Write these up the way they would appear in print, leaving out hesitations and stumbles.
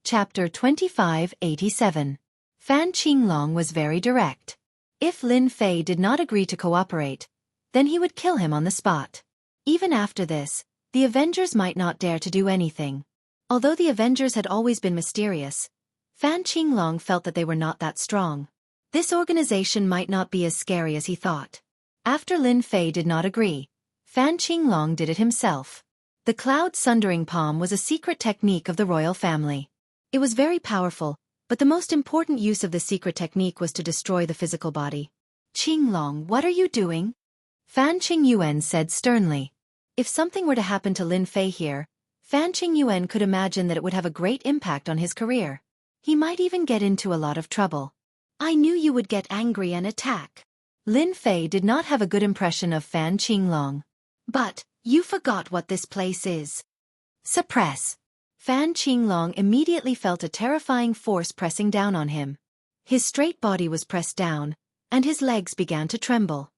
Chapter 2587. Fan Qinglong was very direct. If Lin Fei did not agree to cooperate, then he would kill him on the spot. Even after this, the Avengers might not dare to do anything. Although the Avengers had always been mysterious, Fan Qinglong felt that they were not that strong. This organization might not be as scary as he thought. After Lin Fei did not agree, Fan Qinglong did it himself. The Cloud Sundering Palm was a secret technique of the royal family. It was very powerful, but the most important use of the secret technique was to destroy the physical body. "Qinglong, what are you doing?" Fan Qingyuan said sternly. If something were to happen to Lin Fei here, Fan Qingyuan could imagine that it would have a great impact on his career. He might even get into a lot of trouble. "I knew you would get angry and attack." Lin Fei did not have a good impression of Fan Qinglong. "But, you forgot what this place is." "Suppress." Fan Qinglong immediately felt a terrifying force pressing down on him. His straight body was pressed down, and his legs began to tremble.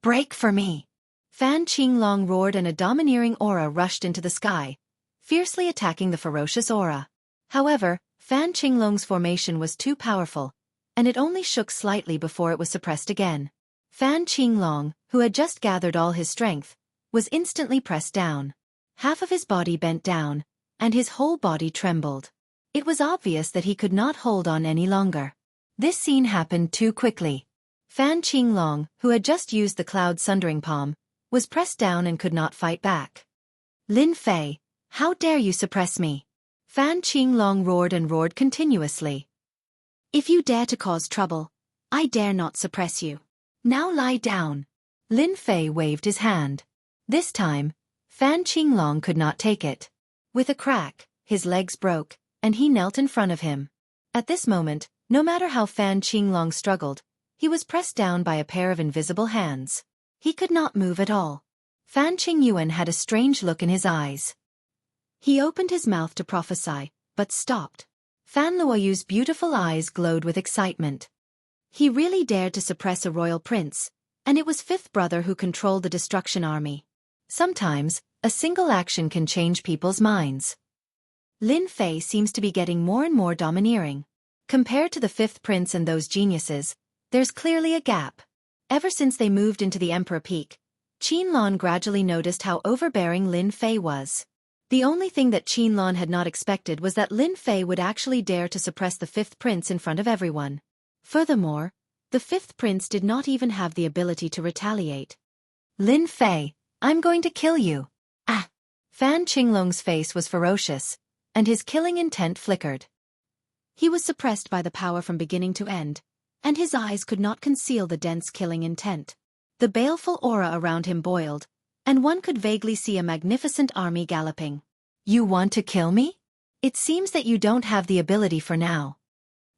"Break for me!" Fan Qinglong roared, and a domineering aura rushed into the sky, fiercely attacking the ferocious aura. However, Fan Qinglong's formation was too powerful, and it only shook slightly before it was suppressed again. Fan Qinglong, who had just gathered all his strength, was instantly pressed down. Half of his body bent down, and his whole body trembled. It was obvious that he could not hold on any longer. This scene happened too quickly. Fan Qinglong, who had just used the Cloud Sundering Palm, was pressed down and could not fight back. "Lin Fei, how dare you suppress me?" Fan Qinglong roared and roared continuously. "If you dare to cause trouble, I dare not suppress you. Now lie down." Lin Fei waved his hand. This time, Fan Qinglong could not take it. With a crack, his legs broke, and he knelt in front of him. At this moment, no matter how Fan Qinglong struggled, he was pressed down by a pair of invisible hands. He could not move at all. Fan Qingyuan had a strange look in his eyes. He opened his mouth to prophesy, but stopped. Fan Luoyu's beautiful eyes glowed with excitement. He really dared to suppress a royal prince, and it was Fifth Brother who controlled the Destruction Army. Sometimes, a single action can change people's minds. Lin Fei seems to be getting more and more domineering. Compared to the Fifth Prince and those geniuses, there's clearly a gap. Ever since they moved into the Emperor Peak, Qinlan gradually noticed how overbearing Lin Fei was. The only thing that Qinlan had not expected was that Lin Fei would actually dare to suppress the Fifth Prince in front of everyone. Furthermore, the Fifth Prince did not even have the ability to retaliate. "Lin Fei, I'm going to kill you." "Ah!" Fan Qinglong's face was ferocious, and his killing intent flickered. He was suppressed by the power from beginning to end, and his eyes could not conceal the dense killing intent. The baleful aura around him boiled, and one could vaguely see a magnificent army galloping. "You want to kill me? It seems that you don't have the ability for now."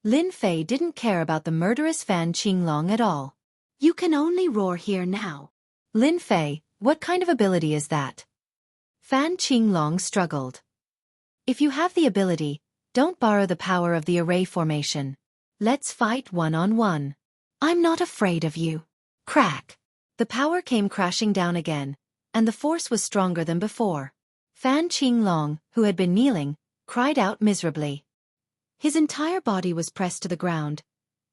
Lin Fei didn't care about the murderous Fan Qinglong at all. "You can only roar here now." "Lin Fei, what kind of ability is that?" Fan Qinglong struggled. "If you have the ability, don't borrow the power of the array formation. Let's fight one-on-one. I'm not afraid of you." Crack! The power came crashing down again, and the force was stronger than before. Fan Qinglong, who had been kneeling, cried out miserably. His entire body was pressed to the ground,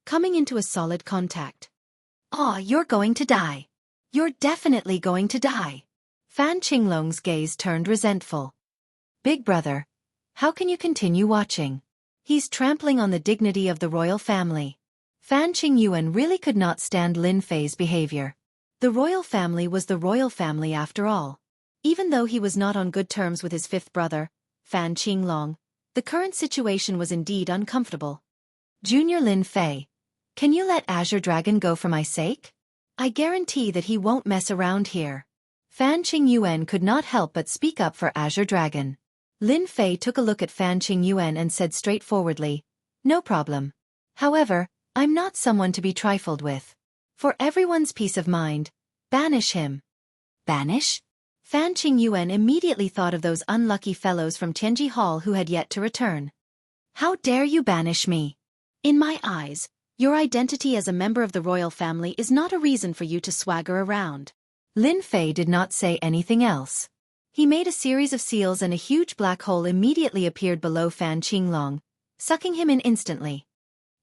coming into a solid contact. "Ah, you're going to die. You're definitely going to die." Fan Qinglong's gaze turned resentful. "Big brother, how can you continue watching? He's trampling on the dignity of the royal family." Fan Qingyuan really could not stand Lin Fei's behavior. The royal family was the royal family after all. Even though he was not on good terms with his fifth brother, Fan Qinglong, the current situation was indeed uncomfortable. "Junior Lin Fei, can you let Azure Dragon go for my sake? I guarantee that he won't mess around here." Fan Qingyuan could not help but speak up for Azure Dragon. Lin Fei took a look at Fan Qingyuan and said straightforwardly, "No problem. However, I'm not someone to be trifled with. For everyone's peace of mind, banish him." "Banish?" Fan Qingyuan immediately thought of those unlucky fellows from Tianji Hall who had yet to return. "How dare you banish me? In my eyes, your identity as a member of the royal family is not a reason for you to swagger around." Lin Fei did not say anything else. He made a series of seals and a huge black hole immediately appeared below Fan Qinglong, sucking him in instantly.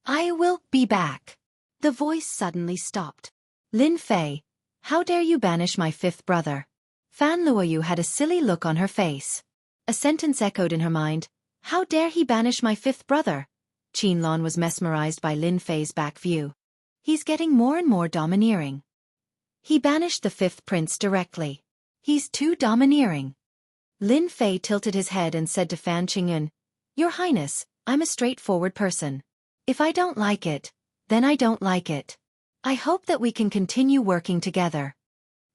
I will be back. The voice suddenly stopped. Lin Fei, how dare you banish my fifth brother? Fan Luoyu had a silly look on her face. A sentence echoed in her mind. How dare he banish my fifth brother? Qinlan was mesmerized by Lin Fei's back view. He's getting more and more domineering. He banished the fifth prince directly. He's too domineering. Lin Fei tilted his head and said to Fan Qingyun, Your Highness, I'm a straightforward person. If I don't like it, then I don't like it. I hope that we can continue working together.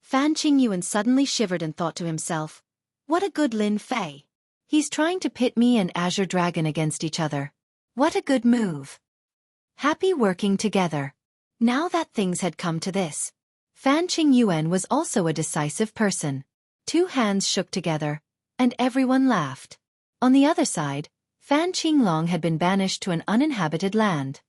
Fan Qingyun suddenly shivered and thought to himself, what a good Lin Fei. He's trying to pit me and Azure Dragon against each other. What a good move. Happy working together. Now that things had come to this, Fan Qingyun was also a decisive person. 2 hands shook together, and everyone laughed. On the other side, Fan Qinglong had been banished to an uninhabited land.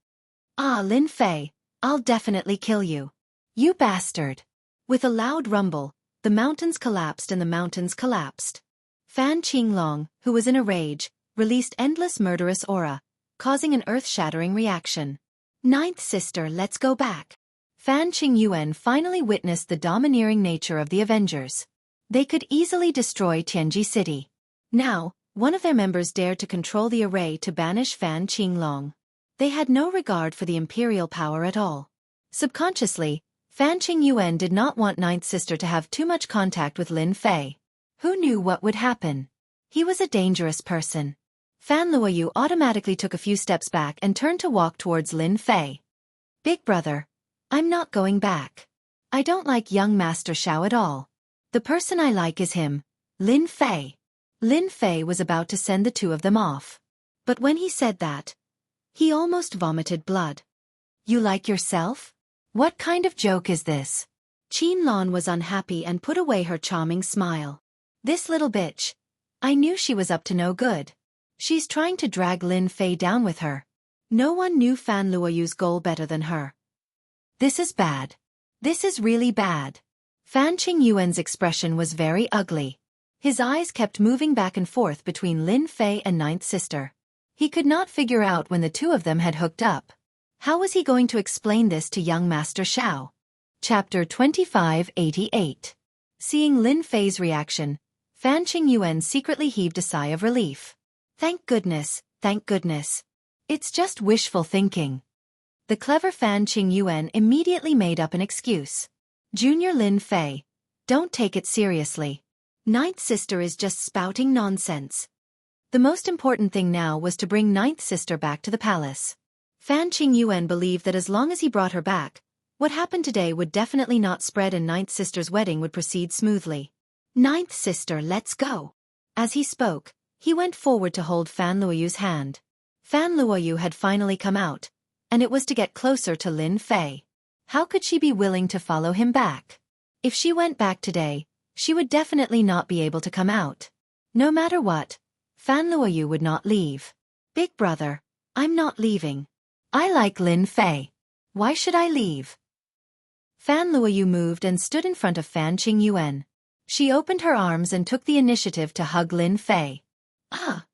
Ah, Lin Fei, I'll definitely kill you. You bastard. With a loud rumble, the mountains collapsed and the mountains collapsed. Fan Qinglong, who was in a rage, released endless murderous aura, causing an earth-shattering reaction. Ninth sister, let's go back. Fan Qingyun finally witnessed the domineering nature of the Avengers. They could easily destroy Tianji City. Now, one of their members dared to control the array to banish Fan Qinglong. They had no regard for the imperial power at all. Subconsciously, Fan Qingyun did not want Ninth Sister to have too much contact with Lin Fei. Who knew what would happen? He was a dangerous person. Fan Luoyu automatically took a few steps back and turned to walk towards Lin Fei. Big brother, I'm not going back. I don't like young Master Xiao at all. The person I like is him, Lin Fei. Lin Fei was about to send the 2 of them off. But when he said that, he almost vomited blood. You like yourself? What kind of joke is this? Qinlan was unhappy and put away her charming smile. This little bitch. I knew she was up to no good. She's trying to drag Lin Fei down with her. No one knew Fan Luoyu's goal better than her. This is bad. This is really bad. Fan Qingyun's expression was very ugly. His eyes kept moving back and forth between Lin Fei and Ninth Sister. He could not figure out when the 2 of them had hooked up. How was he going to explain this to young Master Xiao? Chapter 2588. Seeing Lin Fei's reaction, Fan Qingyun secretly heaved a sigh of relief. Thank goodness, thank goodness. It's just wishful thinking. The clever Fan Qingyun immediately made up an excuse. Junior Lin Fei, don't take it seriously. Ninth Sister is just spouting nonsense. The most important thing now was to bring Ninth Sister back to the palace. Fan Qingyun believed that as long as he brought her back, what happened today would definitely not spread and Ninth Sister's wedding would proceed smoothly. Ninth Sister, let's go. As he spoke, he went forward to hold Fan Luoyu's hand. Fan Luoyu had finally come out, and it was to get closer to Lin Fei. How could she be willing to follow him back? If she went back today, she would definitely not be able to come out. No matter what, Fan Luoyu would not leave. Big brother, I'm not leaving. I like Lin Fei. Why should I leave? Fan Luoyu moved and stood in front of Fan Qingyun. She opened her arms and took the initiative to hug Lin Fei. Ah!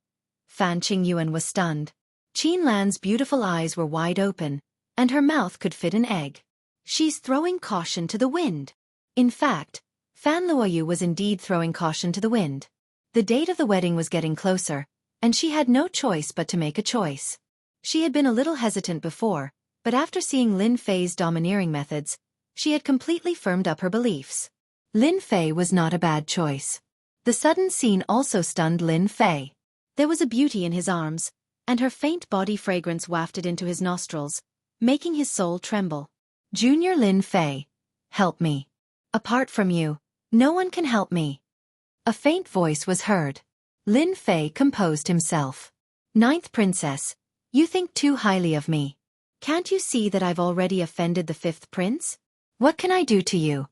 Fan Qingyun was stunned. Qinlan's beautiful eyes were wide open, and her mouth could fit an egg. She's throwing caution to the wind. In fact, Fan Luoyu was indeed throwing caution to the wind. The date of the wedding was getting closer, and she had no choice but to make a choice. She had been a little hesitant before, but after seeing Lin Fei's domineering methods, she had completely firmed up her beliefs. Lin Fei was not a bad choice. The sudden scene also stunned Lin Fei. There was a beauty in his arms, and her faint body fragrance wafted into his nostrils, making his soul tremble. Junior Lin Fei, help me. Apart from you, no one can help me. A faint voice was heard. Lin Fei composed himself. Ninth Princess, you think too highly of me. Can't you see that I've already offended the 5th prince? What can I do to you?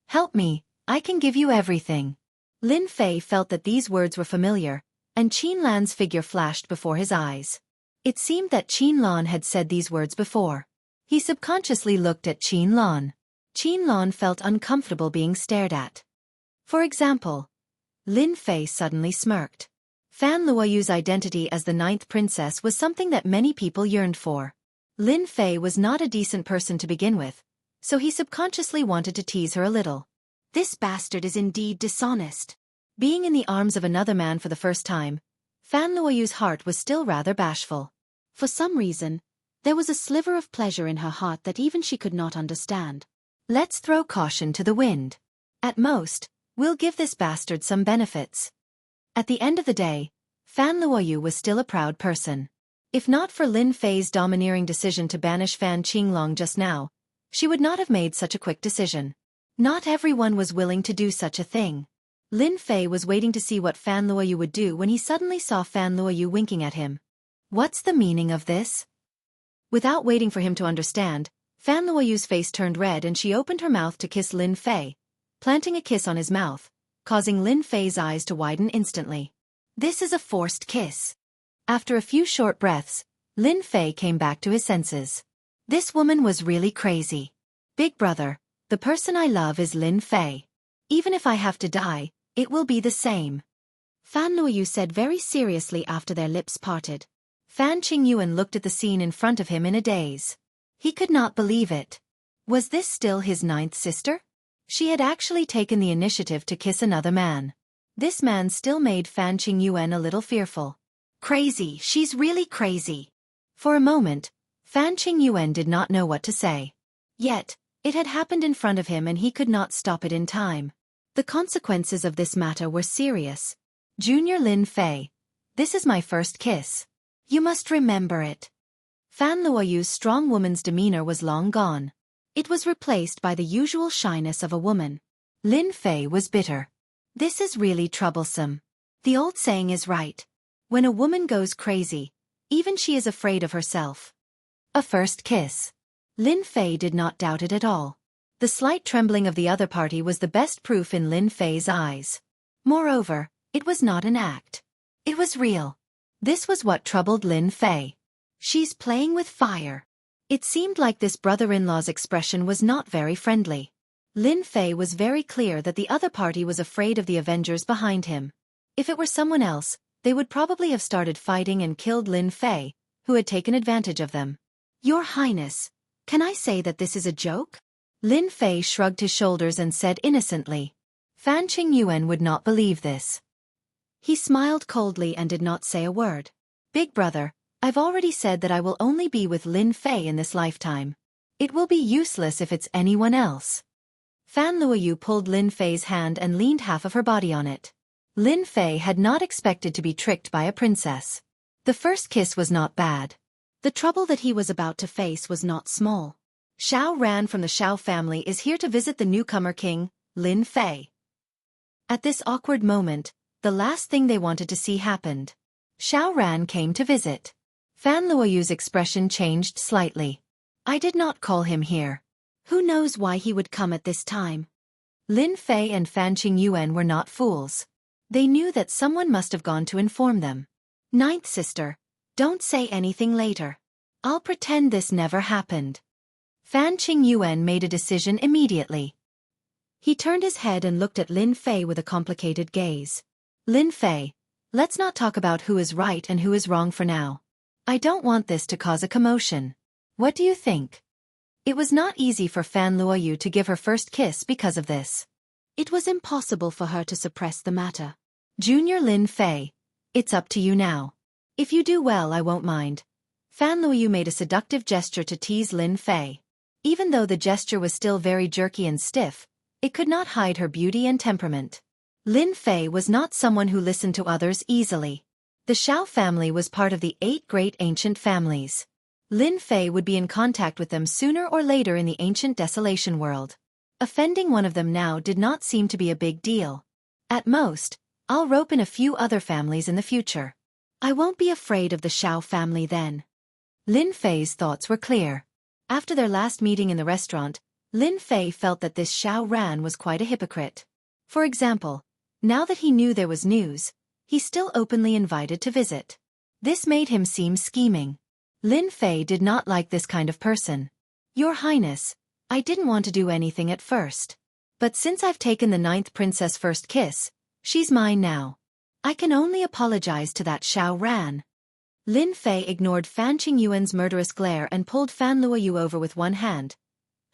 Help me, I can give you everything. Lin Fei felt that these words were familiar, and Qinlan's figure flashed before his eyes. It seemed that Qinlan had said these words before. He subconsciously looked at Qinlan. Qinlan felt uncomfortable being stared at. For example, Lin Fei suddenly smirked. Fan Luoyu's identity as the ninth princess was something that many people yearned for. Lin Fei was not a decent person to begin with, so he subconsciously wanted to tease her a little. This bastard is indeed dishonest. Being in the arms of another man for the first time, Fan Luoyu's heart was still rather bashful. For some reason, there was a sliver of pleasure in her heart that even she could not understand. Let's throw caution to the wind. At most, we'll give this bastard some benefits. At the end of the day, Fan Luoyu was still a proud person. If not for Lin Fei's domineering decision to banish Fan Qinglong just now, she would not have made such a quick decision. Not everyone was willing to do such a thing. Lin Fei was waiting to see what Fan Luoyu would do when he suddenly saw Fan Luoyu winking at him. What's the meaning of this? Without waiting for him to understand, Fan Luoyu's face turned red and she opened her mouth to kiss Lin Fei, planting a kiss on his mouth, causing Lin Fei's eyes to widen instantly. This is a forced kiss. After a few short breaths, Lin Fei came back to his senses. This woman was really crazy. Big brother, the person I love is Lin Fei. Even if I have to die, it will be the same. Fan Luoyu said very seriously after their lips parted. Fan Qingyuan looked at the scene in front of him in a daze. He could not believe it. Was this still his ninth sister? She had actually taken the initiative to kiss another man. This man still made Fan Qingyuan a little fearful. Crazy, she's really crazy. For a moment, Fan Qingyuan did not know what to say. Yet, it had happened in front of him and he could not stop it in time. The consequences of this matter were serious. Junior Lin Fei, this is my first kiss. You must remember it. Fan Luoyu's strong woman's demeanor was long gone. It was replaced by the usual shyness of a woman. Lin Fei was bitter. This is really troublesome. The old saying is right. When a woman goes crazy, even she is afraid of herself. A first kiss. Lin Fei did not doubt it at all. The slight trembling of the other party was the best proof in Lin Fei's eyes. Moreover, it was not an act. It was real. This was what troubled Lin Fei. She's playing with fire. It seemed like this brother-in-law's expression was not very friendly. Lin Fei was very clear that the other party was afraid of the Avengers behind him. If it were someone else, they would probably have started fighting and killed Lin Fei, who had taken advantage of them. Your Highness, can I say that this is a joke? Lin Fei shrugged his shoulders and said innocently. Fan Qingyuan would not believe this. He smiled coldly and did not say a word. Big brother, I've already said that I will only be with Lin Fei in this lifetime. It will be useless if it's anyone else. Fan Luoyu pulled Lin Fei's hand and leaned half of her body on it. Lin Fei had not expected to be tricked by a princess. The first kiss was not bad. The trouble that he was about to face was not small. Xiao Ran from the Xiao family is here to visit the newcomer king, Lin Fei. At this awkward moment, the last thing they wanted to see happened. Xiao Ran came to visit. Fan Luoyu's expression changed slightly. I did not call him here. Who knows why he would come at this time? Lin Fei and Fan Qingyuan were not fools. They knew that someone must have gone to inform them. Ninth sister, don't say anything later. I'll pretend this never happened. Fan Qingyuan made a decision immediately. He turned his head and looked at Lin Fei with a complicated gaze. Lin Fei, let's not talk about who is right and who is wrong for now. I don't want this to cause a commotion. What do you think? It was not easy for Fan Luoyu to give her first kiss because of this. It was impossible for her to suppress the matter. Junior Lin Fei, it's up to you now. If you do well, I won't mind. Fan Luoyu made a seductive gesture to tease Lin Fei. Even though the gesture was still very jerky and stiff, it could not hide her beauty and temperament. Lin Fei was not someone who listened to others easily. The Xiao family was part of the 8 great ancient families. Lin Fei would be in contact with them sooner or later in the ancient desolation world. Offending one of them now did not seem to be a big deal. At most, I'll rope in a few other families in the future. I won't be afraid of the Xiao family then. Lin Fei's thoughts were clear. After their last meeting in the restaurant, Lin Fei felt that this Xiao Ran was quite a hypocrite. For example, now that he knew there was news, he still openly invited to visit. This made him seem scheming. Lin Fei did not like this kind of person. Your Highness, I didn't want to do anything at first. But since I've taken the 9th princess' first kiss, she's mine now. I can only apologize to that Xiao Ran. Lin Fei ignored Fan Qingyuan's murderous glare and pulled Fan Luoyu over with one hand,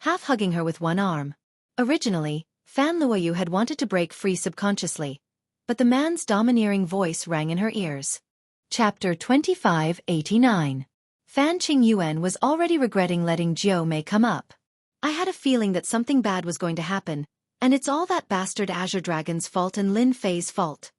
half hugging her with one arm. Originally, Fan Luoyu had wanted to break free subconsciously, but the man's domineering voice rang in her ears. Chapter 2589. Fan Qingyuan was already regretting letting Jiao Mei come up. I had a feeling that something bad was going to happen, and it's all that bastard Azure Dragon's fault and Lin Fei's fault.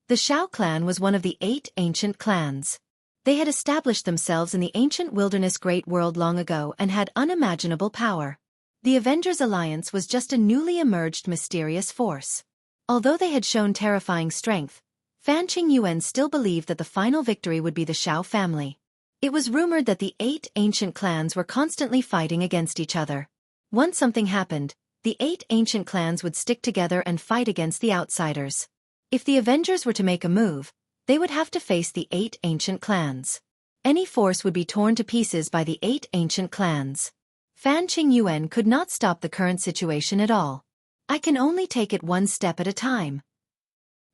The Xiao clan was one of the 8 ancient clans. They had established themselves in the ancient wilderness great world long ago and had unimaginable power. The Avengers Alliance was just a newly emerged mysterious force. Although they had shown terrifying strength, Fan Qingyuan still believed that the final victory would be the Xiao family. It was rumored that the 8 ancient clans were constantly fighting against each other. Once something happened, the 8 ancient clans would stick together and fight against the outsiders. If the Avengers were to make a move, they would have to face the 8 ancient clans. Any force would be torn to pieces by the 8 ancient clans. Fan Qingyuan could not stop the current situation at all. I can only take it one step at a time.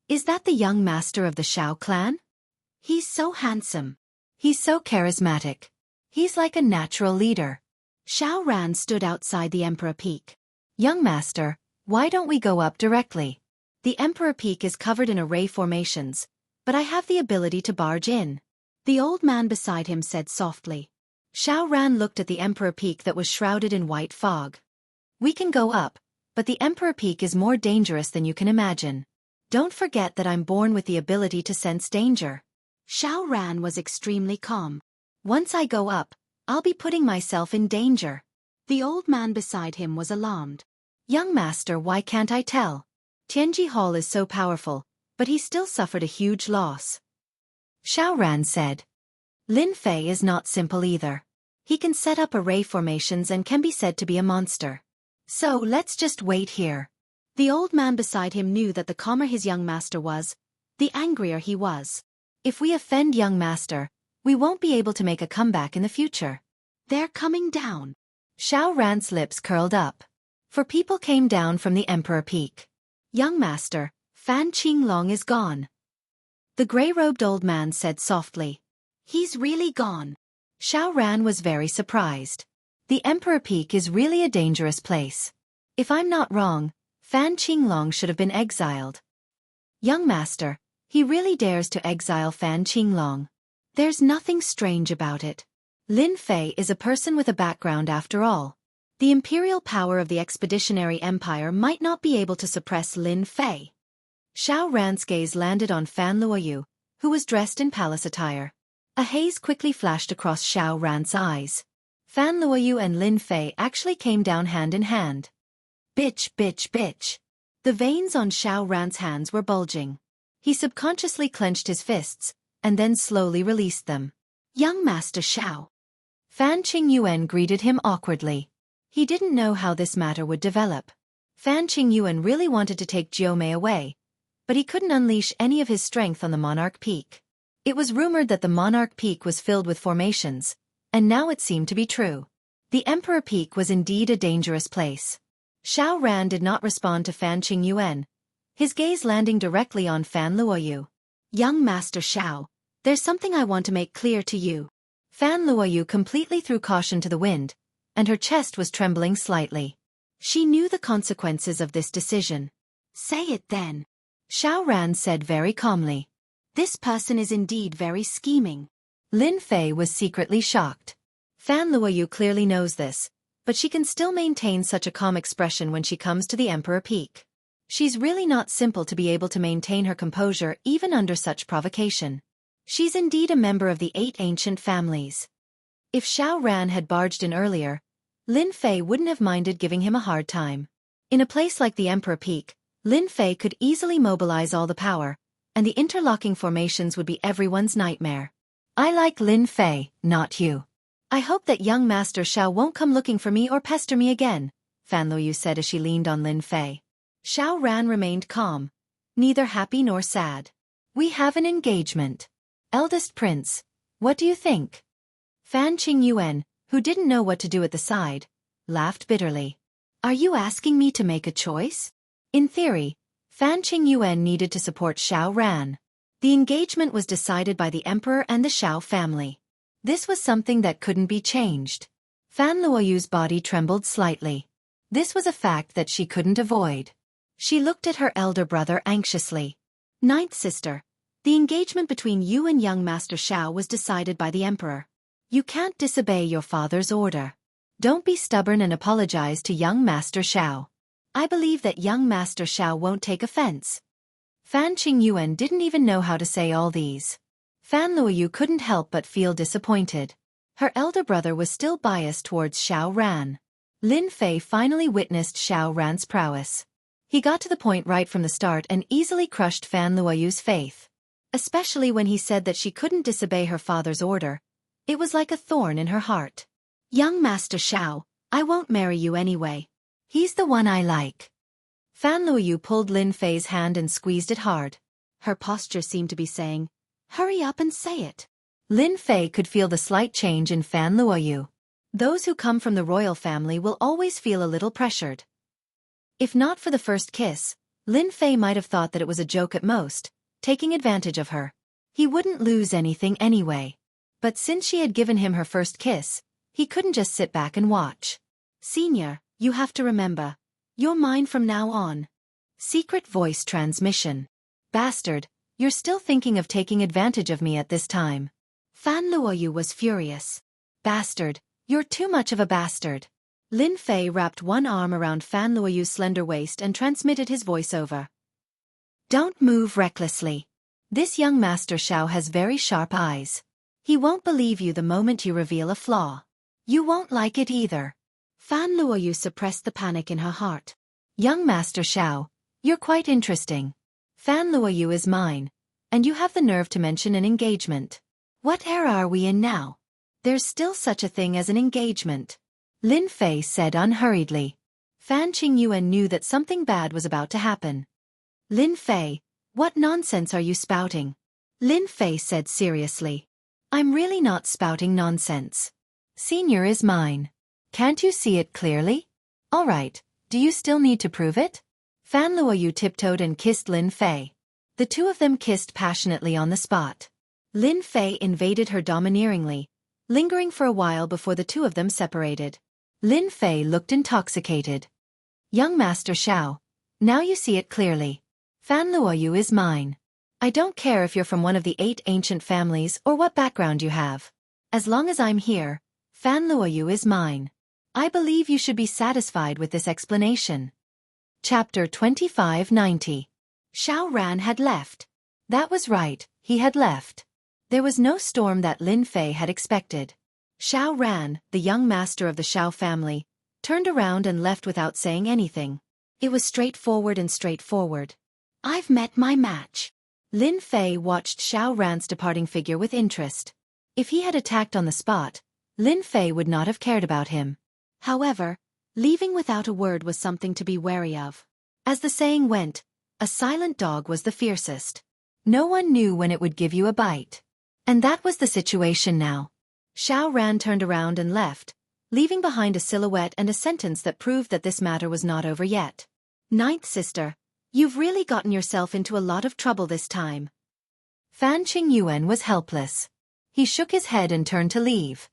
Is that the young master of the Xiao clan? He's so handsome. He's so charismatic. He's like a natural leader. Xiao Ran stood outside the Emperor Peak. Young master, why don't we go up directly? The Emperor Peak is covered in array formations, but I have the ability to barge in. The old man beside him said softly. Xiao Ran looked at the Emperor Peak that was shrouded in white fog. We can go up, but the Emperor Peak is more dangerous than you can imagine. Don't forget that I'm born with the ability to sense danger. Xiao Ran was extremely calm. Once I go up, I'll be putting myself in danger. The old man beside him was alarmed. Young master, why can't I tell? Tianji Hall is so powerful, but he still suffered a huge loss. Xiao Ran said. Lin Fei is not simple either. He can set up array formations and can be said to be a monster. So let's just wait here. The old man beside him knew that the calmer his young master was, the angrier he was. If we offend young master, we won't be able to make a comeback in the future. They're coming down. Xiao Ran's lips curled up. 4 people came down from the Emperor Peak. Young master, Fan Qinglong is gone. The gray-robed old man said softly. He's really gone. Xiao Ran was very surprised. The Emperor Peak is really a dangerous place. If I'm not wrong, Fan Qinglong should have been exiled. Young master, he really dares to exile Fan Qinglong. There's nothing strange about it. Lin Fei is a person with a background after all. The imperial power of the Expeditionary Empire might not be able to suppress Lin Fei. Xiao Ran's gaze landed on Fan Luoyu, who was dressed in palace attire. A haze quickly flashed across Xiao Ran's eyes. Fan Luoyu and Lin Fei actually came down hand in hand. Bitch, bitch, bitch. The veins on Xiao Ran's hands were bulging. He subconsciously clenched his fists, and then slowly released them. Young Master Xiao. Fan Qingyuan greeted him awkwardly. He didn't know how this matter would develop. Fan Qingyuan really wanted to take Jiao Mei away, but he couldn't unleash any of his strength on the Monarch Peak. It was rumored that the Monarch Peak was filled with formations, and now it seemed to be true. The Emperor Peak was indeed a dangerous place. Xiao Ran did not respond to Fan Qingyuan, his gaze landing directly on Fan Luoyu. Young Master Xiao, there's something I want to make clear to you. Fan Luoyu completely threw caution to the wind, and her chest was trembling slightly. She knew the consequences of this decision. Say it then. Xiao Ran said very calmly. This person is indeed very scheming. Lin Fei was secretly shocked. Fan Luoyu clearly knows this, but she can still maintain such a calm expression when she comes to the Emperor Peak. She's really not simple to be able to maintain her composure even under such provocation. She's indeed a member of the 8 ancient families. If Xiao Ran had barged in earlier, Lin Fei wouldn't have minded giving him a hard time. In a place like the Emperor Peak, Lin Fei could easily mobilize all the power, and the interlocking formations would be everyone's nightmare. I like Lin Fei, not you. I hope that young Master Xiao won't come looking for me or pester me again, Fan Luoyu said as she leaned on Lin Fei. Xiao Ran remained calm, neither happy nor sad. We have an engagement. Eldest Prince, what do you think? Fan Qingyuan, who didn't know what to do at the side, laughed bitterly. Are you asking me to make a choice? In theory, Fan Qingyuan needed to support Xiao Ran. The engagement was decided by the emperor and the Xiao family. This was something that couldn't be changed. Fan Luoyu's body trembled slightly. This was a fact that she couldn't avoid. She looked at her elder brother anxiously. Ninth sister, the engagement between you and young Master Xiao was decided by the emperor. You can't disobey your father's order. Don't be stubborn and apologize to young Master Xiao. I believe that young Master Xiao won't take offense. Fan Qingyuan didn't even know how to say all these. Fan Luoyu couldn't help but feel disappointed. Her elder brother was still biased towards Xiao Ran. Lin Fei finally witnessed Xiao Ran's prowess. He got to the point right from the start and easily crushed Fan Luoyu's faith. Especially when he said that she couldn't disobey her father's order. It was like a thorn in her heart. Young Master Xiao, I won't marry you anyway. He's the one I like. Fan Luoyu pulled Lin Fei's hand and squeezed it hard. Her posture seemed to be saying, hurry up and say it. Lin Fei could feel the slight change in Fan Luoyu. Those who come from the royal family will always feel a little pressured. If not for the first kiss, Lin Fei might have thought that it was a joke at most, taking advantage of her. He wouldn't lose anything anyway. But since she had given him her first kiss, he couldn't just sit back and watch. Senior, you have to remember. You're mine from now on. Secret voice transmission. Bastard, you're still thinking of taking advantage of me at this time. Fan Luoyu was furious. Bastard, you're too much of a bastard. Lin Fei wrapped one arm around Fan Luoyu's slender waist and transmitted his voice over. Don't move recklessly. This young Master Xiao has very sharp eyes. He won't believe you the moment you reveal a flaw. You won't like it either. Fan Luoyu suppressed the panic in her heart. Young Master Xiao, you're quite interesting. Fan Luoyu is mine, and you have the nerve to mention an engagement. What era are we in now? There's still such a thing as an engagement. Lin Fei said unhurriedly. Fan Qingyuan knew that something bad was about to happen. Lin Fei, what nonsense are you spouting? Lin Fei said seriously. I'm really not spouting nonsense. Senior is mine. Can't you see it clearly? All right, do you still need to prove it? Fan Luoyu tiptoed and kissed Lin Fei. The two of them kissed passionately on the spot. Lin Fei invaded her domineeringly, lingering for a while before the two of them separated. Lin Fei looked intoxicated. Young Master Xiao, now you see it clearly. Fan Luoyu is mine. I don't care if you're from one of the 8 ancient families or what background you have. As long as I'm here, Fan Luoyu is mine. I believe you should be satisfied with this explanation. Chapter 2590. Xiao Ran had left. That was right, he had left. There was no storm that Lin Fei had expected. Xiao Ran, the young master of the Xiao family, turned around and left without saying anything. It was straightforward and straightforward. I've met my match. Lin Fei watched Xiao Ran's departing figure with interest. If he had attacked on the spot, Lin Fei would not have cared about him. However, leaving without a word was something to be wary of. As the saying went, a silent dog was the fiercest. No one knew when it would give you a bite. And that was the situation now. Xiao Ran turned around and left, leaving behind a silhouette and a sentence that proved that this matter was not over yet. Ninth sister, you've really gotten yourself into a lot of trouble this time. Fan Qingyuan was helpless. He shook his head and turned to leave.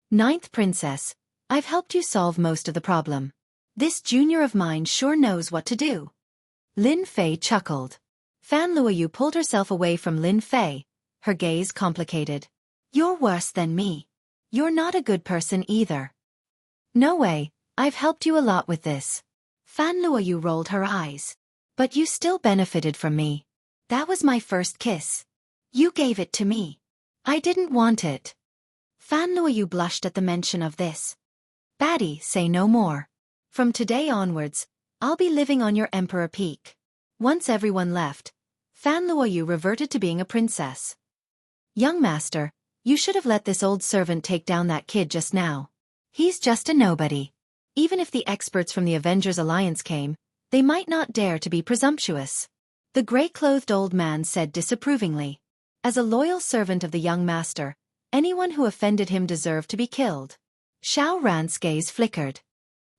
Ninth princess, I've helped you solve most of the problem. This junior of mine sure knows what to do. Lin Fei chuckled. Fan Luoyu pulled herself away from Lin Fei, her gaze complicated. You're worse than me. You're not a good person either. No way, I've helped you a lot with this. Fan Luoyu rolled her eyes. But you still benefited from me. That was my first kiss. You gave it to me. I didn't want it. Fan Luoyu blushed at the mention of this. Baddie, say no more. From today onwards, I'll be living on your emperor peak. Once everyone left, Fan Luoyu reverted to being a princess. Young master, you should have let this old servant take down that kid just now. He's just a nobody. Even if the experts from the Avengers Alliance came, they might not dare to be presumptuous. The gray-clothed old man said disapprovingly. As a loyal servant of the young master, anyone who offended him deserved to be killed. Xiao Ran's gaze flickered.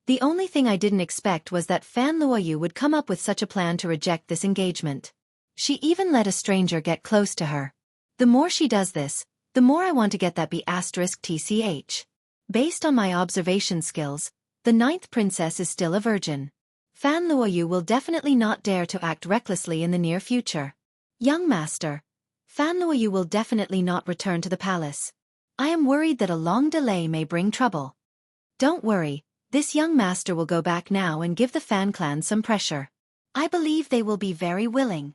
The only thing I didn't expect was that Fan Luoyu would come up with such a plan to reject this engagement. She even let a stranger get close to her. The more she does this, the more I want to get that B*TCH. Based on my observation skills, the 9th princess is still a virgin. Fan Luoyu will definitely not dare to act recklessly in the near future. Young master, Fan Luoyu will definitely not return to the palace. I am worried that a long delay may bring trouble. Don't worry, this young master will go back now and give the Fan clan some pressure. I believe they will be very willing.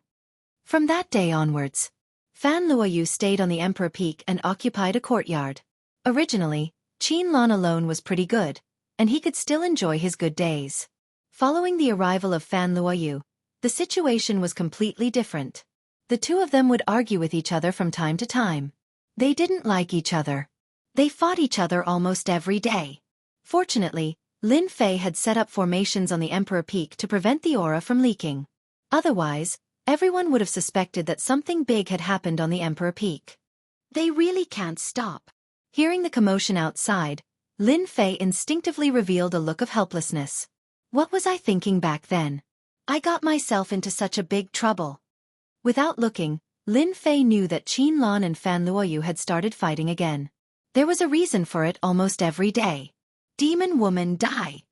From that day onwards, Fan Luoyu stayed on the Emperor Peak and occupied a courtyard. Originally, Qin Lan alone was pretty good, and he could still enjoy his good days. Following the arrival of Fan Luoyu, the situation was completely different. The two of them would argue with each other from time to time. They didn't like each other. They fought each other almost every day. Fortunately, Lin Fei had set up formations on the Emperor Peak to prevent the aura from leaking. Otherwise, everyone would have suspected that something big had happened on the Emperor Peak. They really can't stop. Hearing the commotion outside, Lin Fei instinctively revealed a look of helplessness. What was I thinking back then? I got myself into such a big trouble. Without looking, Lin Fei knew that Qin Lan and Fan Luoyu had started fighting again. There was a reason for it almost every day. Demon woman die.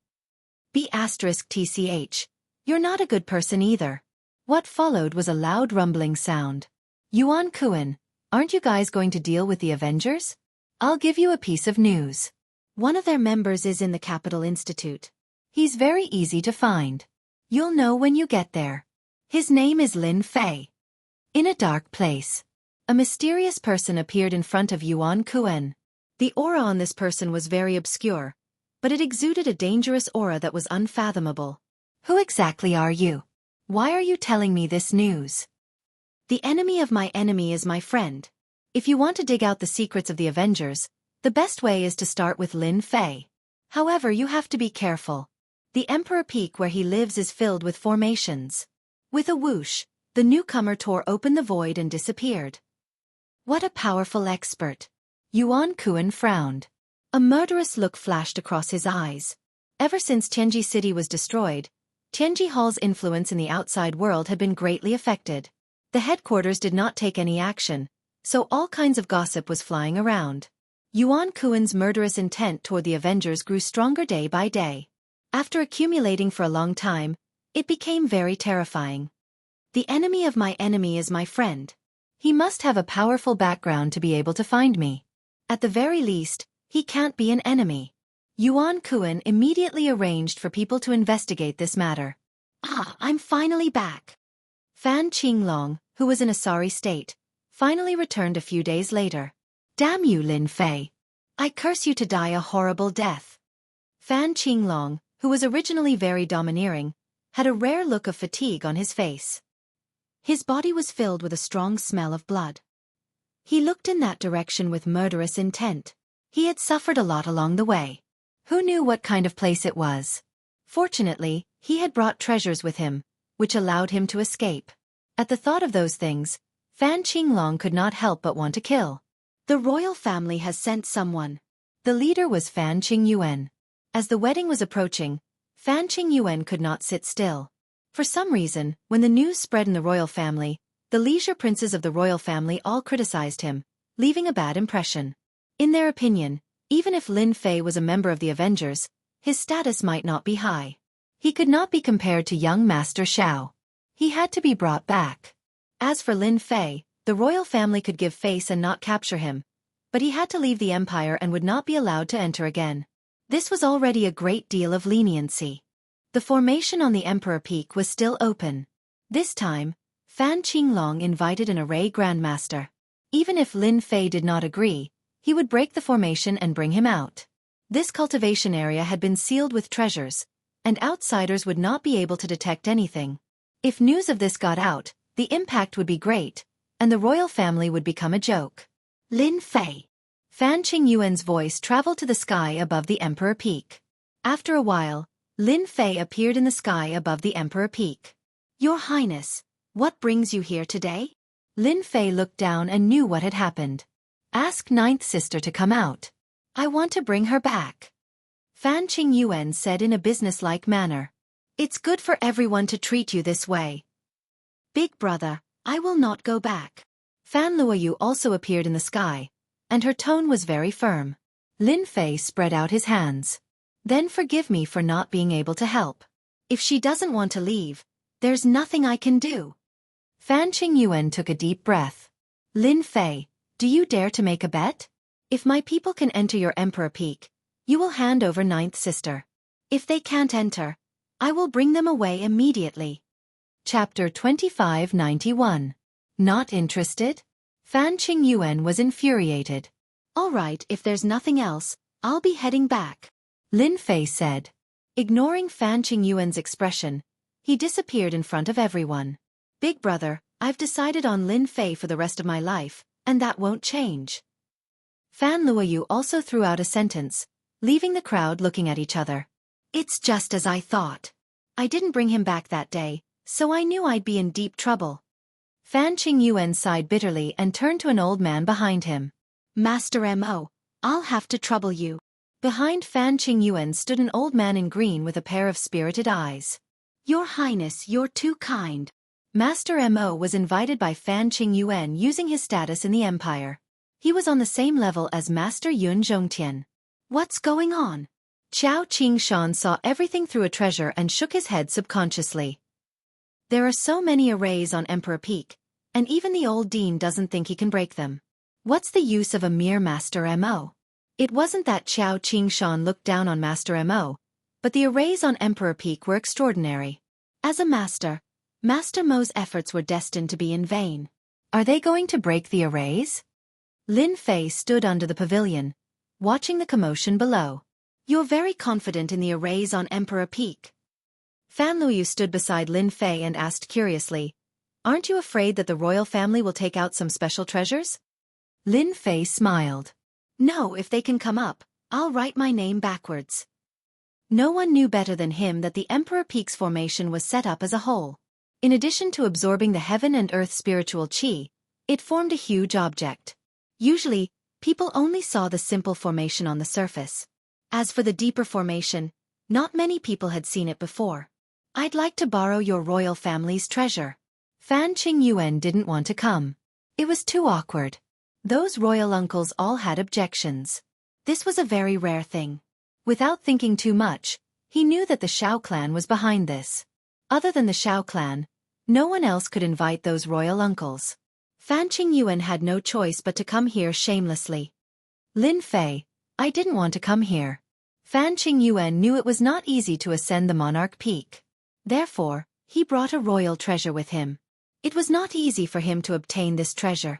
B*TCH. You're not a good person either. What followed was a loud rumbling sound. Yuan Kuan, aren't you guys going to deal with the Avengers? I'll give you a piece of news. One of their members is in the Capital Institute. He's very easy to find. You'll know when you get there. His name is Lin Fei. In a dark place, a mysterious person appeared in front of Yuan Kuan. The aura on this person was very obscure, but it exuded a dangerous aura that was unfathomable. Who exactly are you? Why are you telling me this news? The enemy of my enemy is my friend. If you want to dig out the secrets of the Avengers, the best way is to start with Lin Fei. However, you have to be careful. The Emperor Peak where he lives is filled with formations. With a whoosh, the newcomer tore open the void and disappeared. What a powerful expert. Yuan Kuan frowned. A murderous look flashed across his eyes. Ever since Tianji City was destroyed, Tianji Hall's influence in the outside world had been greatly affected. The headquarters did not take any action, so all kinds of gossip was flying around. Yuan Kuan's murderous intent toward the Avengers grew stronger day by day. After accumulating for a long time, it became very terrifying. The enemy of my enemy is my friend. He must have a powerful background to be able to find me. At the very least, he can't be an enemy. Yuan Kuan immediately arranged for people to investigate this matter. I'm finally back. Fan Qinglong, who was in a sorry state, finally returned a few days later. Damn you, Lin Fei. I curse you to die a horrible death. Fan Qinglong, who was originally very domineering, had a rare look of fatigue on his face. His body was filled with a strong smell of blood. He looked in that direction with murderous intent. He had suffered a lot along the way. Who knew what kind of place it was? Fortunately, he had brought treasures with him, which allowed him to escape. At the thought of those things, Fan Qinglong could not help but want to kill. The royal family has sent someone. The leader was Fan Qingyuan. As the wedding was approaching, Fan Qingyuan could not sit still. For some reason, when the news spread in the royal family, the leisure princes of the royal family all criticized him, leaving a bad impression. In their opinion, even if Lin Fei was a member of the Avengers, his status might not be high. He could not be compared to young Master Xiao. He had to be brought back. As for Lin Fei, the royal family could give face and not capture him, but he had to leave the empire and would not be allowed to enter again. This was already a great deal of leniency. The formation on the Emperor Peak was still open. This time, Fan Qinglong invited an array grandmaster. Even if Lin Fei did not agree, he would break the formation and bring him out. This cultivation area had been sealed with treasures, and outsiders would not be able to detect anything. If news of this got out, the impact would be great, and the royal family would become a joke. Lin Fei. Fan Qingyuan's voice traveled to the sky above the Emperor Peak. After a while, Lin Fei appeared in the sky above the Emperor Peak. Your Highness, what brings you here today? Lin Fei looked down and knew what had happened. Ask Ninth Sister to come out. I want to bring her back. Fan Qingyuan said in a businesslike manner. It's good for everyone to treat you this way. Big brother, I will not go back. Fan Luoyu also appeared in the sky, and her tone was very firm. Lin Fei spread out his hands. Then forgive me for not being able to help. If she doesn't want to leave, there's nothing I can do. Fan Qingyuan took a deep breath. Lin Fei, do you dare to make a bet? If my people can enter your Emperor Peak, you will hand over ninth sister. If they can't enter, I will bring them away immediately. Chapter 2591. Not interested? Fan Qingyuan was infuriated. All right, if there's nothing else, I'll be heading back, Lin Fei said. Ignoring Fan Qingyuan's expression, he disappeared in front of everyone. Big brother, I've decided on Lin Fei for the rest of my life, and that won't change. Fan Luoyu also threw out a sentence, leaving the crowd looking at each other. It's just as I thought. I didn't bring him back that day, so I knew I'd be in deep trouble. Fan Qingyuan sighed bitterly and turned to an old man behind him. Master Mo, I'll have to trouble you. Behind Fan Qingyuan stood an old man in green with a pair of spirited eyes. Your Highness, you're too kind. Master Mo was invited by Fan Qingyuan using his status in the empire. He was on the same level as Master Yun Zhongtian. What's going on? Qiao Qingshan saw everything through a treasure and shook his head subconsciously. There are so many arrays on Emperor Peak, and even the old dean doesn't think he can break them. What's the use of a mere Master Mo? It wasn't that Qiao Qingshan looked down on Master Mo, but the arrays on Emperor Peak were extraordinary. As a master, Master Mo's efforts were destined to be in vain. Are they going to break the arrays? Lin Fei stood under the pavilion, watching the commotion below. You're very confident in the arrays on Emperor Peak. Fan Luoyu stood beside Lin Fei and asked curiously, aren't you afraid that the royal family will take out some special treasures? Lin Fei smiled. No, if they can come up, I'll write my name backwards. No one knew better than him that the Emperor Peak's formation was set up as a whole. In addition to absorbing the heaven and earth spiritual qi, it formed a huge object. Usually, people only saw the simple formation on the surface. As for the deeper formation, not many people had seen it before. I'd like to borrow your royal family's treasure. Fan Qingyuan didn't want to come. It was too awkward. Those royal uncles all had objections. This was a very rare thing. Without thinking too much, he knew that the Shao clan was behind this. Other than the Shao clan, no one else could invite those royal uncles. Fan Qingyuan had no choice but to come here shamelessly. Lin Fei, I didn't want to come here. Fan Qingyuan knew it was not easy to ascend the monarch peak. Therefore, he brought a royal treasure with him. It was not easy for him to obtain this treasure.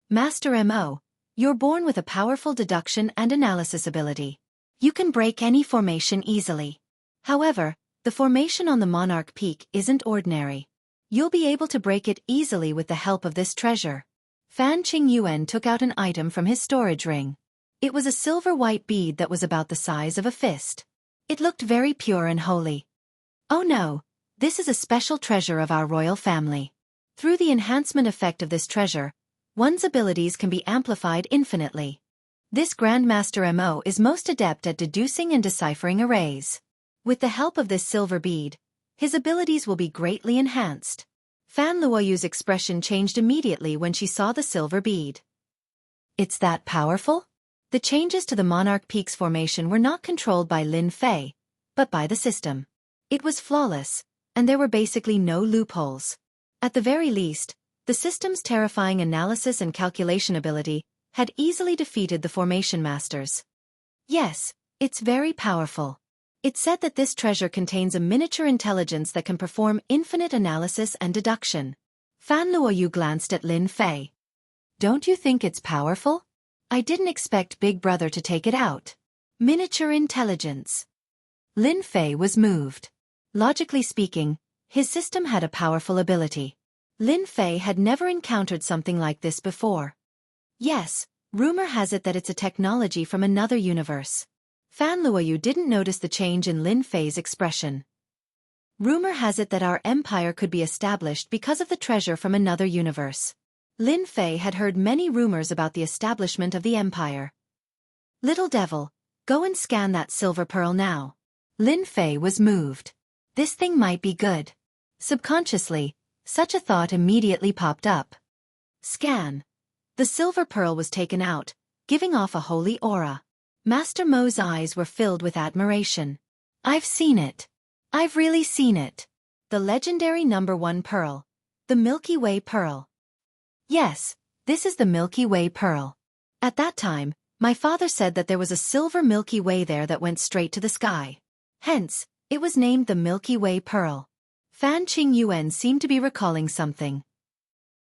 Master Mo, you're born with a powerful deduction and analysis ability. You can break any formation easily. However, the formation on the monarch peak isn't ordinary. You'll be able to break it easily with the help of this treasure. Fan Qingyuan took out an item from his storage ring. It was a silver-white bead that was about the size of a fist. It looked very pure and holy. Oh no, this is a special treasure of our royal family. Through the enhancement effect of this treasure, one's abilities can be amplified infinitely. This Grandmaster Mo is most adept at deducing and deciphering arrays. With the help of this silver bead, his abilities will be greatly enhanced. Fan Luoyu's expression changed immediately when she saw the silver bead. It's that powerful? The changes to the Monarch Peak's formation were not controlled by Lin Fei, but by the system. It was flawless, and there were basically no loopholes. At the very least, the system's terrifying analysis and calculation ability had easily defeated the formation masters. Yes, it's very powerful. It said that this treasure contains a miniature intelligence that can perform infinite analysis and deduction. Fan Luoyu glanced at Lin Fei. Don't you think it's powerful? I didn't expect Big Brother to take it out. Miniature intelligence. Lin Fei was moved. Logically speaking, his system had a powerful ability. Lin Fei had never encountered something like this before. Yes, rumor has it that it's a technology from another universe. Fan Luoyu didn't notice the change in Lin Fei's expression. Rumor has it that our empire could be established because of the treasure from another universe. Lin Fei had heard many rumors about the establishment of the empire. Little devil, Go and scan that silver pearl now. Lin Fei was moved. This thing might be good. Subconsciously, such a thought immediately popped up. Scan. The silver pearl was taken out, giving off a holy aura. Master Mo's eyes were filled with admiration. I've seen it. I've really seen it. The legendary #1 pearl. The Milky Way pearl. Yes, this is the Milky Way pearl. At that time, my father said that there was a silver Milky Way there that went straight to the sky. Hence, it was named the Milky Way pearl. Fan Qingyuan seemed to be recalling something.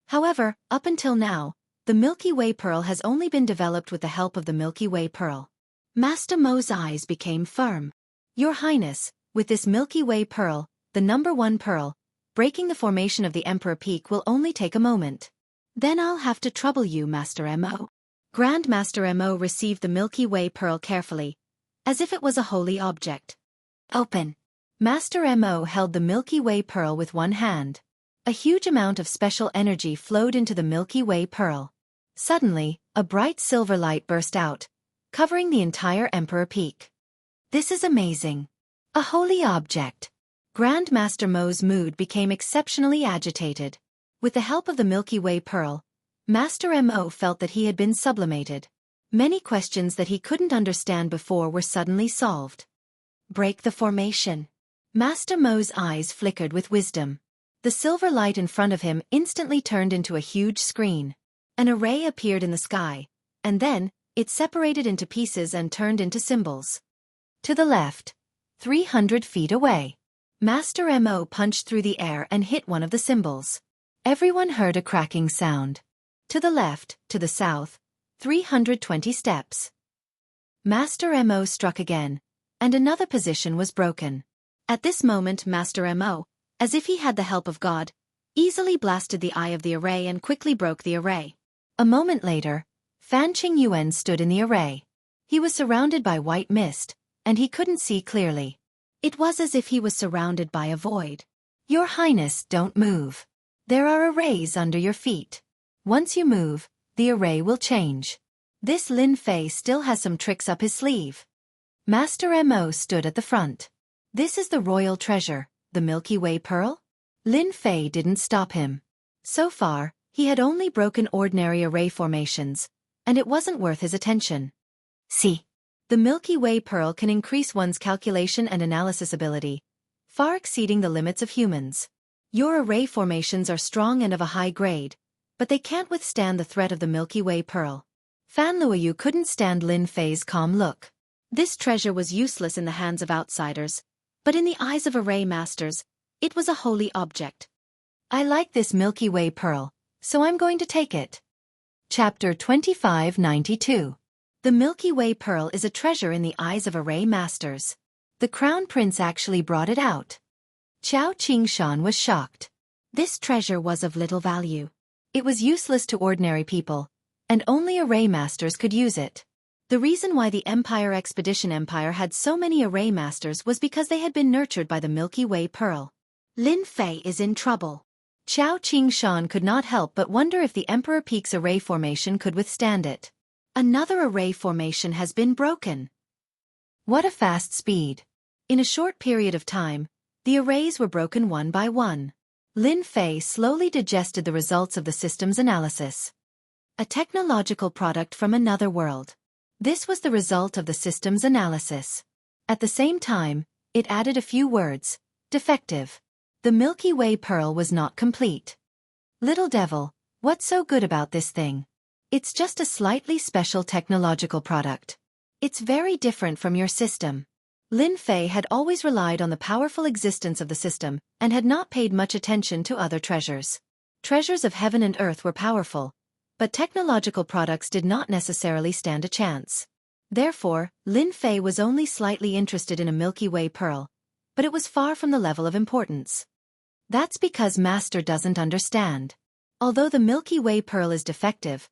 However, up until now, the Milky Way pearl has only been developed with the help of the Milky Way pearl. Master Mo's eyes became firm. Your Highness, with this Milky Way pearl, the #1 pearl, breaking the formation of the Emperor Peak will only take a moment. Then I'll have to trouble you, Master Mo. Grandmaster Mo received the Milky Way pearl carefully, as if it was a holy object. Open. Master Mo held the Milky Way pearl with one hand. A huge amount of special energy flowed into the Milky Way pearl. Suddenly, a bright silver light burst out, covering the entire Emperor Peak. This is amazing. A holy object. Grandmaster Mo's mood became exceptionally agitated. With the help of the Milky Way pearl, Master Mo felt that he had been sublimated. Many questions that he couldn't understand before were suddenly solved. Break the formation. Master Mo's eyes flickered with wisdom. The silver light in front of him instantly turned into a huge screen. An array appeared in the sky, and then, it separated into pieces and turned into symbols. To the left, 300 feet away. Master Mo punched through the air and hit one of the symbols. Everyone heard a cracking sound. To the left, to the south, 320 steps. Master Mo struck again, and another position was broken. At this moment Master Mo, as if he had the help of God, easily blasted the eye of the array and quickly broke the array. A moment later, Fan Qingyuan stood in the array. He was surrounded by white mist, and he couldn't see clearly. It was as if he was surrounded by a void. Your Highness, don't move. There are arrays under your feet. Once you move, the array will change. This Lin Fei still has some tricks up his sleeve. Master Mo stood at the front. This is the royal treasure, the Milky Way pearl? Lin Fei didn't stop him. So far, he had only broken ordinary array formations, and it wasn't worth his attention. See. The Milky Way pearl can increase one's calculation and analysis ability, far exceeding the limits of humans. Your array formations are strong and of a high grade, but they can't withstand the threat of the Milky Way pearl. Fan Luoyu couldn't stand Lin Fei's calm look. This treasure was useless in the hands of outsiders, but in the eyes of array masters, it was a holy object. I like this Milky Way pearl, so I'm going to take it. Chapter 2592. The Milky Way pearl is a treasure in the eyes of array masters. The Crown Prince actually brought it out. Qiao Qingshan was shocked. This treasure was of little value. It was useless to ordinary people, and only array masters could use it. The reason why the Expedition Empire had so many array masters was because they had been nurtured by the Milky Way pearl. Lin Fei is in trouble. Qiao Qingshan could not help but wonder if the Emperor Peak's array formation could withstand it. Another array formation has been broken. What a fast speed. In a short period of time, the arrays were broken one by one. Lin Fei slowly digested the results of the system's analysis. A technological product from another world. This was the result of the system's analysis. At the same time, it added a few words. Defective. The Milky Way pearl was not complete. Little devil, what's so good about this thing? It's just a slightly special technological product. It's very different from your system. Lin Fei had always relied on the powerful existence of the system and had not paid much attention to other treasures. Treasures of heaven and earth were powerful, but technological products did not necessarily stand a chance. Therefore, Lin Fei was only slightly interested in a Milky Way pearl, but it was far from the level of importance. That's because Master doesn't understand. Although the Milky Way pearl is defective,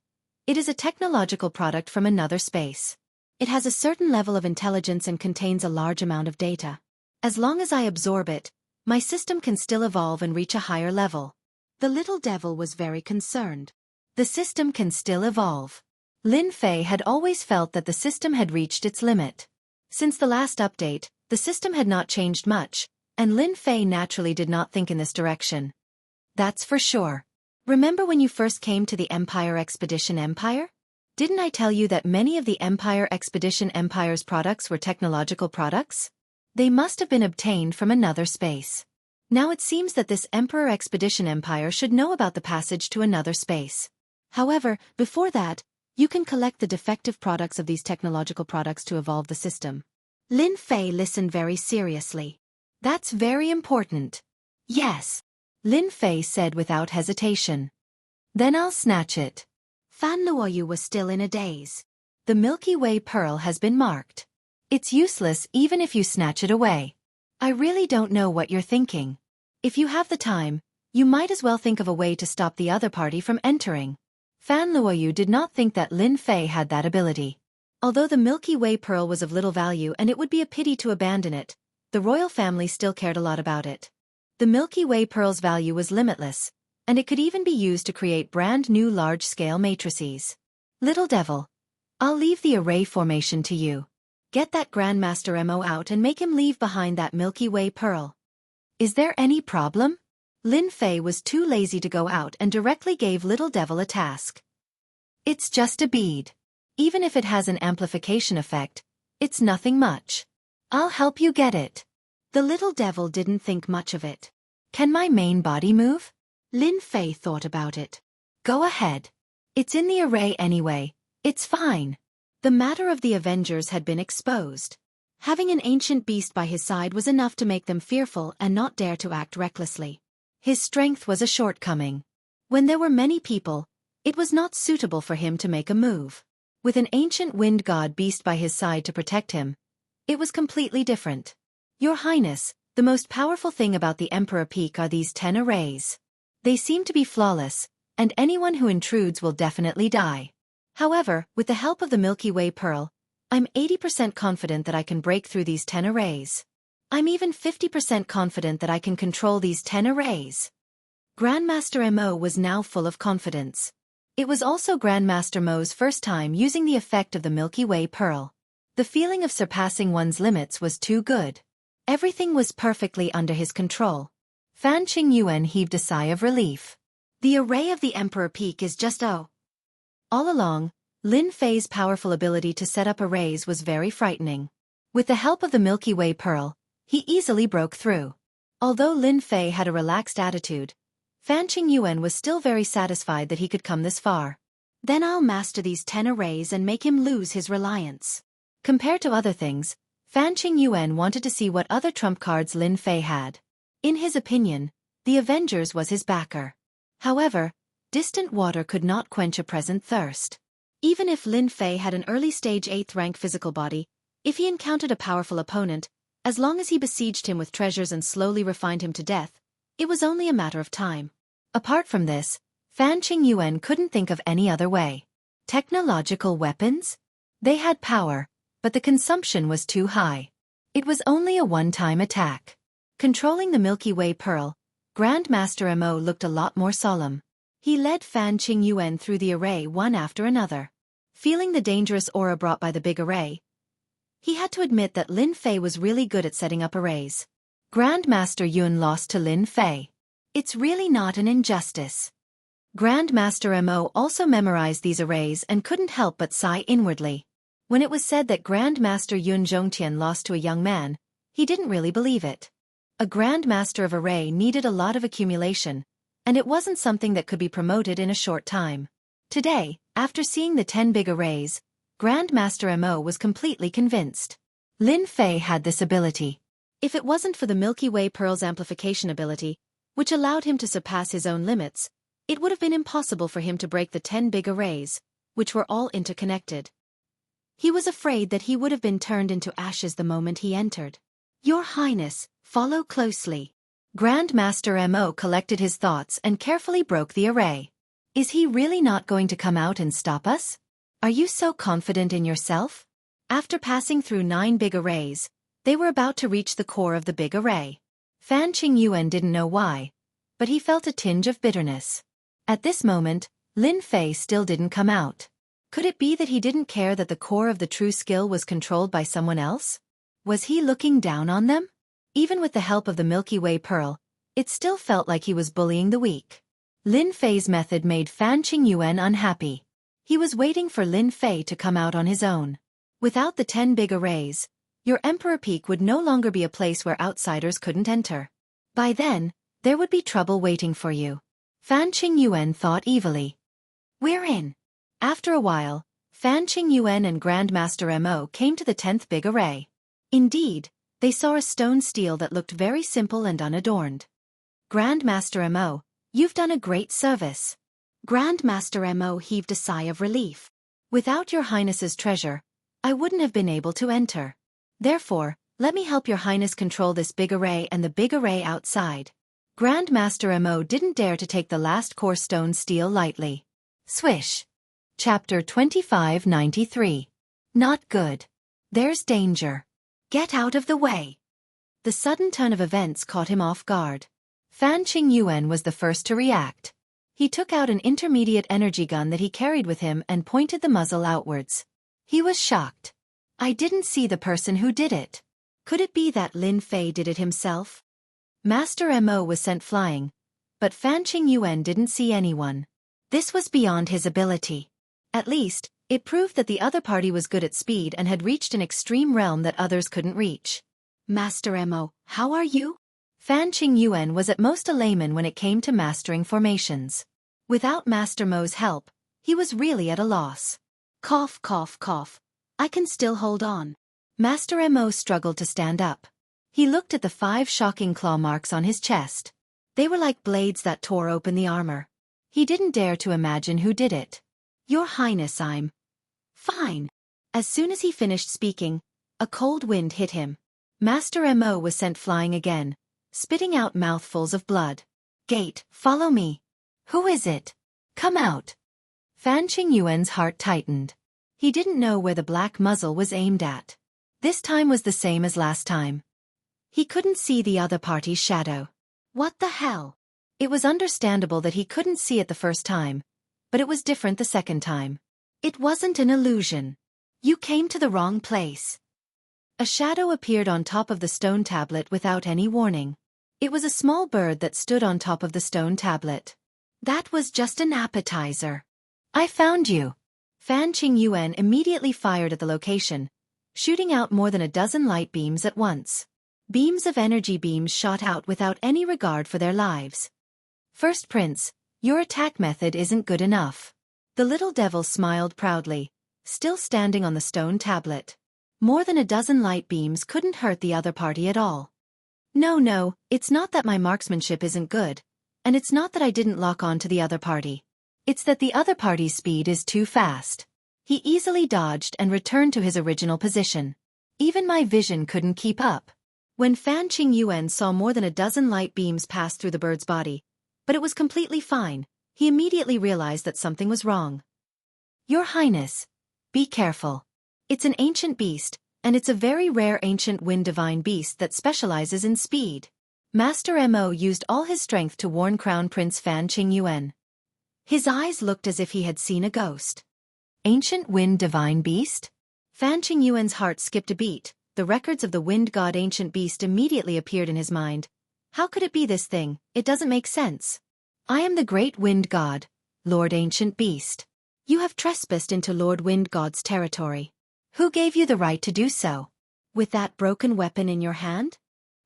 it is a technological product from another space. It has a certain level of intelligence and contains a large amount of data. As long as I absorb it, my system can still evolve and reach a higher level. The little devil was very concerned. The system can still evolve. Lin Fei had always felt that the system had reached its limit. Since the last update, the system had not changed much, and Lin Fei naturally did not think in this direction. That's for sure. Remember when you first came to the Empire Expedition Empire? Didn't I tell you that many of the Empire Expedition Empire's products were technological products? They must have been obtained from another space. Now it seems that this Emperor Expedition Empire should know about the passage to another space. However, before that, you can collect the defective products of these technological products to evolve the system. Lin Fei listened very seriously. That's very important. Yes, Lin Fei said without hesitation. Then I'll snatch it. Fan Luoyu was still in a daze. The Milky Way pearl has been marked. It's useless even if you snatch it away. I really don't know what you're thinking. If you have the time, you might as well think of a way to stop the other party from entering. Fan Luoyu did not think that Lin Fei had that ability. Although the Milky Way pearl was of little value and it would be a pity to abandon it, the royal family still cared a lot about it. The Milky Way pearl's value was limitless, and it could even be used to create brand new large-scale matrices. Little devil, I'll leave the array formation to you. Get that Grandmaster Mo out and make him leave behind that Milky Way pearl. Is there any problem? Lin Fei was too lazy to go out and directly gave Little Devil a task. It's just a bead. Even if it has an amplification effect, it's nothing much. I'll help you get it. The Little Devil didn't think much of it. Can my main body move? Lin Fei thought about it. Go ahead. It's in the array anyway. It's fine. The matter of the Avengers had been exposed. Having an ancient beast by his side was enough to make them fearful and not dare to act recklessly. His strength was a shortcoming. When there were many people, it was not suitable for him to make a move. With an ancient wind god beast by his side to protect him, it was completely different. Your Highness, the most powerful thing about the Emperor Peak are these 10 arrays. They seem to be flawless, and anyone who intrudes will definitely die. However, with the help of the Milky Way Pearl, I'm 80% confident that I can break through these 10 arrays. I'm even 50% confident that I can control these 10 arrays. Grandmaster Mo was now full of confidence. It was also Grandmaster Mo's first time using the effect of the Milky Way Pearl. The feeling of surpassing one's limits was too good. Everything was perfectly under his control. Fan Qingyuan heaved a sigh of relief. The array of the Emperor Peak is just All along, Lin Fei's powerful ability to set up arrays was very frightening. With the help of the Milky Way Pearl, he easily broke through. Although Lin Fei had a relaxed attitude, Fan Qingyuan was still very satisfied that he could come this far. Then I'll master these 10 arrays and make him lose his reliance. Compared to other things, Fan Qingyuan wanted to see what other trump cards Lin Fei had. In his opinion, the Avengers was his backer. However, distant water could not quench a present thirst. Even if Lin Fei had an early-stage 8th rank physical body, if he encountered a powerful opponent, as long as he besieged him with treasures and slowly refined him to death, it was only a matter of time. Apart from this, Fan Qingyuan couldn't think of any other way. Technological weapons? They had power, but the consumption was too high. It was only a one-time attack. Controlling the Milky Way Pearl, Grandmaster Mo looked a lot more solemn. He led Fan Qingyuan through the array one after another. Feeling the dangerous aura brought by the big array, he had to admit that Lin Fei was really good at setting up arrays. Grandmaster Yun lost to Lin Fei. It's really not an injustice. Grandmaster Mo also memorized these arrays and couldn't help but sigh inwardly. When it was said that Grandmaster Yun Zhongtian lost to a young man, he didn't really believe it. A Grandmaster of array needed a lot of accumulation, and it wasn't something that could be promoted in a short time. Today, after seeing the 10 big arrays, Grandmaster Mo was completely convinced. Lin Fei had this ability. If it wasn't for the Milky Way Pearl's amplification ability, which allowed him to surpass his own limits, it would have been impossible for him to break the 10 big arrays, which were all interconnected. He was afraid that he would have been turned into ashes the moment he entered. Your Highness, follow closely. Grandmaster Mo collected his thoughts and carefully broke the array. Is he really not going to come out and stop us? Are you so confident in yourself? After passing through 9 big arrays, they were about to reach the core of the big array. Fan Qingyuan didn't know why, but he felt a tinge of bitterness. At this moment, Lin Fei still didn't come out. Could it be that he didn't care that the core of the true skill was controlled by someone else? Was he looking down on them? Even with the help of the Milky Way pearl, it still felt like he was bullying the weak. Lin Fei's method made Fan Qingyuan unhappy. He was waiting for Lin Fei to come out on his own. Without the 10 big arrays, your Emperor Peak would no longer be a place where outsiders couldn't enter. By then, there would be trouble waiting for you. Fan Qingyuan thought evilly. We're in. After a while, Fan Qingyuan and Grandmaster Mo came to the 10th big array. Indeed, they saw a stone stele that looked very simple and unadorned. Grandmaster Mo, you've done a great service. Grandmaster Mo heaved a sigh of relief. Without your Highness's treasure, I wouldn't have been able to enter. Therefore, let me help your Highness control this big array and the big array outside. Grandmaster Mo didn't dare to take the last core stone stele lightly. Swish. Chapter 2593. Not good. There's danger. Get out of the way. The sudden turn of events caught him off guard. Fan Qingyuan was the first to react. He took out an intermediate energy gun that he carried with him and pointed the muzzle outwards. He was shocked. I didn't see the person who did it. Could it be that Lin Fei did it himself? Master Mo was sent flying, but Fan Qingyuan didn't see anyone. This was beyond his ability. At least, it proved that the other party was good at speed and had reached an extreme realm that others couldn't reach. Master Mo, how are you? Fan Qingyuan was at most a layman when it came to mastering formations. Without Master Mo's help, he was really at a loss. Cough, cough, cough. I can still hold on. Master Mo struggled to stand up. He looked at the 5 shocking claw marks on his chest. They were like blades that tore open the armor. He didn't dare to imagine who did it. Your Highness, I'm fine. As soon as he finished speaking, a cold wind hit him. Master Mo was sent flying again, spitting out mouthfuls of blood. Gate, follow me. Who is it? Come out. Fan Qingyuan's heart tightened. He didn't know where the black muzzle was aimed at. This time was the same as last time. He couldn't see the other party's shadow. What the hell? It was understandable that he couldn't see it the first time, but it was different the second time. It wasn't an illusion. You came to the wrong place. A shadow appeared on top of the stone tablet without any warning. It was a small bird that stood on top of the stone tablet. That was just an appetizer. I found you. Fan Qingyuan immediately fired at the location, shooting out more than a dozen light beams at once. Beams of energy beams shot out without any regard for their lives. First Prince, your attack method isn't good enough. The little devil smiled proudly, still standing on the stone tablet. More than a dozen light beams couldn't hurt the other party at all. No, it's not that my marksmanship isn't good, and it's not that I didn't lock on to the other party. It's that the other party's speed is too fast. He easily dodged and returned to his original position. Even my vision couldn't keep up. When Fan Qingyuan saw more than a dozen light beams pass through the bird's body, but it was completely fine, he immediately realized that something was wrong. Your Highness, be careful. It's an ancient beast, and it's a very rare ancient wind divine beast that specializes in speed. Master Mo used all his strength to warn Crown Prince Fan Qingyuan. His eyes looked as if he had seen a ghost. Ancient wind divine beast? Fan Qingyuan's heart skipped a beat. The records of the wind god ancient beast immediately appeared in his mind. How could it be this thing? It doesn't make sense. I am the great wind god, Lord Ancient Beast. You have trespassed into Lord Wind God's territory. Who gave you the right to do so? With that broken weapon in your hand?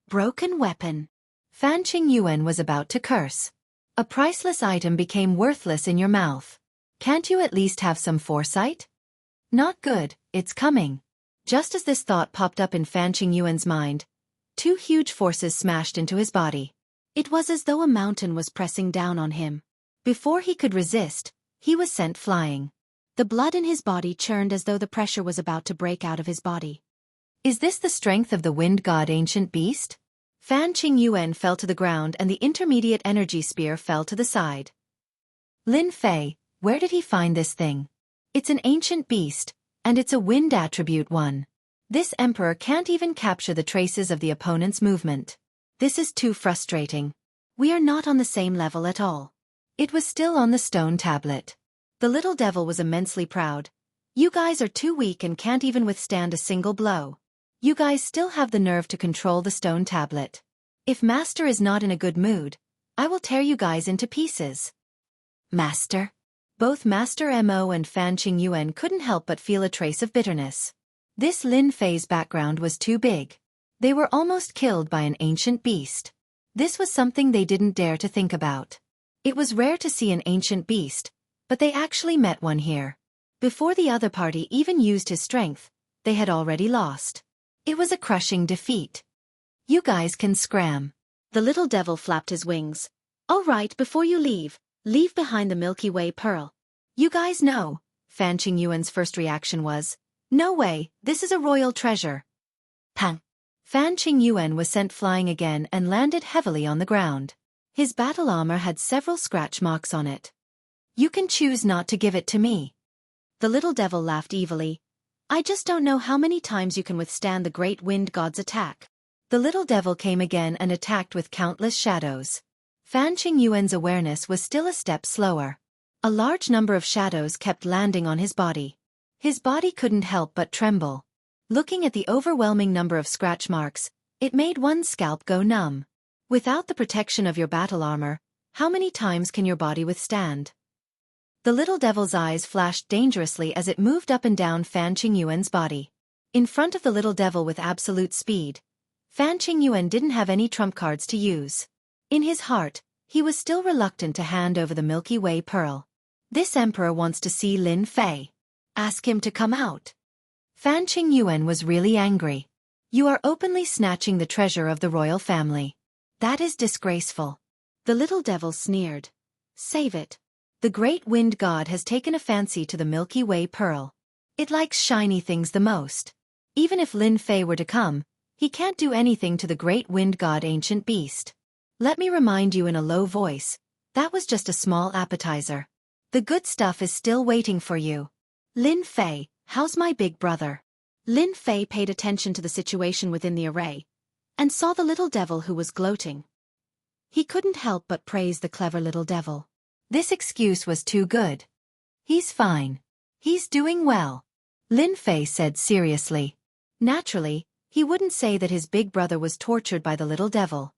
Broken weapon. Fan Qingyuan was about to curse. A priceless item became worthless in your mouth. Can't you at least have some foresight? Not good, it's coming. Just as this thought popped up in Fan Qingyuan's mind, 2 huge forces smashed into his body. It was as though a mountain was pressing down on him. Before he could resist, he was sent flying. The blood in his body churned as though the pressure was about to break out of his body. Is this the strength of the wind god ancient beast? Fan Qingyuan fell to the ground and the intermediate energy spear fell to the side. Lin Fei, where did he find this thing? It's an ancient beast, and it's a wind attribute one. This emperor can't even capture the traces of the opponent's movement. This is too frustrating. We are not on the same level at all. It was still on the stone tablet. The little devil was immensely proud. You guys are too weak and can't even withstand a single blow. You guys still have the nerve to control the stone tablet. If Master is not in a good mood, I will tear you guys into pieces. Master? Both Master Mo and Fan Qingyuan couldn't help but feel a trace of bitterness. This Lin Fei's background was too big. They were almost killed by an ancient beast. This was something they didn't dare to think about. It was rare to see an ancient beast, but they actually met one here. Before the other party even used his strength, they had already lost. It was a crushing defeat. You guys can scram. The little devil flapped his wings. All right, before you leave behind the Milky Way pearl. You guys know. Fan Qingyuan's first reaction was, no way, this is a royal treasure. Pang. Fan Qingyuan was sent flying again and landed heavily on the ground. His battle armor had several scratch marks on it. You can choose not to give it to me. The little devil laughed evilly. I just don't know how many times you can withstand the great wind god's attack. The little devil came again and attacked with countless shadows. Fan Qingyuan's awareness was still a step slower. A large number of shadows kept landing on his body. His body couldn't help but tremble. Looking at the overwhelming number of scratch marks, it made one's scalp go numb. Without the protection of your battle armor, how many times can your body withstand? The little devil's eyes flashed dangerously as it moved up and down Fan Qingyuan's body. In front of the little devil with absolute speed, Fan Qingyuan didn't have any trump cards to use. In his heart, he was still reluctant to hand over the Milky Way pearl. This emperor wants to see Lin Fei. Ask him to come out. Fan Qingyuan was really angry. You are openly snatching the treasure of the royal family. That is disgraceful. The little devil sneered. Save it. The great wind god has taken a fancy to the Milky Way pearl. It likes shiny things the most. Even if Lin Fei were to come, he can't do anything to the great wind god ancient beast. Let me remind you in a low voice, that was just a small appetizer. The good stuff is still waiting for you. Lin Fei, how's my big brother? Lin Fei paid attention to the situation within the array, and saw the little devil who was gloating. He couldn't help but praise the clever little devil. This excuse was too good. He's fine. He's doing well. Lin Fei said seriously. Naturally, he wouldn't say that his big brother was tortured by the little devil.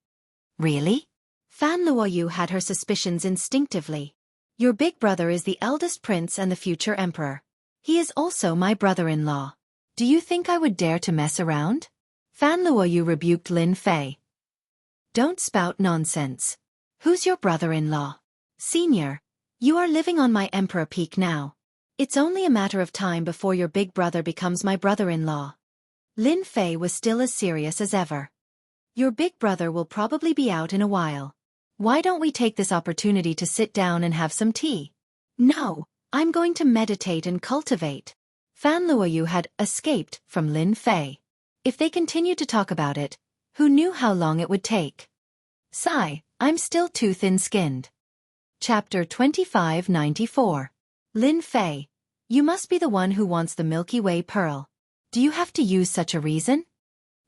Really? Fan Luoyu had her suspicions instinctively. Your big brother is the eldest prince and the future emperor. He is also my brother-in-law. Do you think I would dare to mess around? Fan Luoyu rebuked Lin Fei. Don't spout nonsense. Who's your brother-in-law? Senior, you are living on my emperor peak now. It's only a matter of time before your big brother becomes my brother-in-law. Lin Fei was still as serious as ever. Your big brother will probably be out in a while. Why don't we take this opportunity to sit down and have some tea? No, I'm going to meditate and cultivate. Fan Luoyu had escaped from Lin Fei. If they continued to talk about it, who knew how long it would take? Sigh, I'm still too thin-skinned. Chapter 2594. Lin Fei, you must be the one who wants the Milky Way pearl. Do you have to use such a reason?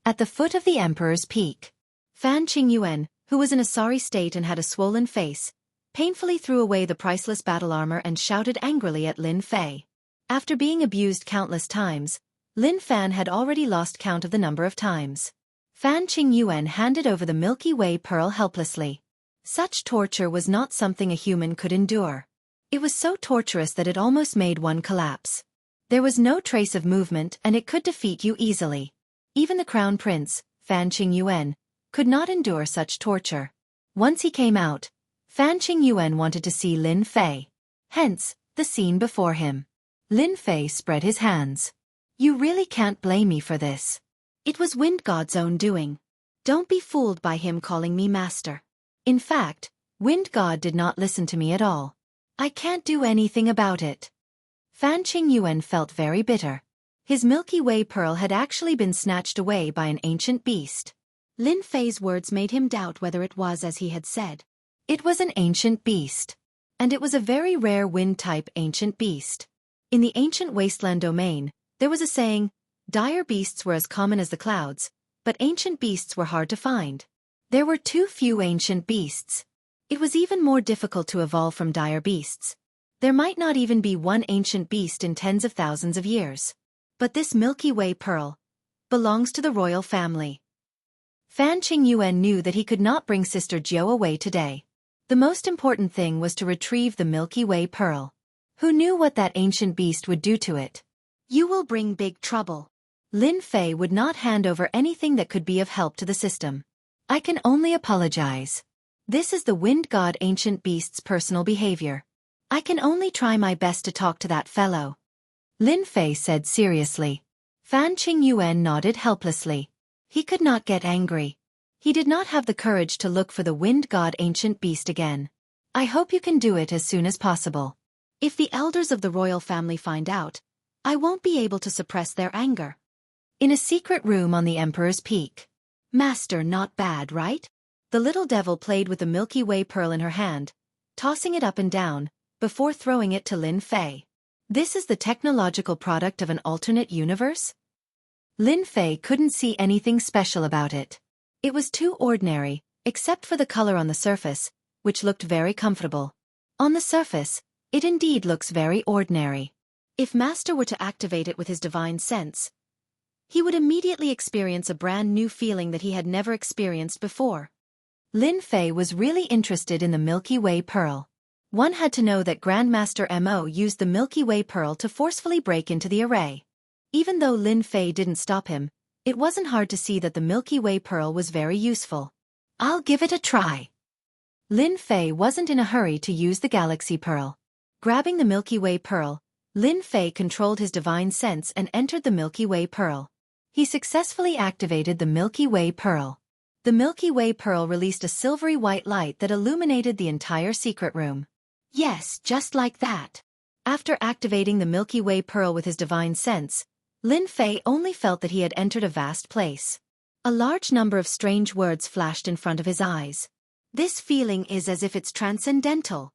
At the foot of the emperor's peak, Fan Qingyuan, who was in a sorry state and had a swollen face, painfully threw away the priceless battle armor and shouted angrily at Lin Fei. After being abused countless times, Lin Fan had already lost count of the number of times. Fan Qingyuan handed over the Milky Way pearl helplessly. Such torture was not something a human could endure. It was so torturous that it almost made one collapse. There was no trace of movement and it could defeat you easily. Even the crown prince, Fan Qingyuan, could not endure such torture. Once he came out, Fan Qingyuan wanted to see Lin Fei. Hence, the scene before him. Lin Fei spread his hands. You really can't blame me for this. It was Wind God's own doing. Don't be fooled by him calling me master. In fact, Wind God did not listen to me at all. I can't do anything about it. Fan Qingyuan felt very bitter. His Milky Way pearl had actually been snatched away by an ancient beast. Lin Fei's words made him doubt whether it was as he had said. It was an ancient beast. And it was a very rare wind-type ancient beast. In the ancient wasteland domain, there was a saying, dire beasts were as common as the clouds, but ancient beasts were hard to find. There were too few ancient beasts. It was even more difficult to evolve from dire beasts. There might not even be one ancient beast in tens of thousands of years. But this Milky Way pearl belongs to the royal family. Fan Qingyuan knew that he could not bring Sister Jiao away today. The most important thing was to retrieve the Milky Way pearl. Who knew what that ancient beast would do to it? You will bring big trouble. Lin Fei would not hand over anything that could be of help to the system. I can only apologize. This is the wind god ancient beast's personal behavior. I can only try my best to talk to that fellow. Lin Fei said seriously. Fan Qingyuan nodded helplessly. He could not get angry. He did not have the courage to look for the wind god ancient beast again. I hope you can do it as soon as possible. If the elders of the royal family find out, I won't be able to suppress their anger. In a secret room on the Emperor's Peak. Master, not bad, right? The little devil played with the Milky Way pearl in her hand, tossing it up and down, before throwing it to Lin Fei. This is the technological product of an alternate universe? Lin Fei couldn't see anything special about it. It was too ordinary, except for the color on the surface, which looked very comfortable. On the surface, it indeed looks very ordinary. If Master were to activate it with his divine sense, he would immediately experience a brand new feeling that he had never experienced before. Lin Fei was really interested in the Milky Way pearl. One had to know that Grandmaster Mo used the Milky Way pearl to forcefully break into the array. Even though Lin Fei didn't stop him, it wasn't hard to see that the Milky Way pearl was very useful. I'll give it a try. Lin Fei wasn't in a hurry to use the Galaxy Pearl. Grabbing the Milky Way pearl, Lin Fei controlled his divine sense and entered the Milky Way pearl. He successfully activated the Milky Way pearl. The Milky Way pearl released a silvery white light that illuminated the entire secret room. Yes, just like that. After activating the Milky Way pearl with his divine sense, Lin Fei only felt that he had entered a vast place. A large number of strange words flashed in front of his eyes. This feeling is as if it's transcendental.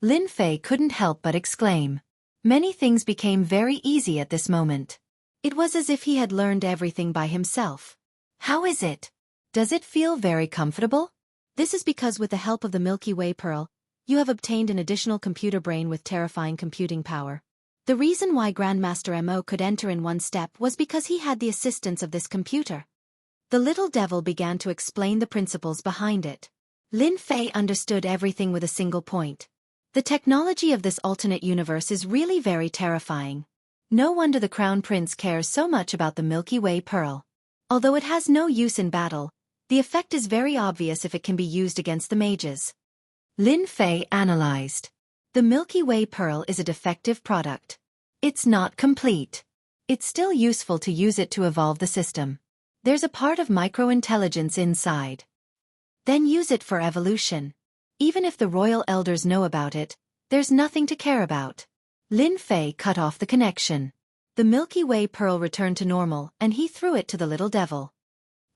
Lin Fei couldn't help but exclaim. Many things became very easy at this moment. It was as if he had learned everything by himself. How is it? Does it feel very comfortable? This is because with the help of the Milky Way pearl, you have obtained an additional computer brain with terrifying computing power. The reason why Grandmaster Mo could enter in one step was because he had the assistance of this computer. The little devil began to explain the principles behind it. Lin Fei understood everything with a single point. The technology of this alternate universe is really very terrifying. No wonder the Crown Prince cares so much about the Milky Way pearl. Although it has no use in battle, the effect is very obvious if it can be used against the mages. Lin Fei analyzed. The Milky Way pearl is a defective product. It's not complete. It's still useful to use it to evolve the system. There's a part of micro-intelligence inside. Then use it for evolution. Even if the royal elders know about it, there's nothing to care about. Lin Fei cut off the connection. The Milky Way pearl returned to normal and he threw it to the little devil.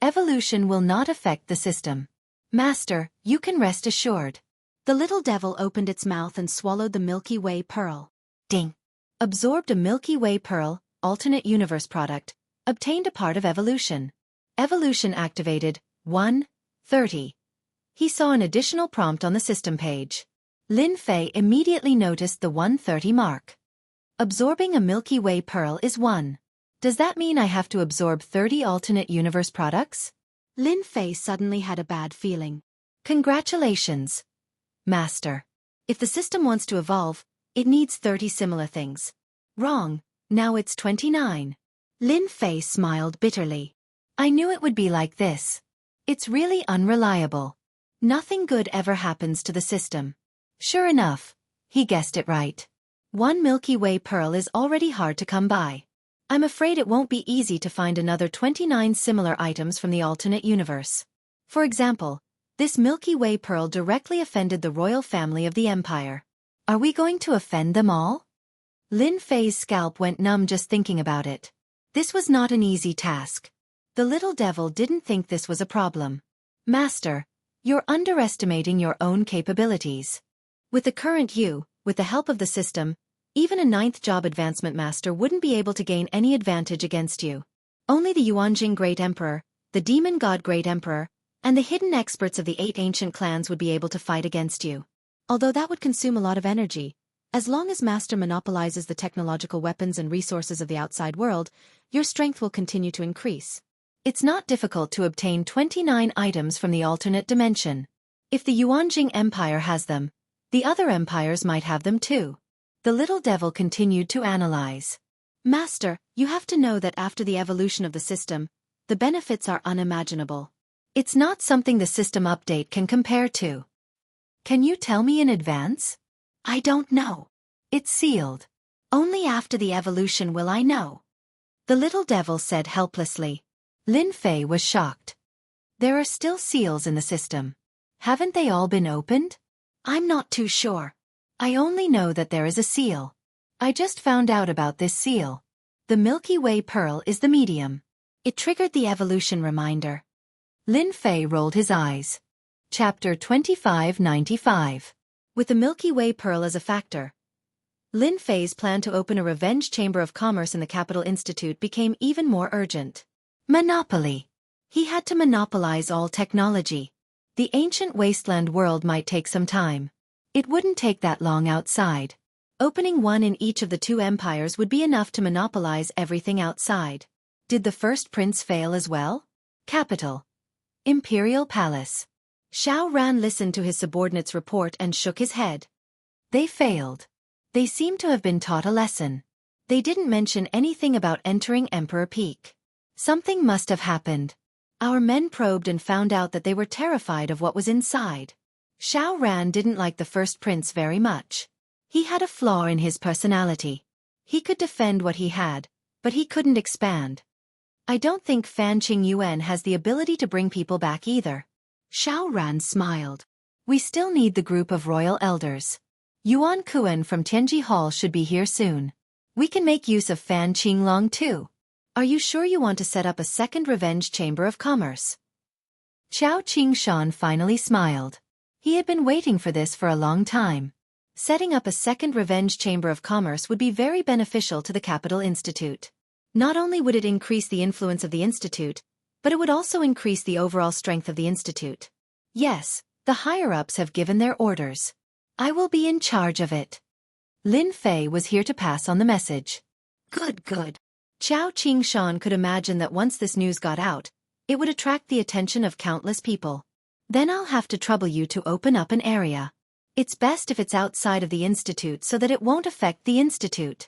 Evolution will not affect the system. Master, you can rest assured. The little devil opened its mouth and swallowed the Milky Way pearl. Ding! Absorbed a Milky Way pearl, alternate universe product, obtained a part of evolution. Evolution activated, 1:30. He saw an additional prompt on the system page. Lin Fei immediately noticed the 1:30 mark. Absorbing a Milky Way pearl is 1. Does that mean I have to absorb 30 alternate universe products? Lin Fei suddenly had a bad feeling. Congratulations, Master. If the system wants to evolve, it needs 30 similar things. Wrong, now it's 29. Lin Fei smiled bitterly. I knew it would be like this. It's really unreliable. Nothing good ever happens to the system. Sure enough, he guessed it right. One Milky Way pearl is already hard to come by. I'm afraid it won't be easy to find another 29 similar items from the alternate universe. For example, this Milky Way pearl directly offended the royal family of the empire. Are we going to offend them all? Lin Fei's scalp went numb just thinking about it. This was not an easy task. The little devil didn't think this was a problem. Master, you're underestimating your own capabilities. With the current you, with the help of the system, even a 9th job advancement master wouldn't be able to gain any advantage against you. Only the Yuanjing Great Emperor, the Demon God Great Emperor, and the hidden experts of the 8 ancient clans would be able to fight against you. Although that would consume a lot of energy, As long as Master monopolizes the technological weapons and resources of the outside world, your strength will continue to increase. It's not difficult to obtain 29 items from the alternate dimension. If the Yuanjing Empire has them, the other empires might have them too. The little devil continued to analyze. Master, you have to know that after the evolution of the system, the benefits are unimaginable. It's not something the system update can compare to. Can you tell me in advance? I don't know. It's sealed. Only after the evolution will I know. The little devil said helplessly. Lin Fei was shocked. There are still seals in the system. Haven't they all been opened? I'm not too sure. I only know that there is a seal. I just found out about this seal. The Milky Way pearl is the medium. It triggered the evolution reminder. Lin Fei rolled his eyes. Chapter 2595. With the Milky Way pearl as a factor, Lin Fei's plan to open a revenge chamber of commerce in the Capital Institute became even more urgent. Monopoly. He had to monopolize all technology. The ancient wasteland world might take some time. It wouldn't take that long outside. Opening one in each of the two empires would be enough to monopolize everything outside. Did the first prince fail as well? Capital. Imperial Palace. Xiao Ran listened to his subordinate's report and shook his head. They failed. They seem to have been taught a lesson. They didn't mention anything about entering Emperor Peak. Something must have happened. Our men probed and found out that they were terrified of what was inside. Xiao Ran didn't like the first prince very much. He had a flaw in his personality. He could defend what he had, but he couldn't expand. I don't think Fan Qingyuan has the ability to bring people back either. Xiao Ran smiled. We still need the group of royal elders. Yuan Kuan from Tianji Hall should be here soon. We can make use of Fan Qinglong too. Are you sure you want to set up a second revenge chamber of commerce? Qiao Qingshan finally smiled. He had been waiting for this for a long time. Setting up a second revenge chamber of commerce would be very beneficial to the Capital Institute. Not only would it increase the influence of the institute, but it would also increase the overall strength of the institute. Yes, the higher-ups have given their orders. I will be in charge of it. Lin Fei was here to pass on the message. Good. Qiao Qingshan could imagine that once this news got out, it would attract the attention of countless people. Then I'll have to trouble you to open up an area. It's best if it's outside of the institute so that it won't affect the institute.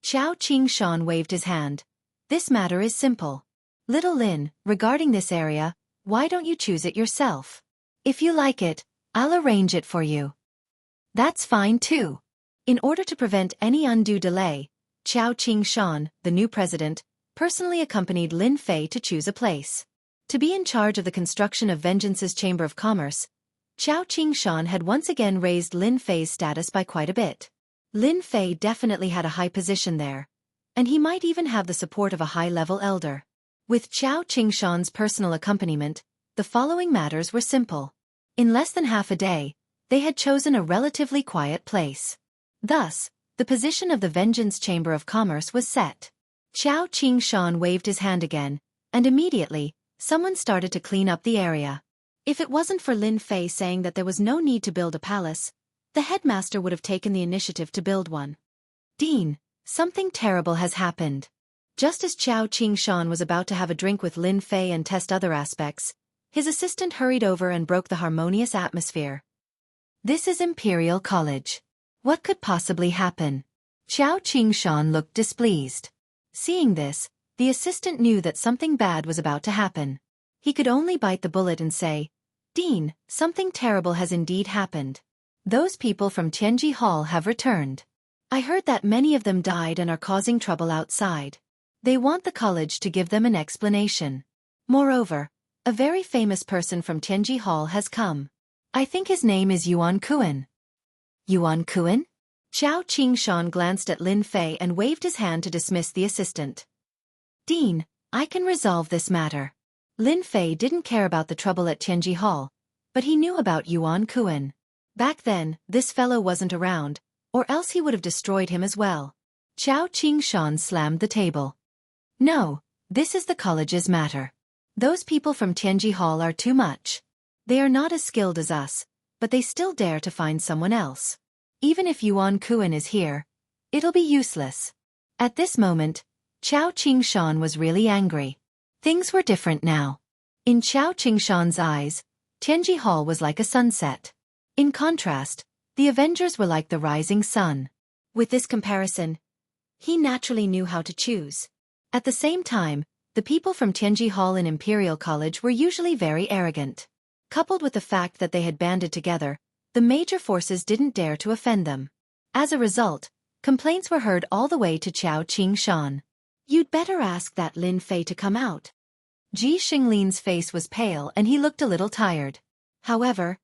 Qiao Qingshan waved his hand. This matter is simple. Little Lin, regarding this area, why don't you choose it yourself? If you like it, I'll arrange it for you. That's fine too. In order to prevent any undue delay, Qiao Qingshan, the new president, personally accompanied Lin Fei to choose a place. To be in charge of the construction of Vengeance's Chamber of Commerce, Qiao Qingshan had once again raised Lin Fei's status by quite a bit. Lin Fei definitely had a high position there, and he might even have the support of a high-level elder. With Qiao Qingshan's personal accompaniment, the following matters were simple. In less than half a day, they had chosen a relatively quiet place. Thus, the position of the Vengeance Chamber of Commerce was set. Qiao Qingshan waved his hand again, and immediately, someone started to clean up the area. If it wasn't for Lin Fei saying that there was no need to build a palace, the headmaster would have taken the initiative to build one. Dean, something terrible has happened. Just as Qiao Qingshan was about to have a drink with Lin Fei and test other aspects, his assistant hurried over and broke the harmonious atmosphere. This is Imperial College. What could possibly happen? Qiao Qingshan looked displeased. Seeing this, the assistant knew that something bad was about to happen. He could only bite the bullet and say, Dean, something terrible has indeed happened. Those people from Tianji Hall have returned. I heard that many of them died and are causing trouble outside. They want the college to give them an explanation. Moreover, a very famous person from Tianji Hall has come. I think his name is Yuan Kuan. Yuan Kuan? Qiao Qingshan glanced at Lin Fei and waved his hand to dismiss the assistant. Dean, I can resolve this matter. Lin Fei didn't care about the trouble at Tianji Hall, but he knew about Yuan Kuan. Back then, this fellow wasn't around, or else he would have destroyed him as well. Qiao Qingshan slammed the table. No, this is the college's matter. Those people from Tianji Hall are too much. They are not as skilled as us, but they still dare to find someone else. Even if Yuan Kuan is here, it'll be useless. At this moment, Chao Qingshan was really angry. Things were different now. In Chao Qingshan's eyes, Tianji Hall was like a sunset. In contrast, the Avengers were like the rising sun. With this comparison, he naturally knew how to choose. At the same time, the people from Tianji Hall and Imperial College were usually very arrogant. Coupled with the fact that they had banded together, the major forces didn't dare to offend them. As a result, complaints were heard all the way to Chao Qingshan. "You'd better ask that Lin Fei to come out." Ji Xinglin's face was pale and he looked a little tired. However,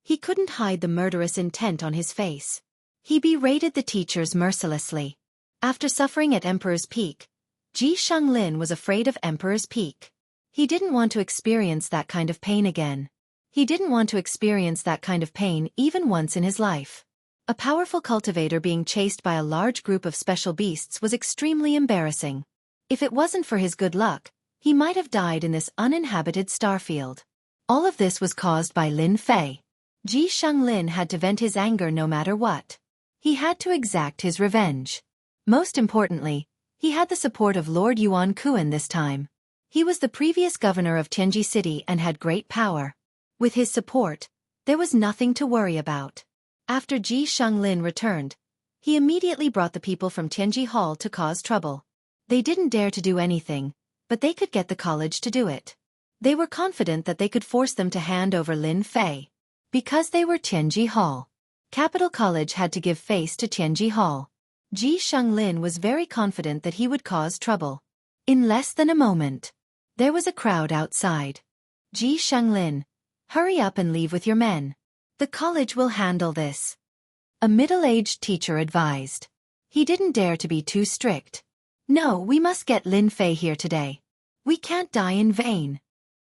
he couldn't hide the murderous intent on his face. He berated the teachers mercilessly. After suffering at Emperor's Peak, Ji Shanglin was afraid of Emperor's Peak. He didn't want to experience that kind of pain again. He didn't want to experience that kind of pain even once in his life. A powerful cultivator being chased by a large group of special beasts was extremely embarrassing. If it wasn't for his good luck, he might have died in this uninhabited starfield. All of this was caused by Lin Fei. Ji Shanglin had to vent his anger no matter what. He had to exact his revenge. Most importantly, he had the support of Lord Yuan Kuan this time. He was the previous governor of Tianji City and had great power. With his support, there was nothing to worry about. After Ji Shanglin returned, he immediately brought the people from Tianji Hall to cause trouble. They didn't dare to do anything, but they could get the college to do it. They were confident that they could force them to hand over Lin Fei. Because they were Tianji Hall, Capital College had to give face to Tianji Hall. Ji Shanglin was very confident that he would cause trouble. In less than a moment, there was a crowd outside. "Ji Shanglin, hurry up and leave with your men. The college will handle this," a middle-aged teacher advised. He didn't dare to be too strict. "No, we must get Lin Fei here today. We can't die in vain,"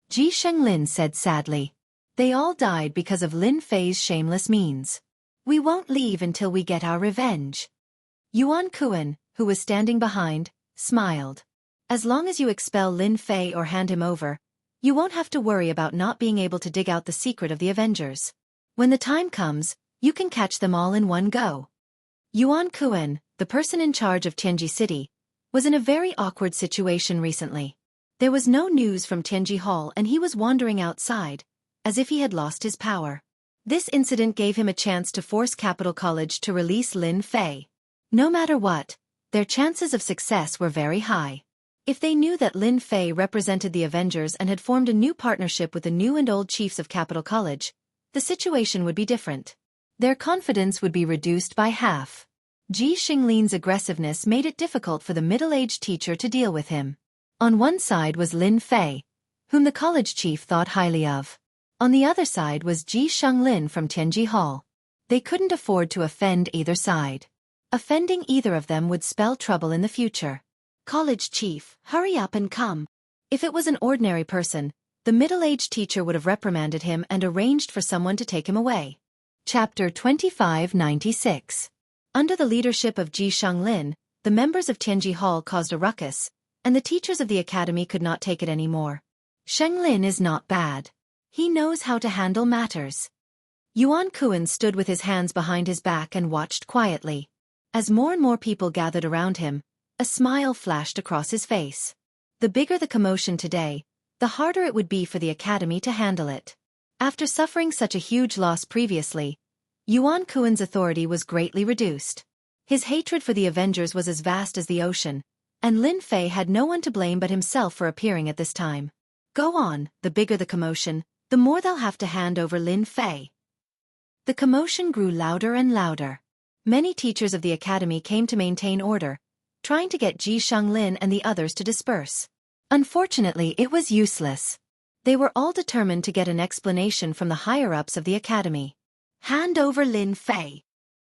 Ji Shanglin said sadly. "They all died because of Lin Fei's shameless means. We won't leave until we get our revenge." Yuan Kuan, who was standing behind, smiled. "As long as you expel Lin Fei or hand him over, you won't have to worry about not being able to dig out the secret of the Avengers. When the time comes, you can catch them all in one go." Yuan Kuan, the person in charge of Tianji City, was in a very awkward situation recently. There was no news from Tianji Hall and he was wandering outside, as if he had lost his power. This incident gave him a chance to force Capital College to release Lin Fei. No matter what, their chances of success were very high. If they knew that Lin Fei represented the Avengers and had formed a new partnership with the new and old chiefs of Capital College, the situation would be different. Their confidence would be reduced by half. Ji Xinglin's aggressiveness made it difficult for the middle-aged teacher to deal with him. On one side was Lin Fei, whom the college chief thought highly of. On the other side was Ji Shanglin from Tianji Hall. They couldn't afford to offend either side. Offending either of them would spell trouble in the future. "College chief, hurry up and come." If it was an ordinary person, the middle-aged teacher would have reprimanded him and arranged for someone to take him away. Chapter 2596. Under the leadership of Ji Shanglin, the members of Tianji Hall caused a ruckus, and the teachers of the academy could not take it anymore. Shanglin is not bad. He knows how to handle matters. Yuan Kuan stood with his hands behind his back and watched quietly. As more and more people gathered around him, a smile flashed across his face. The bigger the commotion today, the harder it would be for the academy to handle it. After suffering such a huge loss previously, Yuan Kuan's authority was greatly reduced. His hatred for the Avengers was as vast as the ocean, and Lin Fei had no one to blame but himself for appearing at this time. Go on, the bigger the commotion, the more they'll have to hand over Lin Fei. The commotion grew louder and louder. Many teachers of the academy came to maintain order, trying to get Ji Shanglin and the others to disperse. Unfortunately, it was useless. They were all determined to get an explanation from the higher-ups of the academy. "Hand over Lin Fei.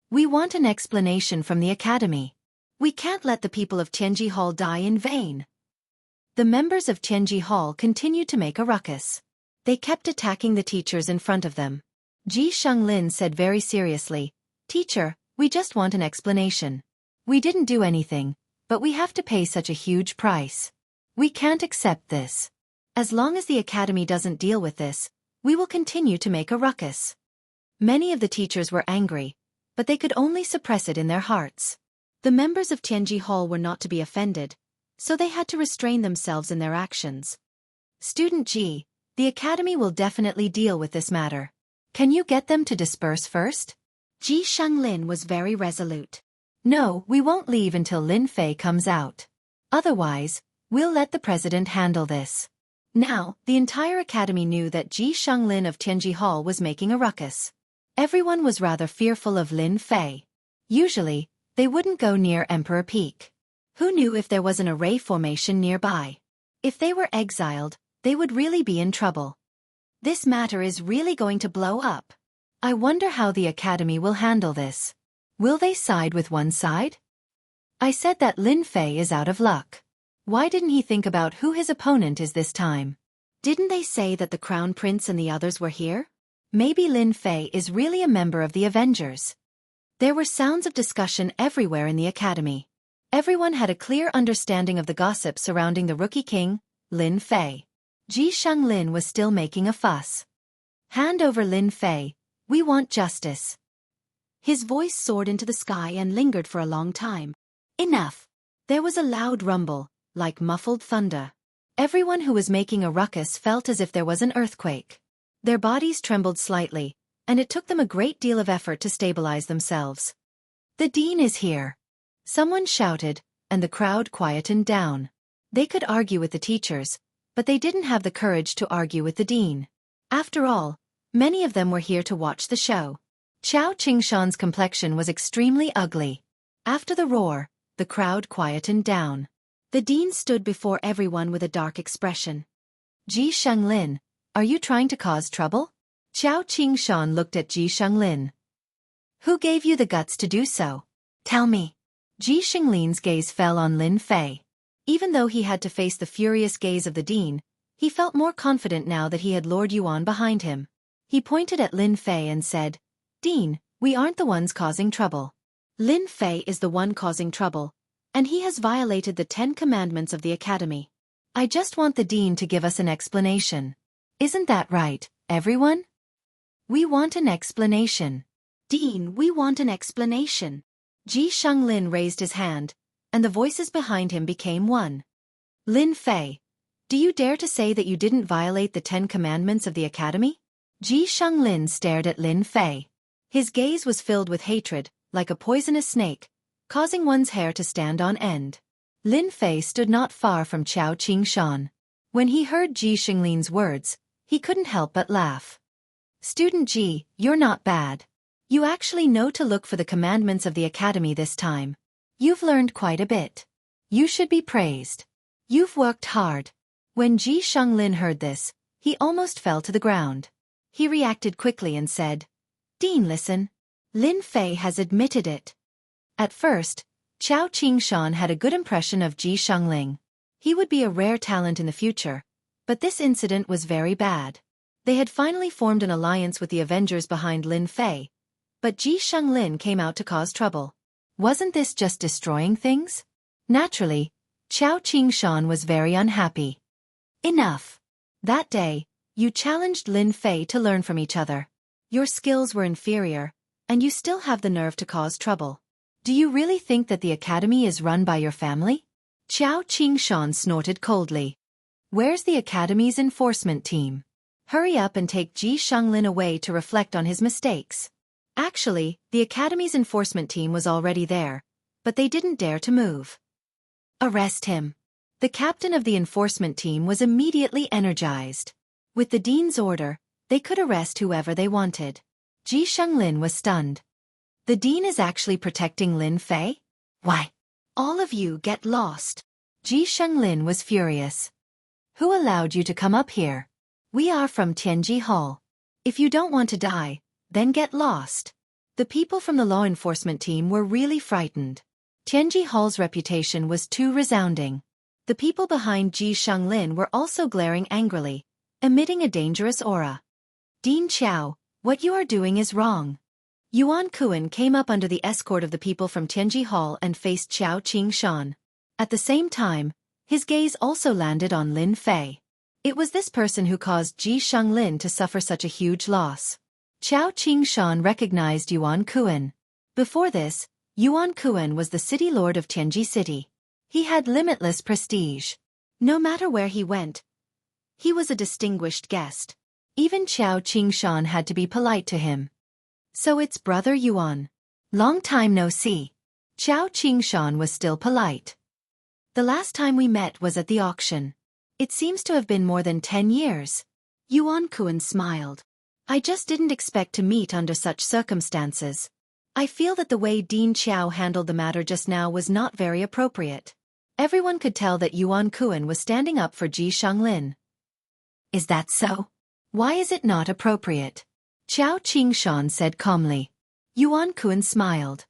We want an explanation from the academy. We can't let the people of Tianji Hall die in vain." The members of Tianji Hall continued to make a ruckus. They kept attacking the teachers in front of them. Ji Shanglin said very seriously, "Teacher, we just want an explanation. We didn't do anything, but we have to pay such a huge price. We can't accept this. As long as the academy doesn't deal with this, we will continue to make a ruckus." Many of the teachers were angry, but they could only suppress it in their hearts. The members of Tianji Hall were not to be offended, so they had to restrain themselves in their actions. Student G, the academy will definitely deal with this matter. Can you get them to disperse first? Ji Shanglin was very resolute. No, we won't leave until Lin Fei comes out. Otherwise, we'll let the president handle this. Now, the entire academy knew that Ji Shanglin of Tianji Hall was making a ruckus. Everyone was rather fearful of Lin Fei. Usually, they wouldn't go near Emperor Peak. Who knew if there was an array formation nearby? If they were exiled, they would really be in trouble. This matter is really going to blow up. I wonder how the academy will handle this. Will they side with one side? I said that Lin Fei is out of luck. Why didn't he think about who his opponent is this time? Didn't they say that the Crown Prince and the others were here? Maybe Lin Fei is really a member of the Avengers. There were sounds of discussion everywhere in the academy. Everyone had a clear understanding of the gossip surrounding the Rookie King, Lin Fei. Ji Shanglin was still making a fuss. Hand over Lin Fei, we want justice. His voice soared into the sky and lingered for a long time. Enough! There was a loud rumble, like muffled thunder. Everyone who was making a ruckus felt as if there was an earthquake. Their bodies trembled slightly, and it took them a great deal of effort to stabilize themselves. The dean is here! Someone shouted, and the crowd quietened down. They could argue with the teachers, but they didn't have the courage to argue with the dean. After all, many of them were here to watch the show. Qiao Qingshan's complexion was extremely ugly. After the roar, the crowd quietened down. The dean stood before everyone with a dark expression. Ji Shanglin, are you trying to cause trouble? Qiao Qingshan looked at Ji Shanglin. Who gave you the guts to do so? Tell me. Ji Shanglin's gaze fell on Lin Fei. Even though he had to face the furious gaze of the dean, he felt more confident now that he had Lord Yuan behind him. He pointed at Lin Fei and said, Dean, we aren't the ones causing trouble. Lin Fei is the one causing trouble, and he has violated the 10 commandments of the academy. I just want the dean to give us an explanation. Isn't that right, everyone? We want an explanation. Dean, we want an explanation. Ji Shanglin raised his hand, and the voices behind him became one. Lin Fei, do you dare to say that you didn't violate the 10 commandments of the academy? Ji Shanglin stared at Lin Fei. His gaze was filled with hatred, like a poisonous snake, causing one's hair to stand on end. Lin Fei stood not far from Qiao Qingshan. When he heard Ji Shanglin's words, he couldn't help but laugh. Student Ji, you're not bad. You actually know to look for the commandments of the academy this time. You've learned quite a bit. You should be praised. You've worked hard. When Ji Shanglin heard this, he almost fell to the ground. He reacted quickly and said, Dean, listen. Lin Fei has admitted it. At first, Qiao Qingshan had a good impression of Ji Shanglin. He would be a rare talent in the future, but this incident was very bad. They had finally formed an alliance with the Avengers behind Lin Fei, but Ji Shanglin came out to cause trouble. Wasn't this just destroying things? Naturally, Qiao Qingshan was very unhappy. Enough. That day, you challenged Lin Fei to learn from each other. Your skills were inferior, and you still have the nerve to cause trouble. Do you really think that the academy is run by your family? Qiao Qingshan snorted coldly. Where's the academy's enforcement team? Hurry up and take Ji Shanglin away to reflect on his mistakes. Actually, the academy's enforcement team was already there, but they didn't dare to move. Arrest him. The captain of the enforcement team was immediately energized. With the dean's order, they could arrest whoever they wanted. Ji Shanglin was stunned. The dean is actually protecting Lin Fei? Why? All of you get lost. Ji Shanglin was furious. Who allowed you to come up here? We are from Tianji Hall. If you don't want to die, then get lost. The people from the law enforcement team were really frightened. Tianji Hall's reputation was too resounding. The people behind Ji Shanglin were also glaring angrily, emitting a dangerous aura. Dean Qiao, what you are doing is wrong. Yuan Kuan came up under the escort of the people from Tianji Hall and faced Qiao Qingshan. At the same time, his gaze also landed on Lin Fei. It was this person who caused Ji Shanglin to suffer such a huge loss. Qiao Qingshan recognized Yuan Kuan. Before this, Yuan Kuan was the city lord of Tianji City. He had limitless prestige. No matter where he went, he was a distinguished guest. Even Qiao Qingshan had to be polite to him. So it's Brother Yuan. Long time no see. Qiao Qingshan was still polite. The last time we met was at the auction. It seems to have been more than 10 years. Yuan Kuan smiled. I just didn't expect to meet under such circumstances. I feel that the way Dean Qiao handled the matter just now was not very appropriate. Everyone could tell that Yuan Kuan was standing up for Ji Shanglin. Is that so? Why is it not appropriate? Qiao Qingshan said calmly. Yuan Kuan smiled.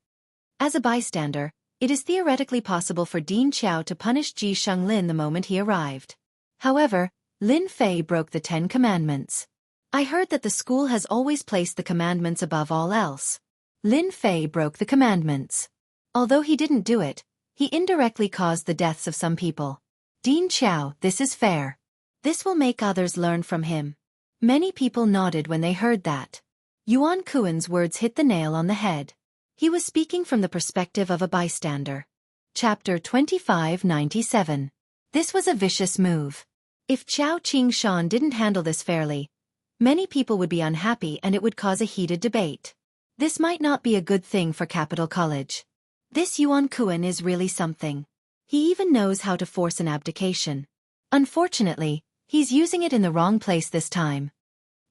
As a bystander, it is theoretically possible for Dean Qiao to punish Ji Shanglin the moment he arrived. However, Lin Fei broke the 10 commandments. I heard that the school has always placed the commandments above all else. Lin Fei broke the commandments. Although he didn't do it, he indirectly caused the deaths of some people. Dean Qiao, this is fair. This will make others learn from him. Many people nodded when they heard that. Yuan Kuan's words hit the nail on the head. He was speaking from the perspective of a bystander. Chapter 2597. This was a vicious move. If Qiao Qingshan didn't handle this fairly, many people would be unhappy and it would cause a heated debate. This might not be a good thing for Capital College. This Yuan Kuan is really something. He even knows how to force an abdication. Unfortunately, he's using it in the wrong place this time.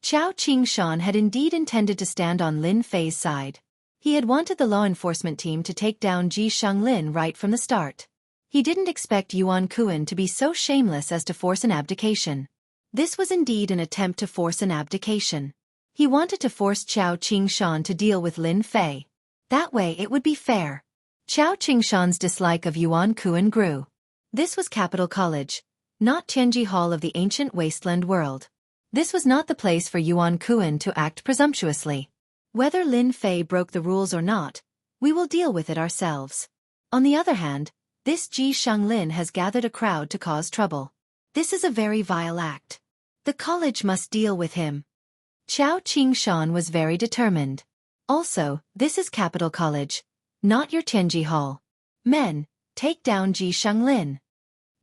Qiao Qingshan had indeed intended to stand on Lin Fei's side. He had wanted the law enforcement team to take down Ji Shanglin right from the start. He didn't expect Yuan Kuan to be so shameless as to force an abdication. This was indeed an attempt to force an abdication. He wanted to force Qiao Qingshan to deal with Lin Fei. That way it would be fair. Qiao Qingshan's dislike of Yuan Kuan grew. This was Capital College, not Tianji Hall of the ancient wasteland world. This was not the place for Yuan Kuan to act presumptuously. Whether Lin Fei broke the rules or not, we will deal with it ourselves. On the other hand, this Ji Shanglin has gathered a crowd to cause trouble. This is a very vile act. The college must deal with him. Qiao Qingshan was very determined. Also, this is Capital College, not your Tianji Hall. Men, take down Ji Shanglin.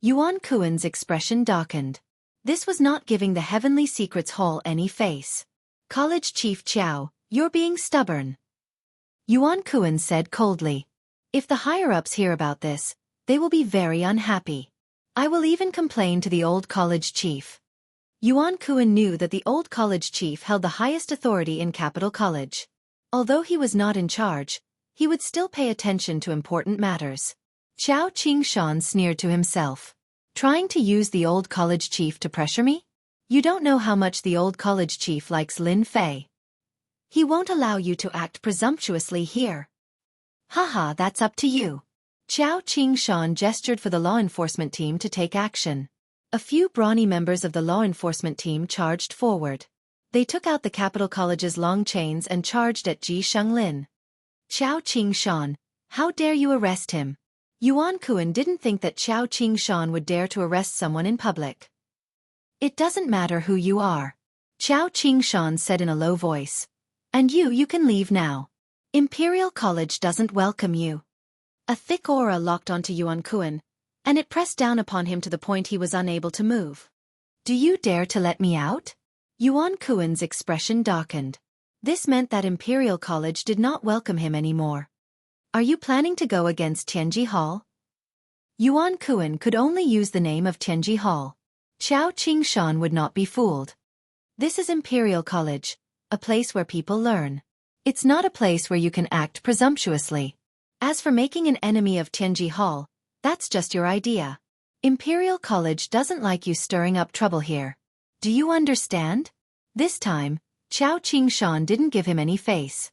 Yuan Kuan's expression darkened. This was not giving the Heavenly Secrets Hall any face. College Chief Qiao, you're being stubborn. Yuan Kuan said coldly. If the higher-ups hear about this, they will be very unhappy. I will even complain to the old college chief. Yuan Kuan knew that the old college chief held the highest authority in Capital College. Although he was not in charge, he would still pay attention to important matters. Qiao Qingshan sneered to himself. Trying to use the old college chief to pressure me? You don't know how much the old college chief likes Lin Fei. He won't allow you to act presumptuously here. Haha, that's up to you. Qiao Qingshan gestured for the law enforcement team to take action. A few brawny members of the law enforcement team charged forward. They took out the Capital College's long chains and charged at Ji Shanglin. Qiao Qingshan, how dare you arrest him? Yuan Kuan didn't think that Qiao Qingshan would dare to arrest someone in public. It doesn't matter who you are. Qiao Qingshan said in a low voice. And you can leave now. Imperial College doesn't welcome you. A thick aura locked onto Yuan Kuan, and it pressed down upon him to the point he was unable to move. Do you dare to let me out? Yuan Kuan's expression darkened. This meant that Imperial College did not welcome him anymore. Are you planning to go against Tianji Hall? Yuan Kuan could only use the name of Tianji Hall. Qiao Qingshan would not be fooled. This is Imperial College, a place where people learn. It's not a place where you can act presumptuously. As for making an enemy of Tianji Hall, that's just your idea. Imperial College doesn't like you stirring up trouble here. Do you understand? This time, Qiao Qingshan didn't give him any face.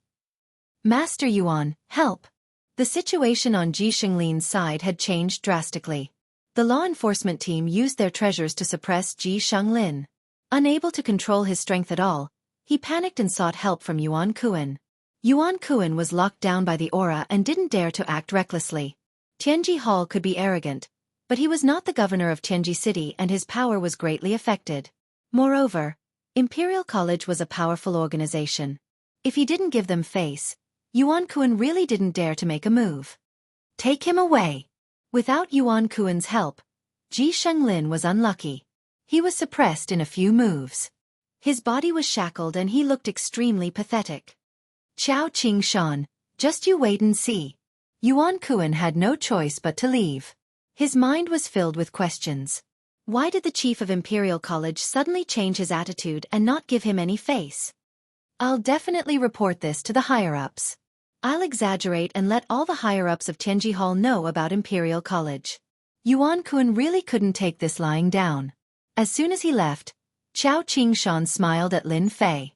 Master Yuan, help! The situation on Ji Shanglin's side had changed drastically. The law enforcement team used their treasures to suppress Ji Shanglin. Unable to control his strength at all, he panicked and sought help from Yuan Kuan. Yuan Kuan was locked down by the aura and didn't dare to act recklessly. Tianji Hall could be arrogant, but he was not the governor of Tianji City and his power was greatly affected. Moreover, Imperial College was a powerful organization. If he didn't give them face, Yuan Kuan really didn't dare to make a move. Take him away. Without Yuan Kuan's help, Ji Shenglin was unlucky. He was suppressed in a few moves. His body was shackled and he looked extremely pathetic. Qiao Qingshan, just you wait and see. Yuan Kuan had no choice but to leave. His mind was filled with questions. Why did the chief of Imperial College suddenly change his attitude and not give him any face? I'll definitely report this to the higher-ups. I'll exaggerate and let all the higher-ups of Tianji Hall know about Imperial College. Yuan Kuan really couldn't take this lying down. As soon as he left, Qiao Qingshan smiled at Lin Fei.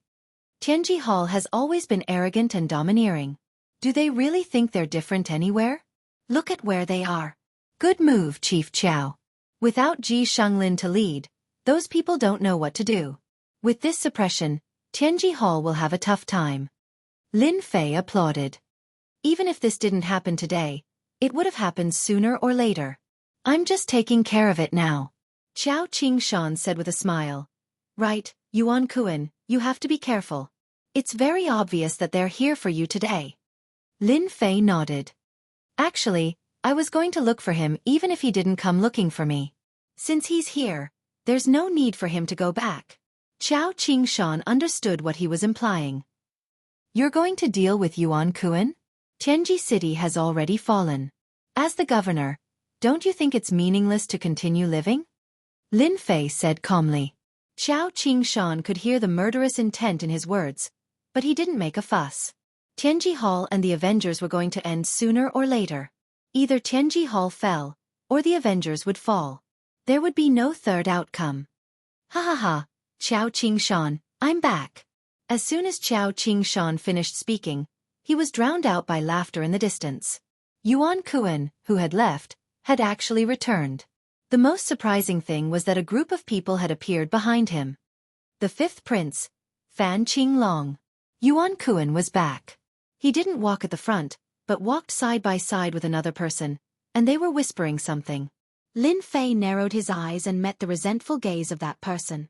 Tianji Hall has always been arrogant and domineering. Do they really think they're different anywhere? Look at where they are. Good move, Chief Qiao. Without Ji Shenglin to lead, those people don't know what to do. With this suppression, Tianji Hall will have a tough time. Lin Fei applauded. Even if this didn't happen today, it would have happened sooner or later. I'm just taking care of it now. Qiao Qingshan said with a smile. Right, Yuan Kuan, you have to be careful. It's very obvious that they're here for you today. Lin Fei nodded. Actually, I was going to look for him even if he didn't come looking for me. Since he's here, there's no need for him to go back. Qiao Qingshan understood what he was implying. You're going to deal with Yuan Kuan? Tianji City has already fallen. As the governor, don't you think it's meaningless to continue living? Lin Fei said calmly. Qiao Qingshan could hear the murderous intent in his words, but he didn't make a fuss. Tianji Hall and the Avengers were going to end sooner or later. Either Tianji Hall fell, or the Avengers would fall. There would be no third outcome. Ha ha ha, Qiao Qingshan, I'm back. As soon as Qiao Qingshan finished speaking, he was drowned out by laughter in the distance. Yuan Kuan, who had left, had actually returned. The most surprising thing was that a group of people had appeared behind him. The fifth prince, Fan Qinglong. Yuan Kuan was back. He didn't walk at the front, but walked side by side with another person, and they were whispering something. Lin Fei narrowed his eyes and met the resentful gaze of that person.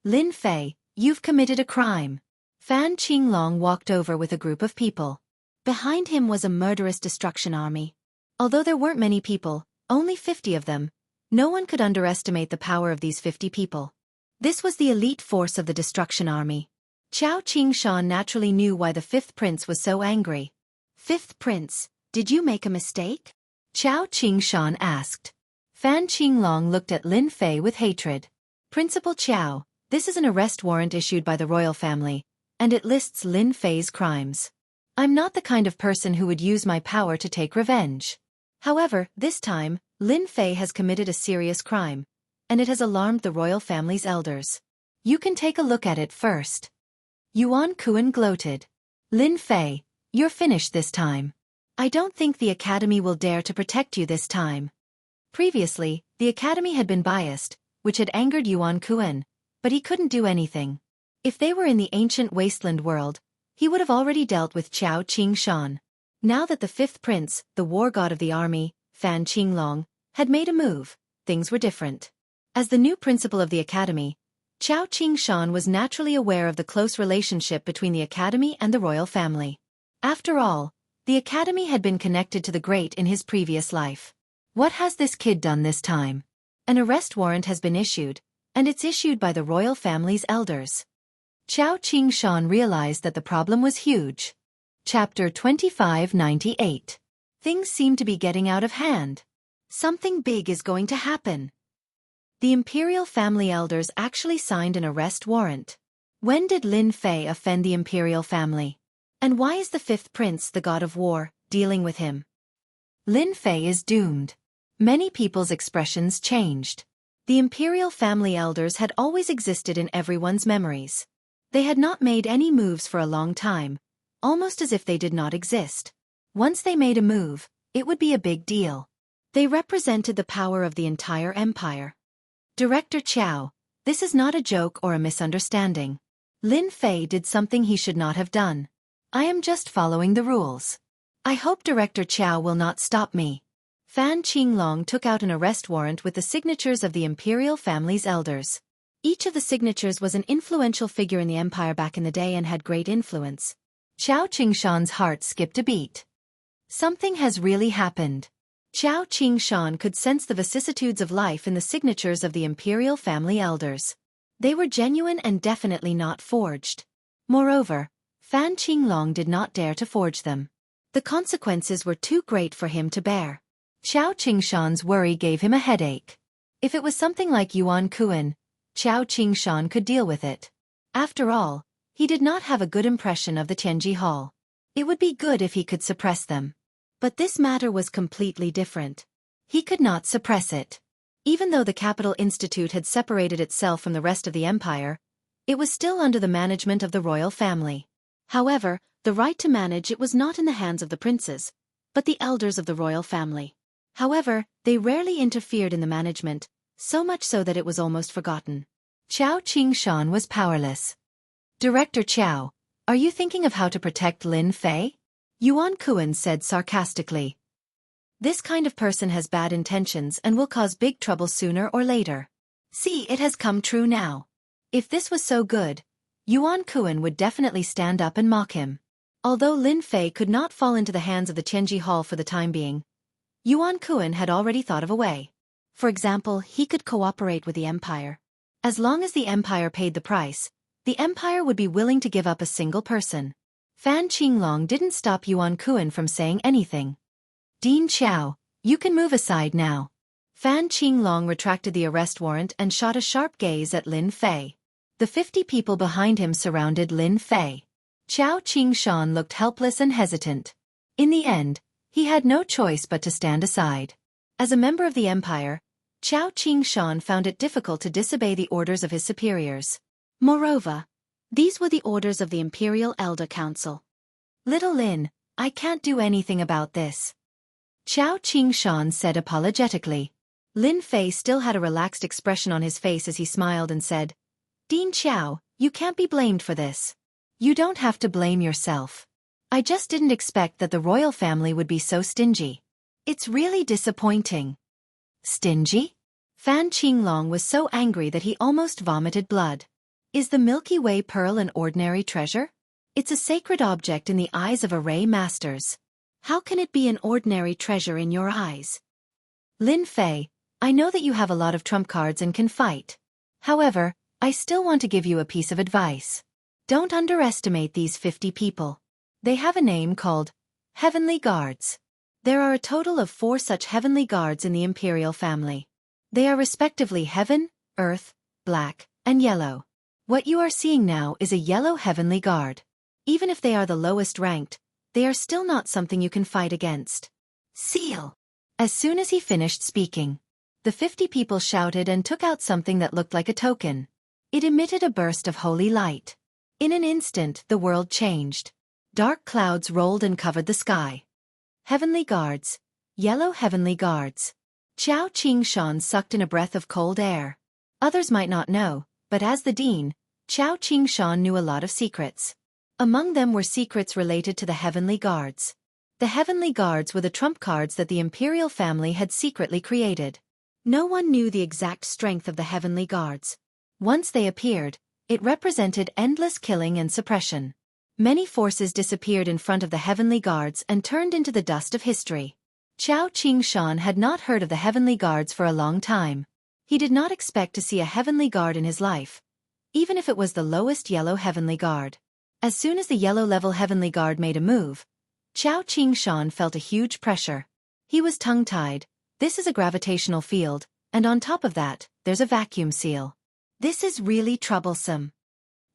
Lin Fei, you've committed a crime. Fan Qinglong walked over with a group of people. Behind him was a murderous destruction army. Although there weren't many people, only 50 of them, no one could underestimate the power of these 50 people. This was the elite force of the destruction army. Qiao Qingshan naturally knew why the fifth prince was so angry. Fifth prince, did you make a mistake? Qiao Qingshan asked. Fan Qinglong looked at Lin Fei with hatred. Principal Qiao, this is an arrest warrant issued by the royal family, and it lists Lin Fei's crimes. I'm not the kind of person who would use my power to take revenge. However, this time, Lin Fei has committed a serious crime, and it has alarmed the royal family's elders. You can take a look at it first. Yuan Kuan gloated. Lin Fei, you're finished this time. I don't think the academy will dare to protect you this time. Previously, the academy had been biased, which had angered Yuan Kuan, but he couldn't do anything. If they were in the ancient wasteland world, he would have already dealt with Qiao Qingshan. Now that the fifth prince, the war god of the army, Fan Qinglong, had made a move, things were different. As the new principal of the academy, Qiao Qingshan was naturally aware of the close relationship between the academy and the royal family. After all, the academy had been connected to the great in his previous life. What has this kid done this time? An arrest warrant has been issued, and it's issued by the royal family's elders. Qiao Qingshan realized that the problem was huge. Chapter 2598. Things seem to be getting out of hand. Something big is going to happen. The imperial family elders actually signed an arrest warrant. When did Lin Fei offend the imperial family? And why is the fifth prince, the god of war, dealing with him? Lin Fei is doomed. Many people's expressions changed. The imperial family elders had always existed in everyone's memories. They had not made any moves for a long time, almost as if they did not exist. Once they made a move, it would be a big deal. They represented the power of the entire empire. Director Qiao, this is not a joke or a misunderstanding. Lin Fei did something he should not have done. I am just following the rules. I hope Director Qiao will not stop me. Fan Qinglong took out an arrest warrant with the signatures of the imperial family's elders. Each of the signatures was an influential figure in the empire back in the day and had great influence. Qiao Qingshan's heart skipped a beat. Something has really happened. Qiao Qingshan could sense the vicissitudes of life in the signatures of the imperial family elders. They were genuine and definitely not forged. Moreover, Fan Qinglong did not dare to forge them. The consequences were too great for him to bear. Qiao Qingshan's worry gave him a headache. If it was something like Yuan Kuan, Qiao Qingshan could deal with it. After all, he did not have a good impression of the Tianji Hall. It would be good if he could suppress them. But this matter was completely different. He could not suppress it. Even though the Capital Institute had separated itself from the rest of the empire, it was still under the management of the royal family. However, the right to manage it was not in the hands of the princes, but the elders of the royal family. However, they rarely interfered in the management, so much so that it was almost forgotten. Qiao Qingshan was powerless. Director Qiao, are you thinking of how to protect Lin Fei? Yuan Kuan said sarcastically. This kind of person has bad intentions and will cause big trouble sooner or later. See, it has come true now. If this was so good, Yuan Kuan would definitely stand up and mock him. Although Lin Fei could not fall into the hands of the Tianji Hall for the time being, Yuan Kuan had already thought of a way. For example, he could cooperate with the empire. As long as the empire paid the price, the empire would be willing to give up a single person. Fan Qinglong didn't stop Yuan Kuan from saying anything. Dean Qiao, you can move aside now. Fan Qinglong retracted the arrest warrant and shot a sharp gaze at Lin Fei. The 50 people behind him surrounded Lin Fei. Qiao Qingshan looked helpless and hesitant. In the end, he had no choice but to stand aside. As a member of the empire, Qiao Qingshan found it difficult to disobey the orders of his superiors. Moreover, these were the orders of the Imperial Elder Council. Little Lin, I can't do anything about this. Qiao Qingshan said apologetically. Lin Fei still had a relaxed expression on his face as he smiled and said, Dean Qiao, you can't be blamed for this. You don't have to blame yourself. I just didn't expect that the royal family would be so stingy. It's really disappointing. Stingy? Fan Qinglong was so angry that he almost vomited blood. Is the Milky Way pearl an ordinary treasure? It's a sacred object in the eyes of array masters. How can it be an ordinary treasure in your eyes? Lin Fei, I know that you have a lot of trump cards and can fight. However, I still want to give you a piece of advice. Don't underestimate these 50 people. They have a name called Heavenly Guards. There are a total of 4 such Heavenly Guards in the Imperial family. They are respectively Heaven, Earth, Black, and Yellow. What you are seeing now is a Yellow Heavenly Guard. Even if they are the lowest ranked, they are still not something you can fight against. Seal! As soon as he finished speaking, the 50 people shouted and took out something that looked like a token. It emitted a burst of holy light. In an instant, the world changed. Dark clouds rolled and covered the sky. Heavenly Guards. Yellow Heavenly Guards. Qiao Qingshan sucked in a breath of cold air. Others might not know, but as the dean, Qiao Qingshan knew a lot of secrets. Among them were secrets related to the Heavenly Guards. The Heavenly Guards were the trump cards that the imperial family had secretly created. No one knew the exact strength of the Heavenly Guards. Once they appeared, it represented endless killing and suppression. Many forces disappeared in front of the Heavenly Guards and turned into the dust of history. Qiao Qingshan had not heard of the Heavenly Guards for a long time. He did not expect to see a Heavenly Guard in his life, even if it was the lowest Yellow Heavenly Guard. As soon as the Yellow-level Heavenly Guard made a move, Qiao Qingshan felt a huge pressure. He was tongue-tied. This is a gravitational field, and on top of that, there's a vacuum seal. This is really troublesome.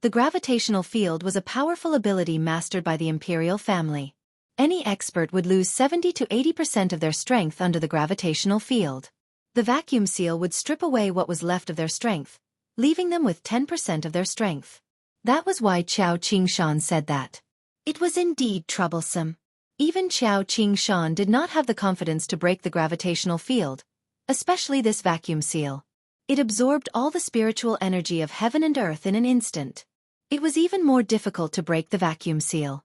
The gravitational field was a powerful ability mastered by the imperial family. Any expert would lose 70 to 80% of their strength under the gravitational field. The vacuum seal would strip away what was left of their strength, leaving them with 10% of their strength. That was why Qiao Qingshan said that. It was indeed troublesome. Even Qiao Qingshan did not have the confidence to break the gravitational field, especially this vacuum seal. It absorbed all the spiritual energy of heaven and earth in an instant. It was even more difficult to break the vacuum seal.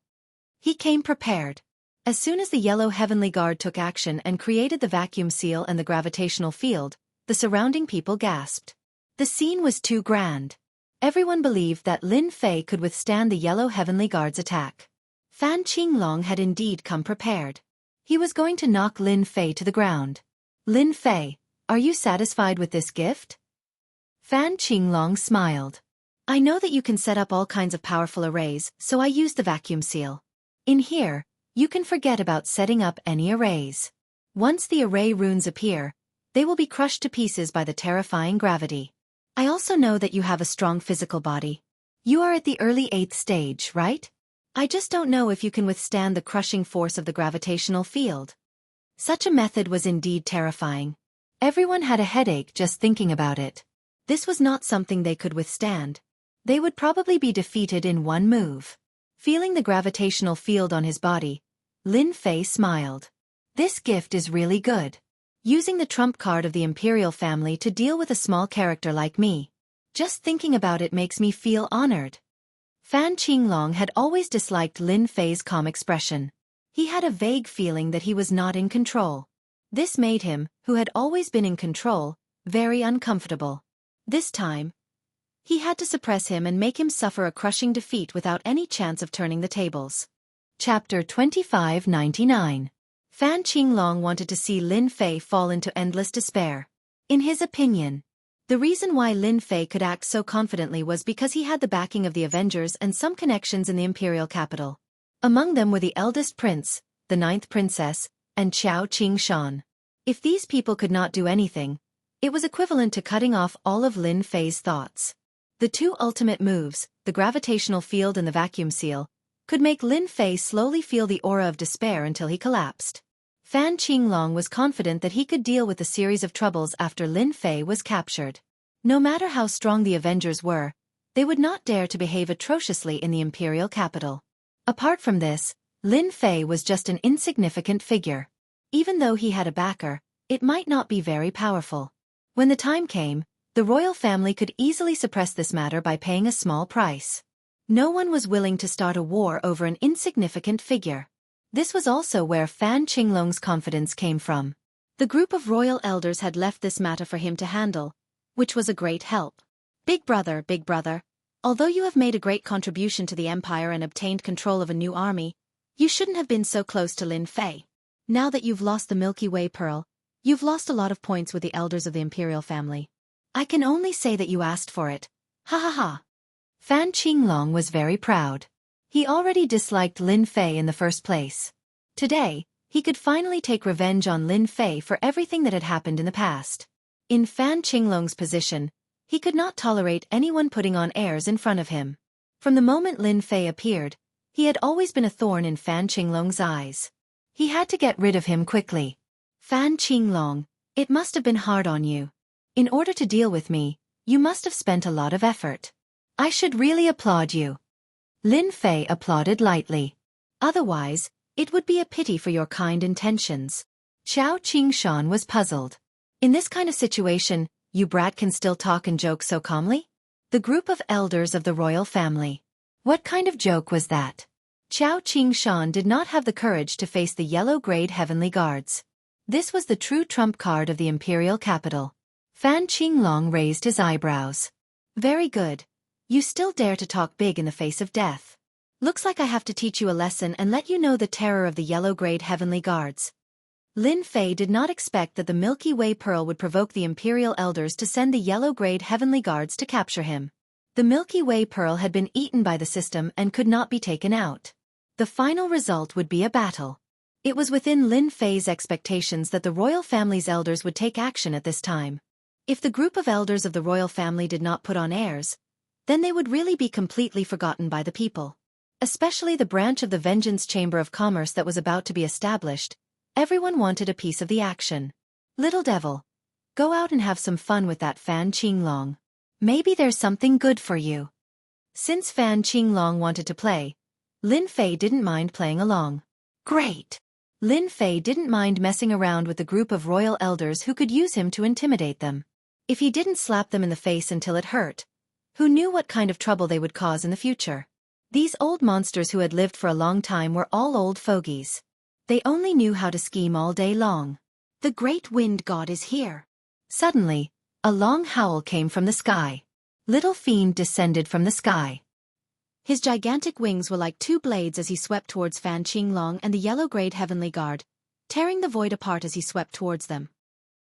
He came prepared. As soon as the Yellow Heavenly Guard took action and created the vacuum seal and the gravitational field, the surrounding people gasped. The scene was too grand. Everyone believed that Lin Fei could withstand the Yellow Heavenly Guard's attack. Fan Qinglong had indeed come prepared. He was going to knock Lin Fei to the ground. Lin Fei, are you satisfied with this gift? Fan Qinglong smiled. I know that you can set up all kinds of powerful arrays, so I used the vacuum seal. In here, you can forget about setting up any arrays. Once the array runes appear, they will be crushed to pieces by the terrifying gravity. I also know that you have a strong physical body. You are at the early 8th stage, right? I just don't know if you can withstand the crushing force of the gravitational field. Such a method was indeed terrifying. Everyone had a headache just thinking about it. This was not something they could withstand. They would probably be defeated in one move. Feeling the gravitational field on his body, Lin Fei smiled. This gift is really good. Using the trump card of the imperial family to deal with a small character like me. Just thinking about it makes me feel honored. Fan Qinglong had always disliked Lin Fei's calm expression. He had a vague feeling that he was not in control. This made him, who had always been in control, very uncomfortable. This time, he had to suppress him and make him suffer a crushing defeat without any chance of turning the tables. Chapter 2599. Fan Qinglong wanted to see Lin Fei fall into endless despair. In his opinion, the reason why Lin Fei could act so confidently was because he had the backing of the Avengers and some connections in the imperial capital. Among them were the eldest prince, the 9th princess, and Qiao Qingshan. If these people could not do anything, it was equivalent to cutting off all of Lin Fei's thoughts. The two ultimate moves, the gravitational field and the vacuum seal, could make Lin Fei slowly feel the aura of despair until he collapsed. Fan Qinglong was confident that he could deal with the series of troubles after Lin Fei was captured. No matter how strong the Avengers were, they would not dare to behave atrociously in the imperial capital. Apart from this, Lin Fei was just an insignificant figure. Even though he had a backer, it might not be very powerful. When the time came, the royal family could easily suppress this matter by paying a small price. No one was willing to start a war over an insignificant figure. This was also where Fan Qinglong's confidence came from. The group of royal elders had left this matter for him to handle, which was a great help. Big brother, although you have made a great contribution to the empire and obtained control of a new army, you shouldn't have been so close to Lin Fei. Now that you've lost the Milky Way pearl, you've lost a lot of points with the elders of the imperial family. I can only say that you asked for it. Ha ha ha. Fan Qinglong was very proud. He already disliked Lin Fei in the first place. Today, he could finally take revenge on Lin Fei for everything that had happened in the past. In Fan Qinglong's position, he could not tolerate anyone putting on airs in front of him. From the moment Lin Fei appeared, he had always been a thorn in Fan Qinglong's eyes. He had to get rid of him quickly. Fan Qinglong, it must have been hard on you. In order to deal with me, you must have spent a lot of effort. I should really applaud you. Lin Fei applauded lightly. Otherwise, it would be a pity for your kind intentions. Xiao Qingshan was puzzled. In this kind of situation, you brat can still talk and joke so calmly? The group of elders of the royal family. What kind of joke was that? Xiao Qingshan did not have the courage to face the yellow-grade heavenly guards. This was the true trump card of the imperial capital. Fan Qinglong raised his eyebrows. Very good. You still dare to talk big in the face of death. Looks like I have to teach you a lesson and let you know the terror of the yellow-grade heavenly guards. Lin Fei did not expect that the Milky Way pearl would provoke the imperial elders to send the yellow-grade heavenly guards to capture him. The Milky Way pearl had been eaten by the system and could not be taken out. The final result would be a battle. It was within Lin Fei's expectations that the royal family's elders would take action at this time. If the group of elders of the royal family did not put on airs, then they would really be completely forgotten by the people. Especially the branch of the Vengeance Chamber of Commerce that was about to be established. Everyone wanted a piece of the action. Little devil, go out and have some fun with that Fan Qinglong. Maybe there's something good for you. Since Fan Qinglong wanted to play, Lin Fei didn't mind playing along. Great! Lin Fei didn't mind messing around with the group of royal elders who could use him to intimidate them. If he didn't slap them in the face until it hurt, who knew what kind of trouble they would cause in the future? These old monsters who had lived for a long time were all old fogies. They only knew how to scheme all day long. The great wind god is here. Suddenly, a long howl came from the sky. Little fiend descended from the sky. His gigantic wings were like two blades as he swept towards Fan Qinglong and the yellow-grayed Heavenly Guard, tearing the void apart as he swept towards them.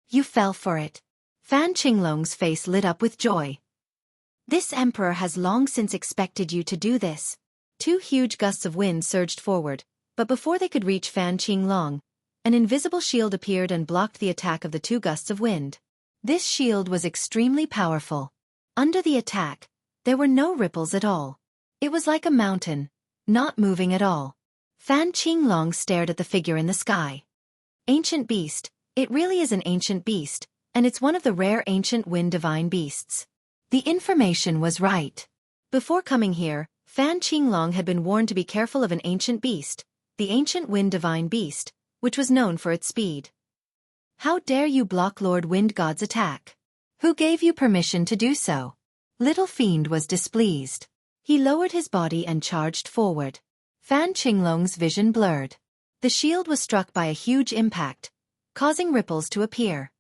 You fell for it. Fan Qinglong's face lit up with joy. This emperor has long since expected you to do this. Two huge gusts of wind surged forward, but before they could reach Fan Qinglong, an invisible shield appeared and blocked the attack of the two gusts of wind. This shield was extremely powerful. Under the attack, there were no ripples at all. It was like a mountain, not moving at all. Fan Qinglong stared at the figure in the sky. Ancient beast, it really is an ancient beast, and it's one of the rare ancient wind divine beasts. The information was right. Before coming here, Fan Qinglong had been warned to be careful of an ancient beast, the ancient wind divine beast, which was known for its speed. How dare you block Lord Wind God's attack? Who gave you permission to do so? Little Fiend was displeased. He lowered his body and charged forward. Fan Qinglong's vision blurred. The shield was struck by a huge impact, causing ripples to appear.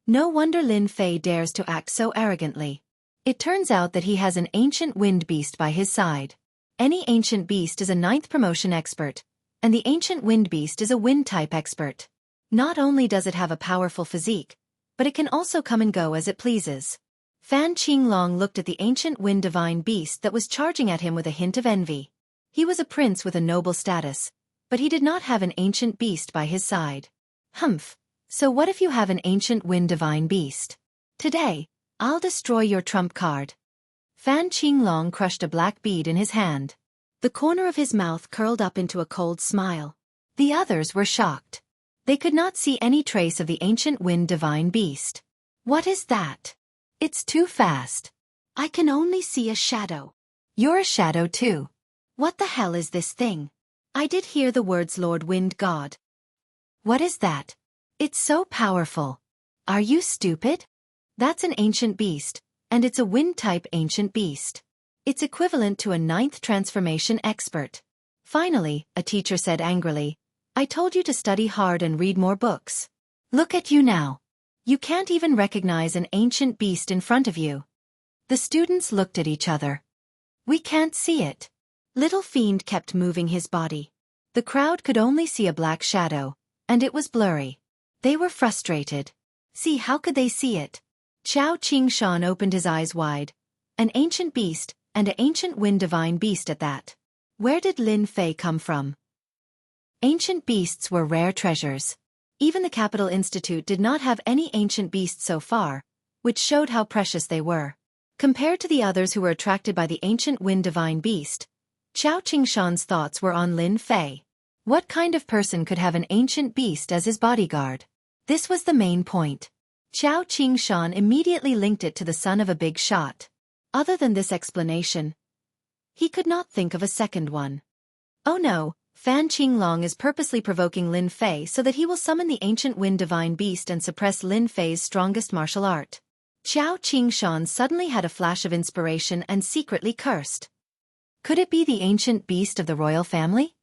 No wonder Lin Fei dares to act so arrogantly. It turns out that he has an ancient wind beast by his side. Any ancient beast is a 9th promotion expert, and the ancient wind beast is a wind-type expert. Not only does it have a powerful physique, but it can also come and go as it pleases. Fan Qinglong looked at the ancient wind divine beast that was charging at him with a hint of envy. He was a prince with a noble status, but he did not have an ancient beast by his side. Humph, so what if you have an ancient wind divine beast? Today, I'll destroy your trump card. Fan Qinglong crushed a black bead in his hand. The corner of his mouth curled up into a cold smile. The others were shocked. They could not see any trace of the ancient wind divine beast. What is that? It's too fast. I can only see a shadow. You're a shadow too. What the hell is this thing? I did hear the words Lord Wind God. What is that? It's so powerful. Are you stupid? That's an ancient beast, and it's a wind-type ancient beast. It's equivalent to a 9th transformation expert. Finally, a teacher said angrily, I told you to study hard and read more books. Look at you now. You can't even recognize an ancient beast in front of you. The students looked at each other. We can't see it. Little Fiend kept moving his body. The crowd could only see a black shadow, and it was blurry. They were frustrated. See, how could they see it? Qiao Qingshan opened his eyes wide. An ancient beast, and an ancient wind divine beast at that. Where did Lin Fei come from? Ancient beasts were rare treasures. Even the Capital Institute did not have any ancient beasts so far, which showed how precious they were. Compared to the others who were attracted by the ancient wind divine beast, Qiao Qingshan's thoughts were on Lin Fei. What kind of person could have an ancient beast as his bodyguard? This was the main point. Qiao Qingshan immediately linked it to the son of a big shot. Other than this explanation, he could not think of a second one. Oh no, Fan Qinglong is purposely provoking Lin Fei so that he will summon the ancient wind divine beast and suppress Lin Fei's strongest martial art. Qiao Qingshan suddenly had a flash of inspiration and secretly cursed. Could it be the ancient beast of the royal family?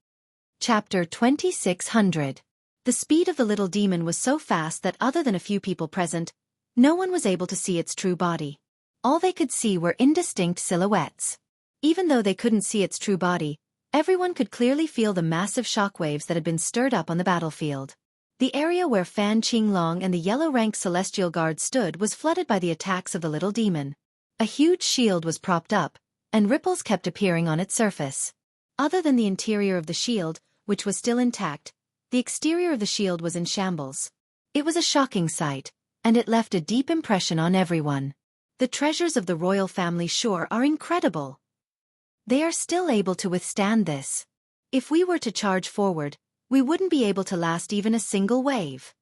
Chapter 2600. The speed of the little demon was so fast that other than a few people present, no one was able to see its true body. All they could see were indistinct silhouettes. Even though they couldn't see its true body, everyone could clearly feel the massive shockwaves that had been stirred up on the battlefield. The area where Fan Qinglong and the yellow-ranked Celestial Guard stood was flooded by the attacks of the little demon. A huge shield was propped up, and ripples kept appearing on its surface. Other than the interior of the shield, which was still intact, the exterior of the shield was in shambles. It was a shocking sight, and it left a deep impression on everyone. The treasures of the royal family sure are incredible. They are still able to withstand this. If we were to charge forward, we wouldn't be able to last even a single wave.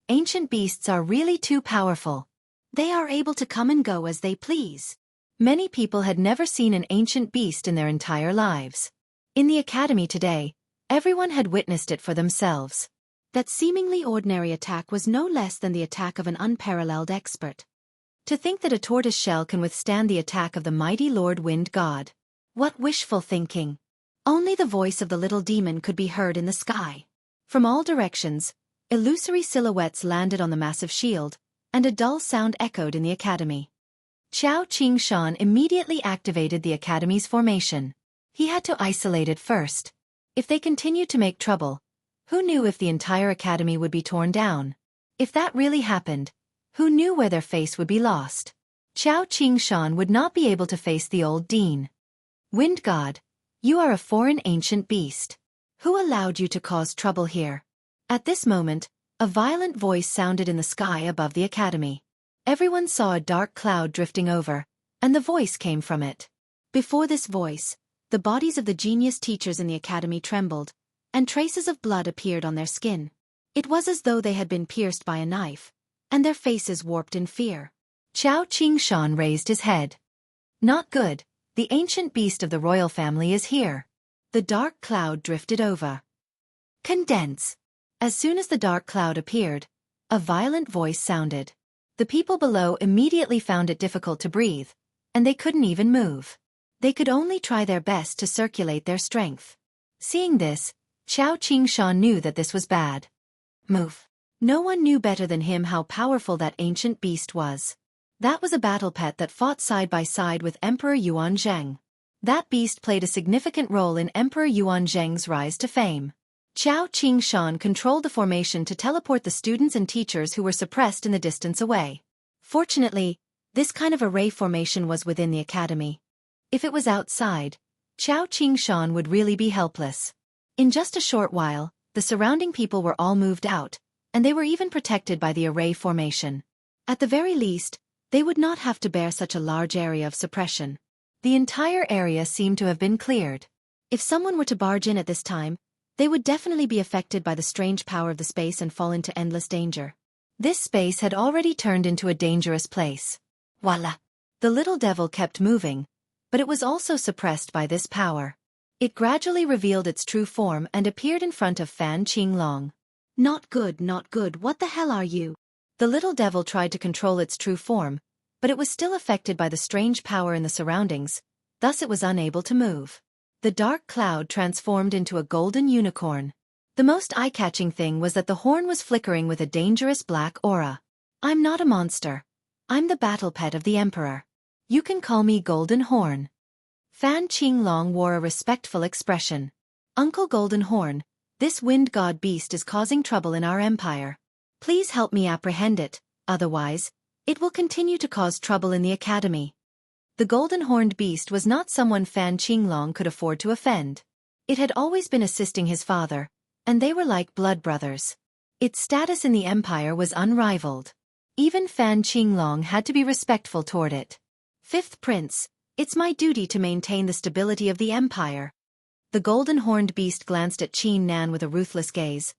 Ancient beasts are really too powerful. They are able to come and go as they please. Many people had never seen an ancient beast in their entire lives. In the academy today, everyone had witnessed it for themselves. That seemingly ordinary attack was no less than the attack of an unparalleled expert. To think that a tortoise shell can withstand the attack of the mighty Lord Wind God. What wishful thinking. Only the voice of the little demon could be heard in the sky. From all directions, illusory silhouettes landed on the massive shield, and a dull sound echoed in the academy. Qiao Qingshan immediately activated the academy's formation. He had to isolate it first. If they continued to make trouble, who knew if the entire academy would be torn down? If that really happened, who knew where their face would be lost? Qiao Qingshan would not be able to face the old dean. Wind God, you are a foreign ancient beast. Who allowed you to cause trouble here? At this moment, a violent voice sounded in the sky above the academy. Everyone saw a dark cloud drifting over, and the voice came from it. Before this voice, the bodies of the genius teachers in the academy trembled, and traces of blood appeared on their skin. It was as though they had been pierced by a knife, and their faces warped in fear. Qiao Qingshan raised his head. Not good, the ancient beast of the royal family is here. The dark cloud drifted over. Condense. As soon as the dark cloud appeared, a violent voice sounded. The people below immediately found it difficult to breathe, and they couldn't even move. They could only try their best to circulate their strength. Seeing this, Qiao Qingshan knew that this was bad. Move. No one knew better than him how powerful that ancient beast was. That was a battle pet that fought side by side with Emperor Yuanzheng. That beast played a significant role in Emperor Yuanzheng's rise to fame. Qiao Qingshan controlled the formation to teleport the students and teachers who were suppressed in the distance away. Fortunately, this kind of array formation was within the academy. If it was outside, Qiao Qingshan would really be helpless. In just a short while, the surrounding people were all moved out, and they were even protected by the array formation. At the very least, they would not have to bear such a large area of suppression. The entire area seemed to have been cleared. If someone were to barge in at this time, they would definitely be affected by the strange power of the space and fall into endless danger. This space had already turned into a dangerous place. Voila! The little devil kept moving, but it was also suppressed by this power. It gradually revealed its true form and appeared in front of Fan Qinglong. Not good, not good, what the hell are you? The little devil tried to control its true form, but it was still affected by the strange power in the surroundings, thus it was unable to move. The dark cloud transformed into a golden unicorn. The most eye-catching thing was that the horn was flickering with a dangerous black aura. I'm not a monster. I'm the battle pet of the Emperor. You can call me Golden Horn. Fan Qinglong wore a respectful expression. Uncle Golden Horn, this wind god beast is causing trouble in our empire. Please help me apprehend it, otherwise, it will continue to cause trouble in the academy. The golden-horned beast was not someone Fan Qinglong could afford to offend. It had always been assisting his father, and they were like blood brothers. Its status in the empire was unrivaled. Even Fan Qinglong had to be respectful toward it. Fifth Prince, it's my duty to maintain the stability of the empire. The golden-horned beast glanced at Qin Nan with a ruthless gaze.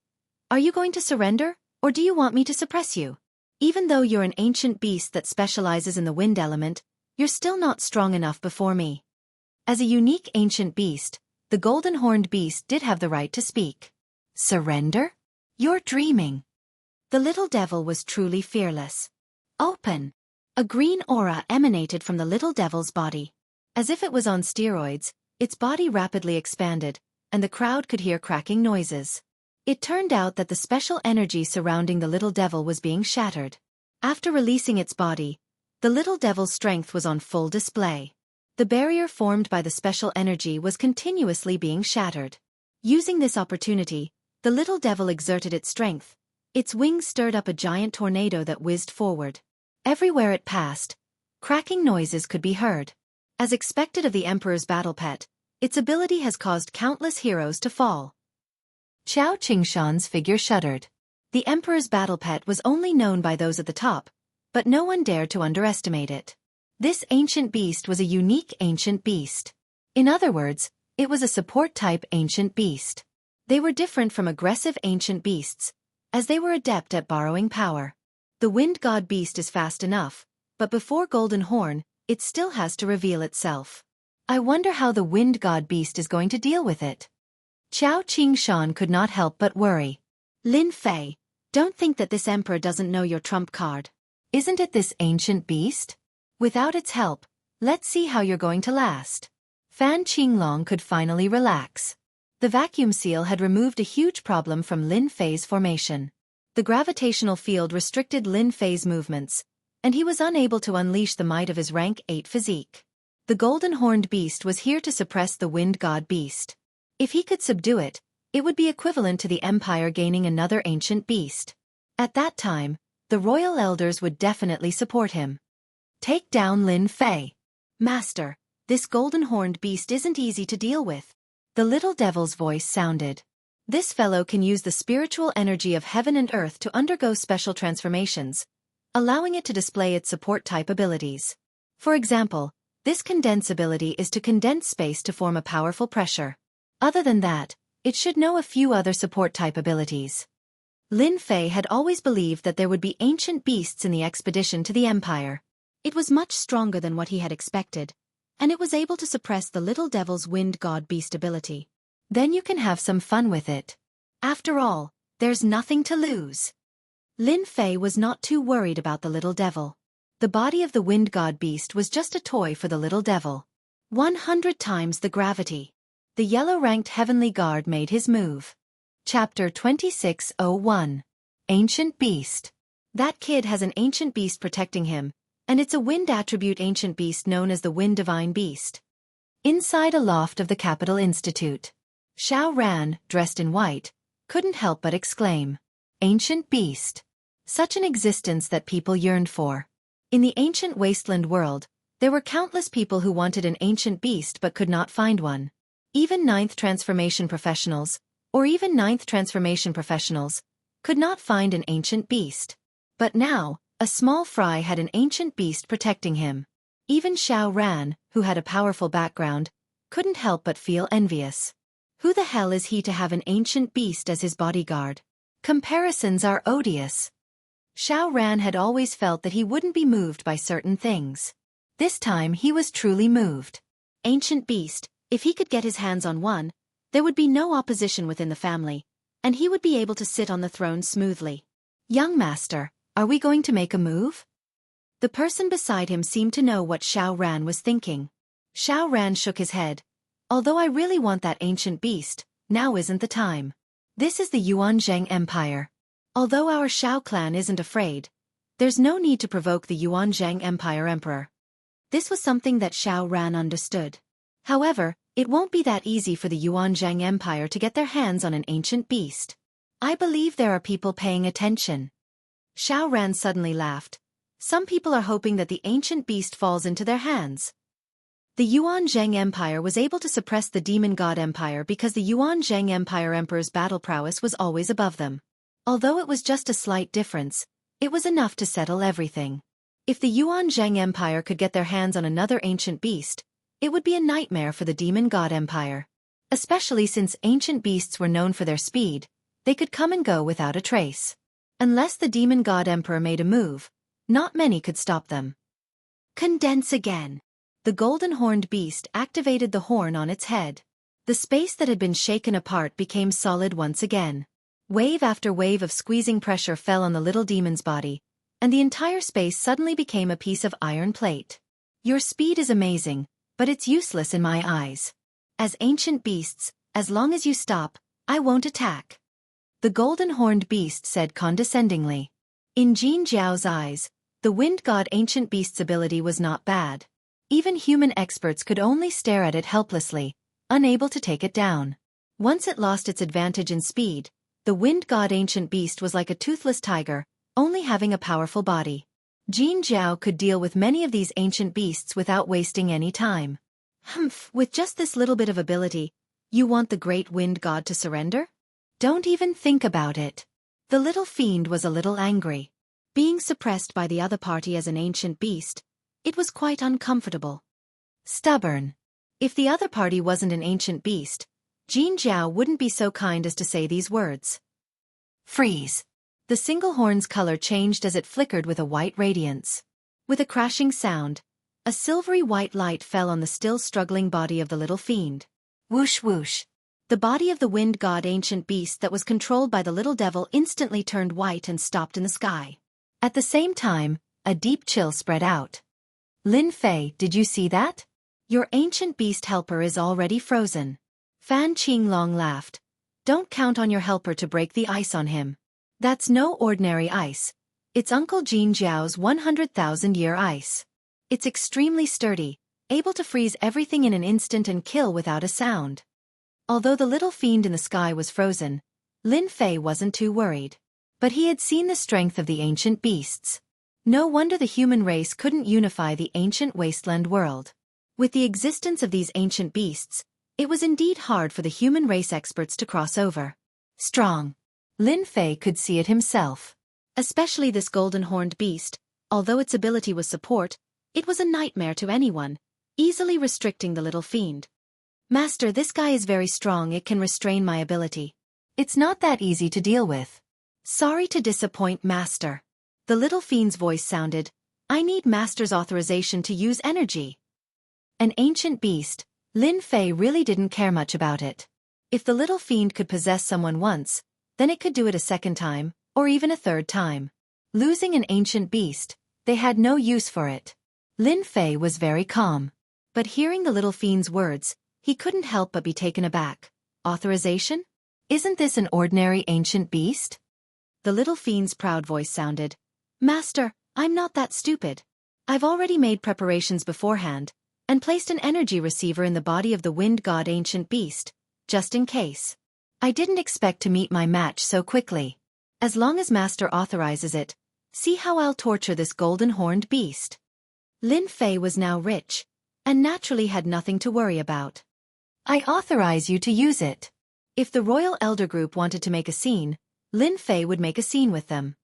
Are you going to surrender, or do you want me to suppress you? Even though you're an ancient beast that specializes in the wind element, you're still not strong enough before me. As a unique ancient beast, the golden-horned beast did have the right to speak. Surrender? You're dreaming. The little devil was truly fearless. Open! A green aura emanated from the little devil's body. As if it was on steroids, its body rapidly expanded, and the crowd could hear cracking noises. It turned out that the special energy surrounding the little devil was being shattered. After releasing its body, the little devil's strength was on full display. The barrier formed by the special energy was continuously being shattered. Using this opportunity, the little devil exerted its strength. Its wings stirred up a giant tornado that whizzed forward. Everywhere it passed, cracking noises could be heard. As expected of the Emperor's battle pet, its ability has caused countless heroes to fall. Qiao Qingshan's figure shuddered. The Emperor's battle pet was only known by those at the top, but no one dared to underestimate it. This ancient beast was a unique ancient beast. In other words, it was a support-type ancient beast. They were different from aggressive ancient beasts, as they were adept at borrowing power. The wind god beast is fast enough, but before Golden Horn, it still has to reveal itself. I wonder how the wind god beast is going to deal with it. Qiao Qingshan could not help but worry. Lin Fei, don't think that this emperor doesn't know your trump card. Isn't it this ancient beast? Without its help, let's see how you're going to last. Fan Qinglong could finally relax. The vacuum seal had removed a huge problem from Lin Fei's formation. The gravitational field restricted Lin Fei's movements, and he was unable to unleash the might of his rank 8 physique. The golden-horned beast was here to suppress the wind god beast. If he could subdue it, it would be equivalent to the empire gaining another ancient beast. At that time, the royal elders would definitely support him. Take down Lin Fei. Master, this golden-horned beast isn't easy to deal with. The little devil's voice sounded. This fellow can use the spiritual energy of heaven and earth to undergo special transformations, allowing it to display its support-type abilities. For example, this condense ability is to condense space to form a powerful pressure. Other than that, it should know a few other support-type abilities. Lin Fei had always believed that there would be ancient beasts in the expedition to the Empire. It was much stronger than what he had expected, and it was able to suppress the little devil's wind god beast ability. Then you can have some fun with it. After all, there's nothing to lose. Lin Fei was not too worried about the little devil. The body of the wind god beast was just a toy for the little devil. 100 times the gravity. The yellow-ranked heavenly guard made his move. Chapter 2601. Ancient Beast. That kid has an ancient beast protecting him, and it's a wind attribute ancient beast known as the Wind Divine Beast. Inside a loft of the Capital Institute, Xiao Ran, dressed in white, couldn't help but exclaim, "Ancient Beast." Such an existence that people yearned for. In the ancient wasteland world, there were countless people who wanted an ancient beast but could not find one. Even ninth transformation professionals, could not find an ancient beast. But now, a small fry had an ancient beast protecting him. Even Xiao Ran, who had a powerful background, couldn't help but feel envious. Who the hell is he to have an ancient beast as his bodyguard? Comparisons are odious. Xiao Ran had always felt that he wouldn't be moved by certain things. This time he was truly moved. Ancient beast, if he could get his hands on one, there would be no opposition within the family, and he would be able to sit on the throne smoothly. Young master, are we going to make a move? The person beside him seemed to know what Xiao Ran was thinking. Xiao Ran shook his head. Although I really want that ancient beast, now isn't the time. This is the Yuanzhang Empire. Although our Xiao clan isn't afraid, there's no need to provoke the Yuanzhang Empire Emperor. This was something that Xiao Ran understood. However, it won't be that easy for the Yuanzhang Empire to get their hands on an ancient beast. I believe there are people paying attention. Xiao Ran suddenly laughed. Some people are hoping that the ancient beast falls into their hands. The Yuanzhang Empire was able to suppress the Demon God Empire because the Yuanzhang Empire Emperor's battle prowess was always above them. Although it was just a slight difference, it was enough to settle everything. If the Yuanzhang Empire could get their hands on another ancient beast, it would be a nightmare for the Demon God Empire. Especially since ancient beasts were known for their speed, they could come and go without a trace. Unless the Demon God Emperor made a move, not many could stop them. Condense again. The golden-horned beast activated the horn on its head. The space that had been shaken apart became solid once again. Wave after wave of squeezing pressure fell on the little demon's body, and the entire space suddenly became a piece of iron plate. Your speed is amazing, but it's useless in my eyes. As ancient beasts, as long as you stop, I won't attack. The golden-horned beast said condescendingly. In Jianghu's eyes, the wind god ancient beast's ability was not bad. Even human experts could only stare at it helplessly, unable to take it down. Once it lost its advantage in speed, the wind god ancient beast was like a toothless tiger, only having a powerful body. Jianghu could deal with many of these ancient beasts without wasting any time. Humph, with just this little bit of ability, you want the great wind god to surrender? Don't even think about it. The little fiend was a little angry. Being suppressed by the other party as an ancient beast, it was quite uncomfortable. Stubborn. If the other party wasn't an ancient beast, Jianghu wouldn't be so kind as to say these words. Freeze. The single horn's color changed as it flickered with a white radiance. With a crashing sound, a silvery white light fell on the still struggling body of the little fiend. Whoosh whoosh. The body of the wind god ancient beast that was controlled by the little devil instantly turned white and stopped in the sky. At the same time, a deep chill spread out. Lin Fei, did you see that? Your ancient beast helper is already frozen. Fan Qinglong laughed. Don't count on your helper to break the ice on him. That's no ordinary ice. It's Uncle Jianghu's 100,000-year ice. It's extremely sturdy, able to freeze everything in an instant and kill without a sound. Although the little fiend in the sky was frozen, Lin Fei wasn't too worried. But he had seen the strength of the ancient beasts. No wonder the human race couldn't unify the ancient wasteland world. With the existence of these ancient beasts, it was indeed hard for the human race experts to cross over. Strong. Lin Fei could see it himself. Especially this golden-horned beast, although its ability was support, it was a nightmare to anyone, easily restricting the little fiend. Master, this guy is very strong, it can restrain my ability. It's not that easy to deal with. Sorry to disappoint, Master. The little fiend's voice sounded, I need Master's authorization to use energy. An ancient beast, Lin Fei really didn't care much about it. If the little fiend could possess someone once, then it could do it a second time, or even a third time. Losing an ancient beast, they had no use for it. Lin Fei was very calm. But hearing the little fiend's words, he couldn't help but be taken aback. Authorization? Isn't this an ordinary ancient beast? The little fiend's proud voice sounded, Master, I'm not that stupid. I've already made preparations beforehand, and placed an energy receiver in the body of the wind god ancient beast, just in case. I didn't expect to meet my match so quickly. As long as Master authorizes it, see how I'll torture this golden-horned beast. Lin Fei was now rich, and naturally had nothing to worry about. I authorize you to use it. If the royal elder group wanted to make a scene, Lin Fei would make a scene with them.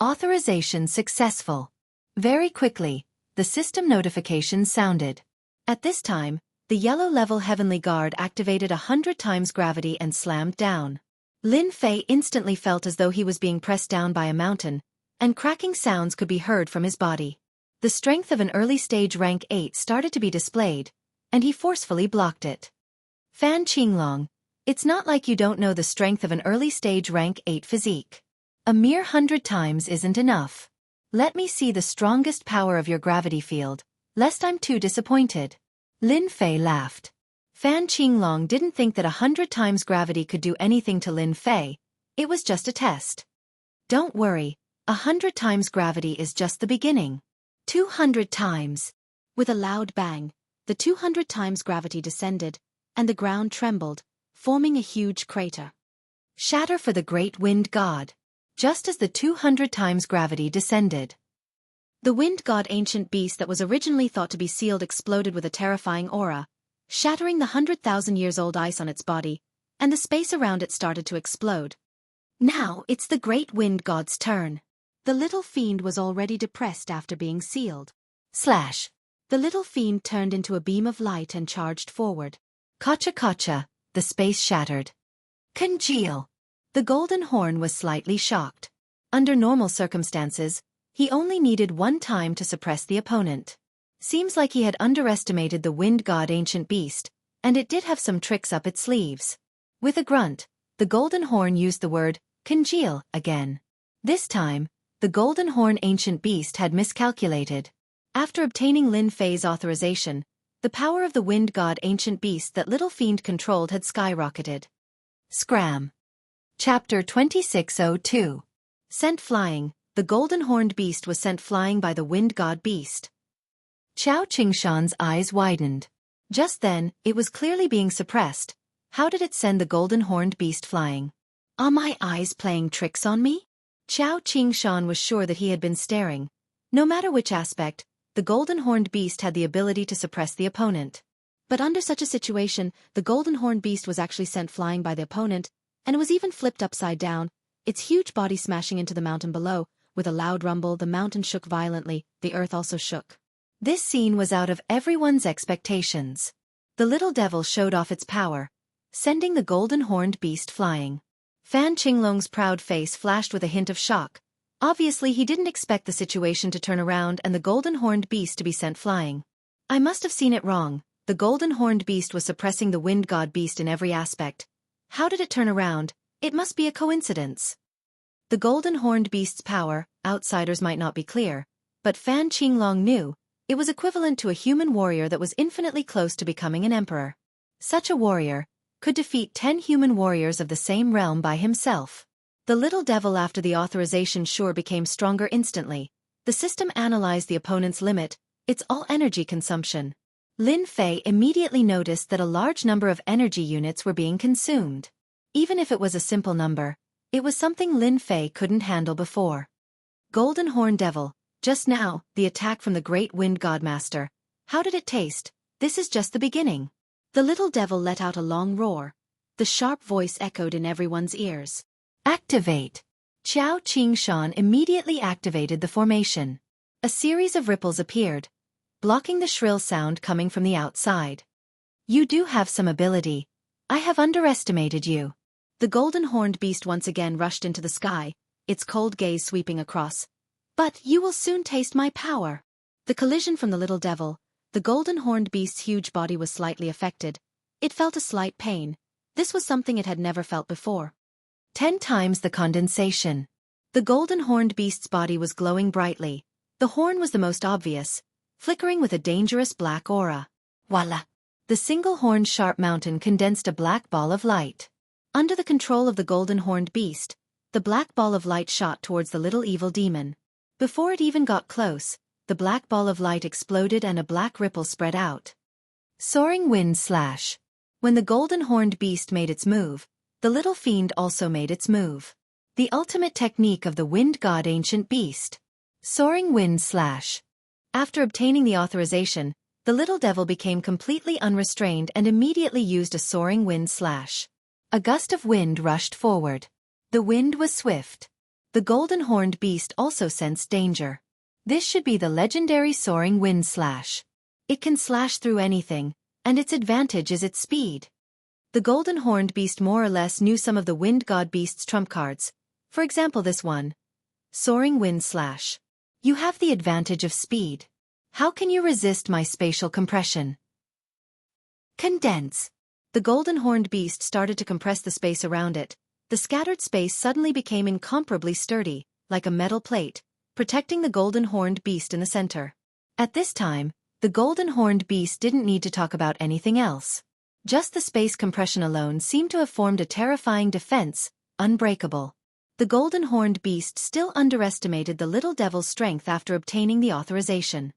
Authorization successful. Very quickly, the system notification sounded. At this time, the yellow-level heavenly guard activated 100 times gravity and slammed down. Lin Fei instantly felt as though he was being pressed down by a mountain, and cracking sounds could be heard from his body. The strength of an early-stage rank 8 started to be displayed, and he forcefully blocked it. Fan Qinglong, it's not like you don't know the strength of an early-stage rank 8 physique. A mere 100 times isn't enough. Let me see the strongest power of your gravity field, lest I'm too disappointed. Lin Fei laughed. Fan Qinglong didn't think that 100 times gravity could do anything to Lin Fei. It was just a test. Don't worry, 100 times gravity is just the beginning. 200 times. With a loud bang, the 200 times gravity descended, and the ground trembled, forming a huge crater. Shatter for the great wind god. Just as the 200 times gravity descended, the wind god ancient beast that was originally thought to be sealed exploded with a terrifying aura, shattering the 100,000 years old ice on its body, and the space around it started to explode. Now it's the great wind god's turn. The little fiend was already depressed after being sealed. Slash. The little fiend turned into a beam of light and charged forward. Kacha, the space shattered. Congeal. The golden horn was slightly shocked. Under normal circumstances, he only needed one time to suppress the opponent. Seems like he had underestimated the wind god ancient beast, and it did have some tricks up its sleeves. With a grunt, the golden horn used the word, congeal, again. This time, the golden horn ancient beast had miscalculated. After obtaining Lin Fei's authorization, the power of the wind god ancient beast that little fiend controlled had skyrocketed. Scram. Chapter 2602. Sent flying, the golden-horned beast was sent flying by the wind god beast. Qiao Qingshan's eyes widened. Just then, it was clearly being suppressed. How did it send the golden-horned beast flying? Are my eyes playing tricks on me? Qiao Qingshan was sure that he had been staring. No matter which aspect, the golden-horned beast had the ability to suppress the opponent. But under such a situation, the golden-horned beast was actually sent flying by the opponent, and it was even flipped upside down, its huge body smashing into the mountain below. With a loud rumble, the mountain shook violently, the earth also shook. This scene was out of everyone's expectations. The little devil showed off its power, sending the golden-horned beast flying. Fan Qinglong's proud face flashed with a hint of shock. Obviously he didn't expect the situation to turn around and the golden-horned beast to be sent flying. I must have seen it wrong. The golden-horned beast was suppressing the wind god beast in every aspect. How did it turn around? It must be a coincidence. The golden-horned beast's power, outsiders might not be clear, but Fan Qinglong knew, it was equivalent to a human warrior that was infinitely close to becoming an emperor. Such a warrior could defeat 10 human warriors of the same realm by himself. The little devil after the authorization sure became stronger instantly. The system analyzed the opponent's limit, it's all energy consumption. Lin Fei immediately noticed that a large number of energy units were being consumed. Even if it was a simple number, it was something Lin Fei couldn't handle before. Golden Horn Devil, just now, the attack from the Great Wind Godmaster. How did it taste? This is just the beginning. The little devil let out a long roar. The sharp voice echoed in everyone's ears. Activate! Qiao Qingshan immediately activated the formation. A series of ripples appeared, blocking the shrill sound coming from the outside. You do have some ability. I have underestimated you. The golden-horned beast once again rushed into the sky, its cold gaze sweeping across. But you will soon taste my power. The collision from the little devil, the golden-horned beast's huge body was slightly affected. It felt a slight pain. This was something it had never felt before. 10 times the condensation. The golden-horned beast's body was glowing brightly. The horn was the most obvious, flickering with a dangerous black aura. Voila! The single-horned sharp mountain condensed a black ball of light. Under the control of the golden-horned beast, the black ball of light shot towards the little evil demon. Before it even got close, the black ball of light exploded and a black ripple spread out. Soaring Wind Slash. When the golden-horned beast made its move, the little fiend also made its move. The ultimate technique of the wind god ancient beast. Soaring Wind Slash. After obtaining the authorization, the little devil became completely unrestrained and immediately used a soaring wind slash. A gust of wind rushed forward. The wind was swift. The golden-horned beast also sensed danger. This should be the legendary soaring wind slash. It can slash through anything, and its advantage is its speed. The golden-horned beast more or less knew some of the wind god beast's trump cards. For example, this one. Soaring Wind Slash. You have the advantage of speed. How can you resist my spatial compression? Condense. The golden-horned beast started to compress the space around it. The scattered space suddenly became incomparably sturdy, like a metal plate, protecting the golden-horned beast in the center. At this time, the golden-horned beast didn't need to talk about anything else. Just the space compression alone seemed to have formed a terrifying defense, unbreakable. The golden-horned beast still underestimated the little devil's strength after obtaining the authorization.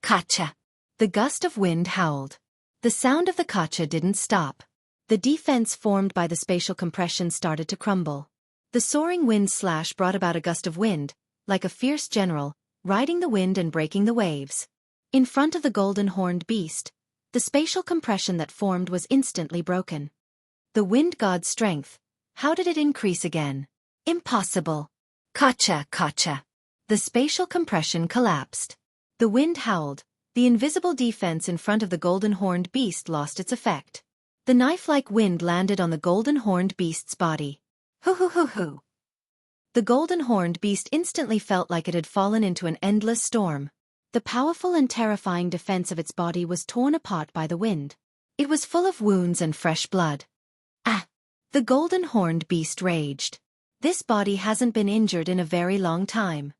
Kacha! The gust of wind howled. The sound of the kacha didn't stop. The defense formed by the spatial compression started to crumble. The soaring wind slash brought about a gust of wind, like a fierce general, riding the wind and breaking the waves. In front of the golden-horned beast, the spatial compression that formed was instantly broken. The wind god's strength. How did it increase again? Impossible. Kacha, kacha. The spatial compression collapsed. The wind howled. The invisible defense in front of the golden-horned beast lost its effect. The knife-like wind landed on the golden-horned beast's body. Hoo hoo hoo hoo. The golden-horned beast instantly felt like it had fallen into an endless storm. The powerful and terrifying defense of its body was torn apart by the wind. It was full of wounds and fresh blood. Ah! The golden-horned beast raged. This body hasn't been injured in a very long time.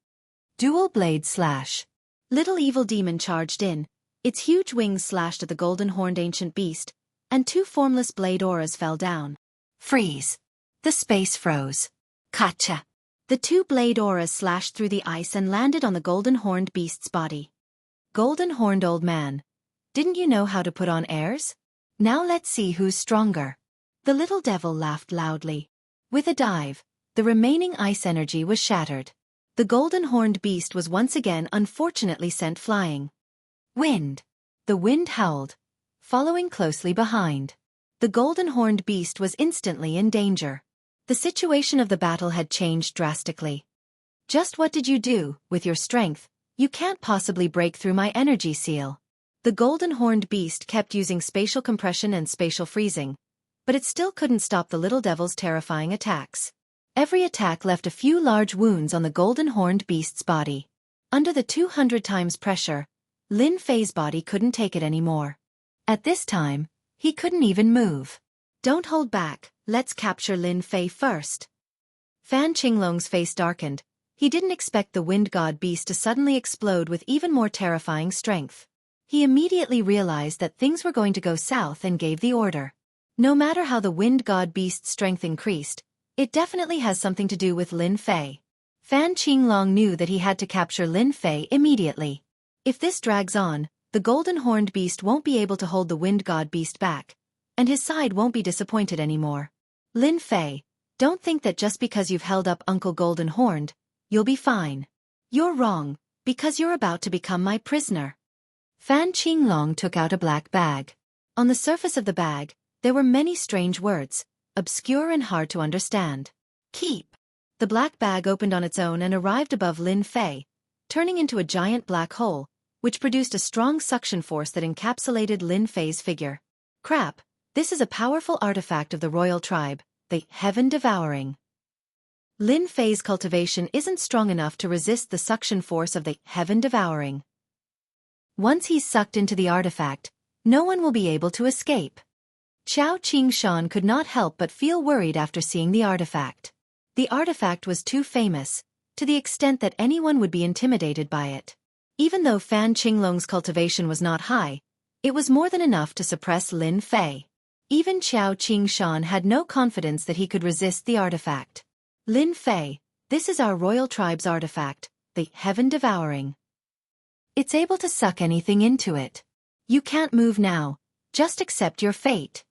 Dual Blade Slash. Little evil demon charged in. Its huge wings slashed at the golden-horned ancient beast, and 2 formless blade auras fell down. Freeze. The space froze. Kacha. The 2 blade auras slashed through the ice and landed on the golden-horned beast's body. Golden-horned old man. Didn't you know how to put on airs? Now let's see who's stronger. The little devil laughed loudly. With a dive, the remaining ice energy was shattered. The golden-horned beast was once again unfortunately sent flying. Wind. The wind howled, following closely behind. The golden-horned beast was instantly in danger. The situation of the battle had changed drastically. Just what did you do, with your strength? You can't possibly break through my energy seal. The golden-horned beast kept using spatial compression and spatial freezing, but it still couldn't stop the little devil's terrifying attacks. Every attack left a few large wounds on the golden-horned beast's body. Under the 200 times pressure, Lin Fei's body couldn't take it anymore. At this time, he couldn't even move. Don't hold back, let's capture Lin Fei first. Fan Qinglong's face darkened. He didn't expect the wind god beast to suddenly explode with even more terrifying strength. He immediately realized that things were going to go south and gave the order. No matter how the wind god beast's strength increased, it definitely has something to do with Lin Fei. Fan Qinglong knew that he had to capture Lin Fei immediately. If this drags on, the golden-horned beast won't be able to hold the wind god beast back, and his side won't be disappointed anymore. Lin Fei, don't think that just because you've held up Uncle Golden Horned, you'll be fine. You're wrong, because you're about to become my prisoner. Fan Qinglong took out a black bag. On the surface of the bag, there were many strange words, obscure and hard to understand. Keep. The black bag opened on its own and arrived above Lin Fei, turning into a giant black hole, which produced a strong suction force that encapsulated Lin Fei's figure. Crap, this is a powerful artifact of the royal tribe, the Heaven Devouring. Lin Fei's cultivation isn't strong enough to resist the suction force of the Heaven Devouring. Once he's sucked into the artifact, no one will be able to escape. Xiao Qingshan could not help but feel worried after seeing the artifact. The artifact was too famous, to the extent that anyone would be intimidated by it. Even though Fan Qinglong's cultivation was not high, it was more than enough to suppress Lin Fei. Even Xiao Qingshan had no confidence that he could resist the artifact. Lin Fei, this is our royal tribe's artifact, the Heaven Devouring. It's able to suck anything into it. You can't move now, just accept your fate.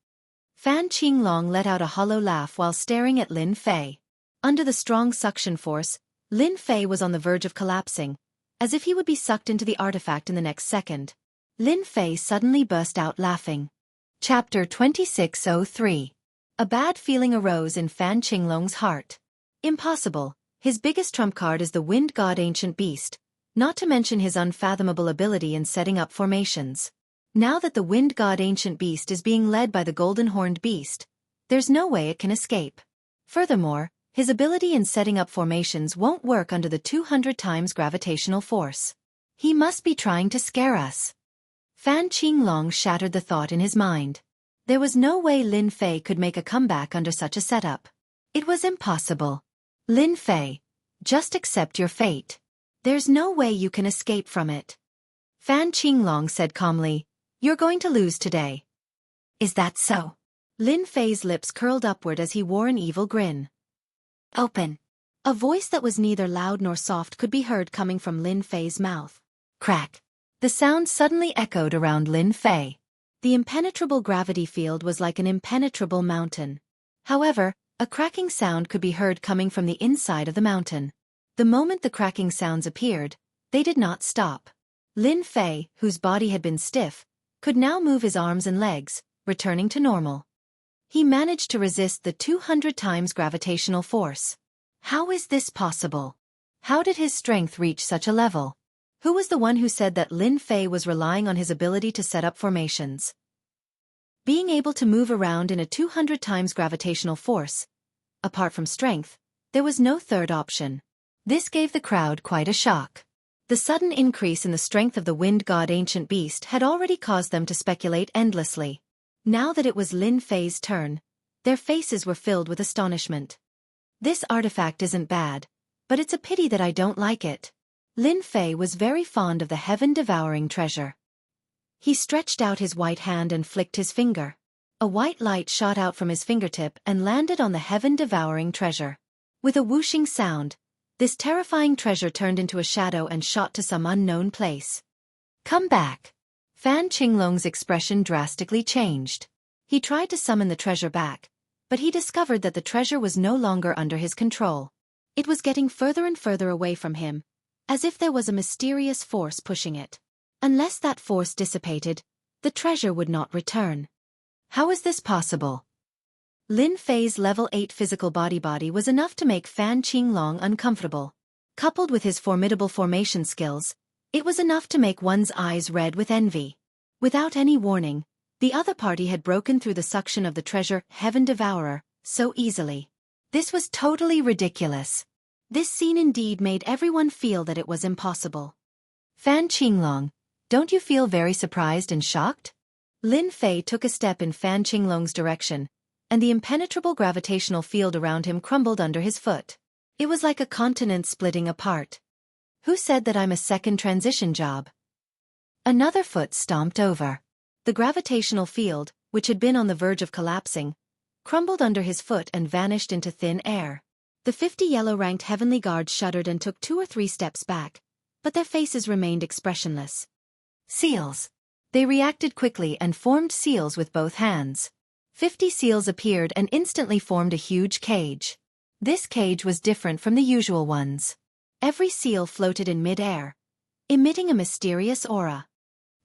Fan Qinglong let out a hollow laugh while staring at Lin Fei. Under the strong suction force, Lin Fei was on the verge of collapsing, as if he would be sucked into the artifact in the next second. Lin Fei suddenly burst out laughing. Chapter 2603. A bad feeling arose in Fan Qinglong's heart. Impossible, his biggest trump card is the Wind God Ancient Beast, not to mention his unfathomable ability in setting up formations. Now that the Wind God Ancient Beast is being led by the Golden Horned Beast, there's no way it can escape. Furthermore, his ability in setting up formations won't work under the 200 times gravitational force. He must be trying to scare us. Fan Qinglong shattered the thought in his mind. There was no way Lin Fei could make a comeback under such a setup. It was impossible. Lin Fei, just accept your fate. There's no way you can escape from it. Fan Qinglong said calmly, you're going to lose today. Is that so? Lin Fei's lips curled upward as he wore an evil grin. Open. A voice that was neither loud nor soft could be heard coming from Lin Fei's mouth. Crack. The sound suddenly echoed around Lin Fei. The impenetrable gravity field was like an impenetrable mountain. However, a cracking sound could be heard coming from the inside of the mountain. The moment the cracking sounds appeared, they did not stop. Lin Fei, whose body had been stiff, could now move his arms and legs, returning to normal. He managed to resist the 200 times gravitational force. How is this possible? How did his strength reach such a level? Who was the one who said that Lin Fei was relying on his ability to set up formations? Being able to move around in a 200 times gravitational force. Apart from strength, there was no third option. This gave the crowd quite a shock. The sudden increase in the strength of the Wind God Ancient Beast had already caused them to speculate endlessly. Now that it was Lin Fei's turn, their faces were filled with astonishment. This artifact isn't bad, but it's a pity that I don't like it. Lin Fei was very fond of the heaven-devouring treasure. He stretched out his white hand and flicked his finger. A white light shot out from his fingertip and landed on the heaven-devouring treasure. With a whooshing sound, this terrifying treasure turned into a shadow and shot to some unknown place. Come back. Fan Qinglong's expression drastically changed. He tried to summon the treasure back, but he discovered that the treasure was no longer under his control. It was getting further and further away from him, as if there was a mysterious force pushing it. Unless that force dissipated, the treasure would not return. How is this possible? Lin Fei's level 8 physical body was enough to make Fan Qinglong uncomfortable. Coupled with his formidable formation skills, it was enough to make one's eyes red with envy. Without any warning, the other party had broken through the suction of the treasure Heaven Devourer so easily. This was totally ridiculous. This scene indeed made everyone feel that it was impossible. Fan Qinglong, don't you feel very surprised and shocked? Lin Fei took a step in Fan Qinglong's direction, and the impenetrable gravitational field around him crumbled under his foot. It was like a continent splitting apart. Who said that I'm a second transition job? Another foot stomped over. The gravitational field, which had been on the verge of collapsing, crumbled under his foot and vanished into thin air. The 50 yellow-ranked heavenly guards shuddered and took 2 or 3 steps back, but their faces remained expressionless. Seals. They reacted quickly and formed seals with both hands. 50 seals appeared and instantly formed a huge cage. This cage was different from the usual ones. Every seal floated in mid-air, emitting a mysterious aura.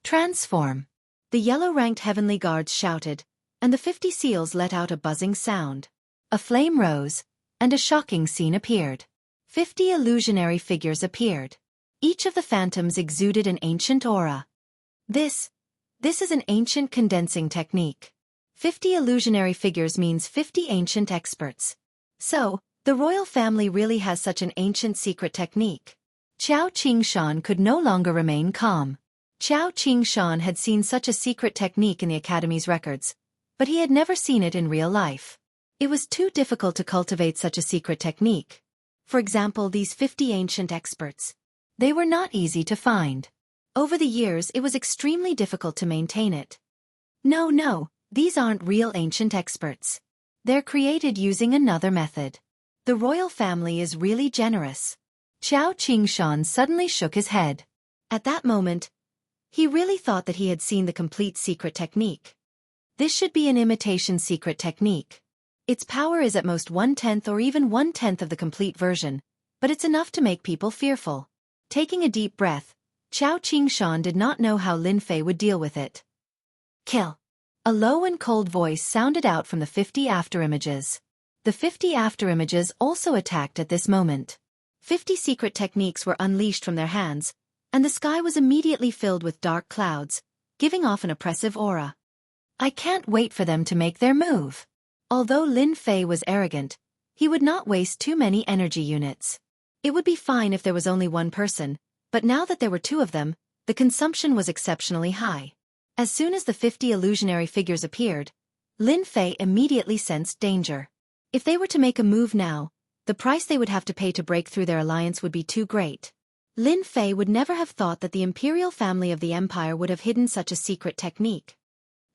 Transform. The yellow-ranked heavenly guards shouted, and the 50 seals let out a buzzing sound. A flame rose, and a shocking scene appeared. 50 illusionary figures appeared. Each of the phantoms exuded an ancient aura. This is an ancient condensing technique. 50 illusionary figures means 50 ancient experts. So, the royal family really has such an ancient secret technique. Qiao Qingshan could no longer remain calm. Qiao Qingshan had seen such a secret technique in the Academy's records, but he had never seen it in real life. It was too difficult to cultivate such a secret technique. For example, these 50 ancient experts. They were not easy to find. Over the years, it was extremely difficult to maintain it. No, these aren't real ancient experts. They're created using another method. The royal family is really generous. Qiao Qingshan suddenly shook his head. At that moment, he really thought that he had seen the complete secret technique. This should be an imitation secret technique. Its power is at most 1/10 or even 1/10 of the complete version, but it's enough to make people fearful. Taking a deep breath, Qiao Qingshan did not know how Lin Fei would deal with it. Kill. A low and cold voice sounded out from the 50 afterimages. The 50 afterimages also attacked at this moment. 50 secret techniques were unleashed from their hands, and the sky was immediately filled with dark clouds, giving off an oppressive aura. I can't wait for them to make their move. Although Lin Fei was arrogant, he would not waste too many energy units. It would be fine if there was only one person, but now that there were two of them, the consumption was exceptionally high. As soon as the 50 illusionary figures appeared, Lin Fei immediately sensed danger. If they were to make a move now, the price they would have to pay to break through their alliance would be too great. Lin Fei would never have thought that the imperial family of the empire would have hidden such a secret technique.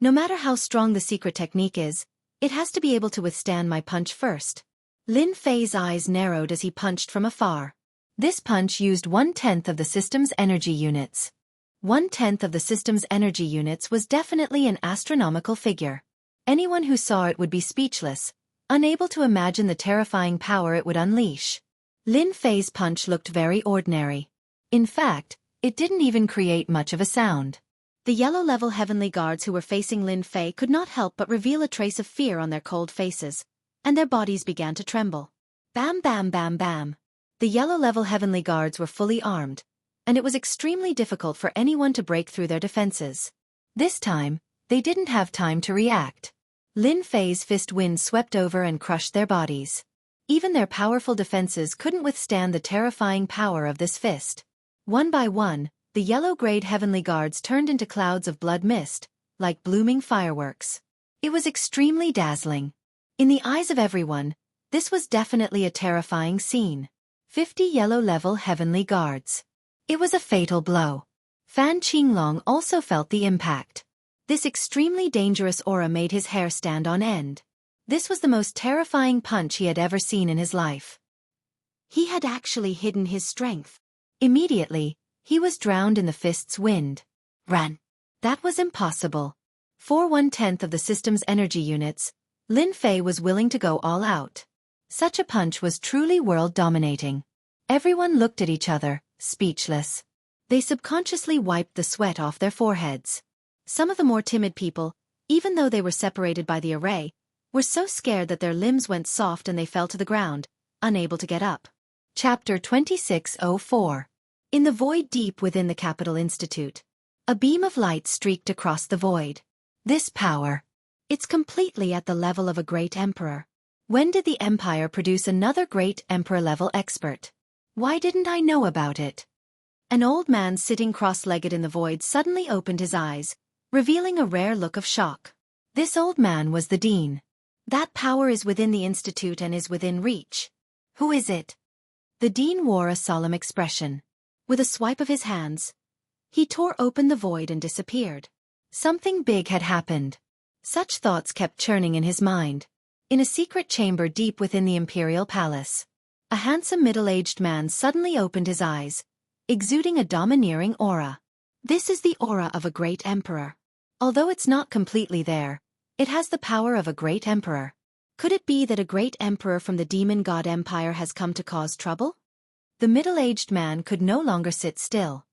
No matter how strong the secret technique is, it has to be able to withstand my punch first. Lin Fei's eyes narrowed as he punched from afar. This punch used 1/10 of the system's energy units. 1/10 of the system's energy units was definitely an astronomical figure. Anyone who saw it would be speechless, unable to imagine the terrifying power it would unleash. Lin Fei's punch looked very ordinary. In fact, it didn't even create much of a sound. The yellow-level heavenly guards who were facing Lin Fei could not help but reveal a trace of fear on their cold faces, and their bodies began to tremble. Bam bam bam bam. The yellow-level heavenly guards were fully armed, and it was extremely difficult for anyone to break through their defenses. This time, they didn't have time to react. Lin Fei's fist wind swept over and crushed their bodies. Even their powerful defenses couldn't withstand the terrifying power of this fist. One by one, the yellow-grayed heavenly guards turned into clouds of blood mist, like blooming fireworks. It was extremely dazzling. In the eyes of everyone, this was definitely a terrifying scene. 50 yellow-level heavenly guards. It was a fatal blow. Fan Qinglong also felt the impact. This extremely dangerous aura made his hair stand on end. This was the most terrifying punch he had ever seen in his life. He had actually hidden his strength. Immediately, he was drowned in the fist's wind. Run. That was impossible. For 1/10 of the system's energy units, Lin Fei was willing to go all out. Such a punch was truly world-dominating. Everyone looked at each other, speechless. They subconsciously wiped the sweat off their foreheads. Some of the more timid people, even though they were separated by the array, were so scared that their limbs went soft and they fell to the ground, unable to get up. Chapter 2604. In the void deep within the Capital Institute, a beam of light streaked across the void. This power. It's completely at the level of a great emperor. When did the empire produce another great emperor-level expert? Why didn't I know about it? An old man sitting cross-legged in the void suddenly opened his eyes, revealing a rare look of shock. This old man was the dean. That power is within the institute and is within reach. Who is it? The dean wore a solemn expression. With a swipe of his hands, he tore open the void and disappeared. Something big had happened. Such thoughts kept churning in his mind. In a secret chamber deep within the imperial palace, a handsome middle-aged man suddenly opened his eyes, exuding a domineering aura. This is the aura of a great emperor. Although it's not completely there, it has the power of a great emperor. Could it be that a great emperor from the demon god empire has come to cause trouble? The middle-aged man could no longer sit still.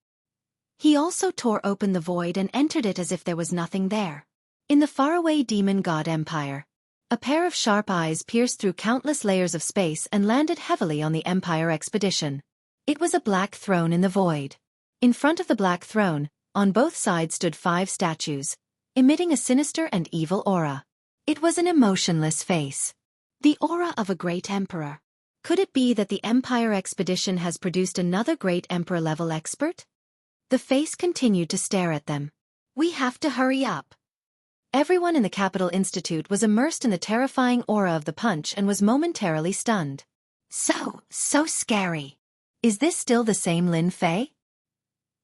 He also tore open the void and entered it as if there was nothing there. In the faraway demon god empire, a pair of sharp eyes pierced through countless layers of space and landed heavily on the empire expedition. It was a black throne in the void. In front of the black throne, on both sides stood 5 statues, emitting a sinister and evil aura. It was an emotionless face. The aura of a great emperor. Could it be that the empire expedition has produced another great emperor-level expert? The face continued to stare at them. We have to hurry up. Everyone in the Capital Institute was immersed in the terrifying aura of the punch and was momentarily stunned. So scary. Is this still the same Lin Fei?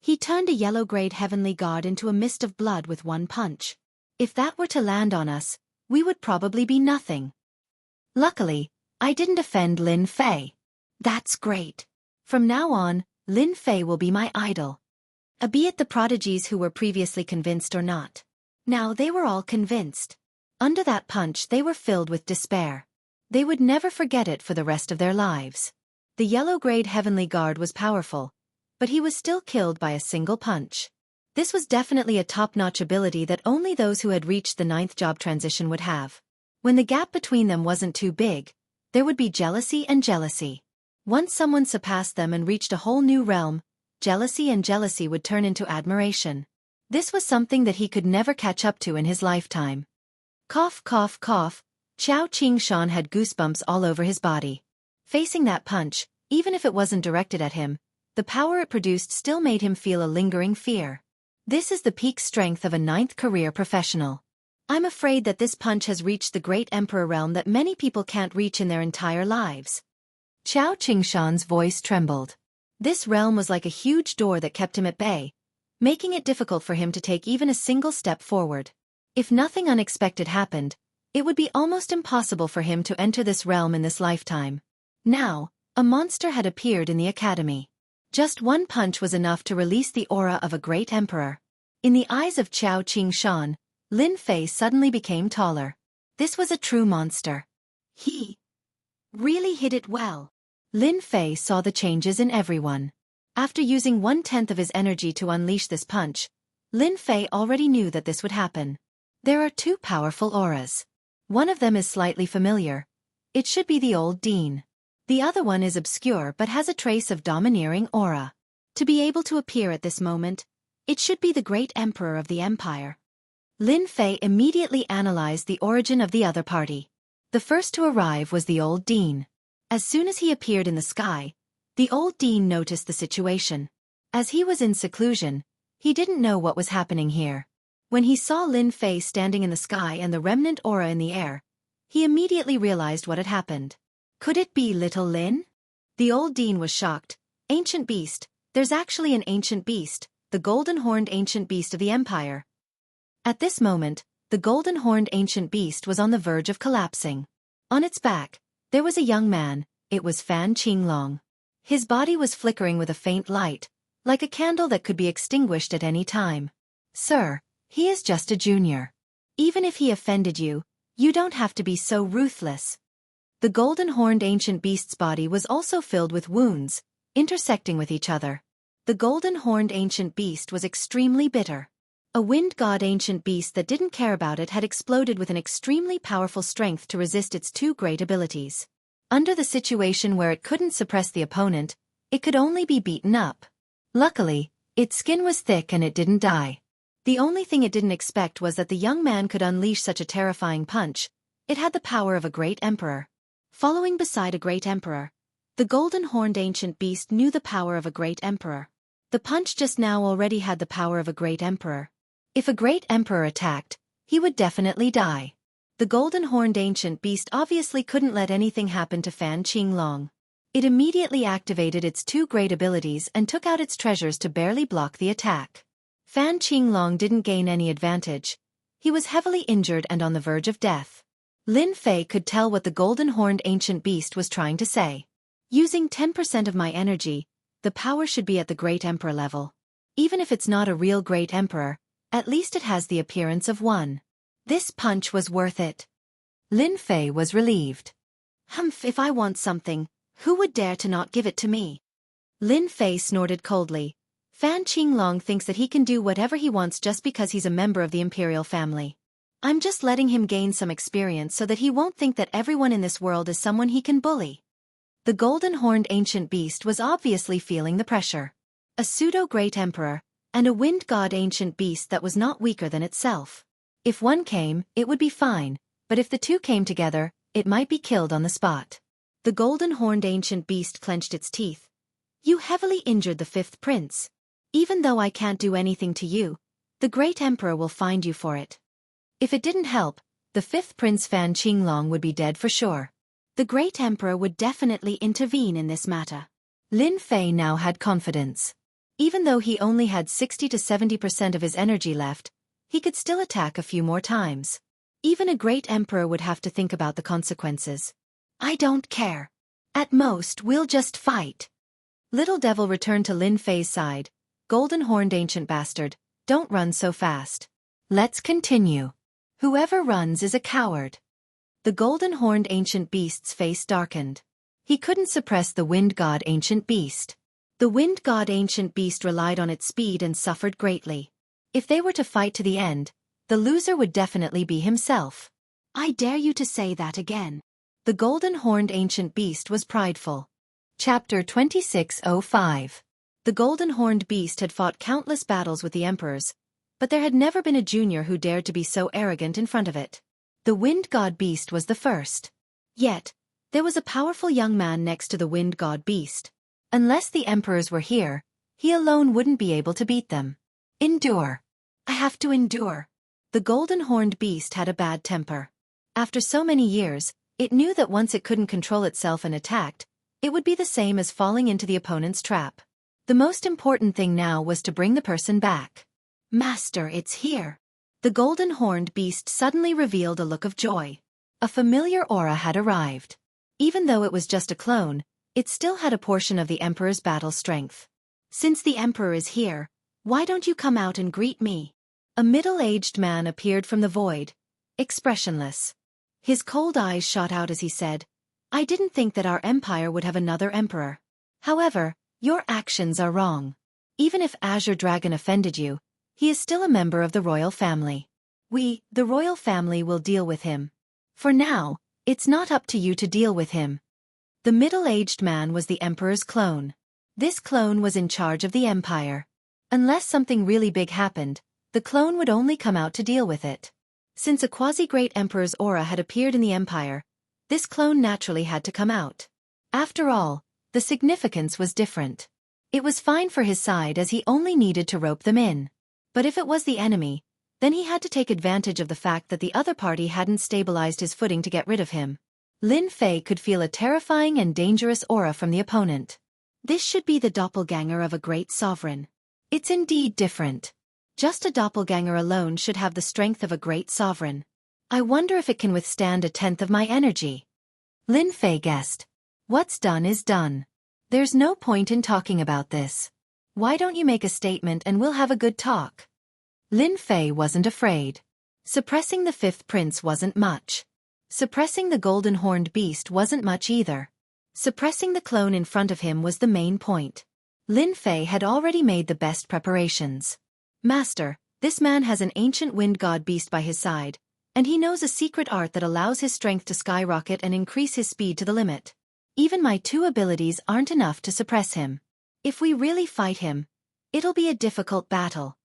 He turned a yellow-grade heavenly god into a mist of blood with one punch. If that were to land on us, we would probably be nothing. Luckily, I didn't offend Lin Fei. That's great. From now on, Lin Fei will be my idol. Albeit the prodigies who were previously convinced or not. Now they were all convinced. Under that punch they were filled with despair. They would never forget it for the rest of their lives. The yellow-grade heavenly guard was powerful, but he was still killed by a single punch. This was definitely a top-notch ability that only those who had reached the 9th job transition would have. When the gap between them wasn't too big, there would be jealousy and jealousy. Once someone surpassed them and reached a whole new realm, jealousy and jealousy would turn into admiration. This was something that he could never catch up to in his lifetime. Cough, cough, cough. Xiao Qingshan had goosebumps all over his body. Facing that punch, even if it wasn't directed at him, the power it produced still made him feel a lingering fear. This is the peak strength of a 9th career professional. I'm afraid that this punch has reached the great emperor realm that many people can't reach in their entire lives. Xiao Qingshan's voice trembled. This realm was like a huge door that kept him at bay, making it difficult for him to take even a single step forward. If nothing unexpected happened, it would be almost impossible for him to enter this realm in this lifetime. Now, a monster had appeared in the academy. Just one punch was enough to release the aura of a great emperor. In the eyes of Xiao Qingshan, Lin Fei suddenly became taller. This was a true monster. He really hit it well. Lin Fei saw the changes in everyone. After using 1/10 of his energy to unleash this punch, Lin Fei already knew that this would happen. There are 2 powerful auras. One of them is slightly familiar. It should be the old Dean. The other one is obscure but has a trace of domineering aura. To be able to appear at this moment, it should be the great emperor of the empire. Lin Fei immediately analyzed the origin of the other party. The first to arrive was the old Dean. As soon as he appeared in the sky, the old Dean noticed the situation. As he was in seclusion, he didn't know what was happening here. When he saw Lin Fei standing in the sky and the remnant aura in the air, he immediately realized what had happened. Could it be little Lin? The old Dean was shocked. Ancient beast, there's actually an ancient beast, the golden-horned ancient beast of the empire. At this moment, the golden-horned ancient beast was on the verge of collapsing. On its back, there was a young man. It was Fan Qinglong. His body was flickering with a faint light, like a candle that could be extinguished at any time. Sir, he is just a junior. Even if he offended you, you don't have to be so ruthless. The golden-horned ancient beast's body was also filled with wounds, intersecting with each other. The golden-horned ancient beast was extremely bitter. A wind god ancient beast that didn't care about it had exploded with an extremely powerful strength to resist its 2 great abilities. Under the situation where it couldn't suppress the opponent, it could only be beaten up. Luckily, its skin was thick and it didn't die. The only thing it didn't expect was that the young man could unleash such a terrifying punch. It had the power of a great emperor. Following beside a great emperor, the golden-horned ancient beast knew the power of a great emperor. The punch just now already had the power of a great emperor. If a great emperor attacked, he would definitely die. The golden-horned ancient beast obviously couldn't let anything happen to Fan Qinglong. It immediately activated its 2 great abilities and took out its treasures to barely block the attack. Fan Qinglong didn't gain any advantage. He was heavily injured and on the verge of death. Lin Fei could tell what the golden-horned ancient beast was trying to say. Using 10% of my energy, the power should be at the great emperor level. Even if it's not a real great emperor, at least it has the appearance of one. This punch was worth it. Lin Fei was relieved. Humph, if I want something, who would dare to not give it to me? Lin Fei snorted coldly. Fan Qinglong thinks that he can do whatever he wants just because he's a member of the imperial family. I'm just letting him gain some experience so that he won't think that everyone in this world is someone he can bully. The golden-horned ancient beast was obviously feeling the pressure. A pseudo-great emperor, and a wind god ancient beast that was not weaker than itself. If one came, it would be fine, but if the two came together, it might be killed on the spot. The golden-horned ancient beast clenched its teeth. You heavily injured the fifth prince. Even though I can't do anything to you, the great emperor will find you for it. If it didn't help, the fifth prince Fan Qinglong would be dead for sure. The great emperor would definitely intervene in this matter. Lin Fei now had confidence. Even though he only had 60 to 70% of his energy left, he could still attack a few more times. Even a great emperor would have to think about the consequences. I don't care. At most, we'll just fight. Little Devil returned to Lin Fei's side. Golden-horned ancient bastard, don't run so fast. Let's continue. Whoever runs is a coward. The golden-horned ancient beast's face darkened. He couldn't suppress the wind god ancient beast. The wind god ancient beast relied on its speed and suffered greatly. If they were to fight to the end, the loser would definitely be himself. I dare you to say that again. The golden-horned ancient beast was prideful. Chapter 2605. The golden-horned beast had fought countless battles with the emperors, but there had never been a junior who dared to be so arrogant in front of it. The wind god beast was the first. Yet, there was a powerful young man next to the wind god beast. Unless the emperors were here, he alone wouldn't be able to beat them. Endure. I have to endure. The golden-horned beast had a bad temper. After so many years, it knew that once it couldn't control itself and attacked, it would be the same as falling into the opponent's trap. The most important thing now was to bring the person back. Master, it's here. The golden-horned beast suddenly revealed a look of joy. A familiar aura had arrived. Even though it was just a clone, it still had a portion of the Emperor's battle strength. Since the Emperor is here, why don't you come out and greet me? A middle-aged man appeared from the void, expressionless. His cold eyes shot out as he said, I didn't think that our empire would have another emperor. However, your actions are wrong. Even if Azure Dragon offended you, he is still a member of the royal family. We, the royal family, will deal with him. For now, it's not up to you to deal with him. The middle-aged man was the emperor's clone. This clone was in charge of the empire. Unless something really big happened, the clone would only come out to deal with it. Since a quasi-great emperor's aura had appeared in the empire, this clone naturally had to come out. After all, the significance was different. It was fine for his side as he only needed to rope them in. But if it was the enemy, then he had to take advantage of the fact that the other party hadn't stabilized his footing to get rid of him. Lin Fei could feel a terrifying and dangerous aura from the opponent. This should be the doppelganger of a great sovereign. It's indeed different. Just a doppelganger alone should have the strength of a great sovereign. I wonder if it can withstand a tenth of my energy. Lin Fei guessed. What's done is done. There's no point in talking about this. Why don't you make a statement and we'll have a good talk? Lin Fei wasn't afraid. Suppressing the fifth prince wasn't much. Suppressing the golden-horned beast wasn't much either. Suppressing the clone in front of him was the main point. Lin Fei had already made the best preparations. Master, this man has an ancient wind god beast by his side, and he knows a secret art that allows his strength to skyrocket and increase his speed to the limit. Even my two abilities aren't enough to suppress him. If we really fight him, it'll be a difficult battle.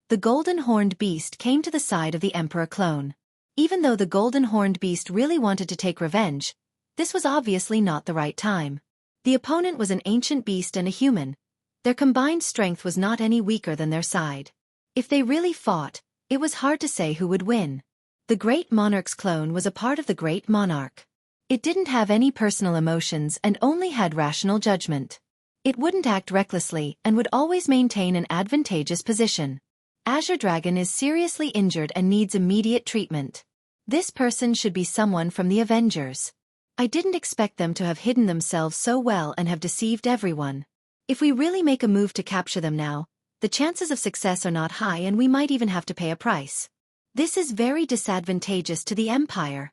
The golden-horned beast came to the side of the emperor clone. Even though the golden-horned beast really wanted to take revenge, this was obviously not the right time. The opponent was an ancient beast and a human. Their combined strength was not any weaker than their side. If they really fought, it was hard to say who would win. The Great Monarch's clone was a part of the Great Monarch. It didn't have any personal emotions and only had rational judgment. It wouldn't act recklessly and would always maintain an advantageous position. Azure Dragon is seriously injured and needs immediate treatment. This person should be someone from the Avengers. I didn't expect them to have hidden themselves so well and have deceived everyone. If we really make a move to capture them now, the chances of success are not high and we might even have to pay a price. This is very disadvantageous to the empire.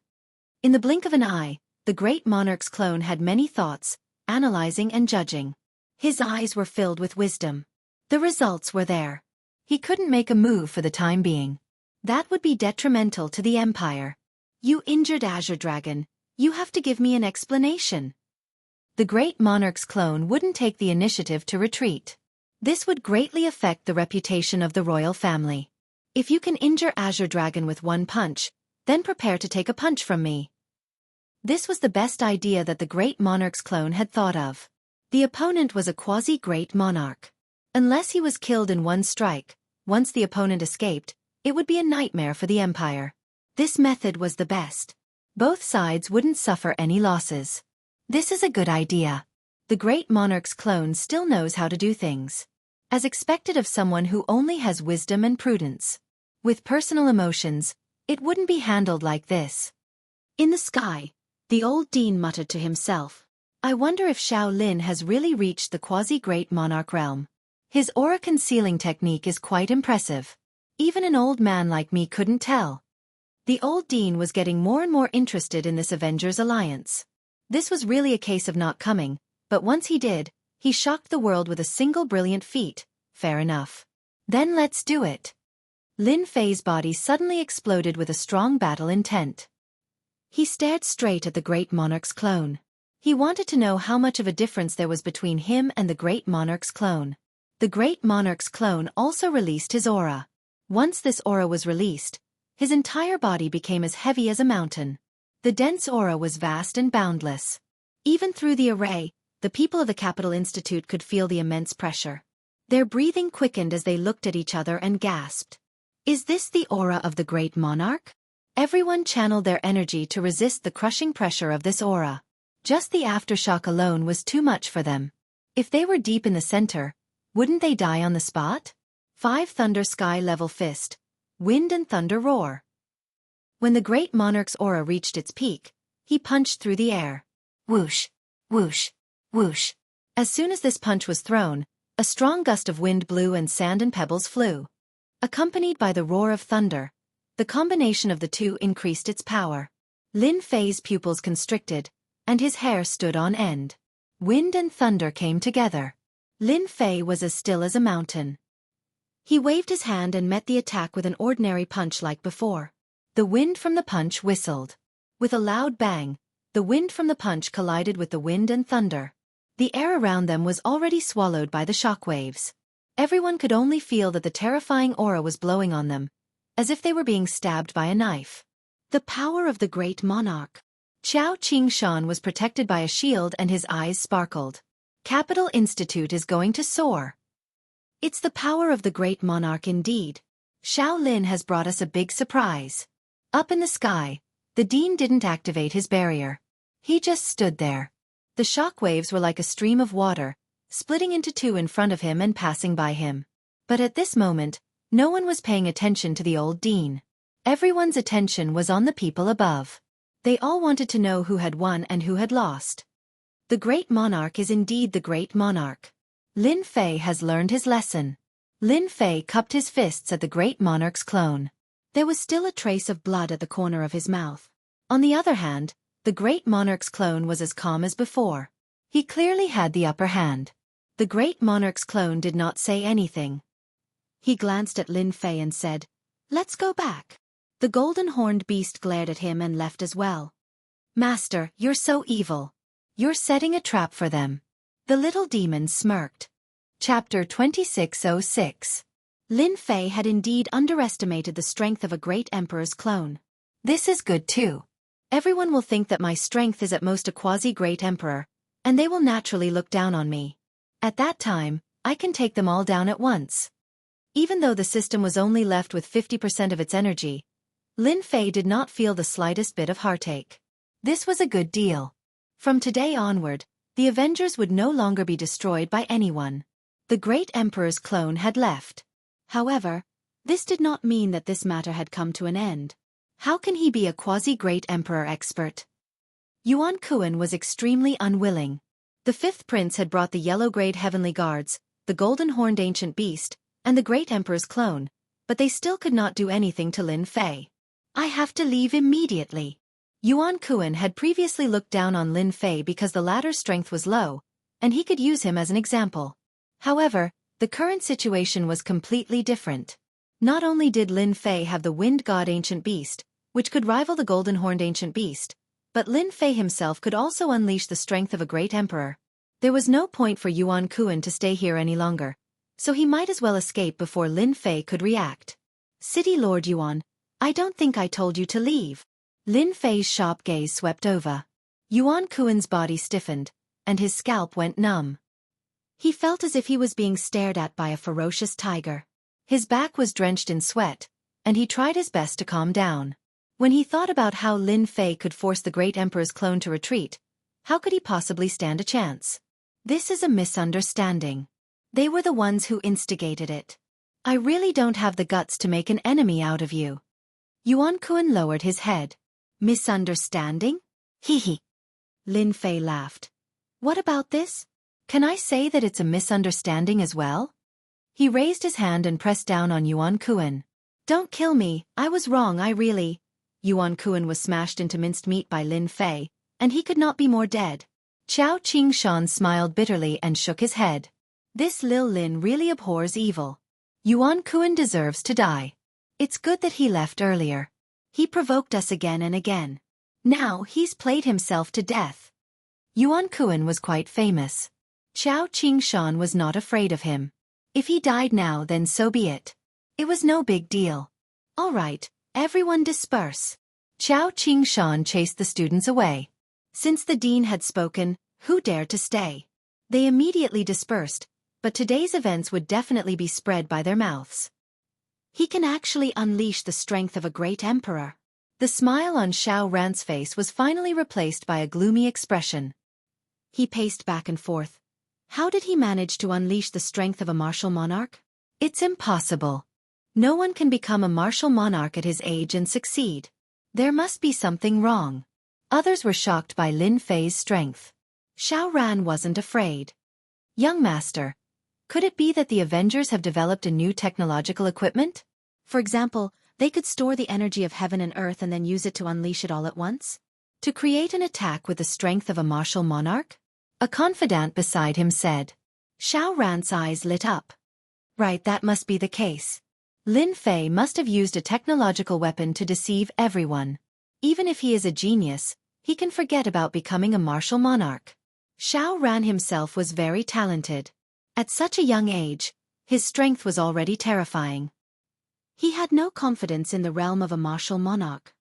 In the blink of an eye, the great monarch's clone had many thoughts, analyzing and judging. His eyes were filled with wisdom. The results were there. He couldn't make a move for the time being. That would be detrimental to the empire. You injured Azure Dragon, you have to give me an explanation. The great monarch's clone wouldn't take the initiative to retreat. This would greatly affect the reputation of the royal family. If you can injure Azure Dragon with one punch, then prepare to take a punch from me. This was the best idea that the great monarch's clone had thought of. The opponent was a quasi-great monarch. Unless he was killed in one strike, once the opponent escaped, it would be a nightmare for the empire. This method was the best. Both sides wouldn't suffer any losses. This is a good idea. The great monarch's clone still knows how to do things. As expected of someone who only has wisdom and prudence. With personal emotions, it wouldn't be handled like this. In the sky, the old dean muttered to himself, I wonder if Xiao Lin has really reached the quasi-great monarch realm. His aura concealing technique is quite impressive. Even an old man like me couldn't tell. The old dean was getting more and more interested in this Avengers alliance. This was really a case of not coming, but once he did, he shocked the world with a single brilliant feat. Fair enough. Then let's do it. Lin Fei's body suddenly exploded with a strong battle intent. He stared straight at the great monarch's clone. He wanted to know how much of a difference there was between him and the great monarch's clone. The great monarch's clone also released his aura. Once this aura was released, his entire body became as heavy as a mountain. The dense aura was vast and boundless. Even through the array, the people of the Capital Institute could feel the immense pressure. Their breathing quickened as they looked at each other and gasped. Is this the aura of the great monarch? Everyone channeled their energy to resist the crushing pressure of this aura. Just the aftershock alone was too much for them. If they were deep in the center, wouldn't they die on the spot? 5 Thunder Sky Level Fist. Wind and Thunder Roar. When the great monarch's aura reached its peak, he punched through the air. Whoosh, whoosh, whoosh. As soon as this punch was thrown, a strong gust of wind blew and sand and pebbles flew. Accompanied by the roar of thunder, the combination of the two increased its power. Lin Fei's pupils constricted, and his hair stood on end. Wind and thunder came together. Lin Fei was as still as a mountain. He waved his hand and met the attack with an ordinary punch like before. The wind from the punch whistled. With a loud bang, the wind from the punch collided with the wind and thunder. The air around them was already swallowed by the shockwaves. Everyone could only feel that the terrifying aura was blowing on them, as if they were being stabbed by a knife. The power of the great monarch. Qiao Qingshan was protected by a shield and his eyes sparkled. Capital Institute is going to soar. It's the power of the great monarch indeed. Xiao Lin has brought us a big surprise. Up in the sky, the dean didn't activate his barrier. He just stood there. The shockwaves were like a stream of water, splitting into two in front of him and passing by him. But at this moment, no one was paying attention to the old dean. Everyone's attention was on the people above. They all wanted to know who had won and who had lost. The great monarch is indeed the great monarch. Lin Fei has learned his lesson. Lin Fei cupped his fists at the great monarch's clone. There was still a trace of blood at the corner of his mouth. On the other hand, the great monarch's clone was as calm as before. He clearly had the upper hand. The great monarch's clone did not say anything. He glanced at Lin Fei and said, "Let's go back." The golden-horned beast glared at him and left as well. "Master, you're so evil. You're setting a trap for them." The little demon smirked. Chapter 2606. Lin Fei had indeed underestimated the strength of a great emperor's clone. This is good too. Everyone will think that my strength is at most a quasi-great emperor, and they will naturally look down on me. At that time, I can take them all down at once. Even though the system was only left with 50% of its energy, Lin Fei did not feel the slightest bit of heartache. This was a good deal. From today onward, the Avengers would no longer be destroyed by anyone. The great emperor's clone had left. However, this did not mean that this matter had come to an end. How can he be a quasi-great emperor expert? Yuan Kuan was extremely unwilling. The 5th prince had brought the yellow-grade heavenly guards, the golden-horned ancient beast, and the great emperor's clone, but they still could not do anything to Lin Fei. I have to leave immediately. Yuan Kuan had previously looked down on Lin Fei because the latter's strength was low, and he could use him as an example. However, the current situation was completely different. Not only did Lin Fei have the wind god ancient beast, which could rival the golden-horned ancient beast, but Lin Fei himself could also unleash the strength of a great emperor. There was no point for Yuan Kuan to stay here any longer, so he might as well escape before Lin Fei could react. City Lord Yuan, I don't think I told you to leave. Lin Fei's sharp gaze swept over. Yuan Kuan's body stiffened, and his scalp went numb. He felt as if he was being stared at by a ferocious tiger. His back was drenched in sweat, and he tried his best to calm down. When he thought about how Lin Fei could force the great emperor's clone to retreat, how could he possibly stand a chance? This is a misunderstanding. They were the ones who instigated it. I really don't have the guts to make an enemy out of you. Yuan Kuan lowered his head. Misunderstanding? Hee. Lin Fei laughed. What about this? Can I say that it's a misunderstanding as well? He raised his hand and pressed down on Yuan Kuan. Don't kill me, I was wrong, I really... Yuan Kuan was smashed into minced meat by Lin Fei, and he could not be more dead. Chao Qingshan smiled bitterly and shook his head. This Lil Lin really abhors evil. Yuan Kuan deserves to die. It's good that he left earlier. He provoked us again and again. Now he's played himself to death. Yuan Kuan was quite famous. Chao Qingshan was not afraid of him. If he died now, then so be it. It was no big deal. All right. Everyone disperse. Chao Qingshan chased the students away. Since the dean had spoken, who dared to stay? They immediately dispersed, but today's events would definitely be spread by their mouths. He can actually unleash the strength of a great emperor. The smile on Xiao Ran's face was finally replaced by a gloomy expression. He paced back and forth. How did he manage to unleash the strength of a martial monarch? It's impossible. No one can become a martial monarch at his age and succeed. There must be something wrong. Others were shocked by Lin Fei's strength. Xiao Ran wasn't afraid. Young master, could it be that the Avengers have developed a new technological equipment? For example, they could store the energy of heaven and earth and then use it to unleash it all at once? To create an attack with the strength of a martial monarch? A confidant beside him said. Xiao Ran's eyes lit up. Right, that must be the case. Lin Fei must have used a technological weapon to deceive everyone. Even if he is a genius, he can forget about becoming a martial monarch. Xiao Ran himself was very talented. At such a young age, his strength was already terrifying. He had no confidence in the realm of a martial monarch.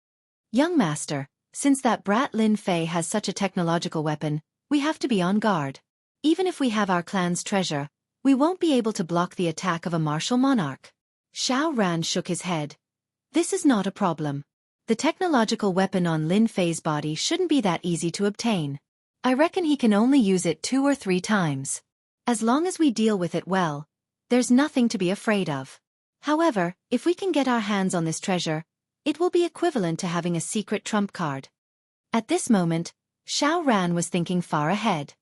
Young master, since that brat Lin Fei has such a technological weapon, we have to be on guard. Even if we have our clan's treasure, we won't be able to block the attack of a martial monarch. Xiao Ran shook his head. This is not a problem. The technological weapon on Lin Fei's body shouldn't be that easy to obtain. I reckon he can only use it 2 or 3 times. As long as we deal with it well, there's nothing to be afraid of. However, if we can get our hands on this treasure, it will be equivalent to having a secret trump card. At this moment, Xiao Ran was thinking far ahead.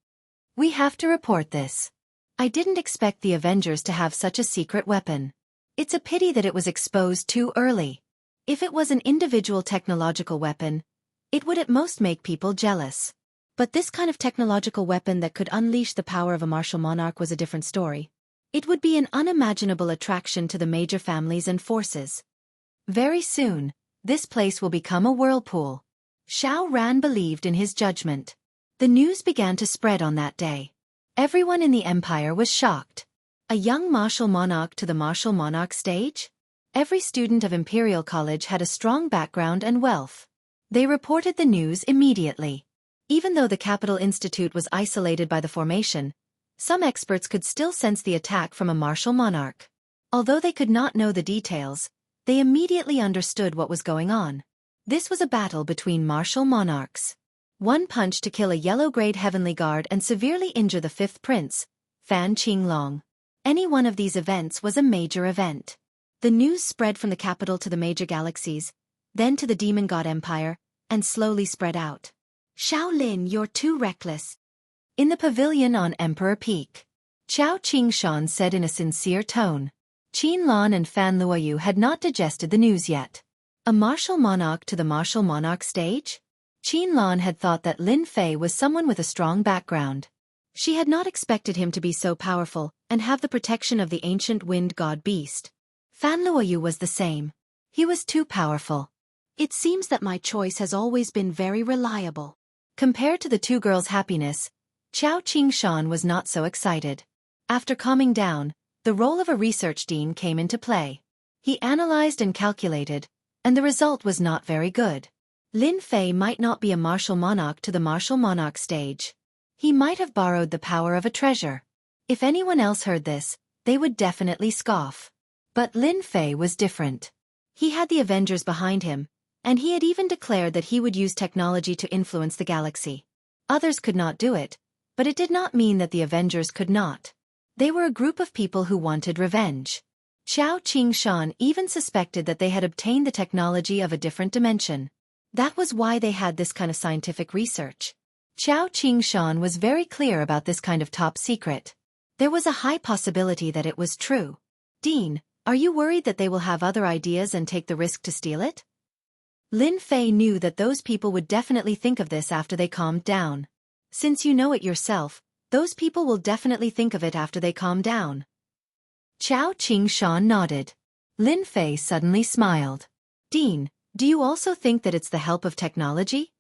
We have to report this. I didn't expect the Avengers to have such a secret weapon. It's a pity that it was exposed too early. If it was an individual technological weapon, it would at most make people jealous. But this kind of technological weapon that could unleash the power of a martial monarch was a different story. It would be an unimaginable attraction to the major families and forces. Very soon, this place will become a whirlpool. Xiao Ran believed in his judgment. The news began to spread on that day. Everyone in the empire was shocked. A young martial monarch to the martial monarch stage? Every student of Imperial College had a strong background and wealth. They reported the news immediately. Even though the Capital Institute was isolated by the formation, some experts could still sense the attack from a martial monarch. Although they could not know the details, they immediately understood what was going on. This was a battle between martial monarchs. One punch to kill a yellow-grade heavenly guard and severely injure the 5th prince, Fan Qinglong. Any one of these events was a major event. The news spread from the capital to the major galaxies, then to the demon god empire, and slowly spread out. Shaolin, you're too reckless. In the pavilion on Emperor Peak, Chao Qingshan said in a sincere tone. Qianlong and Fan Luoyu had not digested the news yet. A martial monarch to the martial monarch stage? Qianlong had thought that Lin Fei was someone with a strong background. She had not expected him to be so powerful and have the protection of the ancient wind god beast. Fan Luoyu was the same. He was too powerful. It seems that my choice has always been very reliable. Compared to the two girls' happiness, Qiao Qingshan was not so excited. After calming down, the role of a research dean came into play. He analyzed and calculated, and the result was not very good. Lin Fei might not be a martial monarch to the martial monarch stage. He might have borrowed the power of a treasure. If anyone else heard this, they would definitely scoff. But Lin Fei was different. He had the Avengers behind him, and he had even declared that he would use technology to influence the galaxy. Others could not do it, but it did not mean that the Avengers could not. They were a group of people who wanted revenge. Xiao Qingshan even suspected that they had obtained the technology of a different dimension. That was why they had this kind of scientific research. Xiao Qingshan was very clear about this kind of top secret. There was a high possibility that it was true. Dean, are you worried that they will have other ideas and take the risk to steal it? Lin Fei knew that those people would definitely think of this after they calmed down. Since you know it yourself, those people will definitely think of it after they calm down. Xiao Qingshan nodded. Lin Fei suddenly smiled. Dean, do you also think that it's the help of technology?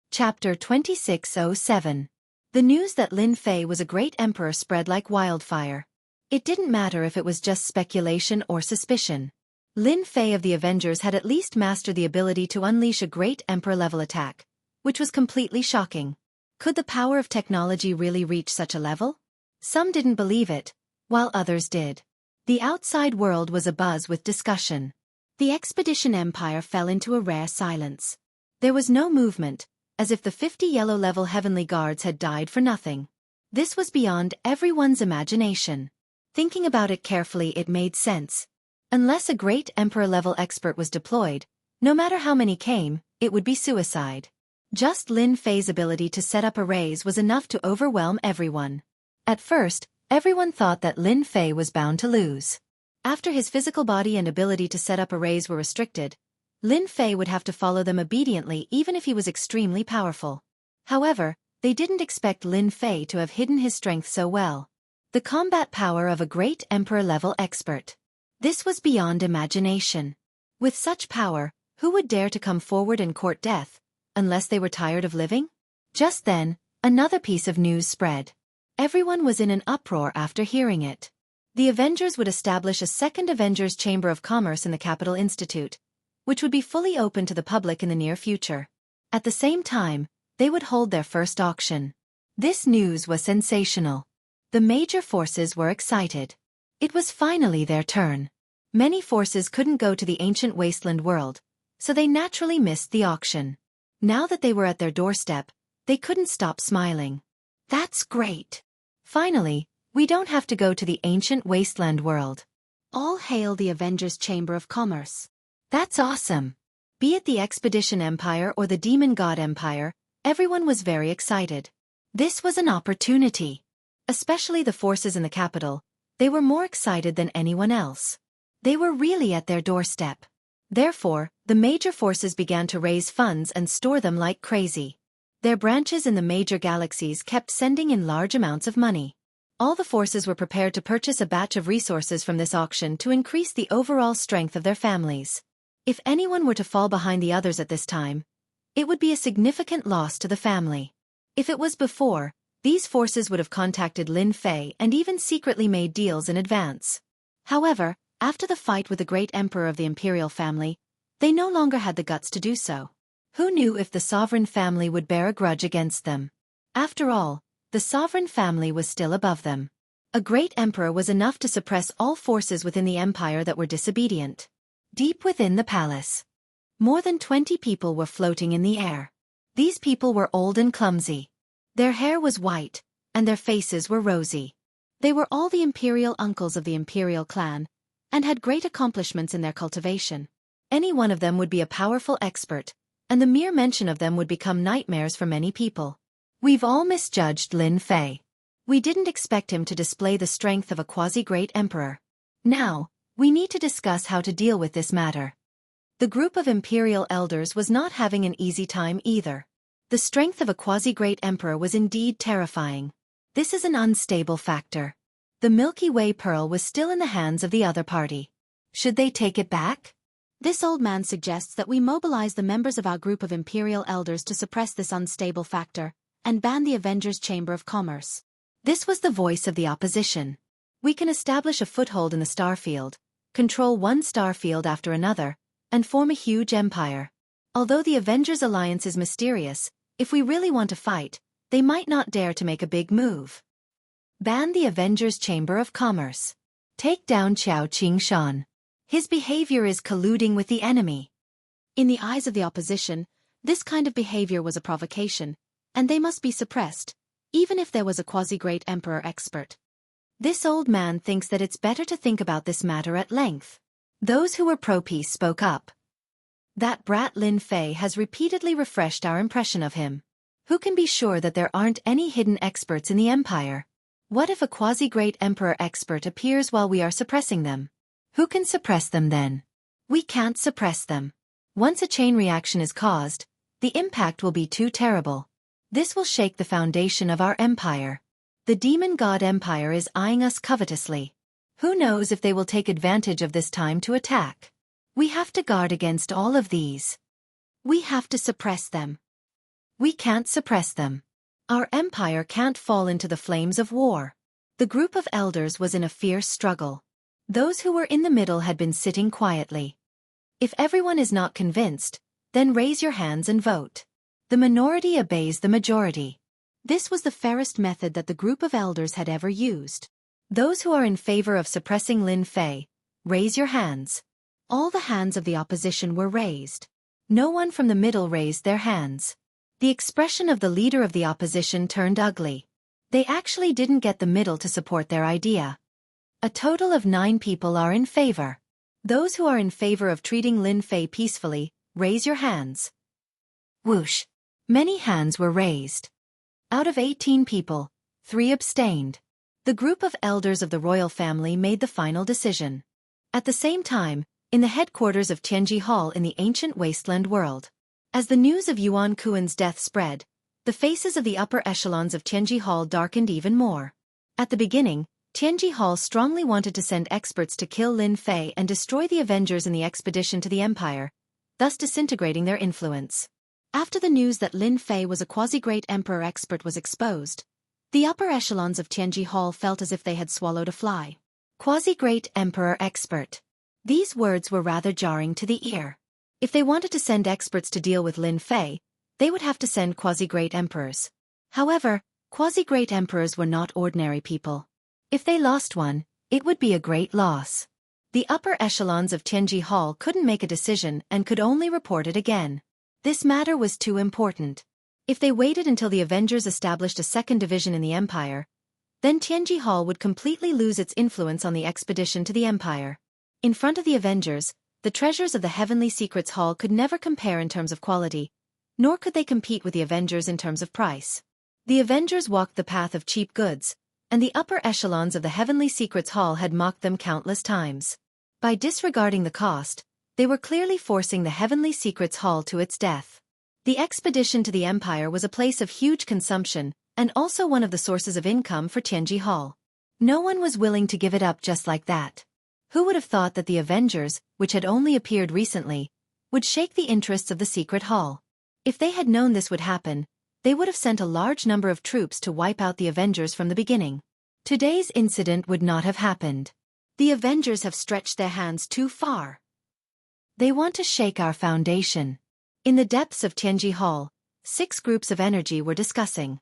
Chapter 2607. The news that Lin Fei was a great emperor spread like wildfire. It didn't matter if it was just speculation or suspicion. Lin Fei of the Avengers had at least mastered the ability to unleash a great emperor-level attack, which was completely shocking. Could the power of technology really reach such a level? Some didn't believe it, while others did. The outside world was abuzz with discussion. The Expedition Empire fell into a rare silence. There was no movement, as if the 50 yellow-level heavenly guards had died for nothing. This was beyond everyone's imagination. Thinking about it carefully, it made sense. Unless a great emperor-level expert was deployed, no matter how many came, it would be suicide. Just Lin Fei's ability to set up arrays was enough to overwhelm everyone. At first, everyone thought that Lin Fei was bound to lose. After his physical body and ability to set up arrays were restricted, Lin Fei would have to follow them obediently even if he was extremely powerful. However, they didn't expect Lin Fei to have hidden his strength so well. The combat power of a great emperor-level expert. This was beyond imagination. With such power, who would dare to come forward and court death, unless they were tired of living? Just then, another piece of news spread. Everyone was in an uproar after hearing it. The Avengers would establish a second Avengers Chamber of Commerce in the Capital Institute, which would be fully open to the public in the near future. At the same time, they would hold their first auction. This news was sensational. The major forces were excited. It was finally their turn. Many forces couldn't go to the ancient wasteland world, so they naturally missed the auction. Now that they were at their doorstep, they couldn't stop smiling. That's great. Finally, we don't have to go to the ancient wasteland world. All hail the Avengers Chamber of Commerce. That's awesome. Be it the Expedition Empire or the Demon God Empire, everyone was very excited. This was an opportunity. Especially the forces in the capital, they were more excited than anyone else. They were really at their doorstep. Therefore, the major forces began to raise funds and store them like crazy. Their branches in the major galaxies kept sending in large amounts of money. All the forces were prepared to purchase a batch of resources from this auction to increase the overall strength of their families. If anyone were to fall behind the others at this time, it would be a significant loss to the family. If it was before, these forces would have contacted Lin Fei and even secretly made deals in advance. However, after the fight with the great emperor of the imperial family, they no longer had the guts to do so. Who knew if the sovereign family would bear a grudge against them? After all, the sovereign family was still above them. A great emperor was enough to suppress all forces within the empire that were disobedient. Deep within the palace, more than 20 people were floating in the air. These people were old and clumsy. Their hair was white, and their faces were rosy. They were all the imperial uncles of the imperial clan, and had great accomplishments in their cultivation. Any one of them would be a powerful expert, and the mere mention of them would become nightmares for many people. We've all misjudged Lin Fei. We didn't expect him to display the strength of a quasi-great emperor. Now, We need to discuss how to deal with this matter. The group of imperial elders was not having an easy time either. The strength of a quasi-great emperor was indeed terrifying. This is an unstable factor. The Milky Way pearl was still in the hands of the other party. Should they take it back? This old man suggests that we mobilize the members of our group of imperial elders to suppress this unstable factor, and ban the Avengers' Chamber of Commerce. This was the voice of the opposition. We can establish a foothold in the starfield, control one starfield after another, and form a huge empire. Although the Avengers Alliance is mysterious, if we really want to fight, they might not dare to make a big move. Ban the Avengers' Chamber of Commerce. Take down Qiao Qingshan. His behavior is colluding with the enemy. In the eyes of the opposition, this kind of behavior was a provocation, and they must be suppressed, even if there was a quasi-great emperor expert. This old man thinks that it's better to think about this matter at length. Those who were pro-peace spoke up. That brat Lin Fei has repeatedly refreshed our impression of him. Who can be sure that there aren't any hidden experts in the empire? What if a quasi-great emperor expert appears while we are suppressing them? Who can suppress them then? We can't suppress them. Once a chain reaction is caused, the impact will be too terrible. This will shake the foundation of our empire. The demon god empire is eyeing us covetously. Who knows if they will take advantage of this time to attack? We have to guard against all of these. We have to suppress them. We can't suppress them. Our empire can't fall into the flames of war. The group of elders was in a fierce struggle. Those who were in the middle had been sitting quietly. If everyone is not convinced, then raise your hands and vote. The minority obeys the majority. This was the fairest method that the group of elders had ever used. Those who are in favor of suppressing Lin Fei, raise your hands. All the hands of the opposition were raised. No one from the middle raised their hands. The expression of the leader of the opposition turned ugly. They actually didn't get the middle to support their idea. A total of 9 people are in favor. Those who are in favor of treating Lin Fei peacefully, raise your hands. Whoosh! Many hands were raised. Out of 18 people, 3 abstained. The group of elders of the royal family made the final decision. At the same time, in the headquarters of Tianji Hall in the ancient wasteland world. As the news of Yuan Kuan's death spread, the faces of the upper echelons of Tianji Hall darkened even more. At the beginning, Tianji Hall strongly wanted to send experts to kill Lin Fei and destroy the Avengers in the expedition to the Empire, thus disintegrating their influence. After the news that Lin Fei was a quasi-great emperor expert was exposed, the upper echelons of Tianji Hall felt as if they had swallowed a fly. Quasi-great emperor expert. These words were rather jarring to the ear. If they wanted to send experts to deal with Lin Fei, they would have to send quasi-great emperors. However, quasi-great emperors were not ordinary people. If they lost one, it would be a great loss. The upper echelons of Tianji Hall couldn't make a decision and could only report it again. This matter was too important. If they waited until the Avengers established a second division in the Empire, then Tianji Hall would completely lose its influence on the expedition to the Empire. In front of the Avengers, the treasures of the Heavenly Secrets Hall could never compare in terms of quality, nor could they compete with the Avengers in terms of price. The Avengers walked the path of cheap goods, and the upper echelons of the Heavenly Secrets Hall had mocked them countless times. By disregarding the cost, they were clearly forcing the Heavenly Secrets Hall to its death. The expedition to the Empire was a place of huge consumption, and also one of the sources of income for Tianji Hall. No one was willing to give it up just like that. Who would have thought that the Avengers, which had only appeared recently, would shake the interests of the Secret Hall? If they had known this would happen, they would have sent a large number of troops to wipe out the Avengers from the beginning. Today's incident would not have happened. The Avengers have stretched their hands too far. They want to shake our foundation. In the depths of Tianji Hall, 6 groups of energy were discussing.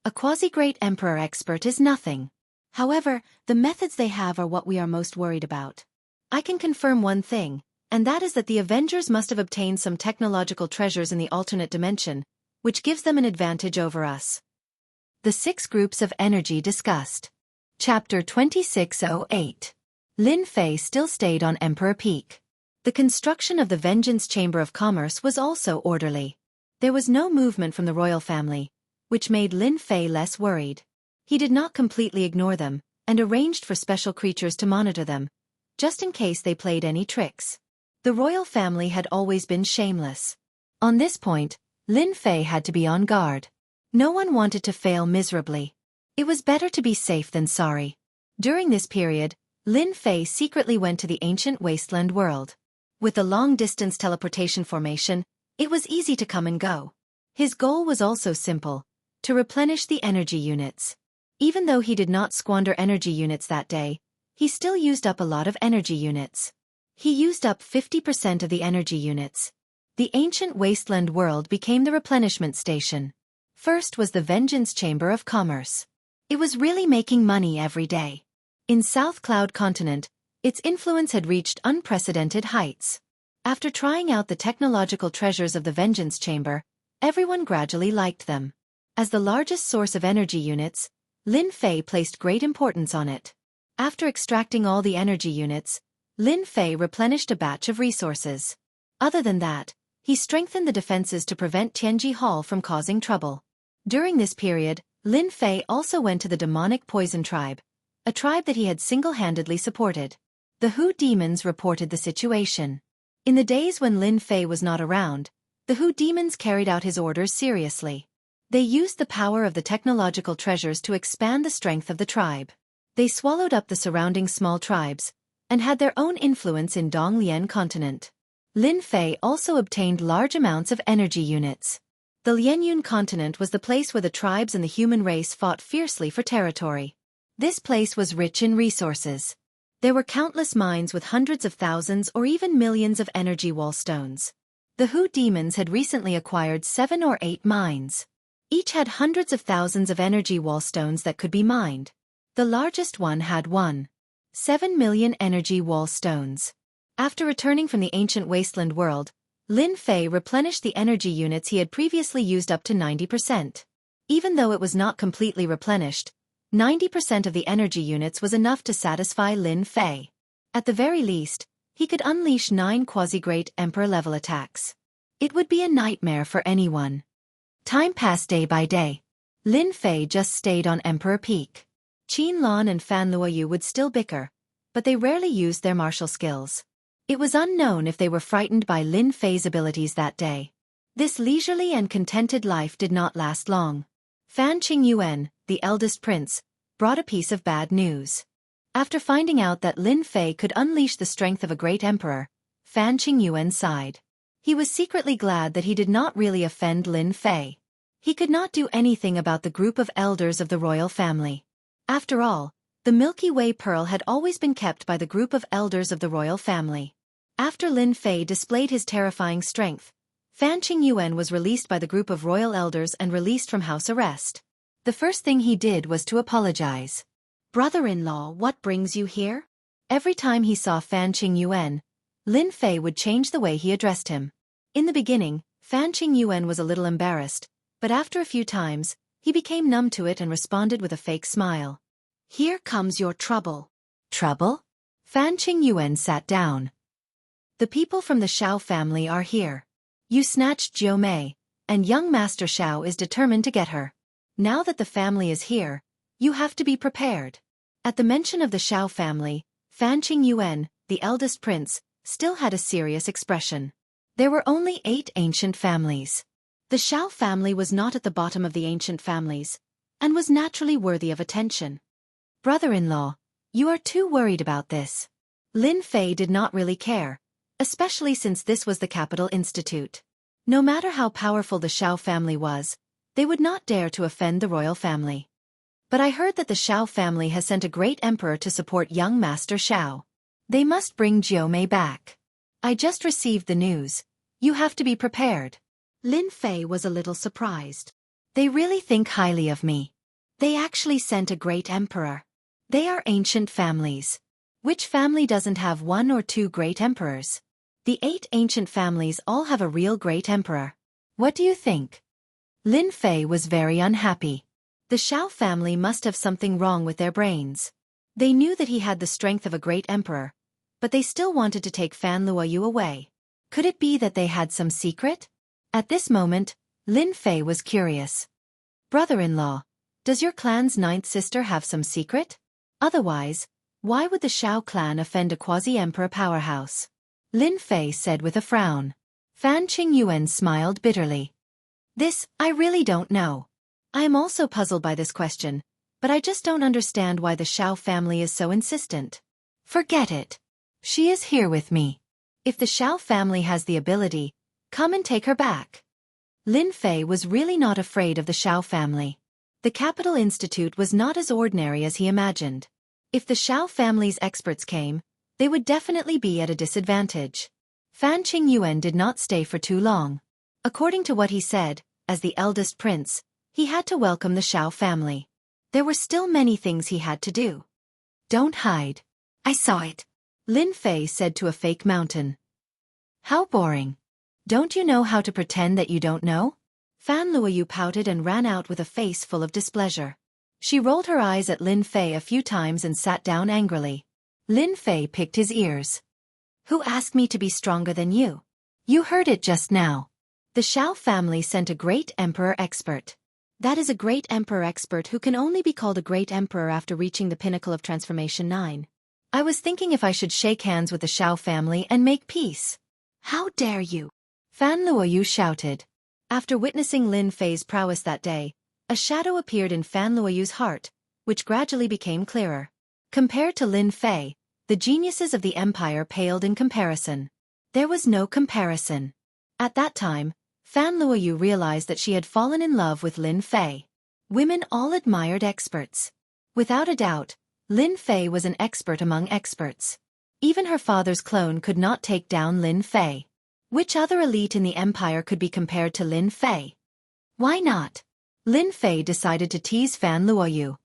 A quasi-great emperor expert is nothing. However, the methods they have are what we are most worried about. I can confirm one thing, and that is that the Avengers must have obtained some technological treasures in the alternate dimension, which gives them an advantage over us. The 6 groups of energy discussed. Chapter 2608. Lin Fei still stayed on Emperor Peak. The construction of the Vengeance Chamber of Commerce was also orderly. There was no movement from the royal family, which made Lin Fei less worried. He did not completely ignore them, and arranged for special creatures to monitor them, just in case they played any tricks. The royal family had always been shameless. On this point, Lin Fei had to be on guard. No one wanted to fail miserably. It was better to be safe than sorry. During this period, Lin Fei secretly went to the ancient wasteland world. With the long-distance teleportation formation, it was easy to come and go. His goal was also simple: to replenish the energy units. Even though he did not squander energy units that day, he still used up a lot of energy units. He used up 50% of the energy units. The ancient wasteland world became the replenishment station. First was the Vengeance Chamber of Commerce. It was really making money every day. In South Cloud Continent, its influence had reached unprecedented heights. After trying out the technological treasures of the Vengeance Chamber, everyone gradually liked them. As the largest source of energy units, Lin Fei placed great importance on it. After extracting all the energy units, Lin Fei replenished a batch of resources. Other than that, he strengthened the defenses to prevent Tianji Hall from causing trouble. During this period, Lin Fei also went to the demonic poison tribe, a tribe that he had single-handedly supported. The Hu demons reported the situation. In the days when Lin Fei was not around, the Hu demons carried out his orders seriously. They used the power of the technological treasures to expand the strength of the tribe. They swallowed up the surrounding small tribes, and had their own influence in Donglian continent. Lin Fei also obtained large amounts of energy units. The Lianyun continent was the place where the tribes and the human race fought fiercely for territory. This place was rich in resources. There were countless mines with hundreds of thousands or even millions of energy wall stones. The Hu demons had recently acquired 7 or 8 mines. Each had hundreds of thousands of energy wall stones that could be mined. The largest one had 1.7 million energy wall stones. After returning from the ancient wasteland world, Lin Fei replenished the energy units he had previously used up to 90%. Even though it was not completely replenished, 90% of the energy units was enough to satisfy Lin Fei. At the very least, he could unleash 9 quasi-great emperor-level attacks. It would be a nightmare for anyone. Time passed day by day. Lin Fei just stayed on Emperor Peak. Qin Lan and Fan Luoyu would still bicker, but they rarely used their martial skills. It was unknown if they were frightened by Lin Fei's abilities that day. This leisurely and contented life did not last long. Fan Qingyuan, the eldest prince, brought a piece of bad news. After finding out that Lin Fei could unleash the strength of a great emperor, Fan Qingyuan sighed. He was secretly glad that he did not really offend Lin Fei. He could not do anything about the group of elders of the royal family. After all, the Milky Way pearl had always been kept by the group of elders of the royal family. After Lin Fei displayed his terrifying strength, Fan Qingyuan was released by the group of royal elders and released from house arrest. The first thing he did was to apologize. "Brother-in-law, what brings you here?" Every time he saw Fan Qingyuan, Lin Fei would change the way he addressed him. In the beginning, Fan Qingyuan was a little embarrassed, but after a few times, he became numb to it and responded with a fake smile. "Here comes your trouble." "Trouble?" Fan Qingyuan sat down. "The people from the Shao family are here. You snatched Jiu Mei, and young Master Shao is determined to get her. Now that the family is here, you have to be prepared." At the mention of the Shao family, Fan Qingyuan, the eldest prince, still had a serious expression. There were only 8 ancient families. The Shao family was not at the bottom of the ancient families, and was naturally worthy of attention. "Brother-in-law, you are too worried about this." Lin Fei did not really care, especially since this was the capital institute. No matter how powerful the Shao family was, they would not dare to offend the royal family. "But I heard that the Shao family has sent a great emperor to support young Master Shao. They must bring Jiu Mei back. I just received the news. You have to be prepared." Lin Fei was a little surprised. "They really think highly of me. They actually sent a great emperor. They are ancient families. Which family doesn't have 1 or 2 great emperors? The 8 ancient families all have a real great emperor. What do you think?" Lin Fei was very unhappy. The Shao family must have something wrong with their brains. They knew that he had the strength of a great emperor, but they still wanted to take Fan Luoyu away. Could it be that they had some secret? At this moment, Lin Fei was curious. "Brother-in-law, does your clan's 9th sister have some secret? Otherwise, Why would the Shao clan offend a quasi-emperor powerhouse? Lin Fei said with a frown. Fan Qingyuan smiled bitterly. This, I really don't know. I am also puzzled by this question, but I just don't understand why the Shao family is so insistent. Forget it. She is here with me. If the Shao family has the ability, come and take her back. Lin Fei was really not afraid of the Shao family. The Capital Institute was not as ordinary as he imagined. If the Shao family's experts came, they would definitely be at a disadvantage. Fan Qingyuan did not stay for too long. According to what he said, as the eldest prince, he had to welcome the Shao family. There were still many things he had to do. Don't hide. I saw it, Lin Fei said to a fake mountain. How boring. Don't you know how to pretend that you don't know? Fan Luoyu pouted and ran out with a face full of displeasure. She rolled her eyes at Lin Fei a few times and sat down angrily. Lin Fei picked his ears. Who asked me to be stronger than you? You heard it just now. The Shao family sent a great emperor expert. That is a great emperor expert who can only be called a great emperor after reaching the pinnacle of Transformation 9. I was thinking if I should shake hands with the Shao family and make peace. How dare you? Fan Luoyu shouted. After witnessing Lin Fei's prowess that day, a shadow appeared in Fan Luoyu's heart, which gradually became clearer. Compared to Lin Fei, the geniuses of the empire paled in comparison. There was no comparison. At that time, Fan Luoyu realized that she had fallen in love with Lin Fei. Women all admired experts. Without a doubt, Lin Fei was an expert among experts. Even her father's clone could not take down Lin Fei. Which other elite in the empire could be compared to Lin Fei? Why not? Lin Fei decided to tease Fan Luoyu.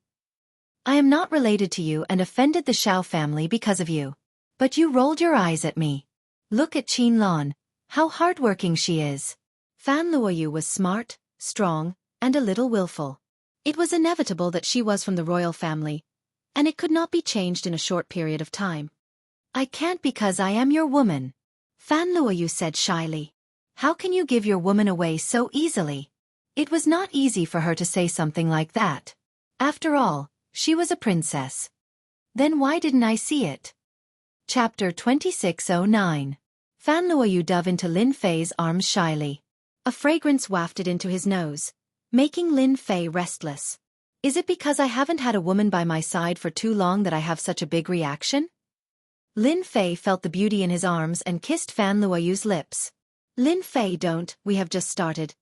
I am not related to you and offended the Shao family because of you. But you rolled your eyes at me. Look at Qinlan. How hardworking she is. Fan Luoyu was smart, strong, and a little willful. It was inevitable that she was from the royal family, and it could not be changed in a short period of time. I can't because I am your woman. Fan Luoyu said shyly. How can you give your woman away so easily? It was not easy for her to say something like that. After all, she was a princess. Then why didn't I see it? Chapter 2609. Fan Luoyu dove into Lin Fei's arms shyly. A fragrance wafted into his nose, making Lin Fei restless. Is it because I haven't had a woman by my side for too long that I have such a big reaction? Lin Fei felt the beauty in his arms and kissed Fan Luoyu's lips. Lin Fei, don't, we have just started.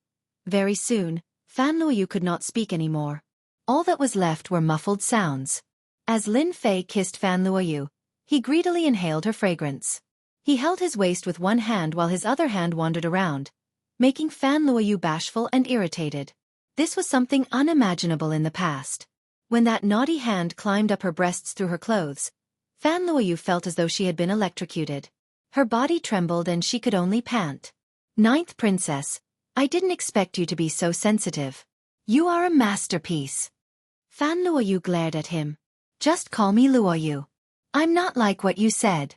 Very soon, Fan Luoyu could not speak anymore. All that was left were muffled sounds. As Lin Fei kissed Fan Luoyu, he greedily inhaled her fragrance. He held his waist with one hand while his other hand wandered around, making Fan Luoyu bashful and irritated. This was something unimaginable in the past. When that naughty hand climbed up her breasts through her clothes, Fan Luoyu felt as though she had been electrocuted. Her body trembled and she could only pant. Ninth Princess, I didn't expect you to be so sensitive. You are a masterpiece. Fan Luoyu glared at him. Just call me Luoyu. I'm not like what you said.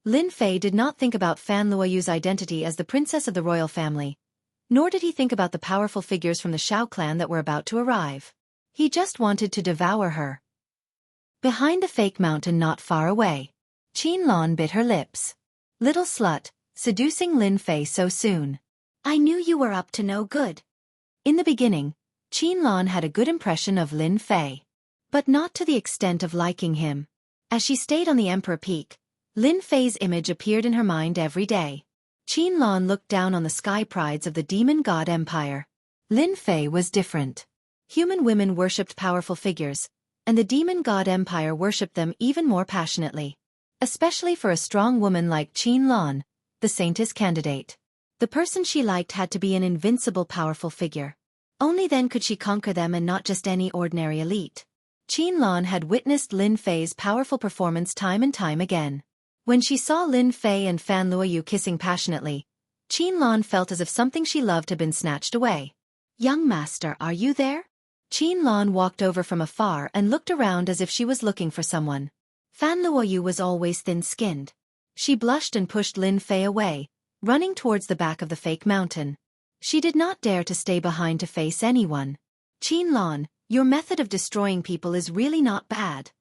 Lin Fei did not think about Fan Luoyu's identity as the princess of the royal family, nor did he think about the powerful figures from the Shao clan that were about to arrive. He just wanted to devour her. Behind the fake mountain not far away, Qinlan bit her lips. Little slut, seducing Lin Fei so soon. I knew you were up to no good. In the beginning, Qinlan had a good impression of Lin Fei, but not to the extent of liking him. As she stayed on the Emperor Peak, Lin Fei's image appeared in her mind every day. Qinlan looked down on the sky prides of the demon god empire. Lin Fei was different. Human women worshipped powerful figures, and the demon god empire worshipped them even more passionately. Especially for a strong woman like Qinlan, the saintess candidate. The person she liked had to be an invincible powerful figure. Only then could she conquer them and not just any ordinary elite. Qinlan had witnessed Lin Fei's powerful performance time and time again. When she saw Lin Fei and Fan Luoyu kissing passionately, Qinlan felt as if something she loved had been snatched away. Young master, are you there? Qinlan walked over from afar and looked around as if she was looking for someone. Fan Luoyu was always thin-skinned. She blushed and pushed Lin Fei away, running towards the back of the fake mountain. She did not dare to stay behind to face anyone. Qinlan, your method of destroying people is really not bad.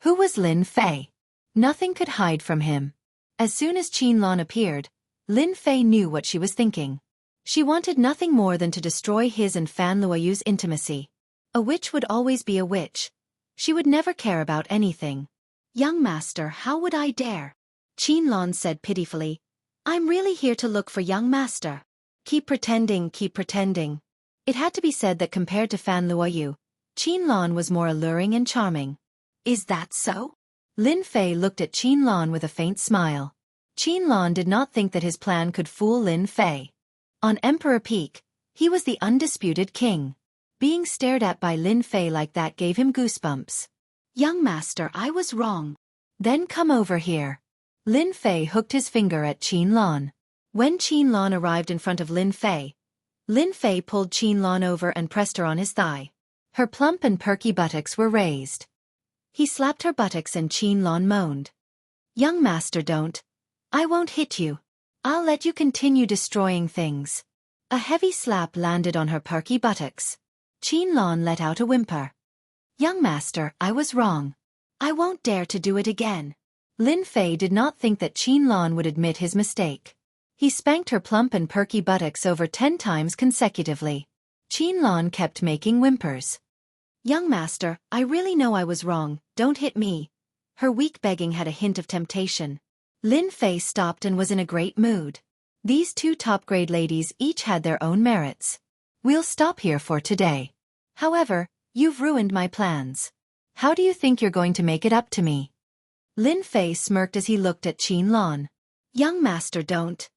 Who was Lin Fei? Nothing could hide from him. As soon as Qianlong appeared, Lin Fei knew what she was thinking. She wanted nothing more than to destroy his and Fan Luoyu's intimacy. A witch would always be a witch. She would never care about anything. Young master, how would I dare? Qianlong said pitifully. I'm really here to look for young master. Keep pretending, keep pretending. It had to be said that compared to Fan Luoyu, Qianlong was more alluring and charming. Is that so? Lin Fei looked at Qianlong with a faint smile. Qianlong did not think that his plan could fool Lin Fei. On Emperor Peak, he was the undisputed king. Being stared at by Lin Fei like that gave him goosebumps. Young master, I was wrong. Then come over here. Lin Fei hooked his finger at Qianlong. When Qianlong arrived in front of Lin Fei pulled Qianlong over and pressed her on his thigh. Her plump and perky buttocks were raised. He slapped her buttocks and Qianlong moaned. Young master, don't. I won't hit you. I'll let you continue destroying things. A heavy slap landed on her perky buttocks. Qianlong let out a whimper. Young master, I was wrong. I won't dare to do it again. Lin Fei did not think that Qianlong would admit his mistake. He spanked her plump and perky buttocks over 10 times consecutively. Qianlong kept making whimpers. Young master, I really know I was wrong, don't hit me. Her weak begging had a hint of temptation. Lin Fei stopped and was in a great mood. These two top-grade ladies each had their own merits. We'll stop here for today. However, you've ruined my plans. How do you think you're going to make it up to me? Lin Fei smirked as he looked at Qianlong. Young master, don't.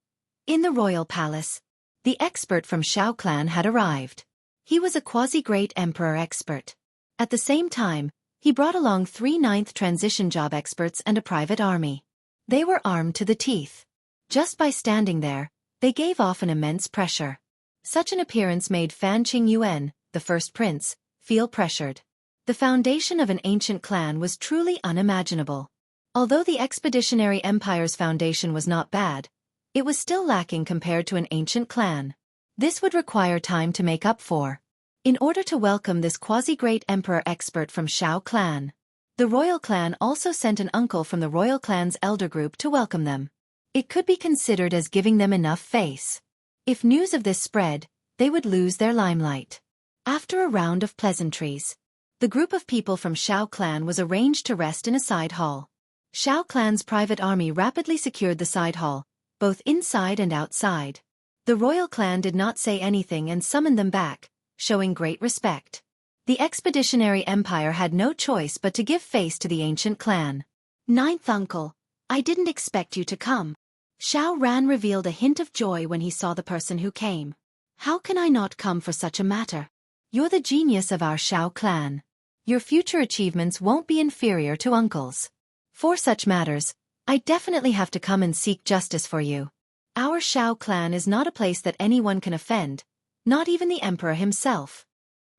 In the royal palace, the expert from Shao clan had arrived. He was a quasi-great emperor expert. At the same time, he brought along 3 9th transition job experts and a private army. They were armed to the teeth. Just by standing there, they gave off an immense pressure. Such an appearance made Fan Qingyuan, the first prince, feel pressured. The foundation of an ancient clan was truly unimaginable. Although the Expeditionary Empire's foundation was not bad, it was still lacking compared to an ancient clan. This would require time to make up for. In order to welcome this quasi-great emperor expert from Shao clan, the royal clan also sent an uncle from the royal clan's elder group to welcome them. It could be considered as giving them enough face. If news of this spread, they would lose their limelight. After a round of pleasantries, the group of people from Shao clan was arranged to rest in a side hall. Shao clan's private army rapidly secured the side hall, both inside and outside. The royal clan did not say anything and summoned them back, showing great respect. The Expeditionary Empire had no choice but to give face to the ancient clan. Ninth uncle, I didn't expect you to come. Shao Ran revealed a hint of joy when he saw the person who came. How can I not come for such a matter? You're the genius of our Shao clan. Your future achievements won't be inferior to uncle's. For such matters, I definitely have to come and seek justice for you. Our Shao clan is not a place that anyone can offend, not even the emperor himself.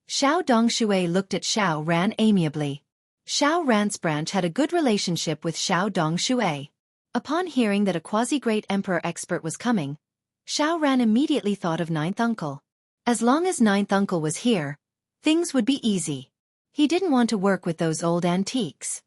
Shao Dongshui looked at Shao Ran amiably. Shao Ran's branch had a good relationship with Shao Dongshui. Upon hearing that a quasi-great emperor expert was coming, Shao Ran immediately thought of Ninth Uncle. As long as Ninth Uncle was here, things would be easy. He didn't want to work with those old antiques.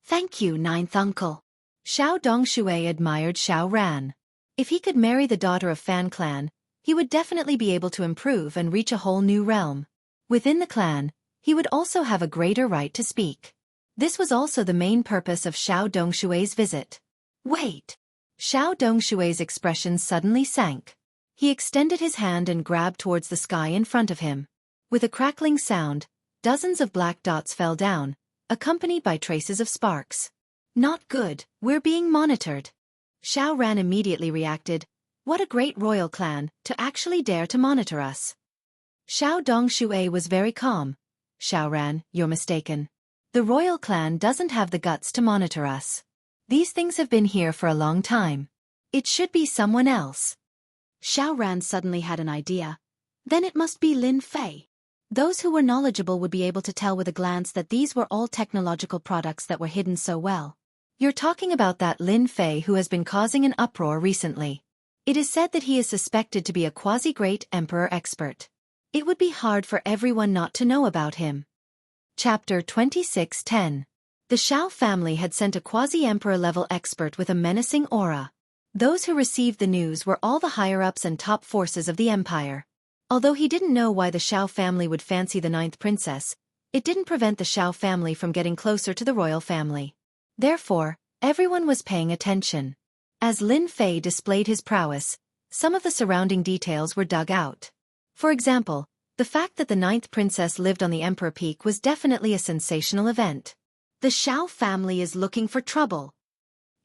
Thank you, Ninth Uncle. Shao Dongshui admired Shao Ran. If he could marry the daughter of Fan clan, he would definitely be able to improve and reach a whole new realm. Within the clan, he would also have a greater right to speak. This was also the main purpose of Shao Dongshui's visit. Wait! Shao Dongshui's expression suddenly sank. He extended his hand and grabbed towards the sky in front of him. With a crackling sound, dozens of black dots fell down, accompanied by traces of sparks. Not good, we're being monitored. Shao Ran immediately reacted. What a great royal clan, to actually dare to monitor us. Shao Dongshui was very calm. Shao Ran, you're mistaken. The royal clan doesn't have the guts to monitor us. These things have been here for a long time. It should be someone else. Shao Ran suddenly had an idea. Then it must be Lin Fei. Those who were knowledgeable would be able to tell with a glance that these were all technological products that were hidden so well. You're talking about that Lin Fei who has been causing an uproar recently. It is said that he is suspected to be a quasi-great emperor expert. It would be hard for everyone not to know about him. Chapter 26:10. The Xiao family had sent a quasi-emperor-level expert with a menacing aura. Those who received the news were all the higher-ups and top forces of the empire. Although he didn't know why the Xiao family would fancy the ninth princess, it didn't prevent the Xiao family from getting closer to the royal family. Therefore, everyone was paying attention. As Lin Fei displayed his prowess, some of the surrounding details were dug out. For example, the fact that the ninth princess lived on the Emperor Peak was definitely a sensational event. The Xiao family is looking for trouble.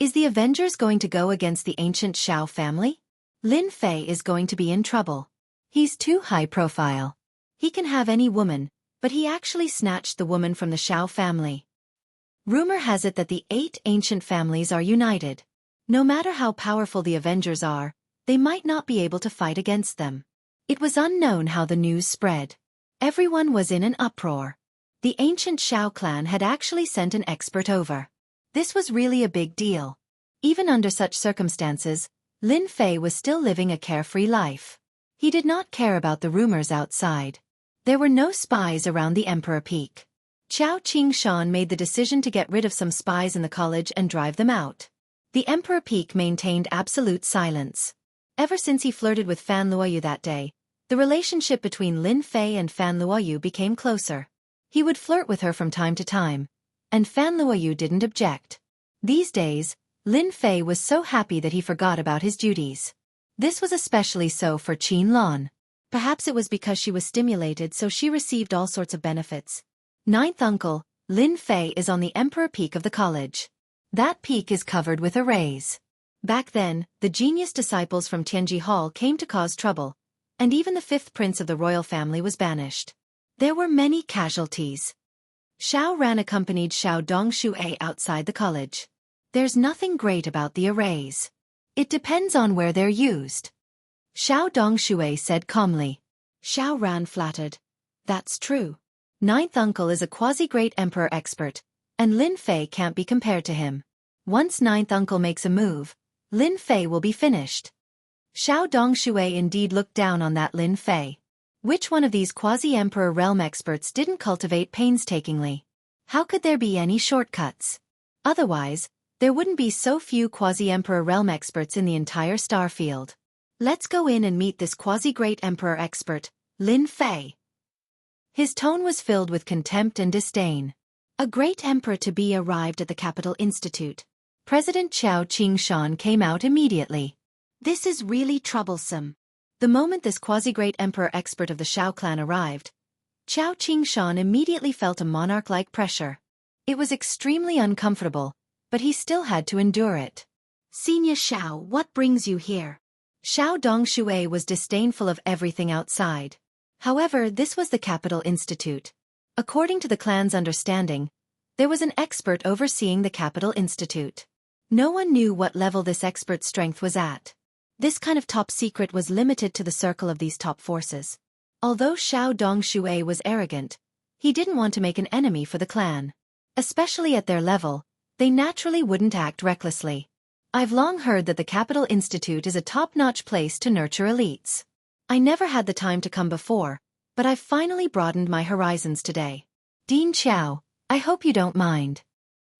Is the Avengers going to go against the ancient Xiao family? Lin Fei is going to be in trouble. He's too high profile. He can have any woman, but he actually snatched the woman from the Xiao family. Rumor has it that the 8 ancient families are united. No matter how powerful the Avengers are, they might not be able to fight against them. It was unknown how the news spread. Everyone was in an uproar. The ancient Xiao clan had actually sent an expert over. This was really a big deal. Even under such circumstances, Lin Fei was still living a carefree life. He did not care about the rumors outside. There were no spies around the Emperor Peak. Qiao Qingshan made the decision to get rid of some spies in the college and drive them out. The Emperor Peak maintained absolute silence. Ever since he flirted with Fan Luoyu that day, the relationship between Lin Fei and Fan Luoyu became closer. He would flirt with her from time to time, and Fan Luoyu didn't object. These days, Lin Fei was so happy that he forgot about his duties. This was especially so for Qin Lan. Perhaps it was because she was stimulated, so she received all sorts of benefits. Ninth uncle, Lin Fei is on the Emperor Peak of the college. That peak is covered with arrays. Back then, the genius disciples from Tianji Hall came to cause trouble, and even the 5th prince of the royal family was banished. There were many casualties. Xiao Ran accompanied Xiao Dongshui outside the college. There's nothing great about the arrays. It depends on where they're used. Xiao Dongshui said calmly. Xiao Ran flattered. That's true. Ninth uncle is a quasi-great emperor expert, and Lin Fei can't be compared to him. Once ninth uncle makes a move, Lin Fei will be finished. Xiao Dongshui indeed looked down on that Lin Fei. Which one of these quasi-emperor realm experts didn't cultivate painstakingly? How could there be any shortcuts? Otherwise, there wouldn't be so few quasi-emperor realm experts in the entire star field. Let's go in and meet this quasi-great emperor expert, Lin Fei. His tone was filled with contempt and disdain. A great emperor-to-be arrived at the Capital Institute. President Qiao Qingshan came out immediately. This is really troublesome. The moment this quasi-great emperor expert of the Xiao clan arrived, Qiao Qingshan immediately felt a monarch-like pressure. It was extremely uncomfortable, but he still had to endure it. Senior Xiao, what brings you here? Xiao Dongshui was disdainful of everything outside. However, this was the Capital Institute. According to the clan's understanding, there was an expert overseeing the Capital Institute. No one knew what level this expert's strength was at. This kind of top secret was limited to the circle of these top forces. Although Xiao Dongshui was arrogant, he didn't want to make an enemy for the clan. Especially at their level, they naturally wouldn't act recklessly. I've long heard that the Capital Institute is a top-notch place to nurture elites. I never had the time to come before, but I've finally broadened my horizons today. Dean Qiao, I hope you don't mind.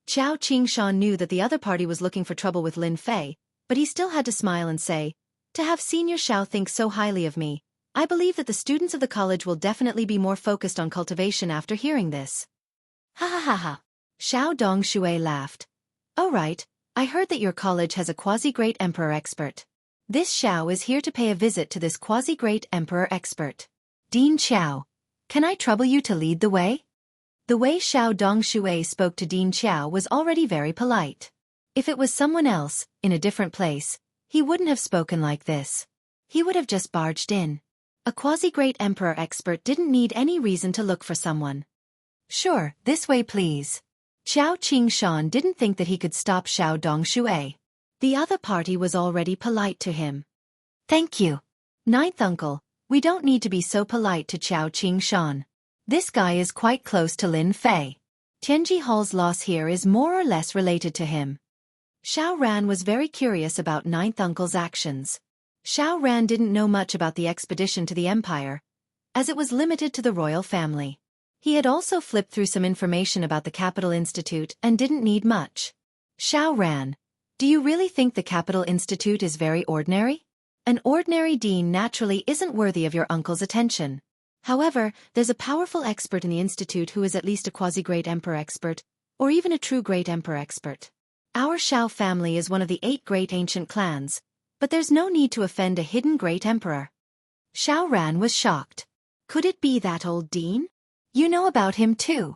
Qiao Qingshan knew that the other party was looking for trouble with Lin Fei, but he still had to smile and say, to have Senior Xiao think so highly of me, I believe that the students of the college will definitely be more focused on cultivation after hearing this. Ha ha ha ha. Xiao Dongshui laughed. Oh right, I heard that your college has a quasi-great emperor expert. This Xiao is here to pay a visit to this quasi-great emperor expert. Dean Qiao, can I trouble you to lead the way? The way Xiao Dongshui spoke to Dean Qiao was already very polite. If it was someone else, in a different place, he wouldn't have spoken like this. He would have just barged in. A quasi-great emperor expert didn't need any reason to look for someone. Sure, this way please. Qiao Qingshan didn't think that he could stop Xiao Dongshui. The other party was already polite to him. Thank you. Ninth uncle, we don't need to be so polite to Qiao Qingshan. This guy is quite close to Lin Fei. Tianji Hall's loss here is more or less related to him. Xiao Ran was very curious about Ninth Uncle's actions. Xiao Ran didn't know much about the expedition to the Empire, as it was limited to the royal family. He had also flipped through some information about the Capital Institute and didn't need much. Xiao Ran, do you really think the Capital Institute is very ordinary? An ordinary dean naturally isn't worthy of your uncle's attention. However, there's a powerful expert in the institute who is at least a quasi-great emperor expert, or even a true great emperor expert. Our Xiao family is one of the 8 great ancient clans, but there's no need to offend a hidden great emperor. Xiao Ran was shocked. Could it be that old dean? You know about him too.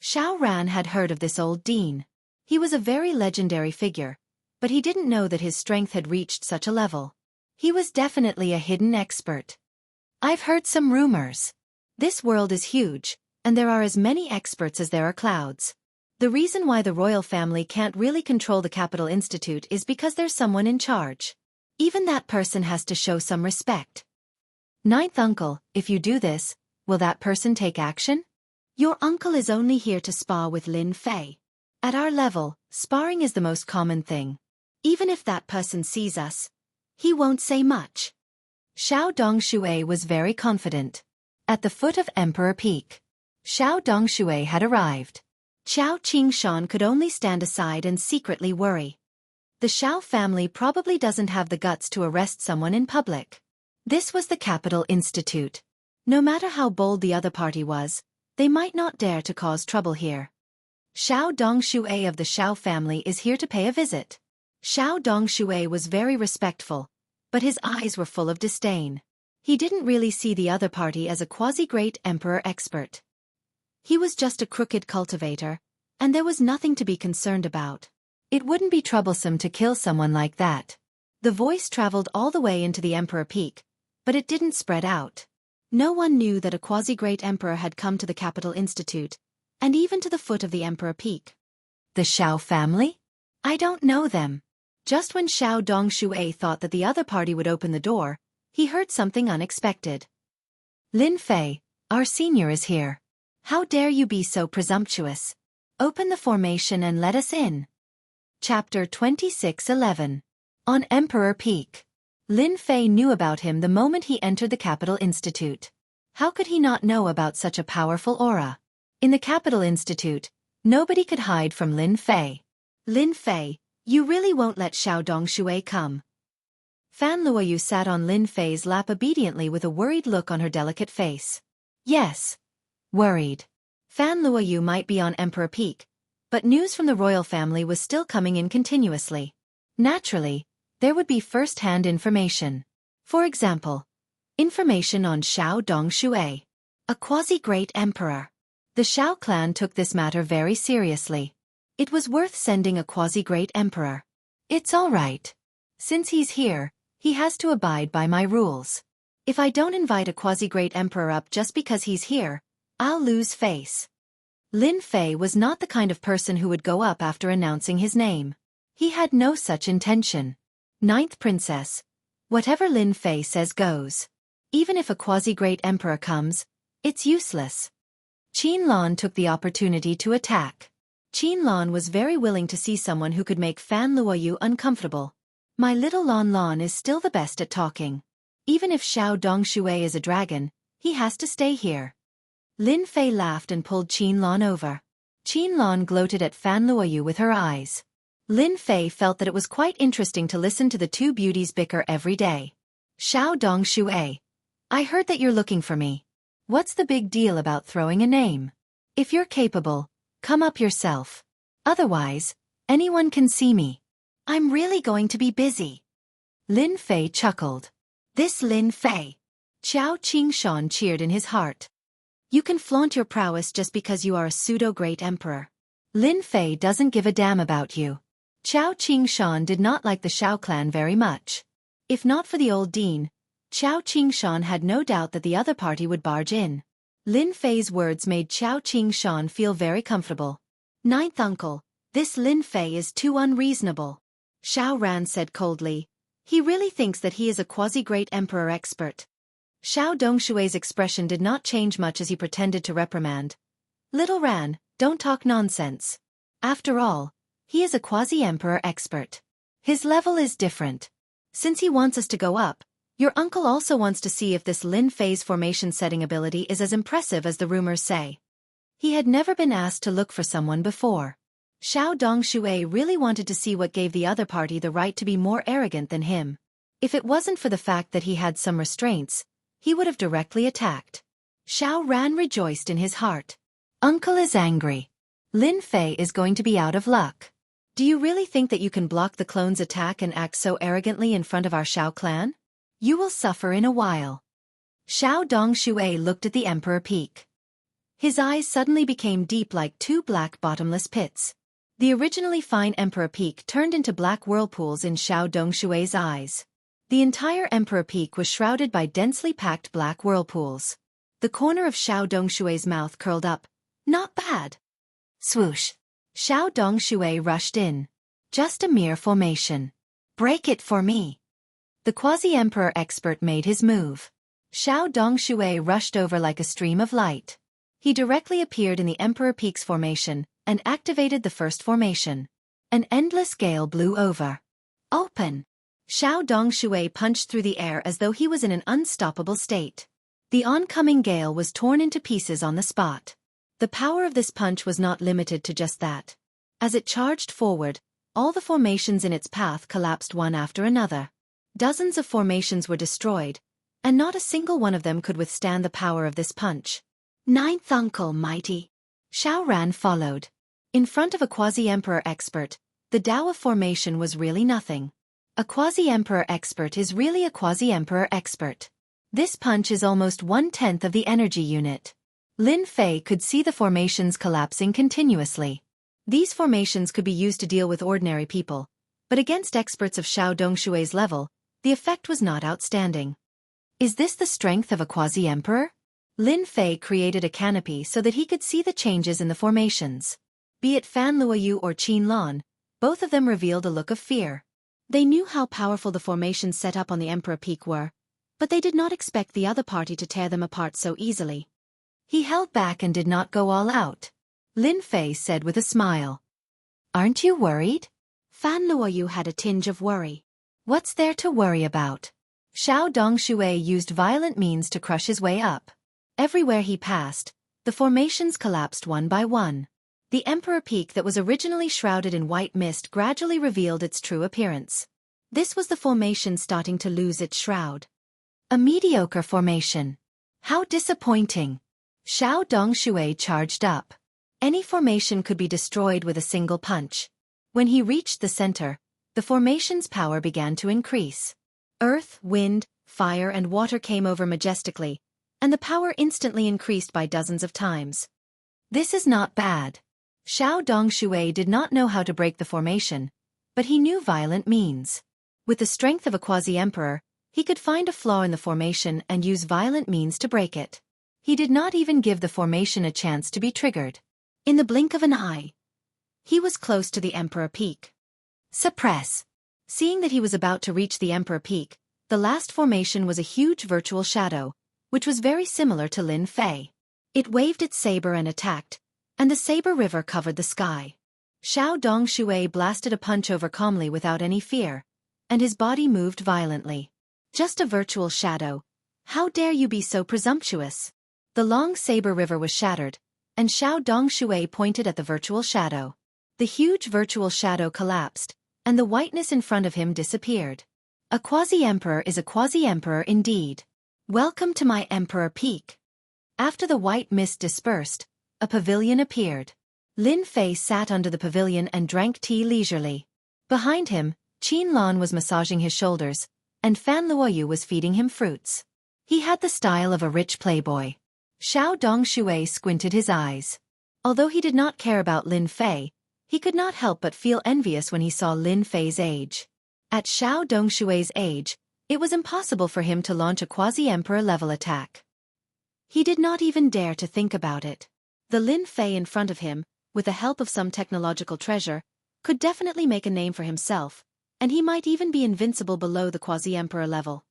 Xiao Ran had heard of this old dean. He was a very legendary figure, but he didn't know that his strength had reached such a level. He was definitely a hidden expert. I've heard some rumors. This world is huge, and there are as many experts as there are clouds. The reason why the royal family can't really control the Capital Institute is because there's someone in charge. Even that person has to show some respect. Ninth uncle, if you do this, will that person take action? Your uncle is only here to spar with Lin Fei. At our level, sparring is the most common thing. Even if that person sees us, he won't say much. Xiao Dongshui was very confident. At the foot of Emperor Peak, Xiao Dongshui had arrived. Xiao Qingshan could only stand aside and secretly worry. The Xiao family probably doesn't have the guts to arrest someone in public. This was the Capital Institute. No matter how bold the other party was, they might not dare to cause trouble here. Xiao Dongshui of the Xiao family is here to pay a visit. Xiao Dongshui was very respectful, but his eyes were full of disdain. He didn't really see the other party as a quasi-great emperor expert. He was just a crooked cultivator, and there was nothing to be concerned about. It wouldn't be troublesome to kill someone like that. The voice traveled all the way into the Emperor Peak, but it didn't spread out. No one knew that a quasi-great emperor had come to the Capital Institute, and even to the foot of the Emperor Peak. The Xiao family? I don't know them. Just when Xiao Dongshui thought that the other party would open the door, he heard something unexpected. Lin Fei, our senior is here. How dare you be so presumptuous? Open the formation and let us in. Chapter 26:11. On Emperor Peak. Lin Fei knew about him the moment he entered the Capital Institute. How could he not know about such a powerful aura? In the Capital Institute, nobody could hide from Lin Fei. Lin Fei, you really won't let Xiao Dongshui come? Fan Luoyu sat on Lin Fei's lap obediently with a worried look on her delicate face. Yes. Worried. Fan Luoyu might be on Emperor Peak, but news from the royal family was still coming in continuously. Naturally, there would be first-hand information. For example, information on Xiao Dongshui, a quasi-great emperor. The Xiao clan took this matter very seriously. It was worth sending a quasi-great emperor. It's all right. Since he's here, he has to abide by my rules. If I don't invite a quasi-great emperor up just because he's here, I'll lose face. Lin Fei was not the kind of person who would go up after announcing his name. He had no such intention. Ninth princess. Whatever Lin Fei says goes. Even if a quasi-great emperor comes, it's useless. Qin Lan took the opportunity to attack. Qin Lan was very willing to see someone who could make Fan Luoyu uncomfortable. My little Lan Lan is still the best at talking. Even if Xiao Dongshui is a dragon, he has to stay here. Lin Fei laughed and pulled Qin Lan over. Qin Lan gloated at Fan Luoyu with her eyes. Lin Fei felt that it was quite interesting to listen to the two beauties bicker every day. Xiao Dongshui, I heard that you're looking for me. What's the big deal about throwing a name? If you're capable, come up yourself. Otherwise, anyone can see me. I'm really going to be busy. Lin Fei chuckled. This Lin Fei. Qiao Qingshan cheered in his heart. You can flaunt your prowess just because you are a pseudo-great emperor. Lin Fei doesn't give a damn about you. Qiao Qingshan did not like the Xiao clan very much. If not for the old dean, Qiao Qingshan had no doubt that the other party would barge in. Lin Fei's words made Qiao Qingshan feel very comfortable. Ninth uncle, this Lin Fei is too unreasonable. Xiao Ran said coldly. He really thinks that he is a quasi-great emperor expert. Xiao Dongshui's expression did not change much as he pretended to reprimand. Little Ran, don't talk nonsense. After all, he is a quasi-emperor expert. His level is different. Since he wants us to go up, your uncle also wants to see if this Lin Fei's formation setting ability is as impressive as the rumors say. He had never been asked to look for someone before. Xiao Dongshui really wanted to see what gave the other party the right to be more arrogant than him. If it wasn't for the fact that he had some restraints, he would have directly attacked. Xiao Ran rejoiced in his heart. Uncle is angry. Lin Fei is going to be out of luck. Do you really think that you can block the clone's attack and act so arrogantly in front of our Xiao clan? You will suffer in a while. Xiao Dongshui looked at the Emperor Peak. His eyes suddenly became deep like two black bottomless pits. The originally fine Emperor Peak turned into black whirlpools in Xiao Dongshui's eyes. The entire Emperor Peak was shrouded by densely packed black whirlpools. The corner of Xiao Dongshui's mouth curled up. Not bad. Swoosh. Xiao Dongshui rushed in. Just a mere formation. Break it for me. The quasi-emperor expert made his move. Xiao Dongshui rushed over like a stream of light. He directly appeared in the Emperor Peak's formation and activated the first formation. An endless gale blew over. Open! Xiao Dongshui punched through the air as though he was in an unstoppable state. The oncoming gale was torn into pieces on the spot. The power of this punch was not limited to just that. As it charged forward, all the formations in its path collapsed one after another. Dozens of formations were destroyed, and not a single one of them could withstand the power of this punch. Ninth uncle mighty. Xiao Ran followed. In front of a quasi-emperor expert, the Tao of formation was really nothing. A quasi-emperor expert is really a quasi-emperor expert. This punch is almost 1/10 of the energy unit. Lin Fei could see the formations collapsing continuously. These formations could be used to deal with ordinary people, but against experts of Xiao Dongshui's level, the effect was not outstanding. Is this the strength of a quasi-emperor? Lin Fei created a canopy so that he could see the changes in the formations. Be it Fan Luoyu or Qin Lan, both of them revealed a look of fear. They knew how powerful the formations set up on the Emperor Peak were, but they did not expect the other party to tear them apart so easily. He held back and did not go all out. Lin Fei said with a smile. Aren't you worried? Fan Luoyu had a tinge of worry. What's there to worry about? Xiao Dongshui used violent means to crush his way up. Everywhere he passed, the formations collapsed one by one. The Emperor Peak that was originally shrouded in white mist gradually revealed its true appearance. This was the formation starting to lose its shroud. A mediocre formation. How disappointing. Xiao Dongshui charged up. Any formation could be destroyed with a single punch. When he reached the center, the formation's power began to increase. Earth, wind, fire and water came over majestically, and the power instantly increased by dozens of times. This is not bad. Xiao Dongshui did not know how to break the formation, but he knew violent means. With the strength of a quasi-emperor, he could find a flaw in the formation and use violent means to break it. He did not even give the formation a chance to be triggered. In the blink of an eye, he was close to the Emperor Peak. Suppress. Seeing that he was about to reach the Emperor Peak, the last formation was a huge virtual shadow, which was very similar to Lin Fei. It waved its saber and attacked, and the saber river covered the sky. Xiao Dongshui blasted a punch over calmly without any fear, and his body moved violently. Just a virtual shadow. How dare you be so presumptuous? The long saber river was shattered, and Xiao Dongshui pointed at the virtual shadow. The huge virtual shadow collapsed, and the whiteness in front of him disappeared. A quasi-emperor is a quasi-emperor indeed. Welcome to my Emperor Peak. After the white mist dispersed, a pavilion appeared. Lin Fei sat under the pavilion and drank tea leisurely. Behind him, Qin Lan was massaging his shoulders, and Fan Luoyu was feeding him fruits. He had the style of a rich playboy. Xiao Dongshui squinted his eyes. Although he did not care about Lin Fei, he could not help but feel envious when he saw Lin Fei's age. At Xiao Dongshui's age, it was impossible for him to launch a quasi-emperor level attack. He did not even dare to think about it. The Lin Fei in front of him, with the help of some technological treasure, could definitely make a name for himself, and he might even be invincible below the quasi-emperor level.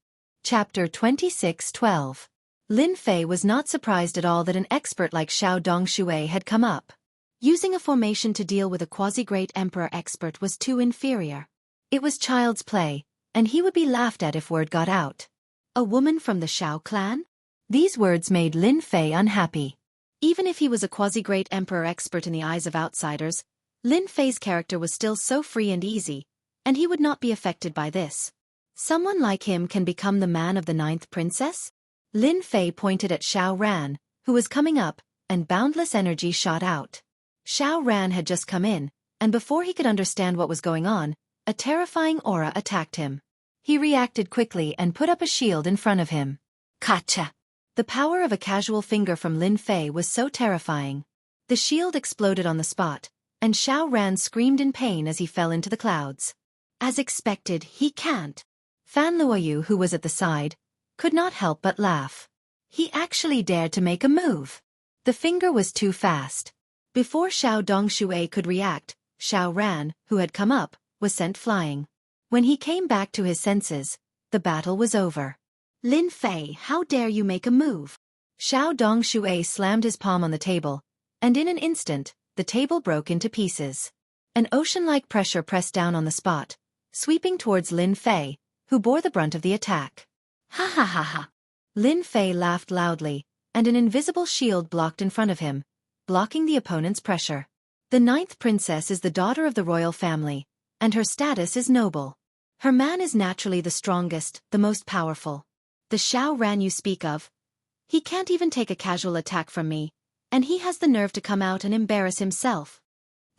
Chapter 26:12. Lin Fei was not surprised at all that an expert like Xiao Dongshui had come up. Using a formation to deal with a quasi-great emperor expert was too inferior. It was child's play, and he would be laughed at if word got out. A woman from the Xiao clan? These words made Lin Fei unhappy. Even if he was a quasi-great emperor expert in the eyes of outsiders, Lin Fei's character was still so free and easy, and he would not be affected by this. Someone like him can become the man of the 9th princess? Lin Fei pointed at Xiao Ran, who was coming up, and boundless energy shot out. Xiao Ran had just come in, and before he could understand what was going on, a terrifying aura attacked him. He reacted quickly and put up a shield in front of him. Gotcha! The power of a casual finger from Lin Fei was so terrifying. The shield exploded on the spot, and Xiao Ran screamed in pain as he fell into the clouds. As expected, he can't. Fan Luoyu, who was at the side, could not help but laugh. He actually dared to make a move. The finger was too fast. Before Xiao Dongshui could react, Xiao Ran, who had come up, was sent flying. When he came back to his senses, the battle was over. Lin Fei, how dare you make a move? Xiao Dongshui slammed his palm on the table, and in an instant, the table broke into pieces. An ocean-like pressure pressed down on the spot, sweeping towards Lin Fei, who bore the brunt of the attack. Ha ha ha ha! Lin Fei laughed loudly, and an invisible shield blocked in front of him, blocking the opponent's pressure. The 9th princess is the daughter of the royal family, and her status is noble. Her man is naturally the strongest, the most powerful. The Xiao Ran you speak of, he can't even take a casual attack from me, and he has the nerve to come out and embarrass himself.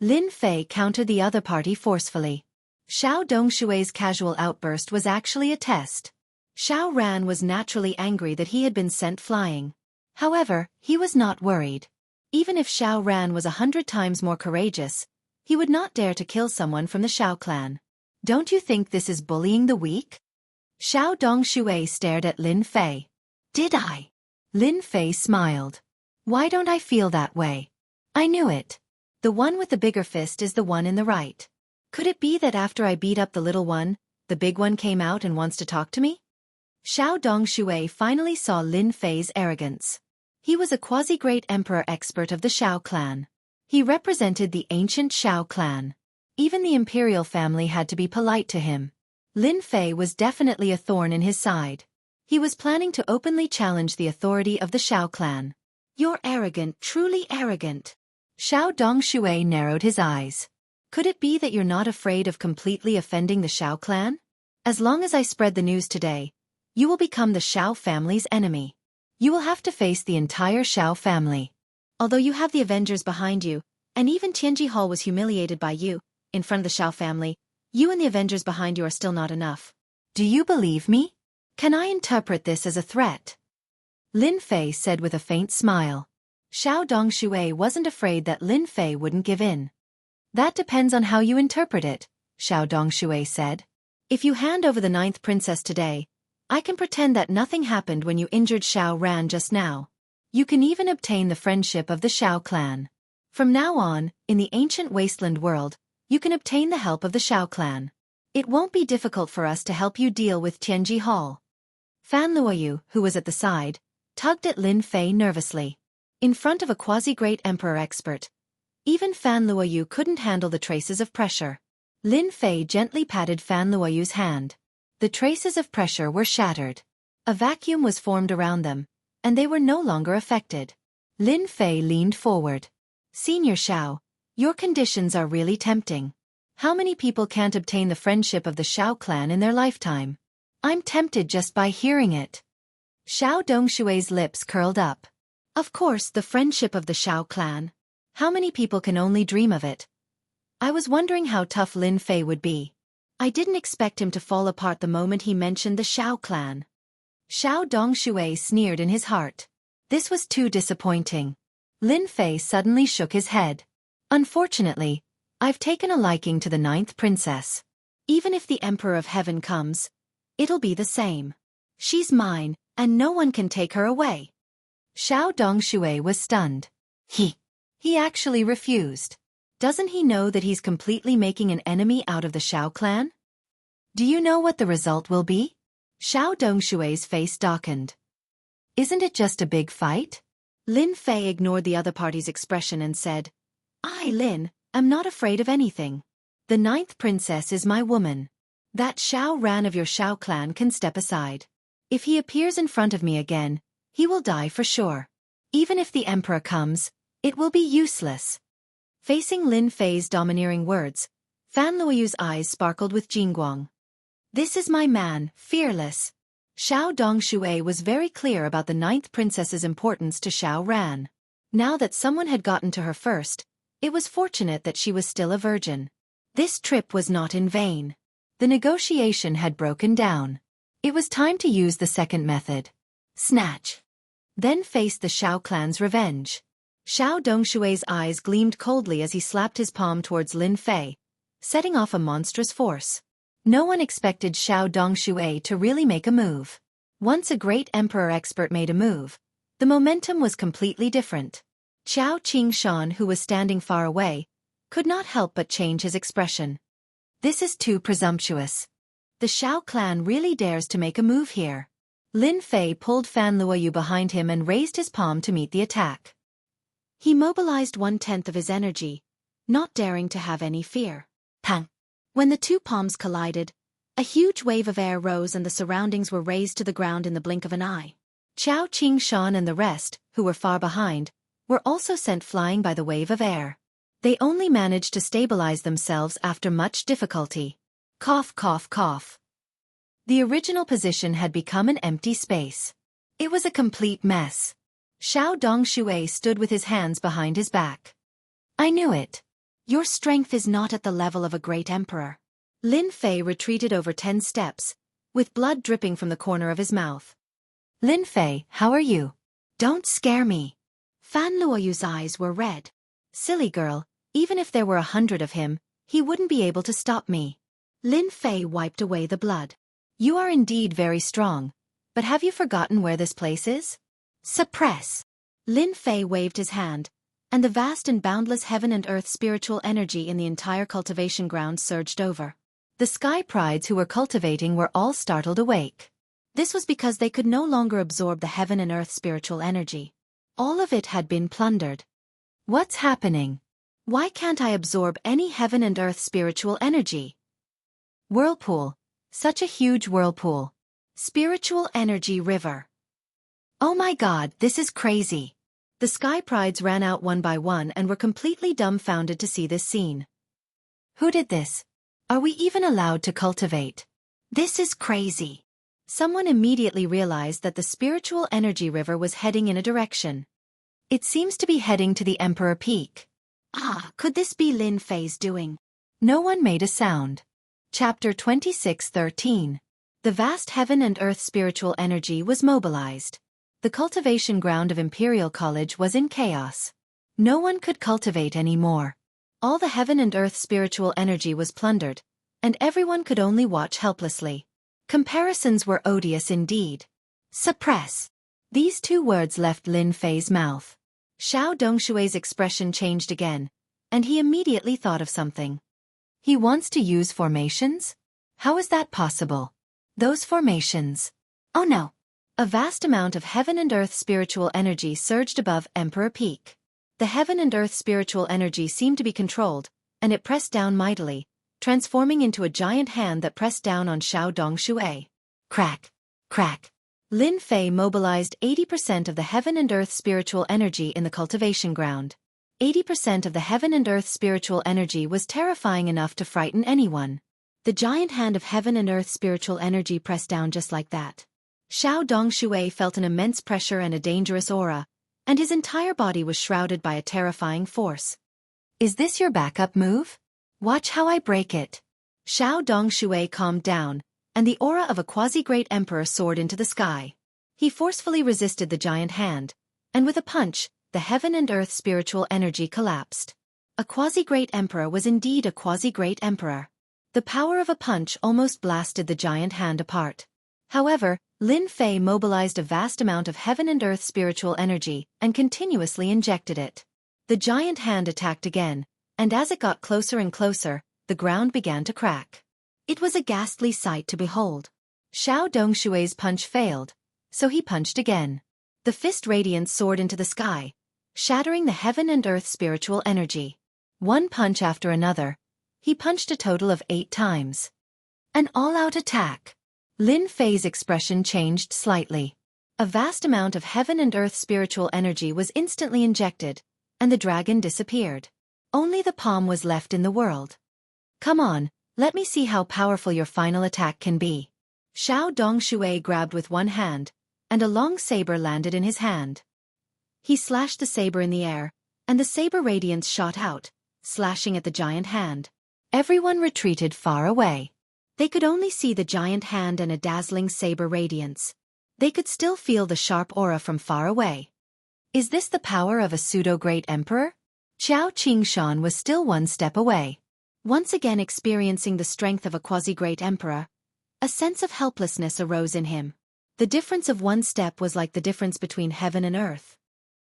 Lin Fei countered the other party forcefully. Xiao Dongshui's casual outburst was actually a test. Xiao Ran was naturally angry that he had been sent flying. However, he was not worried. Even if Xiao Ran was 100 times more courageous, he would not dare to kill someone from the Xiao clan. Don't you think this is bullying the weak? Xiao Dongshui stared at Lin Fei. Did I? Lin Fei smiled. Why don't I feel that way? I knew it. The one with the bigger fist is the one in the right. Could it be that after I beat up the little one, the big one came out and wants to talk to me? Xiao Dongshui finally saw Lin Fei's arrogance. He was a quasi-great emperor expert of the Xiao clan. He represented the ancient Xiao clan. Even the imperial family had to be polite to him. Lin Fei was definitely a thorn in his side. He was planning to openly challenge the authority of the Xiao clan. You're arrogant, truly arrogant. Xiao Dongshui narrowed his eyes. Could it be that you're not afraid of completely offending the Xiao clan? As long as I spread the news today, you will become the Xiao family's enemy. You will have to face the entire Xiao family. Although you have the Avengers behind you, and even Tianji Hall was humiliated by you, in front of the Xiao family, you and the Avengers behind you are still not enough. Do you believe me? Can I interpret this as a threat? Lin Fei said with a faint smile. Xiao Dongshui wasn't afraid that Lin Fei wouldn't give in. That depends on how you interpret it, Xiao Dongshui said. If you hand over the 9th princess today, I can pretend that nothing happened when you injured Xiao Ran just now. You can even obtain the friendship of the Xiao clan. From now on, in the ancient wasteland world, you can obtain the help of the Xiao clan. It won't be difficult for us to help you deal with Tianji Hall. Fan Luoyu, who was at the side, tugged at Lin Fei nervously. In front of a quasi-great emperor expert, even Fan Luoyu couldn't handle the traces of pressure. Lin Fei gently patted Fan Luoyu's hand. The traces of pressure were shattered. A vacuum was formed around them, and they were no longer affected. Lin Fei leaned forward. Senior Xiao, your conditions are really tempting. How many people can't obtain the friendship of the Xiao clan in their lifetime? I'm tempted just by hearing it. Xiao Dongshui's lips curled up. Of course, the friendship of the Xiao clan. How many people can only dream of it? I was wondering how tough Lin Fei would be. I didn't expect him to fall apart the moment he mentioned the Xiao clan. Xiao Dongshui sneered in his heart. This was too disappointing. Lin Fei suddenly shook his head. Unfortunately, I've taken a liking to the 9th princess. Even if the Emperor of Heaven comes, it'll be the same. She's mine, and no one can take her away. Xiao Dongshui was stunned. He actually refused. Doesn't he know that he's completely making an enemy out of the Xiao clan? Do you know what the result will be? Xiao Dongshui's face darkened. Isn't it just a big fight? Lin Fei ignored the other party's expression and said, Lin, am not afraid of anything. The 9th princess is my woman. That Xiao Ran of your Xiao clan can step aside. If he appears in front of me again, he will die for sure. Even if the emperor comes, it will be useless. Facing Lin Fei's domineering words, Fan Luoyu's eyes sparkled with Jingguang. This is my man, fearless. Xiao Dongshui was very clear about the 9th princess's importance to Xiao Ran. Now that someone had gotten to her first, it was fortunate that she was still a virgin. This trip was not in vain. The negotiation had broken down. It was time to use the second method. Snatch. Then face the Xiao clan's revenge. Xiao Dongshui's eyes gleamed coldly as he slapped his palm towards Lin Fei, setting off a monstrous force. No one expected Xiao Dongshui to really make a move. Once a great emperor expert made a move, the momentum was completely different. Qiao Qingshan, who was standing far away, could not help but change his expression. This is too presumptuous. The Xiao clan really dares to make a move here. Lin Fei pulled Fan Luoyu behind him and raised his palm to meet the attack. He mobilized 1/10 of his energy, not daring to have any fear. Pang! When the two palms collided, a huge wave of air rose and the surroundings were razed to the ground in the blink of an eye. Qiao Qingshan and the rest, who were far behind, were also sent flying by the wave of air. They only managed to stabilize themselves after much difficulty. Cough, cough, cough. The original position had become an empty space. It was a complete mess. Xiao Dongshui stood with his hands behind his back. I knew it. Your strength is not at the level of a great emperor. Lin Fei retreated over 10 steps, with blood dripping from the corner of his mouth. Lin Fei, how are you? Don't scare me. Fan Luoyu's eyes were red. Silly girl, even if there were 100 of him, he wouldn't be able to stop me. Lin Fei wiped away the blood. You are indeed very strong, but have you forgotten where this place is? Suppress. Lin Fei waved his hand, and the vast and boundless heaven and earth spiritual energy in the entire cultivation ground surged over. The sky prides who were cultivating were all startled awake. This was because they could no longer absorb the heaven and earth spiritual energy. All of it had been plundered. What's happening? Why can't I absorb any heaven and earth spiritual energy? Whirlpool. Such a huge whirlpool. Spiritual energy river. Oh my god, this is crazy. The sky prides ran out one by one and were completely dumbfounded to see this scene. Who did this? Are we even allowed to cultivate? This is crazy. Someone immediately realized that the spiritual energy river was heading in a direction. It seems to be heading to the Emperor Peak. Could this be Lin Fei's doing? No one made a sound. Chapter 26:13. The vast heaven and earth spiritual energy was mobilized. The cultivation ground of Imperial College was in chaos. No one could cultivate anymore. All the heaven and earth spiritual energy was plundered, and everyone could only watch helplessly. Comparisons were odious indeed. Suppress. These two words left Lin Fei's mouth. Xiao Dongshui's expression changed again, and he immediately thought of something. He wants to use formations? How is that possible? Those formations. Oh no! A vast amount of heaven and earth spiritual energy surged above Emperor Peak. The heaven and earth spiritual energy seemed to be controlled, and it pressed down mightily, transforming into a giant hand that pressed down on Xiao Dongshui. Crack! Crack! Lin Fei mobilized 80% of the heaven and earth spiritual energy in the cultivation ground. 80% of the heaven and earth spiritual energy was terrifying enough to frighten anyone. The giant hand of heaven and earth spiritual energy pressed down just like that. Xiao Dongshui felt an immense pressure and a dangerous aura, and his entire body was shrouded by a terrifying force. Is this your backup move? Watch how I break it. Xiao Dongshui calmed down, and the aura of a quasi-great emperor soared into the sky. He forcefully resisted the giant hand, and with a punch, the heaven and earth spiritual energy collapsed. A quasi-great emperor was indeed a quasi-great emperor. The power of a punch almost blasted the giant hand apart. However, Lin Fei mobilized a vast amount of heaven and earth spiritual energy and continuously injected it. The giant hand attacked again, and as it got closer and closer, the ground began to crack. It was a ghastly sight to behold. Xiao Dongshui's punch failed, so he punched again. The fist radiance soared into the sky, shattering the heaven and earth spiritual energy. One punch after another, he punched a total of 8 times. An all-out attack. Lin Fei's expression changed slightly. A vast amount of heaven and earth spiritual energy was instantly injected, and the dragon disappeared. Only the palm was left in the world. Come on, let me see how powerful your final attack can be. Xiao Dongshui grabbed with one hand, and a long saber landed in his hand. He slashed the saber in the air, and the saber radiance shot out, slashing at the giant hand. Everyone retreated far away. They could only see the giant hand and a dazzling saber radiance. They could still feel the sharp aura from far away. Is this the power of a pseudo-great emperor? Qiao Qingshan was still one step away. Once again experiencing the strength of a quasi-great emperor, a sense of helplessness arose in him. The difference of one step was like the difference between heaven and earth.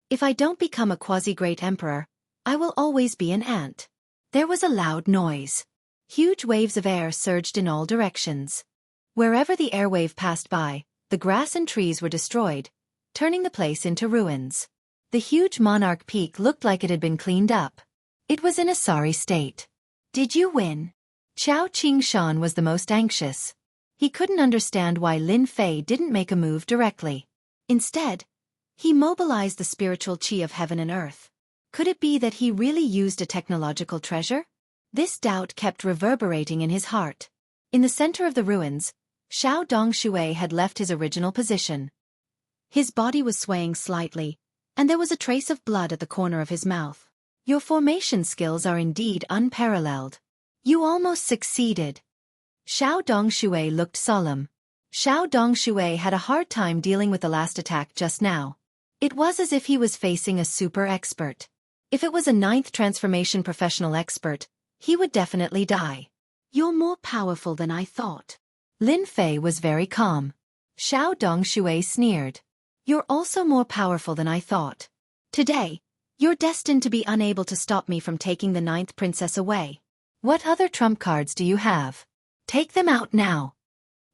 If I don't become a quasi-great emperor, I will always be an ant. There was a loud noise. Huge waves of air surged in all directions. Wherever the airwave passed by, the grass and trees were destroyed, turning the place into ruins. The huge monarch peak looked like it had been cleaned up. It was in a sorry state. Did you win? Qiao Qingshan was the most anxious. He couldn't understand why Lin Fei didn't make a move directly. Instead, he mobilized the spiritual qi of heaven and earth. Could it be that he really used a technological treasure? This doubt kept reverberating in his heart. In the center of the ruins, Xiao Dongshui had left his original position. His body was swaying slightly, and there was a trace of blood at the corner of his mouth. Your formation skills are indeed unparalleled. You almost succeeded. Xiao Dongshui looked solemn. Xiao Dongshui had a hard time dealing with the last attack just now. It was as if he was facing a super expert. If it was a 9th transformation professional expert, he would definitely die. You're more powerful than I thought. Lin Fei was very calm. Xiao Dongshui sneered. You're also more powerful than I thought. Today, you're destined to be unable to stop me from taking the 9th princess away. What other trump cards do you have? Take them out now.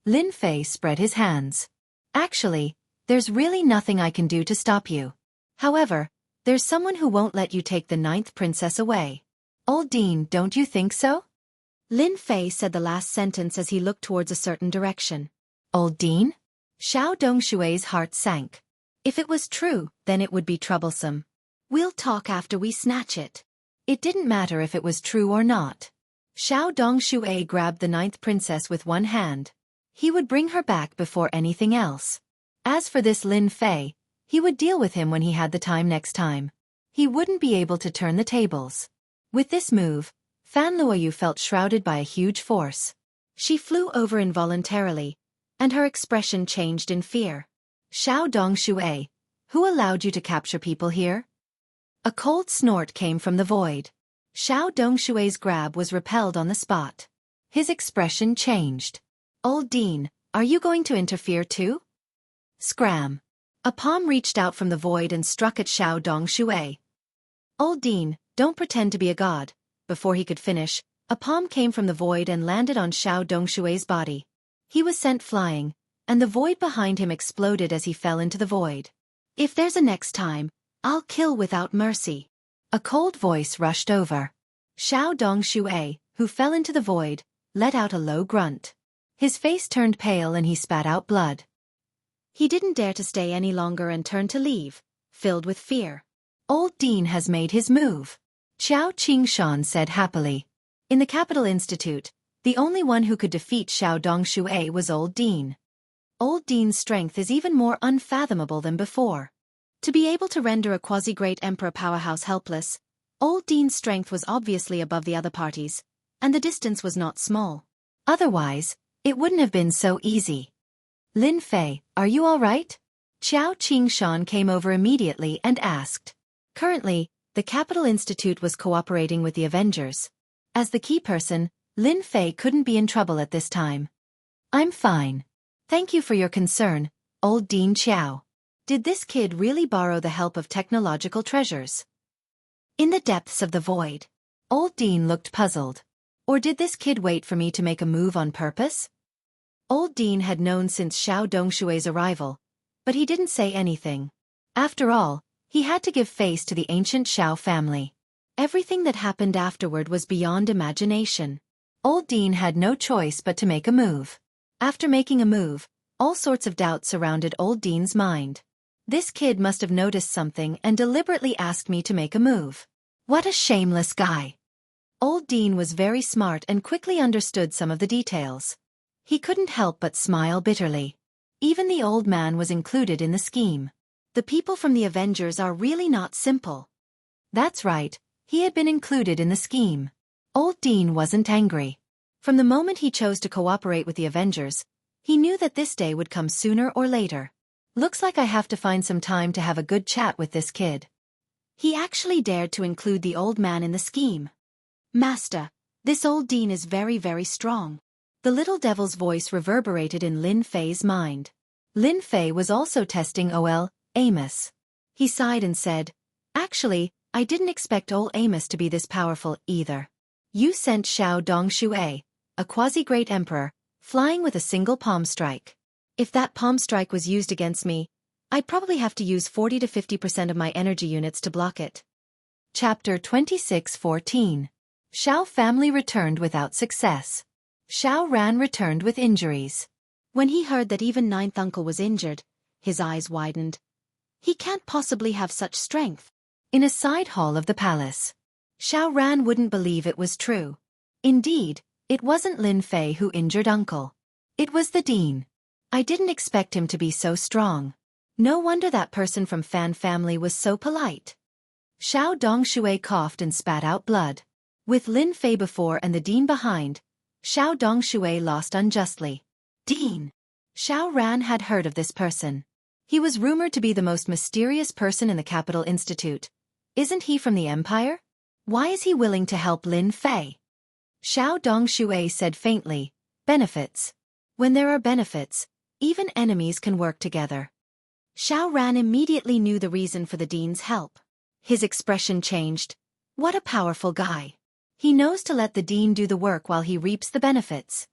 Lin Fei spread his hands. Actually, there's really nothing I can do to stop you. However, there's someone who won't let you take the 9th princess away. Old Dean, don't you think so? Lin Fei said the last sentence as he looked towards a certain direction. Old Dean? Xiao Dongshui's heart sank. If it was true, then it would be troublesome. We'll talk after we snatch it. It didn't matter if it was true or not. Xiao Dongshui grabbed the 9th princess with one hand. He would bring her back before anything else. As for this Lin Fei, he would deal with him when he had the time next time. He wouldn't be able to turn the tables. With this move, Fan Luoyu felt shrouded by a huge force. She flew over involuntarily, and her expression changed in fear. Xiao Dongshui, who allowed you to capture people here? A cold snort came from the void. Xiao Dongshui's grab was repelled on the spot. His expression changed. Old Dean, are you going to interfere too? Scram. A palm reached out from the void and struck at Xiao Dongshui. Old Dean, don't pretend to be a god. Before he could finish, a palm came from the void and landed on Xiao Dongshui's body. He was sent flying, and the void behind him exploded as he fell into the void. If there's a next time, I'll kill without mercy. A cold voice rushed over. Xiao Dongshui, who fell into the void, let out a low grunt. His face turned pale and he spat out blood. He didn't dare to stay any longer and turned to leave, filled with fear. Old Dean has made his move. Qiao Qingshan said happily. In the Capital Institute, the only one who could defeat Xiao Dongshui was Old Dean. Old Dean's strength is even more unfathomable than before. To be able to render a quasi-great emperor powerhouse helpless, Old Dean's strength was obviously above the other parties, and the distance was not small. Otherwise, it wouldn't have been so easy. Lin Fei, are you all right? Qiao Qingshan came over immediately and asked. Currently, the Capital Institute was cooperating with the Avengers. As the key person, Lin Fei couldn't be in trouble at this time. I'm fine. Thank you for your concern, Old Dean Qiao. Did this kid really borrow the help of technological treasures? In the depths of the void, Old Dean looked puzzled. Or did this kid wait for me to make a move on purpose? Old Dean had known since Xiao Dongshui's arrival, but he didn't say anything. After all, he had to give face to the ancient Xiao family. Everything that happened afterward was beyond imagination. Old Dean had no choice but to make a move. After making a move, All sorts of doubts surrounded old Dean's mind. This kid must have noticed something and deliberately asked me to make a move. What a shameless guy. Old Dean was very smart and quickly understood some of the details. He couldn't help but smile bitterly. Even the old man was included in the scheme. The people from the Avengers are really not simple. That's right, he had been included in the scheme. Old Dean wasn't angry. From the moment he chose to cooperate with the Avengers, he knew that this day would come sooner or later. Looks like I have to find some time to have a good chat with this kid. He actually dared to include the old man in the scheme. Master, this old Dean is very, very strong. The little devil's voice reverberated in Lin Fei's mind. Lin Fei was also testing Ol Amos. He sighed and said, "Actually, I didn't expect Ol Amos to be this powerful either. You sent Xiao Dongshui, a quasi-great emperor, flying with a single palm strike. If that palm strike was used against me, I'd probably have to use 40 to 50% of my energy units to block it." Chapter 26:14. Xiao family returned without success. Xiao Ran returned with injuries. When he heard that even ninth uncle was injured, his eyes widened. He can't possibly have such strength. In a side hall of the palace, Xiao Ran wouldn't believe it was true. Indeed, it wasn't Lin Fei who injured uncle. It was the dean. I didn't expect him to be so strong. No wonder that person from Fan family was so polite. Xiao Dongshui coughed and spat out blood. With Lin Fei before and the dean behind, Xiao Dongshui lost unjustly. Dean! Xiao Ran had heard of this person. He was rumored to be the most mysterious person in the Capital Institute. Isn't he from the Empire? Why is he willing to help Lin Fei? Xiao Dongshui said faintly, "Benefits. When there are benefits, even enemies can work together." Xiao Ran immediately knew the reason for the dean's help. His expression changed. What a powerful guy. He knows to let the dean do the work while he reaps the benefits.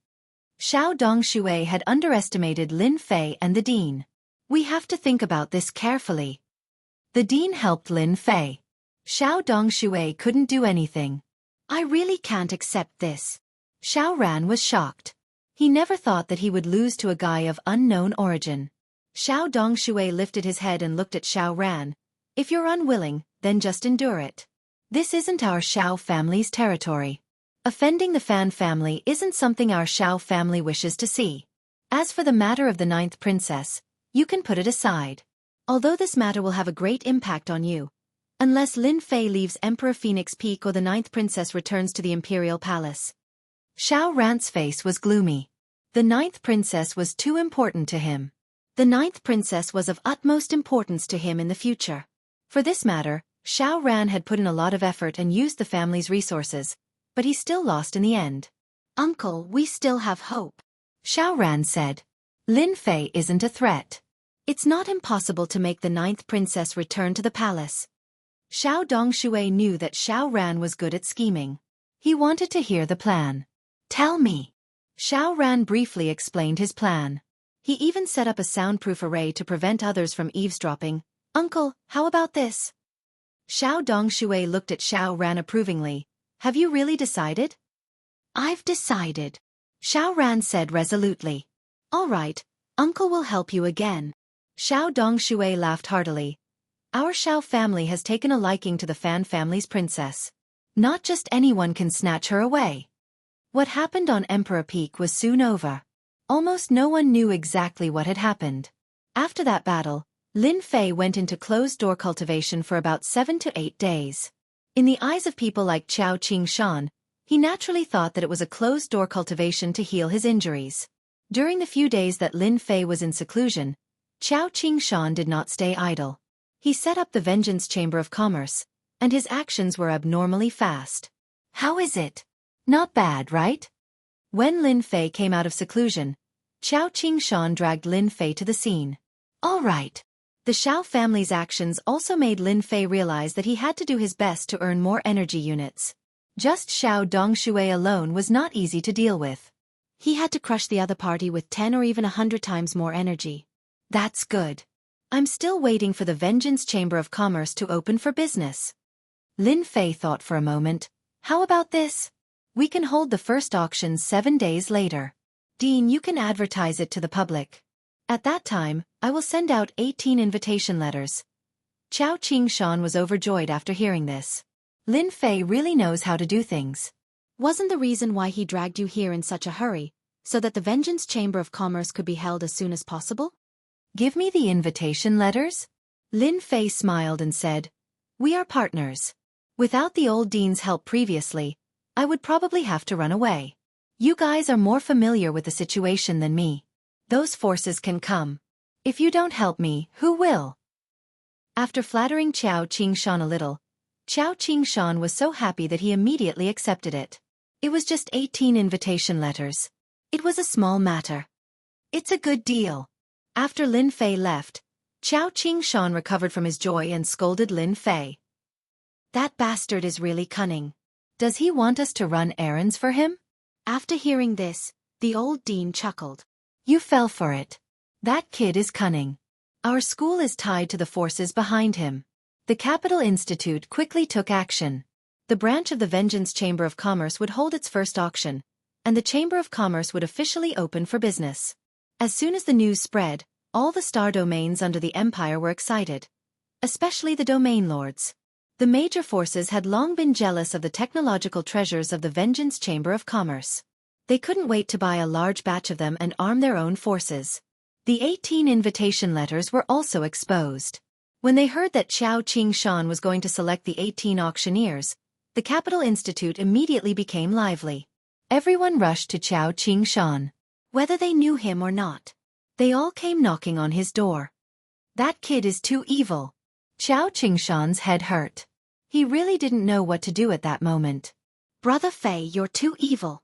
Xiao Dongshui had underestimated Lin Fei and the dean. We have to think about this carefully. The dean helped Lin Fei. Xiao Dongshui couldn't do anything. I really can't accept this. Xiao Ran was shocked. He never thought that he would lose to a guy of unknown origin. Xiao Dongshui lifted his head and looked at Xiao Ran. If you're unwilling, then just endure it. This isn't our Xiao family's territory. Offending the Fan family isn't something our Xiao family wishes to see. As for the matter of the 9th princess, you can put it aside. Although this matter will have a great impact on you. Unless Lin Fei leaves Emperor Phoenix Peak or the 9th princess returns to the imperial palace. Xiao Ran's face was gloomy. The 9th princess was too important to him. The 9th princess was of utmost importance to him in the future. For this matter, Xiao Ran had put in a lot of effort and used the family's resources, but he still lost in the end. "Uncle, we still have hope," Xiao Ran said. Lin Fei isn't a threat. It's not impossible to make the 9th princess return to the palace. Xiao Dongshui knew that Xiao Ran was good at scheming. He wanted to hear the plan. Tell me. Xiao Ran briefly explained his plan. He even set up a soundproof array to prevent others from eavesdropping. Uncle, how about this? Xiao Dongshui looked at Xiao Ran approvingly. Have you really decided? I've decided, Xiao Ran said resolutely. All right, Uncle will help you again. Xiao Dongshui laughed heartily. Our Xiao family has taken a liking to the Fan family's princess. Not just anyone can snatch her away. What happened on Emperor Peak was soon over. Almost no one knew exactly what had happened. After that battle, Lin Fei went into closed-door cultivation for about 7 to 8 days. In the eyes of people like Qiao Qingshan, he naturally thought that it was a closed-door cultivation to heal his injuries. During the few days that Lin Fei was in seclusion, Qiao Qingshan did not stay idle. He set up the Vengeance Chamber of Commerce, and his actions were abnormally fast. How is it? Not bad, right? When Lin Fei came out of seclusion, Qiao Qingshan dragged Lin Fei to the scene. All right. The Xiao family's actions also made Lin Fei realize that he had to do his best to earn more energy units. Just Xiao Dongshui alone was not easy to deal with. He had to crush the other party with 10 or even 100 times more energy. That's good. I'm still waiting for the Vengeance Chamber of Commerce to open for business. Lin Fei thought for a moment. How about this? We can hold the first auction 7 days later. Dean, you can advertise it to the public. At that time, I will send out 18 invitation letters. Chao Qingshan was overjoyed after hearing this. Lin Fei really knows how to do things. Wasn't the reason why he dragged you here in such a hurry, so that the Vengeance Chamber of Commerce could be held as soon as possible? Give me the invitation letters? Lin Fei smiled and said, "We are partners. Without the old dean's help previously, I would probably have to run away. You guys are more familiar with the situation than me. Those forces can come. If you don't help me, who will?" After flattering Chao Qingshan a little, Chao Qingshan was so happy that he immediately accepted it. It was just 18 invitation letters. It was a small matter. It's a good deal. After Lin Fei left, Chao Qingshan recovered from his joy and scolded Lin Fei. "That bastard is really cunning. Does he want us to run errands for him?" After hearing this, the old dean chuckled. "You fell for it. That kid is cunning. Our school is tied to the forces behind him." The Capital Institute quickly took action. The branch of the Vengeance Chamber of Commerce would hold its first auction, and the Chamber of Commerce would officially open for business. As soon as the news spread, all the star domains under the empire were excited, especially the domain lords. The major forces had long been jealous of the technological treasures of the Vengeance Chamber of Commerce. They couldn't wait to buy a large batch of them and arm their own forces. The 18 invitation letters were also exposed. When they heard that Chao Qingshan was going to select the 18 auctioneers, the Capital Institute immediately became lively. Everyone rushed to Chao Qingshan. Whether they knew him or not, they all came knocking on his door. That kid is too evil. Chao Qingshan's head hurt. He really didn't know what to do at that moment. "Brother Fei, you're too evil."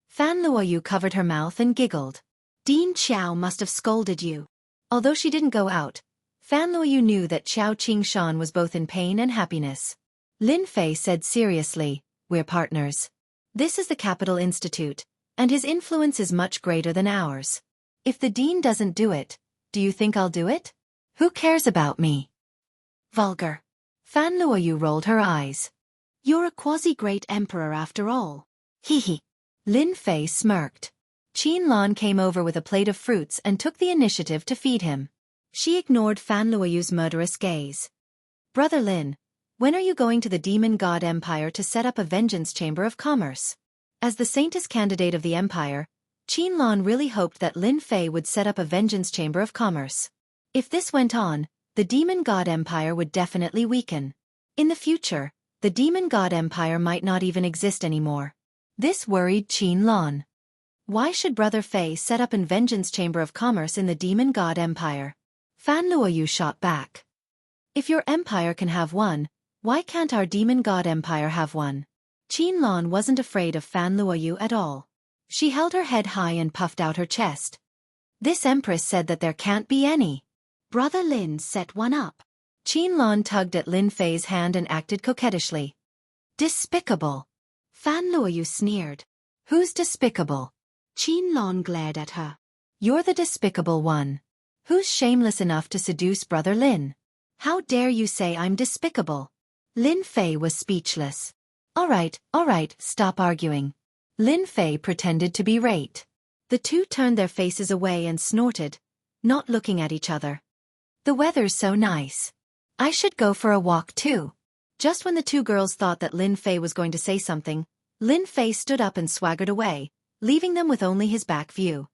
Fan Luoyu covered her mouth and giggled. "Dean Chao must have scolded you." Although she didn't go out, Fan Luoyu knew that Chao Qingshan was both in pain and happiness. Lin Fei said seriously, "We're partners. This is the Capital Institute, and his influence is much greater than ours. If the dean doesn't do it, do you think I'll do it? Who cares about me?" Vulgar. Fan Luoyu rolled her eyes. "You're a quasi-great emperor after all." Hee. Lin Fei smirked. Qin Lan came over with a plate of fruits and took the initiative to feed him. She ignored Fan Luoyu's murderous gaze. "Brother Lin, when are you going to the Demon God Empire to set up a Vengeance Chamber of Commerce?" As the saintest candidate of the empire, Qin Lan really hoped that Lin Fei would set up a Vengeance Chamber of Commerce. If this went on, the Demon God Empire would definitely weaken. In the future, the Demon God Empire might not even exist anymore. This worried Qin Lan. Why should Brother Fei set up a Vengeance Chamber of Commerce in the Demon God Empire? Fan Luoyu shot back. "If your empire can have one, why can't our Demon God Empire have one?" Qin Lan wasn't afraid of Fan Luoyu at all. She held her head high and puffed out her chest. "This empress said that there can't be any." "Brother Lin set one up." Qin Lan tugged at Lin Fei's hand and acted coquettishly. "Despicable." Fan Luoyu sneered. "Who's despicable?" Qin Lan glared at her. "You're the despicable one. Who's shameless enough to seduce Brother Lin? How dare you say I'm despicable?" Lin Fei was speechless. All right, stop arguing." Lin Fei pretended to berate. The two turned their faces away and snorted, not looking at each other. "The weather's so nice. I should go for a walk too." Just when the two girls thought that Lin Fei was going to say something, Lin Fei stood up and swaggered away, leaving them with only his back view.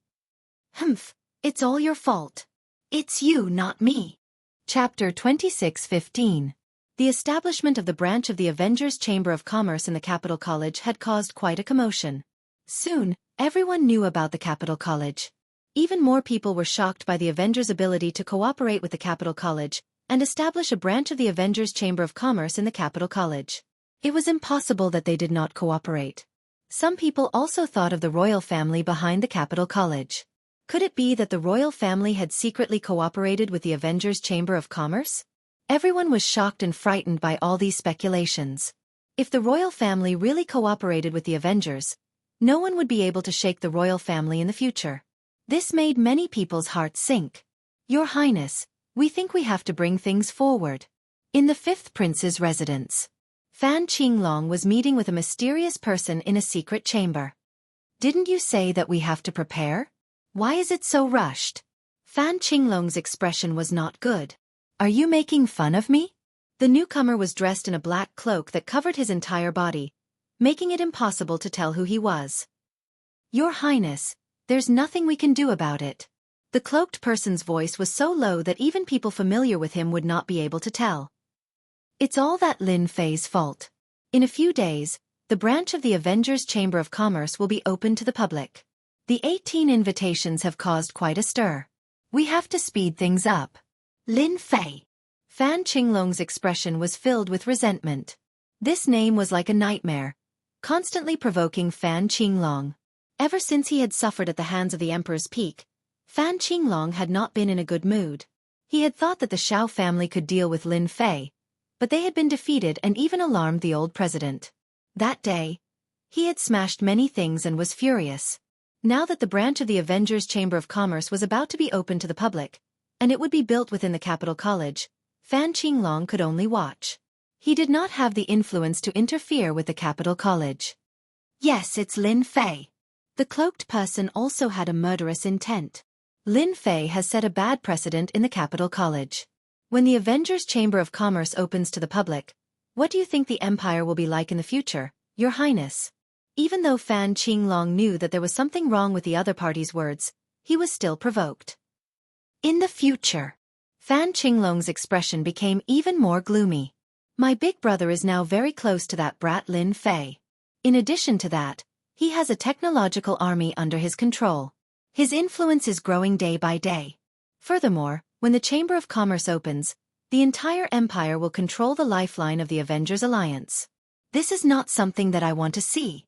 "Humph, it's all your fault. It's you, not me." Chapter 26:15. The establishment of the branch of the Avengers Chamber of Commerce in the Capital College had caused quite a commotion. Soon, everyone knew about the Capital College. Even more people were shocked by the Avengers' ability to cooperate with the Capital College and establish a branch of the Avengers Chamber of Commerce in the Capital College. It was impossible that they did not cooperate. Some people also thought of the royal family behind the Capital College. Could it be that the royal family had secretly cooperated with the Avengers Chamber of Commerce? Everyone was shocked and frightened by all these speculations. If the royal family really cooperated with the Avengers, no one would be able to shake the royal family in the future. This made many people's hearts sink. "Your Highness, we think we have to bring things forward." In the fifth prince's residence, Fan Qinglong was meeting with a mysterious person in a secret chamber. "Didn't you say that we have to prepare? Why is it so rushed?" Fan Qinglong's expression was not good. Are you making fun of me? The newcomer was dressed in a black cloak that covered his entire body, making it impossible to tell who he was. Your Highness, there's nothing we can do about it. The cloaked person's voice was so low that even people familiar with him would not be able to tell. It's all that Lin Fei's fault. In a few days, the branch of the Avengers Chamber of Commerce will be open to the public. The 18 invitations have caused quite a stir. We have to speed things up. Lin Fei. Fan Qinglong's expression was filled with resentment. This name was like a nightmare, constantly provoking Fan Qinglong. Ever since he had suffered at the hands of the Emperor's Peak, Fan Qinglong had not been in a good mood. He had thought that the Shao family could deal with Lin Fei, but they had been defeated and even alarmed the old president. That day, he had smashed many things and was furious. Now that the branch of the Avengers Chamber of Commerce was about to be open to the public, and it would be built within the capital college, Fan Qinglong could only watch. He did not have the influence to interfere with the capital college. Yes, it's Lin Fei. The cloaked person also had a murderous intent. Lin Fei has set a bad precedent in the capital college. When the Avengers Chamber of Commerce opens to the public, what do you think the empire will be like in the future, Your Highness? Even though Fan Qinglong knew that there was something wrong with the other party's words, he was still provoked. In the future. Fan Qinglong's expression became even more gloomy. My big brother is now very close to that brat Lin Fei. In addition to that, he has a technological army under his control. His influence is growing day by day. Furthermore, when the Chamber of Commerce opens, the entire empire will control the lifeline of the Avengers Alliance. This is not something that I want to see.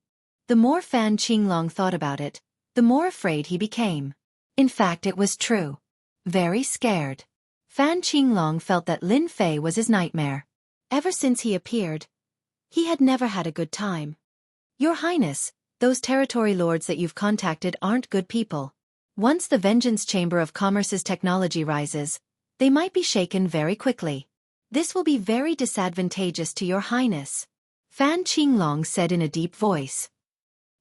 The more Fan Qinglong thought about it, the more afraid he became. In fact, it was true. Very scared. Fan Qinglong felt that Lin Fei was his nightmare. Ever since he appeared, he had never had a good time. Your Highness, those territory lords that you've contacted aren't good people. Once the Vengeance Chamber of Commerce's technology rises, they might be shaken very quickly. This will be very disadvantageous to Your Highness, Fan Qinglong said in a deep voice.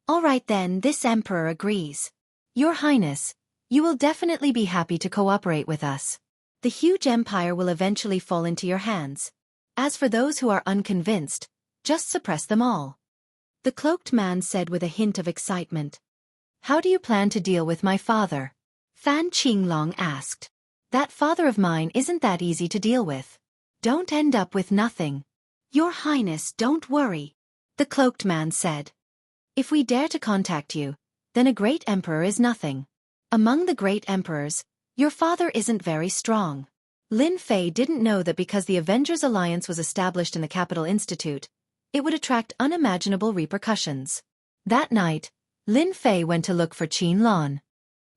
All right then, this emperor agrees. Your Highness, you will definitely be happy to cooperate with us. The huge empire will eventually fall into your hands. As for those who are unconvinced, just suppress them all. The cloaked man said with a hint of excitement. How do you plan to deal with my father? Fan Qinglong asked. That father of mine isn't that easy to deal with. Don't end up with nothing. Your Highness, don't worry, the cloaked man said. If we dare to contact you, then a great emperor is nothing. Among the great emperors, your father isn't very strong. Lin Fei didn't know that because the Avengers Alliance was established in the Capital Institute, it would attract unimaginable repercussions. That night, Lin Fei went to look for Qin Lan.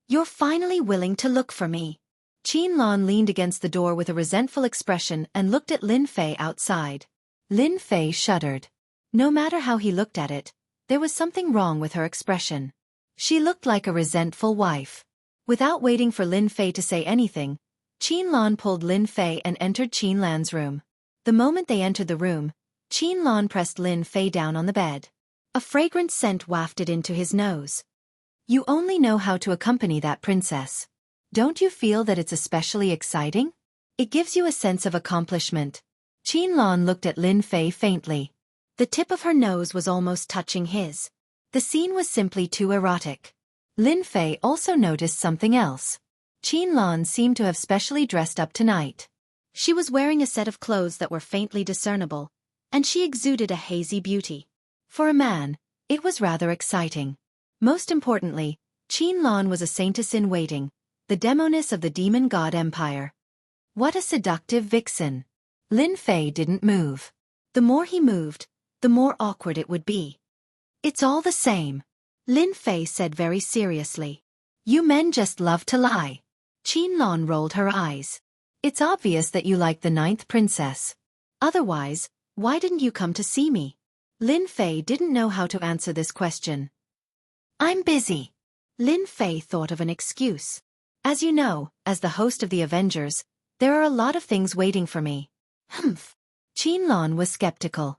You're finally willing to look for me. Qin Lan leaned against the door with a resentful expression and looked at Lin Fei outside. Lin Fei shuddered. No matter how he looked at it, there was something wrong with her expression. She looked like a resentful wife. Without waiting for Lin Fei to say anything, Qin Lan pulled Lin Fei and entered Qin Lan's room. The moment they entered the room, Qin Lan pressed Lin Fei down on the bed. A fragrant scent wafted into his nose. You only know how to accompany that princess. Don't you feel that it's especially exciting? It gives you a sense of accomplishment. Qin Lan looked at Lin Fei faintly. The tip of her nose was almost touching his. The scene was simply too erotic. Lin Fei also noticed something else. Qin Lan seemed to have specially dressed up tonight. She was wearing a set of clothes that were faintly discernible, and she exuded a hazy beauty. For a man, it was rather exciting. Most importantly, Qin Lan was a saintess in waiting, the demoness of the demon god empire. What a seductive vixen. Lin Fei didn't move. The more he moved, the more awkward it would be. It's all the same, Lin Fei said very seriously. You men just love to lie. Qin Lan rolled her eyes. It's obvious that you like the 9th princess. Otherwise, why didn't you come to see me? Lin Fei didn't know how to answer this question. I'm busy. Lin Fei thought of an excuse. As you know, as the host of the Avengers, there are a lot of things waiting for me. Humph. Qin Lan was skeptical.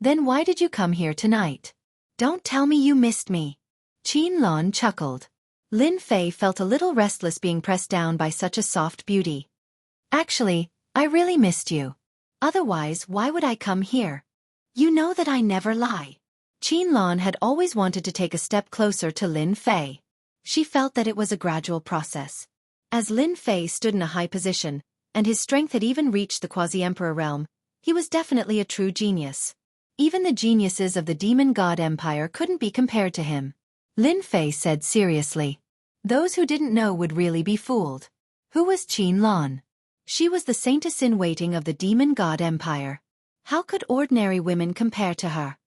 Then why did you come here tonight? Don't tell me you missed me. Qin Lan chuckled. Lin Fei felt a little restless being pressed down by such a soft beauty. Actually, I really missed you. Otherwise, why would I come here? You know that I never lie. Qianlan had always wanted to take a step closer to Lin Fei. She felt that it was a gradual process. As Lin Fei stood in a high position, and his strength had even reached the quasi-emperor realm, he was definitely a true genius. Even the geniuses of the demon god empire couldn't be compared to him. Lin Fei said seriously. Those who didn't know would really be fooled. Who was Qianlan? She was the saintess-in-waiting of the demon god empire. How could ordinary women compare to her?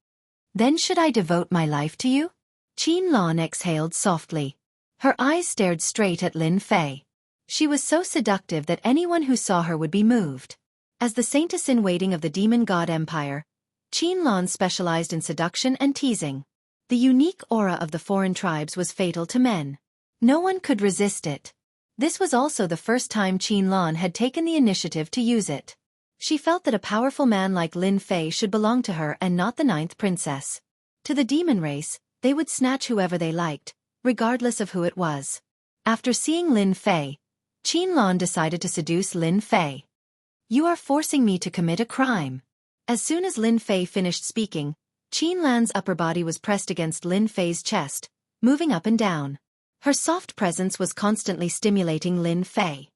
Then should I devote my life to you? Qianlan exhaled softly. Her eyes stared straight at Lin Fei. She was so seductive that anyone who saw her would be moved. As the saintess-in-waiting of the demon god empire, Qianlan specialized in seduction and teasing. The unique aura of the foreign tribes was fatal to men. No one could resist it. This was also the first time Qianlan had taken the initiative to use it. She felt that a powerful man like Lin Fei should belong to her and not the 9th princess. To the demon race, they would snatch whoever they liked, regardless of who it was. After seeing Lin Fei, Qianlan decided to seduce Lin Fei. You are forcing me to commit a crime. As soon as Lin Fei finished speaking, Qianlan's upper body was pressed against Lin Fei's chest, moving up and down. Her soft presence was constantly stimulating Lin Fei.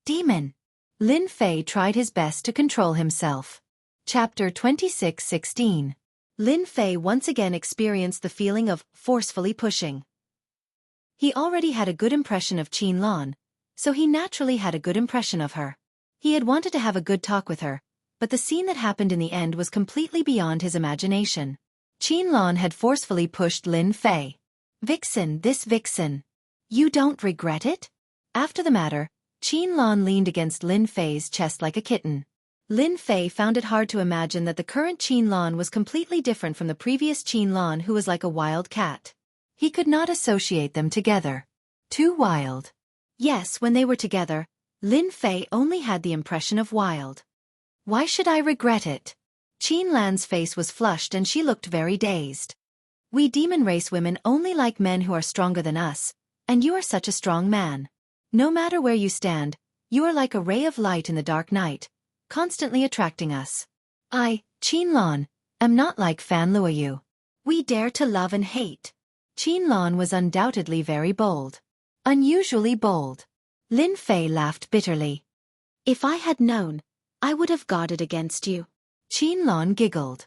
Demon! Lin Fei tried his best to control himself. Chapter 26:16. Lin Fei once again experienced the feeling of forcefully pushing. He already had a good impression of Qianlan, so he naturally had a good impression of her. He had wanted to have a good talk with her, but the scene that happened in the end was completely beyond his imagination. Qianlan had forcefully pushed Lin Fei. Vixen, this vixen. You don't regret it? After the matter, Qianlan leaned against Lin Fei's chest like a kitten. Lin Fei found it hard to imagine that the current Qianlan was completely different from the previous Qianlan, who was like a wild cat. He could not associate them together. Too wild. Yes, when they were together, Lin Fei only had the impression of wild. Why should I regret it? Qianlan's face was flushed and she looked very dazed. We demon race women only like men who are stronger than us, and you are such a strong man. No matter where you stand, you are like a ray of light in the dark night, constantly attracting us. I, Qianlan, am not like Fan Luoyu. We dare to love and hate. Qianlan was undoubtedly very bold. Unusually bold. Lin Fei laughed bitterly. If I had known, I would have guarded against you. Qianlan giggled.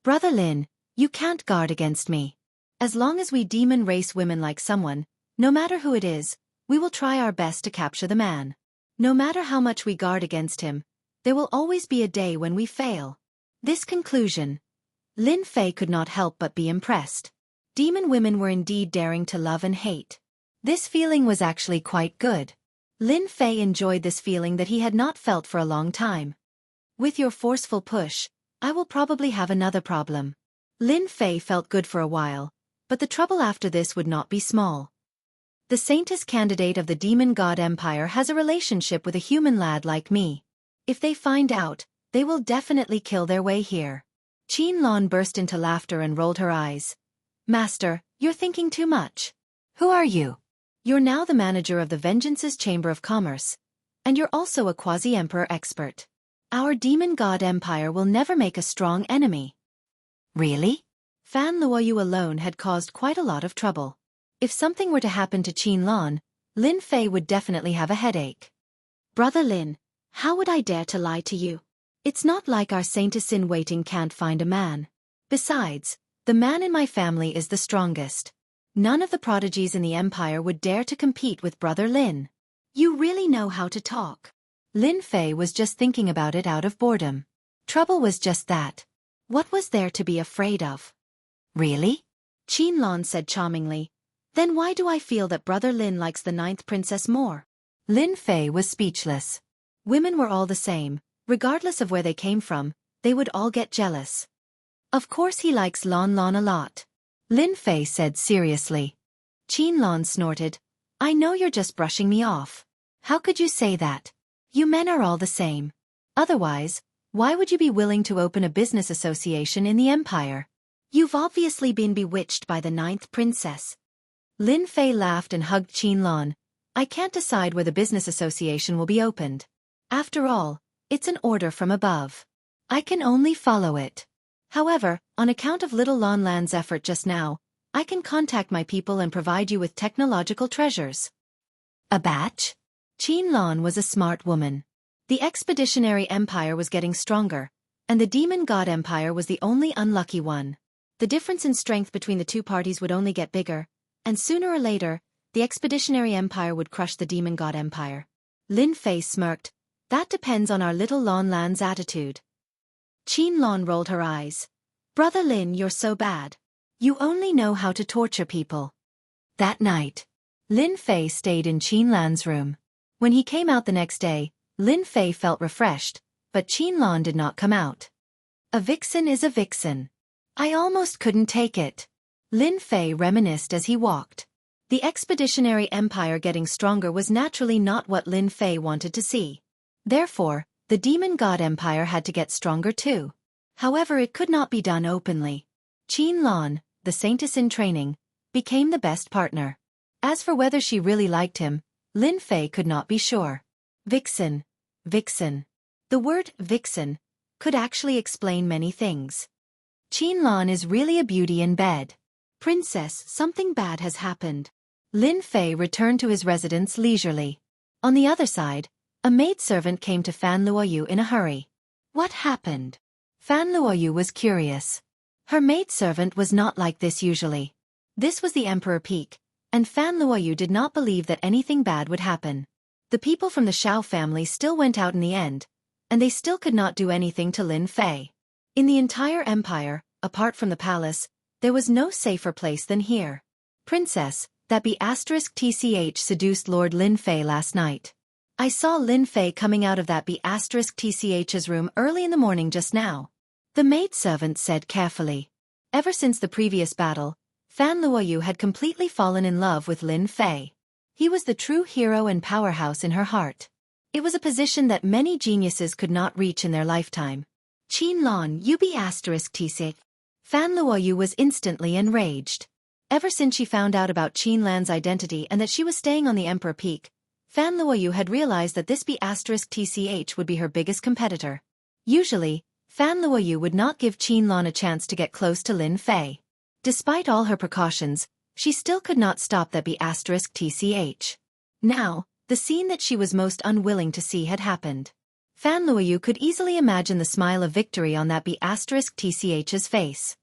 Brother Lin, you can't guard against me. As long as we demon race women like someone, no matter who it is, we will try our best to capture the man. No matter how much we guard against him, there will always be a day when we fail. This conclusion, Lin Fei could not help but be impressed. Demon women were indeed daring to love and hate. This feeling was actually quite good. Lin Fei enjoyed this feeling that he had not felt for a long time. With your forceful push, I will probably have another problem. Lin Fei felt good for a while, but the trouble after this would not be small. The saintess candidate of the demon god empire has a relationship with a human lad like me. If they find out, they will definitely kill their way here. Qianlan burst into laughter and rolled her eyes. Master, you're thinking too much. Who are you? You're now the manager of the Vengeance's Chamber of Commerce, and you're also a quasi-emperor expert. Our demon god empire will never make a strong enemy. Really? Fan Luoyu alone had caused quite a lot of trouble. If something were to happen to Qianlan, Lin Fei would definitely have a headache. Brother Lin, how would I dare to lie to you? It's not like our saintess-in-waiting can't find a man. Besides, the man in my family is the strongest. None of the prodigies in the empire would dare to compete with Brother Lin. You really know how to talk. Lin Fei was just thinking about it out of boredom. Trouble was just that. What was there to be afraid of? Really? Qianlan said charmingly. Then why do I feel that Brother Lin likes the 9th princess more? Lin Fei was speechless. Women were all the same, regardless of where they came from, they would all get jealous. Of course he likes Lon Lon a lot. Lin Fei said seriously. Qianlan snorted. I know you're just brushing me off. How could you say that? You men are all the same. Otherwise, why would you be willing to open a business association in the empire? You've obviously been bewitched by the 9th princess. Lin Fei laughed and hugged Qianlong. I can't decide where the business association will be opened. After all, it's an order from above. I can only follow it. However, on account of little Lan Lan's effort just now, I can contact my people and provide you with technological treasures. A batch? Qianlong was a smart woman. The expeditionary empire was getting stronger, and the demon god empire was the only unlucky one. The difference in strength between the two parties would only get bigger, and sooner or later, the expeditionary empire would crush the demon god empire. Lin Fei smirked. That depends on our little Lan Lan's attitude. Qianlong rolled her eyes. Brother Lin, you're so bad. You only know how to torture people. That night, Lin Fei stayed in Qianlong's room. When he came out the next day, Lin Fei felt refreshed, but Qianlong did not come out. A vixen is a vixen. I almost couldn't take it. Lin Fei reminisced as he walked. The expeditionary empire getting stronger was naturally not what Lin Fei wanted to see. Therefore, the demon god empire had to get stronger too. However, it could not be done openly. Qianlong, the saintess in training, became the best partner. As for whether she really liked him, Lin Fei could not be sure. Vixen. Vixen. The word vixen could actually explain many things. Qianlong is really a beauty in bed. Princess, something bad has happened. Lin Fei returned to his residence leisurely. On the other side, a maidservant came to Fan Luoyu in a hurry. What happened? Fan Luoyu was curious. Her maidservant was not like this usually. This was the Emperor Peak, and Fan Luoyu did not believe that anything bad would happen. The people from the Shao family still went out in the end, and they still could not do anything to Lin Fei. In the entire empire, apart from the palace, there was no safer place than here. Princess, that be*tch seduced Lord Lin Fei last night. I saw Lin Fei coming out of that be*tch's room early in the morning just now. The maidservant said carefully. Ever since the previous battle, Fan Luoyu had completely fallen in love with Lin Fei. He was the true hero and powerhouse in her heart. It was a position that many geniuses could not reach in their lifetime. Qianlong, you be*tch. Fan Luoyu was instantly enraged. Ever since she found out about Qianlong's identity and that she was staying on the Emperor Peak, Fan Luoyu had realized that this be*tch would be her biggest competitor. Usually, Fan Luoyu would not give Qianlong a chance to get close to Lin Fei. Despite all her precautions, she still could not stop that be*tch. Now, the scene that she was most unwilling to see had happened. Fan Luoyu could easily imagine the smile of victory on that be*tch's face.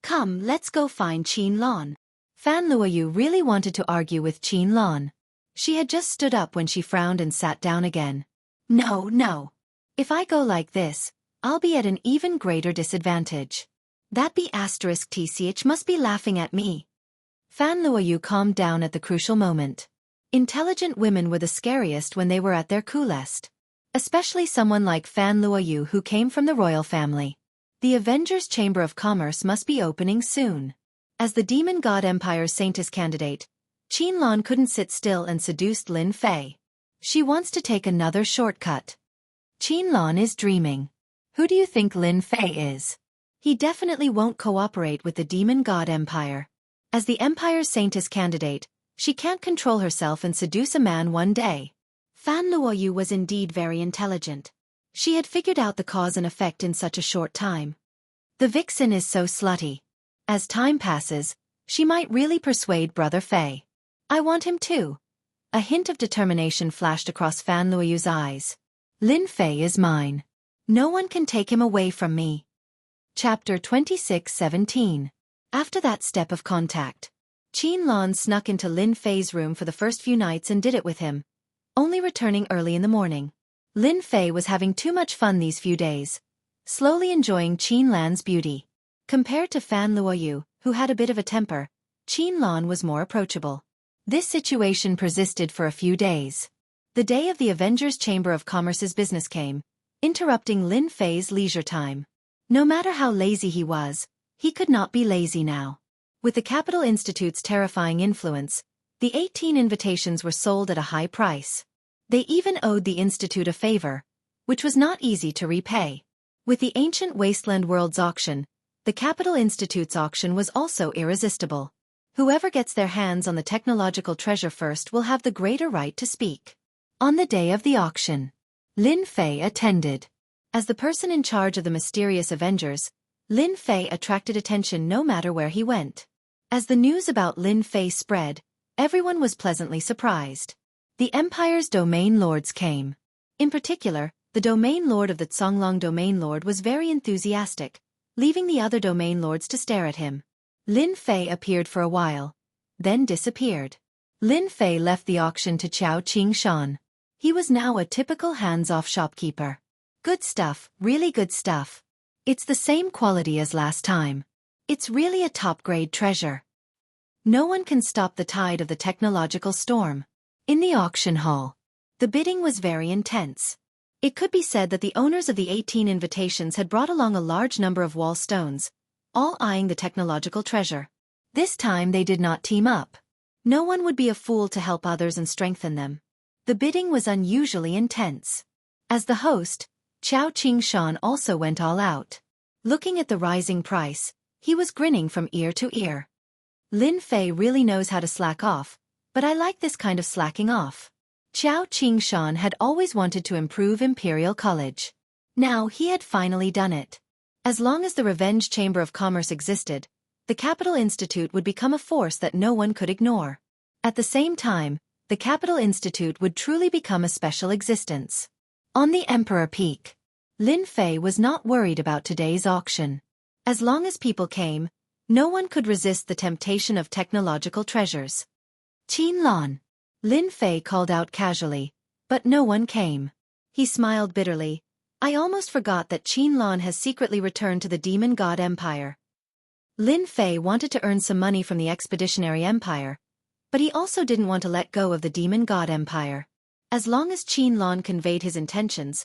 Come, let's go find Qianlong. Fan Luoyu really wanted to argue with Qianlong. She had just stood up when she frowned and sat down again. No, no. If I go like this, I'll be at an even greater disadvantage. That be*tch must be laughing at me. Fan Luoyu calmed down at the crucial moment. Intelligent women were the scariest when they were at their coolest. Especially someone like Fan Luoyu who came from the royal family. The Avengers Chamber of Commerce must be opening soon. As the Demon God Empire's Saintess candidate, Qianlong couldn't sit still and seduced Lin Fei. She wants to take another shortcut. Qianlong is dreaming. Who do you think Lin Fei is? He definitely won't cooperate with the Demon God Empire. As the Empire's Saintess candidate, she can't control herself and seduce a man one day. Fan Luoyu was indeed very intelligent. She had figured out the cause and effect in such a short time. The vixen is so slutty. As time passes, she might really persuade Brother Fei. I want him too. A hint of determination flashed across Fan Luoyu's eyes. Lin Fei is mine. No one can take him away from me. Chapter 26:17. After that step of contact, Qianlong snuck into Lin Fei's room for the first few nights and did it with him, only returning early in the morning. Lin Fei was having too much fun these few days, slowly enjoying Qianlong's beauty. Compared to Fan Luoyu, who had a bit of a temper, Qianlong was more approachable. This situation persisted for a few days. The day of the Avengers Chamber of Commerce's business came, interrupting Lin Fei's leisure time. No matter how lazy he was, he could not be lazy now. With the Capital Institute's terrifying influence, the 18 invitations were sold at a high price. They even owed the Institute a favor, which was not easy to repay. With the Ancient Wasteland World's auction, the Capital Institute's auction was also irresistible. Whoever gets their hands on the technological treasure first will have the greater right to speak. On the day of the auction, Lin Fei attended. As the person in charge of the mysterious Avengers, Lin Fei attracted attention no matter where he went. As the news about Lin Fei spread, everyone was pleasantly surprised. The Empire's domain lords came. In particular, the domain lord of the Zonglong domain lord was very enthusiastic, leaving the other domain lords to stare at him. Lin Fei appeared for a while, then disappeared. Lin Fei left the auction to Xianxia. He was now a typical hands-off shopkeeper. Good stuff, really good stuff. It's the same quality as last time. It's really a top-grade treasure. No one can stop the tide of the technological storm. In the auction hall, the bidding was very intense. It could be said that the owners of the 18 invitations had brought along a large number of wall stones, all eyeing the technological treasure. This time they did not team up. No one would be a fool to help others and strengthen them. The bidding was unusually intense. As the host, Xianxia also went all out. Looking at the rising price, he was grinning from ear to ear. Lin Fei really knows how to slack off, but I like this kind of slacking off. Xianxia had always wanted to improve Imperial College. Now he had finally done it. As long as the Revenge Chamber of Commerce existed, the Capital Institute would become a force that no one could ignore. At the same time, the Capital Institute would truly become a special existence. On the Emperor Peak, Lin Fei was not worried about today's auction. As long as people came, no one could resist the temptation of technological treasures. Qin, Lin Fei called out casually, but no one came. He smiled bitterly. I almost forgot that Qin has secretly returned to the Demon God Empire. Lin Fei wanted to earn some money from the Expeditionary Empire, but he also didn't want to let go of the Demon God Empire. As long as Qin conveyed his intentions,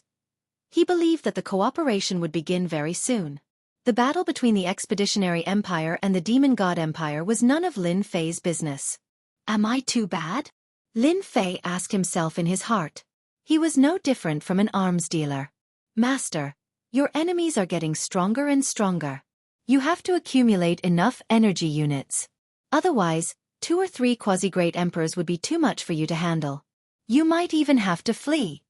he believed that the cooperation would begin very soon. The battle between the Expeditionary Empire and the Demon God Empire was none of Lin Fei's business. Am I too bad? Lin Fei asked himself in his heart. He was no different from an arms dealer. Master, your enemies are getting stronger and stronger. You have to accumulate enough energy units. Otherwise, 2 or 3 quasi-great emperors would be too much for you to handle. You might even have to flee.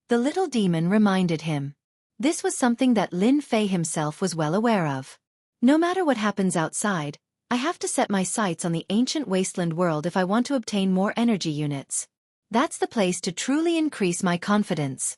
The little demon reminded him. This was something that Lin Fei himself was well aware of. No matter what happens outside, I have to set my sights on the ancient wasteland world if I want to obtain more energy units. That's the place to truly increase my confidence.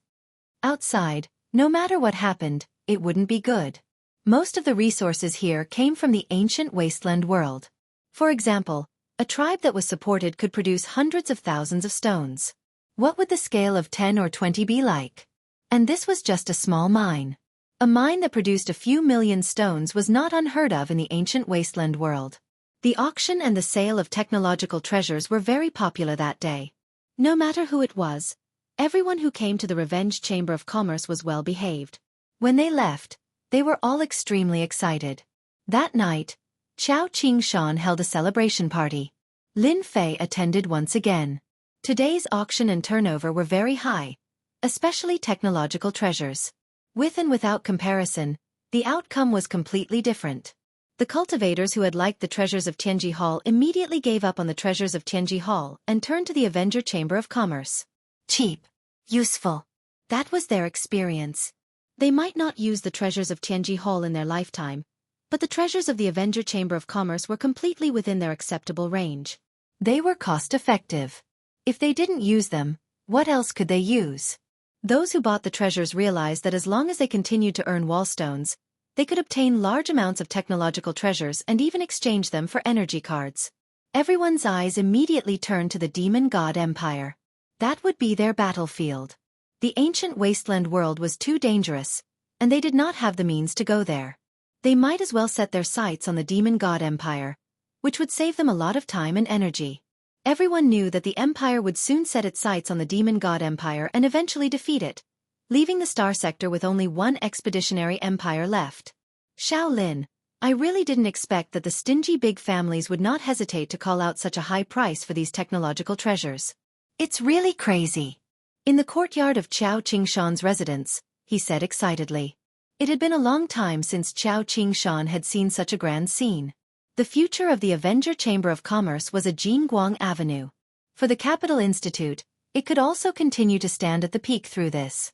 Outside, no matter what happened, it wouldn't be good. Most of the resources here came from the ancient wasteland world. For example, a tribe that was supported could produce hundreds of thousands of stones. What would the scale of 10 or 20 be like? And this was just a small mine. A mine that produced a few million stones was not unheard of in the ancient wasteland world. The auction and the sale of technological treasures were very popular that day. No matter who it was, everyone who came to the Revenge Chamber of Commerce was well behaved. When they left, they were all extremely excited. That night, Xianxia held a celebration party. Lin Fei attended once again. Today's auction and turnover were very high, especially technological treasures. With and without comparison, the outcome was completely different. The cultivators who had liked the treasures of Tianji Hall immediately gave up on the treasures of Tianji Hall and turned to the Avenger Chamber of Commerce. Cheap. Useful. That was their experience. They might not use the treasures of Tianji Hall in their lifetime, but the treasures of the Avenger Chamber of Commerce were completely within their acceptable range. They were cost-effective. If they didn't use them, what else could they use? Those who bought the treasures realized that as long as they continued to earn wallstones, they could obtain large amounts of technological treasures and even exchange them for energy cards. Everyone's eyes immediately turned to the Demon God Empire. That would be their battlefield. The ancient wasteland world was too dangerous, and they did not have the means to go there. They might as well set their sights on the Demon God Empire, which would save them a lot of time and energy. Everyone knew that the Empire would soon set its sights on the Demon God Empire and eventually defeat it, leaving the Star Sector with only one expeditionary empire left. Shaolin, I really didn't expect that the stingy big families would not hesitate to call out such a high price for these technological treasures. It's really crazy. In the courtyard of Xianxia's residence, he said excitedly. It had been a long time since Xianxia had seen such a grand scene. The future of the Avenger Chamber of Commerce was a Jingguang Avenue. For the Capital Institute, it could also continue to stand at the peak through this.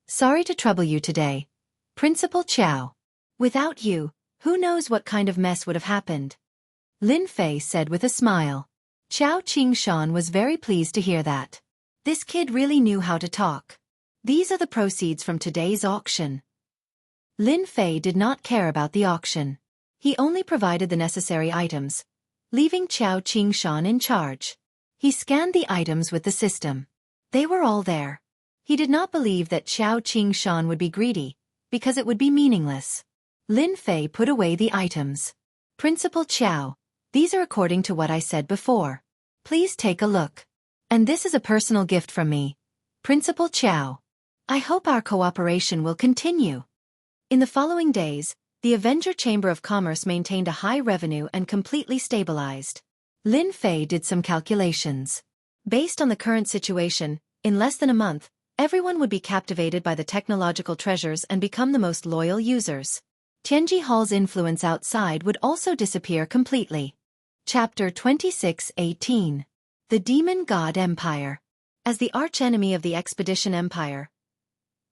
Sorry to trouble you today, Principal Qiao. Without you, who knows what kind of mess would have happened? Lin Fei said with a smile. Qiao Qingshan was very pleased to hear that. This kid really knew how to talk. These are the proceeds from today's auction. Lin Fei did not care about the auction. He only provided the necessary items, leaving Qiao Qingshan in charge. He scanned the items with the system. They were all there. He did not believe that Qiao Qingshan would be greedy, because it would be meaningless. Lin Fei put away the items. Principal Qiao, these are according to what I said before. Please take a look. And this is a personal gift from me, Principal Qiao. I hope our cooperation will continue. In the following days, the Avenger Chamber of Commerce maintained a high revenue and completely stabilized. Lin Fei did some calculations. Based on the current situation, in less than a month, everyone would be captivated by the technological treasures and become the most loyal users. Tianji Hall's influence outside would also disappear completely. Chapter 26:18. The Demon God Empire. As the archenemy of the Expedition Empire.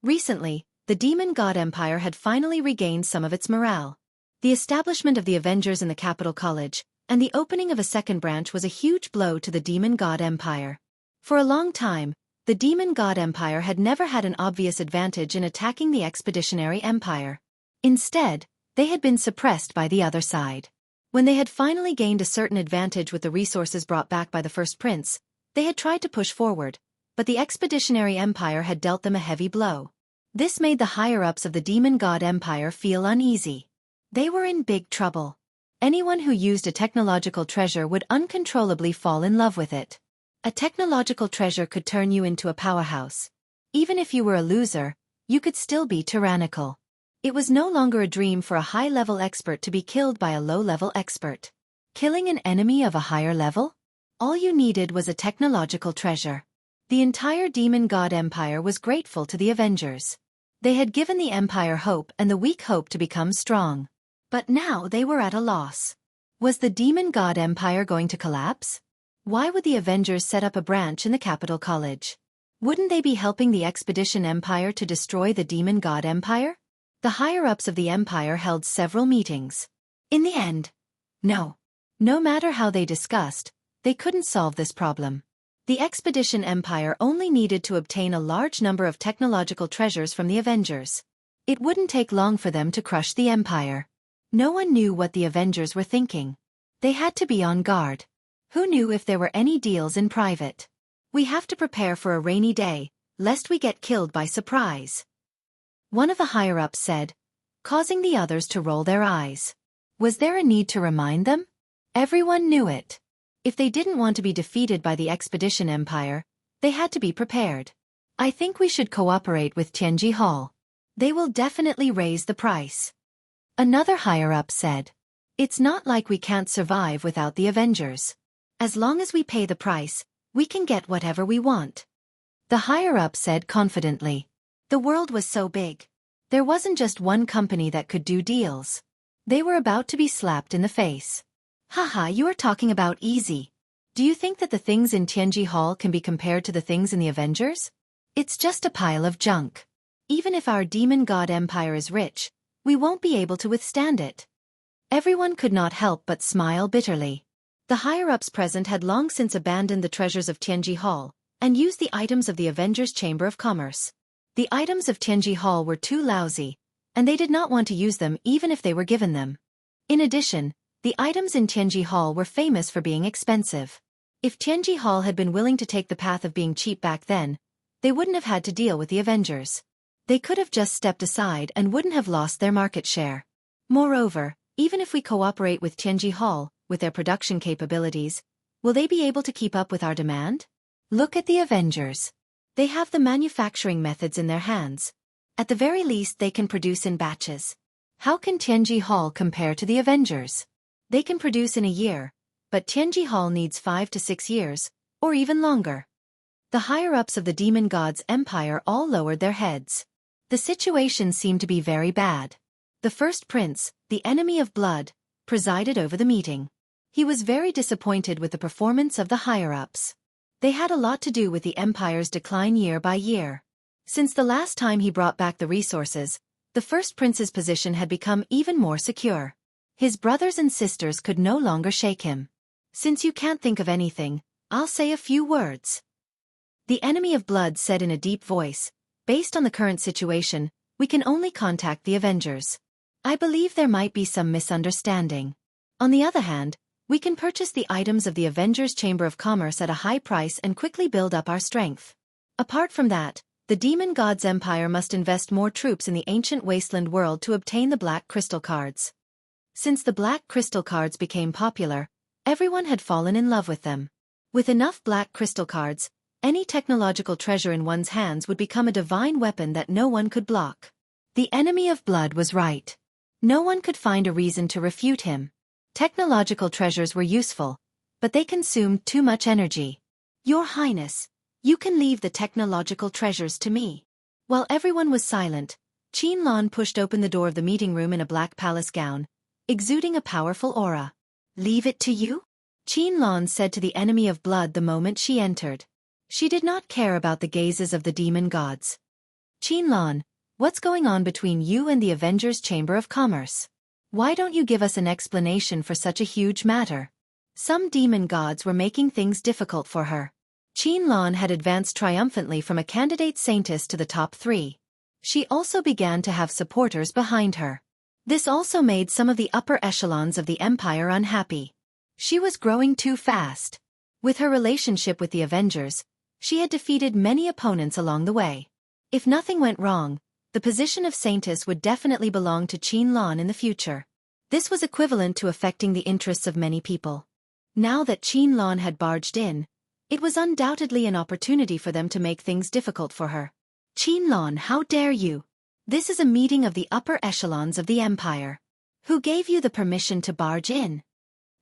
Recently, the Demon God Empire had finally regained some of its morale. The establishment of the Avengers in the Capital College, and the opening of a second branch was a huge blow to the Demon God Empire. For a long time, the Demon God Empire had never had an obvious advantage in attacking the Expeditionary Empire. Instead, they had been suppressed by the other side. When they had finally gained a certain advantage with the resources brought back by the first prince, they had tried to push forward, but the Expeditionary Empire had dealt them a heavy blow. This made the higher-ups of the Demon God Empire feel uneasy. They were in big trouble. Anyone who used a technological treasure would uncontrollably fall in love with it. A technological treasure could turn you into a powerhouse. Even if you were a loser, you could still be tyrannical. It was no longer a dream for a high-level expert to be killed by a low-level expert. Killing an enemy of a higher level? All you needed was a technological treasure. The entire Demon God Empire was grateful to the Avengers. They had given the Empire hope and the weak hope to become strong. But now they were at a loss. Was the Demon God Empire going to collapse? Why would the Avengers set up a branch in the Capital College? Wouldn't they be helping the Expedition Empire to destroy the Demon God Empire? The higher-ups of the Empire held several meetings. In the end, no. No matter how they discussed, they couldn't solve this problem. The Expedition Empire only needed to obtain a large number of technological treasures from the Avengers. It wouldn't take long for them to crush the Empire. No one knew what the Avengers were thinking. They had to be on guard. Who knew if there were any deals in private? We have to prepare for a rainy day, lest we get killed by surprise. One of the higher-ups said, causing the others to roll their eyes. Was there a need to remind them? Everyone knew it. If they didn't want to be defeated by the Expedition Empire, they had to be prepared. I think we should cooperate with Tianji Hall. They will definitely raise the price. Another higher-up said. It's not like we can't survive without the Avengers. As long as we pay the price, we can get whatever we want. The higher-up said confidently. The world was so big. There wasn't just one company that could do deals. They were about to be slapped in the face. Haha, you are talking about easy. Do you think that the things in Tianji Hall can be compared to the things in the Avengers? It's just a pile of junk. Even if our Demon God Empire is rich, we won't be able to withstand it. Everyone could not help but smile bitterly. The higher-ups present had long since abandoned the treasures of Tianji Hall, and used the items of the Avengers Chamber of Commerce. The items of Tianji Hall were too lousy, and they did not want to use them even if they were given them. In addition, the items in Tianji Hall were famous for being expensive. If Tianji Hall had been willing to take the path of being cheap back then, they wouldn't have had to deal with the Avengers. They could have just stepped aside and wouldn't have lost their market share. Moreover, even if we cooperate with Tianji Hall, with their production capabilities, will they be able to keep up with our demand? Look at the Avengers. They have the manufacturing methods in their hands. At the very least they can produce in batches. How can Tianji Hall compare to the Avengers? They can produce in a year, but Tianji Hall needs 5 to 6 years, or even longer. The higher-ups of the Demon God's Empire all lowered their heads. The situation seemed to be very bad. The first prince, the enemy of blood, presided over the meeting. He was very disappointed with the performance of the higher-ups. They had a lot to do with the empire's decline year by year. Since the last time he brought back the resources, the first prince's position had become even more secure. His brothers and sisters could no longer shake him. Since you can't think of anything, I'll say a few words. The enemy of blood said in a deep voice, based on the current situation, we can only contact the Avengers. I believe there might be some misunderstanding. On the other hand, we can purchase the items of the Avengers Chamber of Commerce at a high price and quickly build up our strength. Apart from that, the Demon God's Empire must invest more troops in the ancient wasteland world to obtain the Black Crystal cards. Since the Black Crystal cards became popular, everyone had fallen in love with them. With enough Black Crystal cards, any technological treasure in one's hands would become a divine weapon that no one could block. The enemy of blood was right. No one could find a reason to refute him. Technological treasures were useful, but they consumed too much energy. Your Highness, you can leave the technological treasures to me. While everyone was silent, Qianlan pushed open the door of the meeting room in a black palace gown, exuding a powerful aura. Leave it to you? Qianlan said to the enemy of blood the moment she entered. She did not care about the gazes of the demon gods. Qianlan, what's going on between you and the Avengers Chamber of Commerce? Why don't you give us an explanation for such a huge matter? Some demon gods were making things difficult for her. Qianlan had advanced triumphantly from a candidate saintess to the top 3. She also began to have supporters behind her. This also made some of the upper echelons of the empire unhappy. She was growing too fast. With her relationship with the Avengers, she had defeated many opponents along the way. If nothing went wrong, the position of saintess would definitely belong to Qianlan in the future. This was equivalent to affecting the interests of many people. Now that Qianlan had barged in, it was undoubtedly an opportunity for them to make things difficult for her. Qianlan, how dare you? This is a meeting of the upper echelons of the empire. Who gave you the permission to barge in?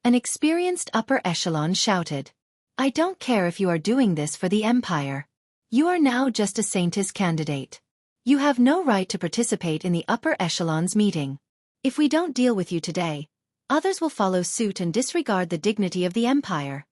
An experienced upper echelon shouted. I don't care if you are doing this for the empire. You are now just a saintess candidate. You have no right to participate in the upper echelons meeting. If we don't deal with you today, others will follow suit and disregard the dignity of the empire.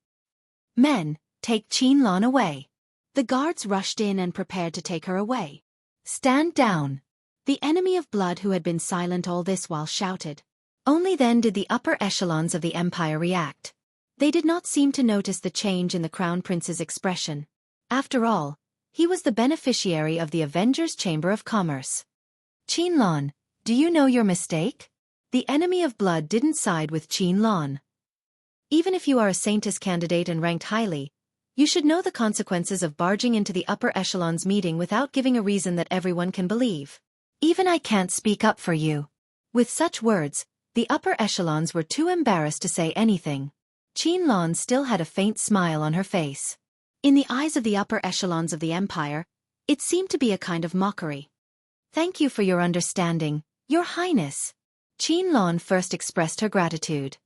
Men, take Qianlan away. The guards rushed in and prepared to take her away. Stand down. The enemy of blood who had been silent all this while shouted. Only then did the upper echelons of the empire react. They did not seem to notice the change in the crown prince's expression. After all, he was the beneficiary of the Avengers Chamber of Commerce. Qianlan, do you know your mistake? The enemy of blood didn't side with Qianlan. Even if you are a saintess candidate and ranked highly, you should know the consequences of barging into the upper echelons meeting without giving a reason that everyone can believe. Even I can't speak up for you. With such words, the upper echelons were too embarrassed to say anything. Qianlan still had a faint smile on her face. In the eyes of the upper echelons of the empire, it seemed to be a kind of mockery. Thank you for your understanding, Your Highness. Qianlan first expressed her gratitude.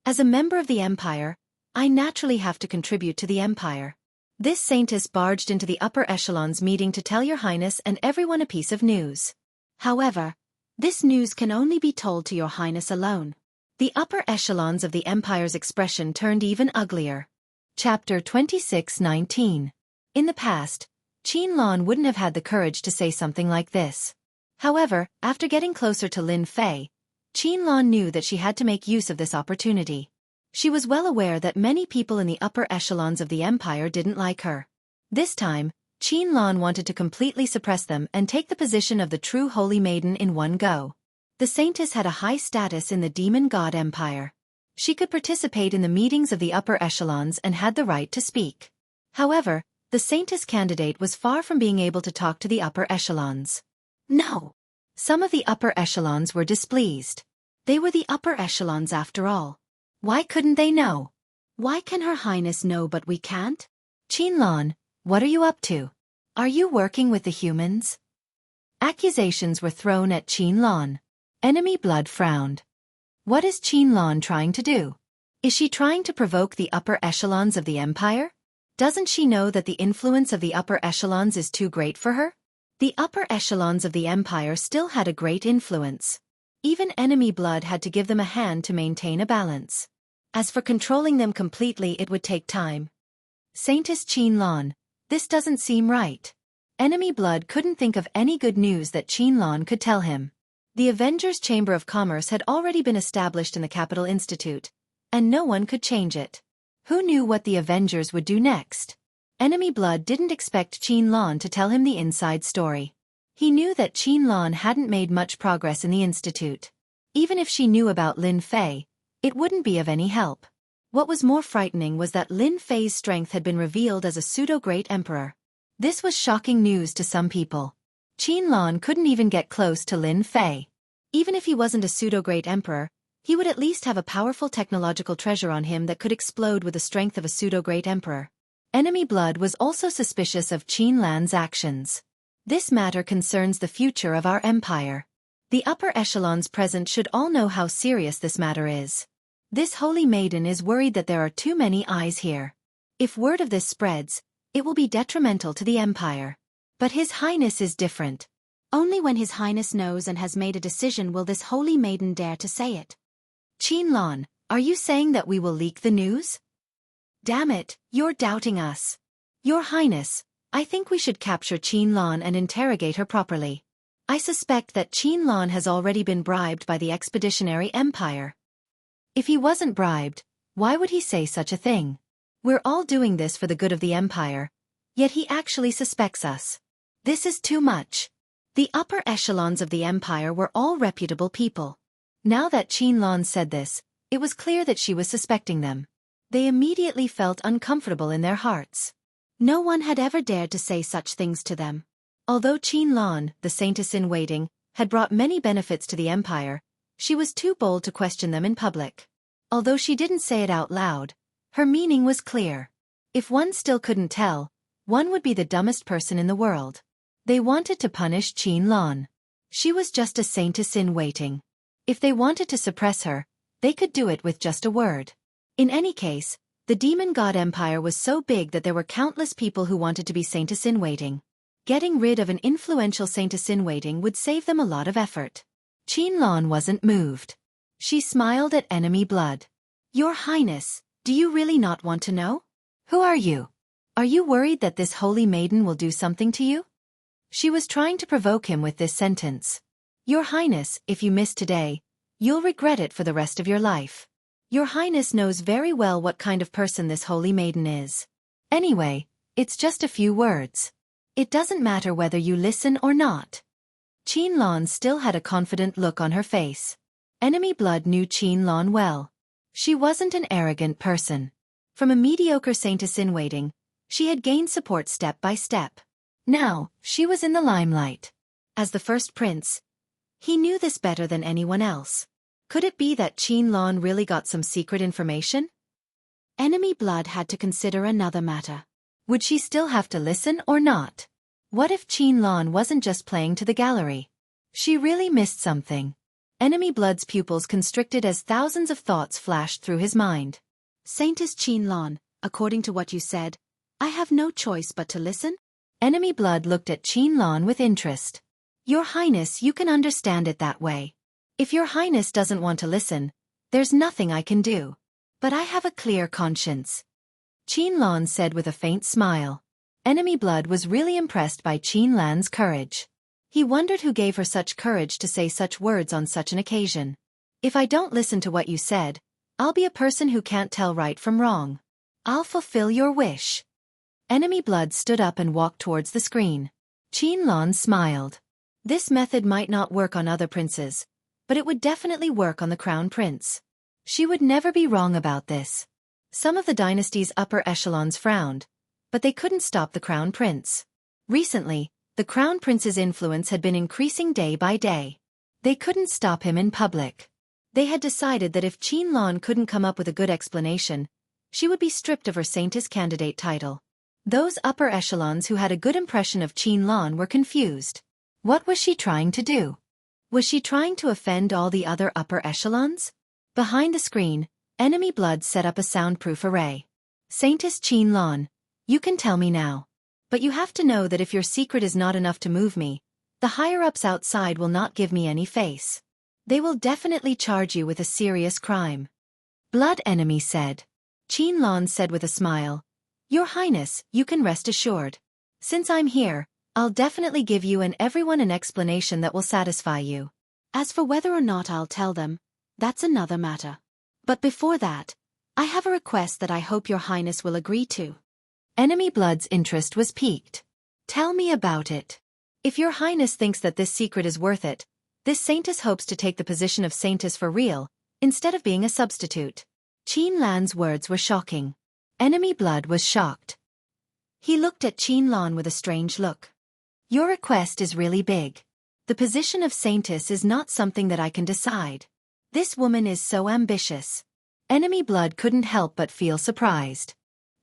As a member of the empire, I naturally have to contribute to the empire. This saintess barged into the upper echelons meeting to tell Your Highness and everyone a piece of news. However, this news can only be told to Your Highness alone. The upper echelons of the empire's expression turned even uglier. Chapter 26:19. In the past, Qianlan wouldn't have had the courage to say something like this. However, after getting closer to Lin Fei, Qianlan knew that she had to make use of this opportunity. She was well aware that many people in the upper echelons of the empire didn't like her. This time, Qianlan wanted to completely suppress them and take the position of the true holy maiden in one go. The saintess had a high status in the demon god empire. She could participate in the meetings of the upper echelons and had the right to speak. However, the saintess candidate was far from being able to talk to the upper echelons. No! Some of the upper echelons were displeased. They were the upper echelons after all. Why couldn't they know? Why can Her Highness know but we can't? Qianlan, what are you up to? Are you working with the humans? Accusations were thrown at Qianlan. Enemy blood frowned. What is Qianlan trying to do? Is she trying to provoke the upper echelons of the empire? Doesn't she know that the influence of the upper echelons is too great for her? The upper echelons of the empire still had a great influence. Even enemy blood had to give them a hand to maintain a balance. As for controlling them completely, it would take time. Saintess Qianlan, this doesn't seem right. Enemy blood couldn't think of any good news that Qianlan could tell him. The Avengers Chamber of Commerce had already been established in the Capital Institute, and no one could change it. Who knew what the Avengers would do next? Enemy blood didn't expect Qianlan to tell him the inside story. He knew that Qianlan hadn't made much progress in the Institute. Even if she knew about Lin Fei, it wouldn't be of any help. What was more frightening was that Lin Fei's strength had been revealed as a pseudo-great emperor. This was shocking news to some people. Qianlan couldn't even get close to Lin Fei. Even if he wasn't a pseudo-great emperor, he would at least have a powerful technological treasure on him that could explode with the strength of a pseudo-great emperor. Enemy blood was also suspicious of Qianlan's actions. This matter concerns the future of our empire. The upper echelons present should all know how serious this matter is. This holy maiden is worried that there are too many eyes here. If word of this spreads, it will be detrimental to the empire. But His Highness is different. Only when His Highness knows and has made a decision will this holy maiden dare to say it. Qianlan, are you saying that we will leak the news? Damn it, you're doubting us. Your Highness, I think we should capture Qianlan and interrogate her properly. I suspect that Qianlan has already been bribed by the Expeditionary Empire. If he wasn't bribed, why would he say such a thing? We're all doing this for the good of the empire, yet he actually suspects us. This is too much. The upper echelons of the empire were all reputable people. Now that Qianlan said this, it was clear that she was suspecting them. They immediately felt uncomfortable in their hearts. No one had ever dared to say such things to them. Although Qianlan, the saintess-in-waiting, had brought many benefits to the empire, she was too bold to question them in public. Although she didn't say it out loud, her meaning was clear. If one still couldn't tell, one would be the dumbest person in the world. They wanted to punish Qianlan. She was just a saintess-in-waiting. If they wanted to suppress her, they could do it with just a word. In any case, the demon god empire was so big that there were countless people who wanted to be saintess-in-waiting. Getting rid of an influential saintess-in-waiting would save them a lot of effort. Qianlan wasn't moved. She smiled at enemy blood. Your Highness, do you really not want to know? Who are you? Are you worried that this holy maiden will do something to you? She was trying to provoke him with this sentence. Your Highness, if you miss today, you'll regret it for the rest of your life. Your Highness knows very well what kind of person this holy maiden is. Anyway, it's just a few words. It doesn't matter whether you listen or not. Qianlan still had a confident look on her face. Enemy blood knew Qianlan well. She wasn't an arrogant person. From a mediocre saintess-in-waiting, she had gained support step by step. Now, she was in the limelight. As the first prince, he knew this better than anyone else. Could it be that Qianlan really got some secret information? Enemy blood had to consider another matter. Would she still have to listen or not? What if Qianlan wasn't just playing to the gallery? She really missed something. Enemy blood's pupils constricted as thousands of thoughts flashed through his mind. Saintess Qianlan, according to what you said, I have no choice but to listen? Enemy blood looked at Qianlan with interest. Your Highness, you can understand it that way. If your Highness doesn't want to listen, there's nothing I can do. But I have a clear conscience. Qianlan said with a faint smile. Enemy blood was really impressed by Qianlan's courage. He wondered who gave her such courage to say such words on such an occasion. If I don't listen to what you said, I'll be a person who can't tell right from wrong. I'll fulfill your wish. Enemy blood stood up and walked towards the screen. Qianlan smiled. This method might not work on other princes, but it would definitely work on the crown prince. She would never be wrong about this. Some of the dynasty's upper echelons frowned, but they couldn't stop the crown prince. Recently, the crown prince's influence had been increasing day by day. They couldn't stop him in public. They had decided that if Qianlan couldn't come up with a good explanation, she would be stripped of her saintess candidate title. Those upper echelons who had a good impression of Qianlan were confused. What was she trying to do? Was she trying to offend all the other upper echelons? Behind the screen, enemy blood set up a soundproof array. Saintess Qianlan, you can tell me now. But you have to know that if your secret is not enough to move me, the higher-ups outside will not give me any face. They will definitely charge you with a serious crime. Blood enemy said. Qianlong said with a smile, Your Highness, you can rest assured. Since I'm here, I'll definitely give you and everyone an explanation that will satisfy you. As for whether or not I'll tell them, that's another matter. But before that, I have a request that I hope Your Highness will agree to. Enemy Blood's interest was piqued. Tell me about it. If Your Highness thinks that this secret is worth it, this Saintess hopes to take the position of Saintess for real, instead of being a substitute. Qianlan's words were shocking. Enemy Blood was shocked. He looked at Qianlan with a strange look. Your request is really big. The position of Saintess is not something that I can decide. This woman is so ambitious. Enemy Blood couldn't help but feel surprised.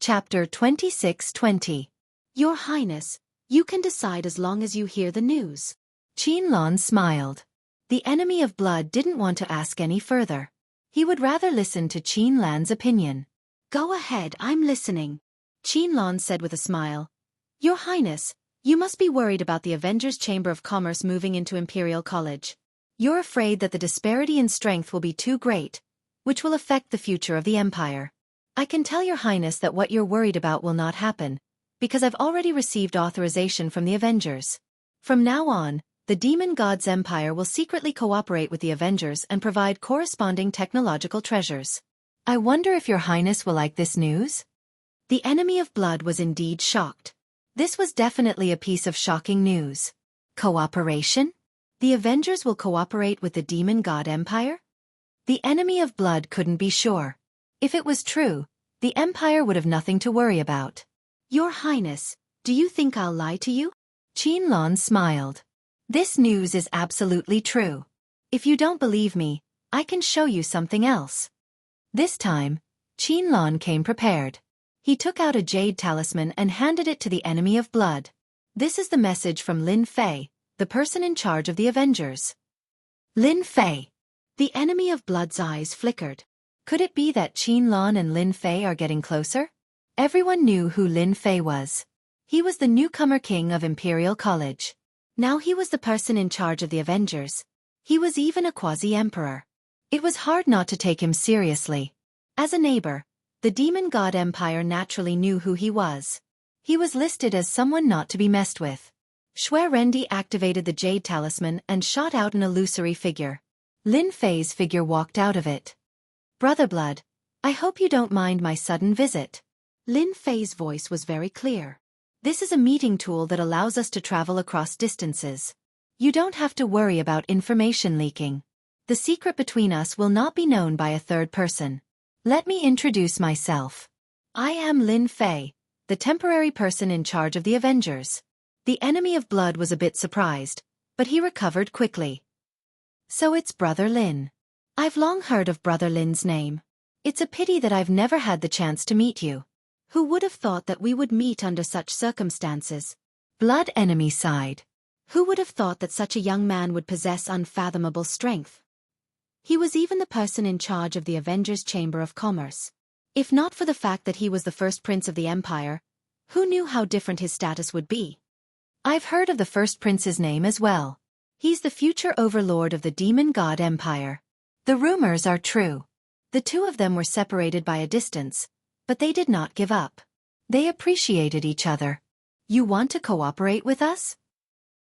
Chapter 26:20. Your Highness, you can decide as long as you hear the news. Qianlan smiled. The Enemy of Blood didn't want to ask any further. He would rather listen to Qianlan's opinion. Go ahead, I'm listening. Qianlan said with a smile. Your Highness, you must be worried about the Avengers Chamber of Commerce moving into Imperial College. You're afraid that the disparity in strength will be too great, which will affect the future of the Empire. I can tell Your Highness that what you're worried about will not happen, because I've already received authorization from the Avengers. From now on, the Demon God's Empire will secretly cooperate with the Avengers and provide corresponding technological treasures. I wonder if Your Highness will like this news? The Enemy of Blood was indeed shocked. This was definitely a piece of shocking news. Cooperation? The Avengers will cooperate with the Demon God Empire? The Enemy of Blood couldn't be sure. If it was true, the Empire would have nothing to worry about. Your Highness, do you think I'll lie to you? Qianlan smiled. This news is absolutely true. If you don't believe me, I can show you something else. This time, Qianlan came prepared. He took out a jade talisman and handed it to the Enemy of Blood. This is the message from Lin Fei, the person in charge of the Avengers. Lin Fei. The Enemy of Blood's eyes flickered. Could it be that Qianlan and Lin Fei are getting closer? Everyone knew who Lin Fei was. He was the newcomer king of Imperial College. Now he was the person in charge of the Avengers. He was even a quasi-emperor. It was hard not to take him seriously. As a neighbor, the Demon God Empire naturally knew who he was. He was listed as someone not to be messed with. Shui Rendi activated the jade talisman and shot out an illusory figure. Lin Fei's figure walked out of it. Brother Blood, I hope you don't mind my sudden visit. Lin Fei's voice was very clear. This is a meeting tool that allows us to travel across distances. You don't have to worry about information leaking. The secret between us will not be known by a third person. Let me introduce myself. I am Lin Fei, the temporary person in charge of the Avengers. The Enemy of Blood was a bit surprised, but he recovered quickly. So it's Brother Lin. I've long heard of Brother Lin's name. It's a pity that I've never had the chance to meet you. Who would have thought that we would meet under such circumstances? Blood Enemy sighed. Who would have thought that such a young man would possess unfathomable strength? He was even the person in charge of the Avengers Chamber of Commerce. If not for the fact that he was the first prince of the Empire, who knew how different his status would be? I've heard of the first prince's name as well. He's the future overlord of the Demon God Empire. The rumors are true. The two of them were separated by a distance, but they did not give up. They appreciated each other. You want to cooperate with us?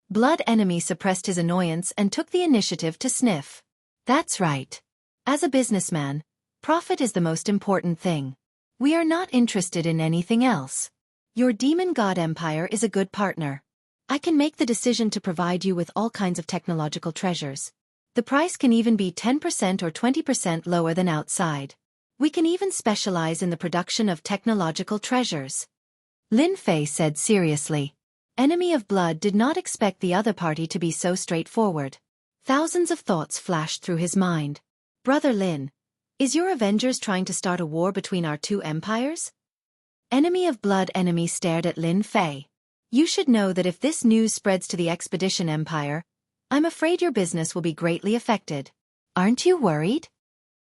Blood Enemy suppressed his annoyance and took the initiative to sniff. That's right. As a businessman, profit is the most important thing. We are not interested in anything else. Your Demon God Empire is a good partner. I can make the decision to provide you with all kinds of technological treasures. The price can even be 10% or 20% lower than outside. We can even specialize in the production of technological treasures. Lin Fei said seriously. Enemy of Blood did not expect the other party to be so straightforward. Thousands of thoughts flashed through his mind. Brother Lin, is your Avengers trying to start a war between our two empires? Enemy of Blood Enemy stared at Lin Fei. You should know that if this news spreads to the Expedition Empire, I'm afraid your business will be greatly affected. Aren't you worried?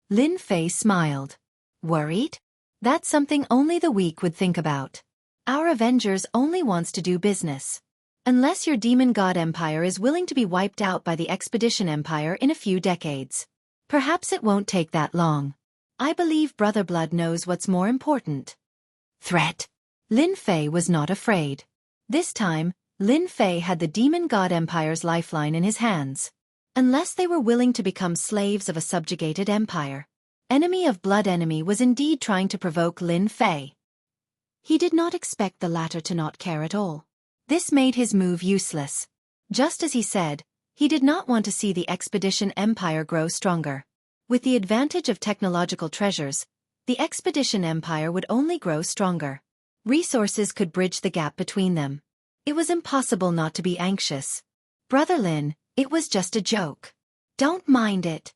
Lin Fei smiled. Worried? That's something only the weak would think about. Our Avengers only wants to do business. Unless your demon god empire is willing to be wiped out by the Expedition Empire in a few decades. Perhaps it won't take that long. I believe Brother Blood knows what's more important. Threat. Lin Fei was not afraid. This time, Lin Fei had the demon god empire's lifeline in his hands. Unless they were willing to become slaves of a subjugated empire. Enemy of blood enemy was indeed trying to provoke Lin Fei. He did not expect the latter to not care at all. This made his move useless. Just as he said, he did not want to see the Expedition Empire grow stronger. With the advantage of technological treasures, the Expedition Empire would only grow stronger. Resources could bridge the gap between them. It was impossible not to be anxious. Brother Lin, it was just a joke. Don't mind it.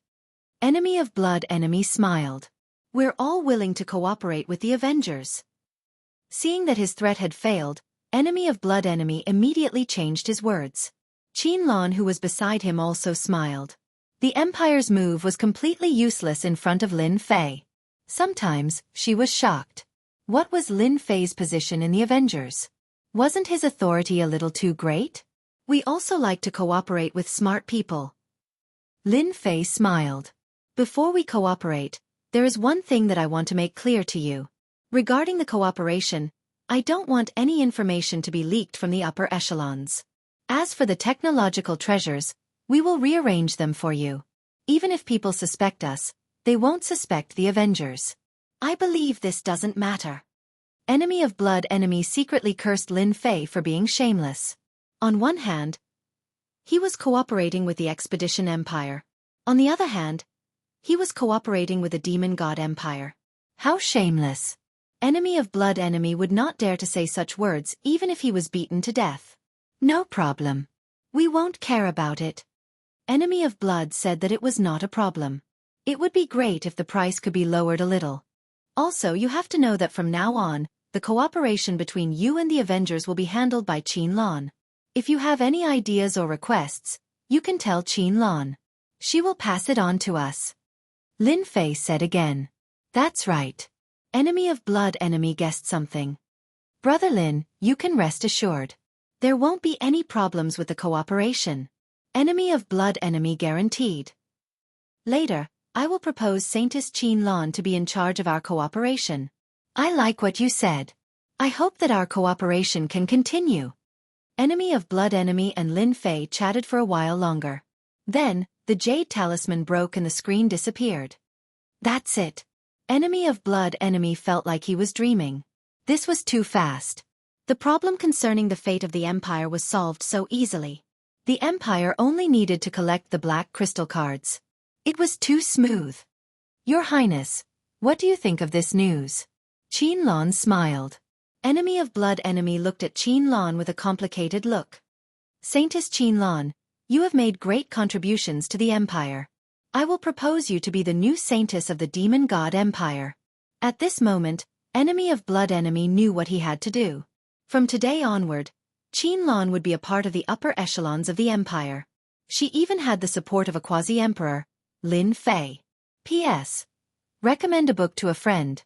Enemy of blood enemy smiled. We're all willing to cooperate with the Avengers. Seeing that his threat had failed, enemy of blood enemy immediately changed his words. Qin Lan, who was beside him, also smiled. The Empire's move was completely useless in front of Lin Fei. Sometimes, she was shocked. What was Lin Fei's position in the Avengers? Wasn't his authority a little too great? We also like to cooperate with smart people. Lin Fei smiled. Before we cooperate, there is one thing that I want to make clear to you. Regarding the cooperation, I don't want any information to be leaked from the upper echelons. As for the technological treasures, we will rearrange them for you. Even if people suspect us, they won't suspect the Avengers. I believe this doesn't matter. Enemy of blood enemy secretly cursed Lin Fei for being shameless. On one hand, he was cooperating with the Expedition Empire. On the other hand, he was cooperating with the Demon God Empire. How shameless. Enemy of blood enemy would not dare to say such words even if he was beaten to death. No problem. We won't care about it. Enemy of blood said that it was not a problem. It would be great if the price could be lowered a little. Also, you have to know that from now on, the cooperation between you and the Avengers will be handled by Qin Lan. If you have any ideas or requests, you can tell Qin Lan. She will pass it on to us. Lin Fei said again. That's right. Enemy of blood enemy guessed something. Brother Lin, you can rest assured. There won't be any problems with the cooperation. Enemy of blood enemy guaranteed. Later, I will propose Saintess Qin Lan to be in charge of our cooperation. I like what you said. I hope that our cooperation can continue. Enemy of blood enemy and Lin Fei chatted for a while longer. Then, the jade talisman broke and the screen disappeared. That's it. Enemy of blood enemy felt like he was dreaming. This was too fast. The problem concerning the fate of the Empire was solved so easily. The Empire only needed to collect the black crystal cards. It was too smooth. Your Highness, what do you think of this news? Qin Lan smiled. Enemy of blood enemy looked at Qin Lan with a complicated look. Saintess Qin Lan, you have made great contributions to the Empire. I will propose you to be the new Saintess of the Demon God Empire. At this moment, enemy of blood enemy knew what he had to do. From today onward, Qin Lan would be a part of the upper echelons of the Empire. She even had the support of a quasi-emperor, Lin Fei. P.S. Recommend a book to a friend.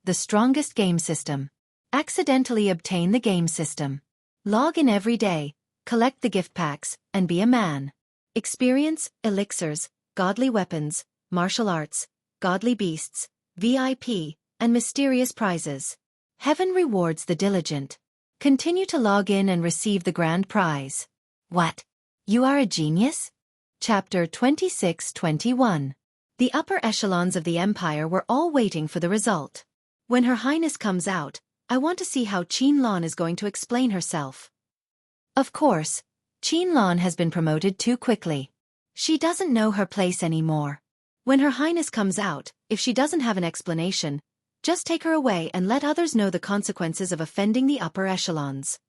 The strongest game system. Accidentally obtain the game system. Log in every day, collect the gift packs, and be a man. Experience, elixirs, godly weapons, martial arts, godly beasts, VIP, and mysterious prizes. Heaven rewards the diligent. Continue to log in and receive the grand prize. What? You are a genius? Chapter 26-21. The upper echelons of the Empire were all waiting for the result. When Her Highness comes out, I want to see how Qin Lan is going to explain herself. Of course, Qin Lan has been promoted too quickly. She doesn't know her place anymore. When Her Highness comes out, if she doesn't have an explanation, just take her away and let others know the consequences of offending the upper echelons.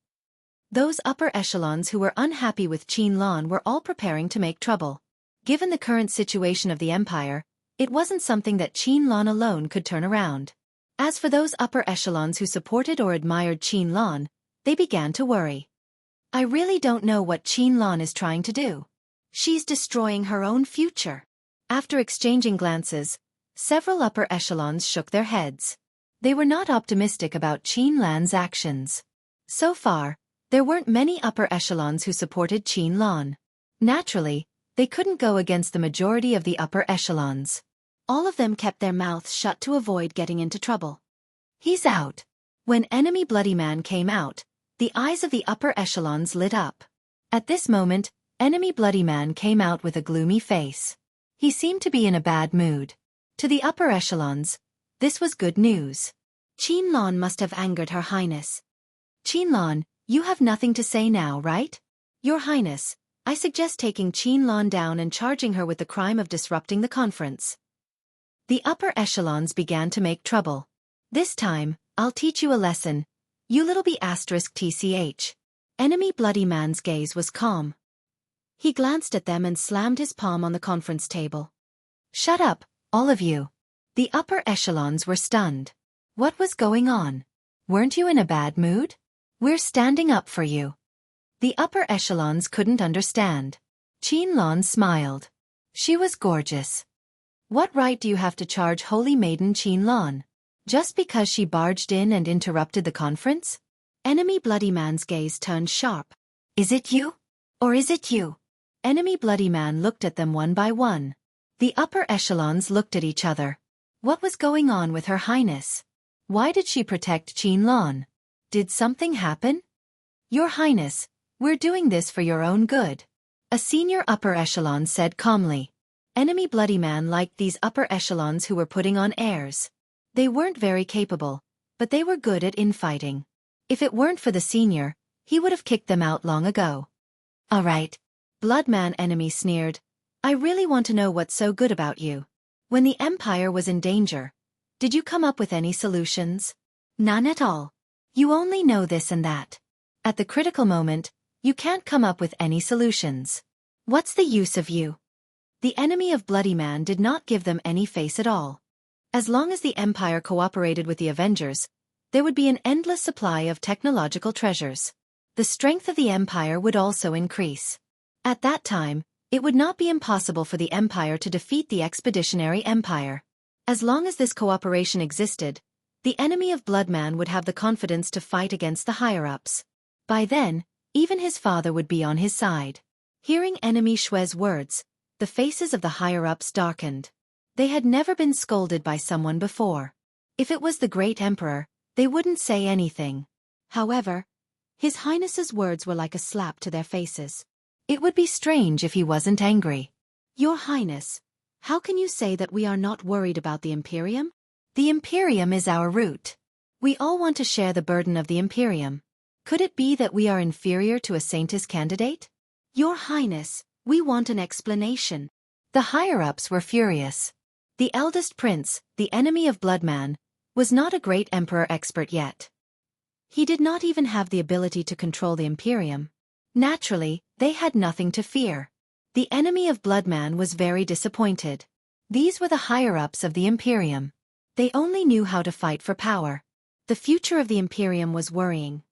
Those upper echelons who were unhappy with Qin Lan were all preparing to make trouble. Given the current situation of the Empire, it wasn't something that Qin Lan alone could turn around. As for those upper echelons who supported or admired Qin Lan, they began to worry. I really don't know what Qin Lan is trying to do. She's destroying her own future. After exchanging glances, several upper echelons shook their heads. They were not optimistic about Qin Lan's actions. So far, There weren't many upper echelons who supported Qin Lan. Naturally, they couldn't go against the majority of the upper echelons. All of them kept their mouths shut to avoid getting into trouble. He's out. When enemy Bloody Man came out, the eyes of the upper echelons lit up. At this moment, enemy Bloody Man came out with a gloomy face. He seemed to be in a bad mood. To the upper echelons, this was good news. Qin Lan must have angered Her Highness. Qin Lan, you have nothing to say now, right? Your Highness, I suggest taking Qin Lan down and charging her with the crime of disrupting the conference. The upper echelons began to make trouble. This time, I'll teach you a lesson. You little b*tch. Enemy Bloody Man's gaze was calm. He glanced at them and slammed his palm on the conference table. Shut up, all of you. The upper echelons were stunned. What was going on? Weren't you in a bad mood? We're standing up for you. The upper echelons couldn't understand. Qin Lan smiled. She was gorgeous. What right do you have to charge Holy Maiden Qin Lan? Just because she barged in and interrupted the conference? Enemy Bloody Man's gaze turned sharp. Is it you? Or is it you? Enemy Bloody Man looked at them one by one. The upper echelons looked at each other. What was going on with Her Highness? Why did she protect Qin Lan? Did something happen? Your Highness, we're doing this for your own good. A senior upper echelon said calmly. Enemy Bloody Man liked these upper echelons who were putting on airs. They weren't very capable, but they were good at infighting. If it weren't for the senior, he would have kicked them out long ago. All right. Bloodman enemy sneered. I really want to know what's so good about you. When the Empire was in danger, did you come up with any solutions? None at all. You only know this and that. At the critical moment, you can't come up with any solutions. What's the use of you? The enemy of Bloody Man did not give them any face at all. As long as the Empire cooperated with the Avengers, there would be an endless supply of technological treasures. The strength of the Empire would also increase. At that time, it would not be impossible for the Empire to defeat the Expeditionary Empire. As long as this cooperation existed, the enemy of Bloodman would have the confidence to fight against the higher-ups. By then, even his father would be on his side. Hearing enemy Shue's words, the faces of the higher-ups darkened. They had never been scolded by someone before. If it was the great emperor, they wouldn't say anything. However, His Highness's words were like a slap to their faces. It would be strange if he wasn't angry. Your Highness, how can you say that we are not worried about the Imperium? The Imperium is our root. We all want to share the burden of the Imperium. Could it be that we are inferior to a Saintess candidate? Your Highness, we want an explanation. The higher-ups were furious. The eldest prince, the enemy of Bloodman, was not a great emperor expert yet. He did not even have the ability to control the Imperium. Naturally, they had nothing to fear. The enemy of Bloodman was very disappointed. These were the higher-ups of the Imperium. They only knew how to fight for power. The future of the Imperium was worrying.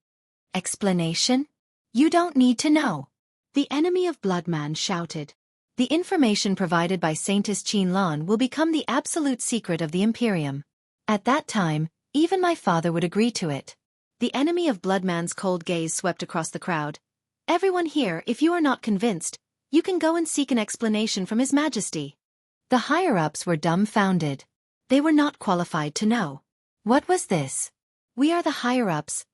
Explanation? You don't need to know. The enemy of Bloodman shouted. The information provided by Saintess Qin Lan will become the absolute secret of the Imperium. At that time, even my father would agree to it. The enemy of Bloodman's cold gaze swept across the crowd. Everyone here, if you are not convinced, you can go and seek an explanation from His Majesty. The higher-ups were dumbfounded. They were not qualified to know. What was this? We are the higher-ups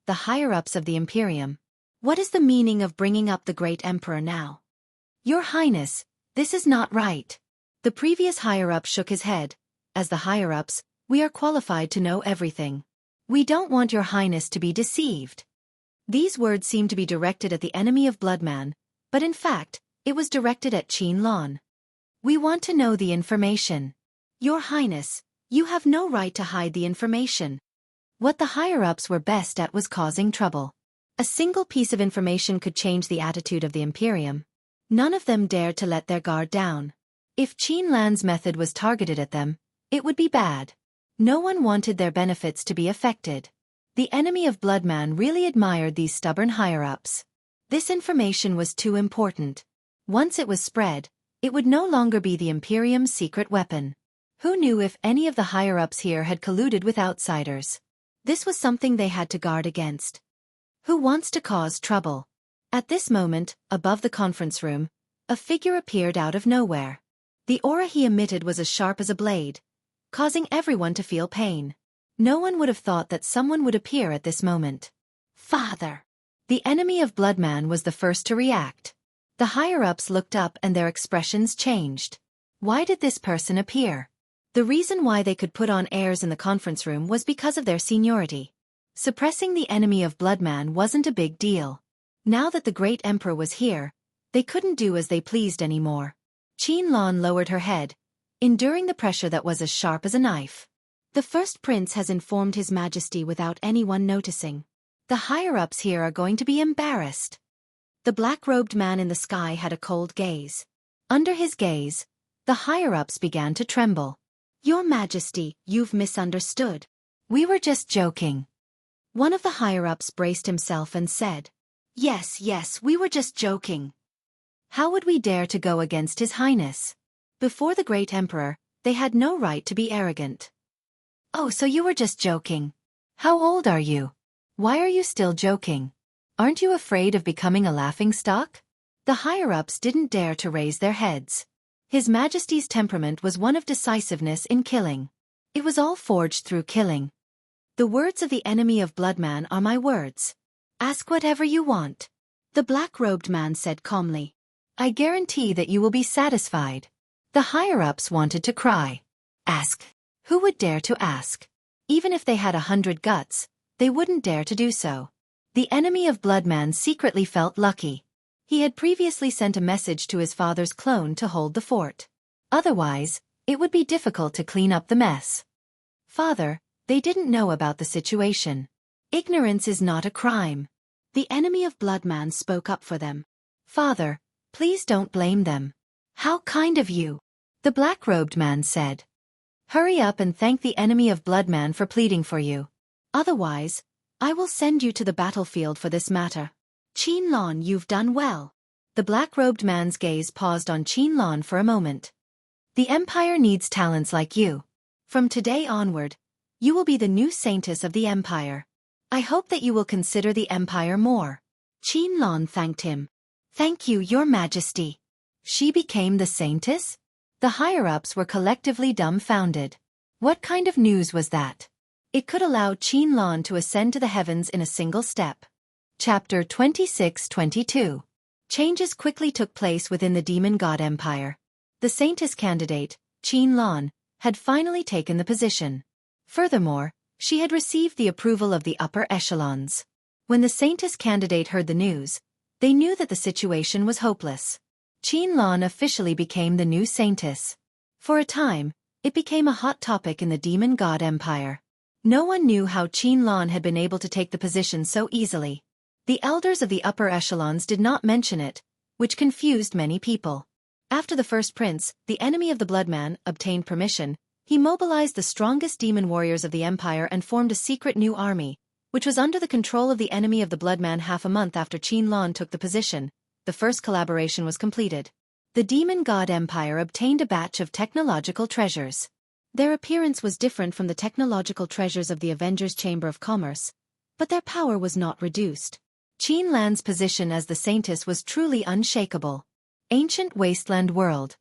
of the Imperium. What is the meaning of bringing up the great emperor now? Your Highness, this is not right. The previous higher-up shook his head. As the higher-ups, we are qualified to know everything. We don't want your Highness to be deceived. These words seemed to be directed at the enemy of Bloodman, but in fact, it was directed at Qin Lan. We want to know the information. Your Highness, you have no right to hide the information. What the higher-ups were best at was causing trouble. A single piece of information could change the attitude of the Imperium. None of them dared to let their guard down. If Qin Lan's method was targeted at them, it would be bad. No one wanted their benefits to be affected. The enemy of Bloodman really admired these stubborn higher-ups. This information was too important. Once it was spread, it would no longer be the Imperium's secret weapon. Who knew if any of the higher-ups here had colluded with outsiders? This was something they had to guard against. Who wants to cause trouble? At this moment, above the conference room, a figure appeared out of nowhere. The aura he emitted was as sharp as a blade, causing everyone to feel pain. No one would have thought that someone would appear at this moment. Father! The enemy of Bloodman was the first to react. The higher-ups looked up and their expressions changed. Why did this person appear? The reason why they could put on airs in the conference room was because of their seniority. Suppressing the enemy of Bloodman wasn't a big deal. Now that the great emperor was here, they couldn't do as they pleased anymore. Qianlan lowered her head, enduring the pressure that was as sharp as a knife. The first prince has informed his majesty without anyone noticing. The higher-ups here are going to be embarrassed. The black-robed man in the sky had a cold gaze. Under his gaze, the higher-ups began to tremble. Your Majesty, you've misunderstood. We were just joking. One of the higher-ups braced himself and said, Yes, we were just joking. How would we dare to go against His Highness? Before the great emperor, they had no right to be arrogant. Oh, so you were just joking. How old are you? Why are you still joking? Aren't you afraid of becoming a laughingstock? The higher-ups didn't dare to raise their heads. His Majesty's temperament was one of decisiveness in killing. It was all forged through killing. The words of the enemy of Bloodman are my words. Ask whatever you want. The black-robed man said calmly. I guarantee that you will be satisfied. The higher-ups wanted to cry. Ask. Who would dare to ask? Even if they had 100 guts, they wouldn't dare to do so. The enemy of Bloodman secretly felt lucky. He had previously sent a message to his father's clone to hold the fort. Otherwise, it would be difficult to clean up the mess. Father, they didn't know about the situation. Ignorance is not a crime. The enemy of Bloodman spoke up for them. Father, please don't blame them. How kind of you, the black-robed man said. Hurry up and thank the enemy of Bloodman for pleading for you. Otherwise, I will send you to the battlefield for this matter. Qianlan, you've done well. The black-robed man's gaze paused on Qianlan for a moment. The Empire needs talents like you. From today onward, you will be the new saintess of the Empire. I hope that you will consider the Empire more. Qianlan thanked him. Thank you, Your Majesty. She became the saintess? The higher-ups were collectively dumbfounded. What kind of news was that? It could allow Qianlan to ascend to the heavens in a single step. Chapter 26-22. Changes quickly took place within the demon god empire. The saintess candidate, Qianlan, had finally taken the position. Furthermore, she had received the approval of the upper echelons. When the saintess candidate heard the news, they knew that the situation was hopeless. Qianlan officially became the new saintess. For a time, it became a hot topic in the demon god empire. No one knew how Qianlan had been able to take the position so easily. The elders of the upper echelons did not mention it, which confused many people. After the first prince, the enemy of the Bloodman, obtained permission, he mobilized the strongest demon warriors of the empire and formed a secret new army, which was under the control of the enemy of the Bloodman. Half a month after Qianlan took the position, the first collaboration was completed. The demon god empire obtained a batch of technological treasures. Their appearance was different from the technological treasures of the Avengers' Chamber of Commerce, but their power was not reduced. Qianlan's position as the saintess was truly unshakable. Ancient wasteland world.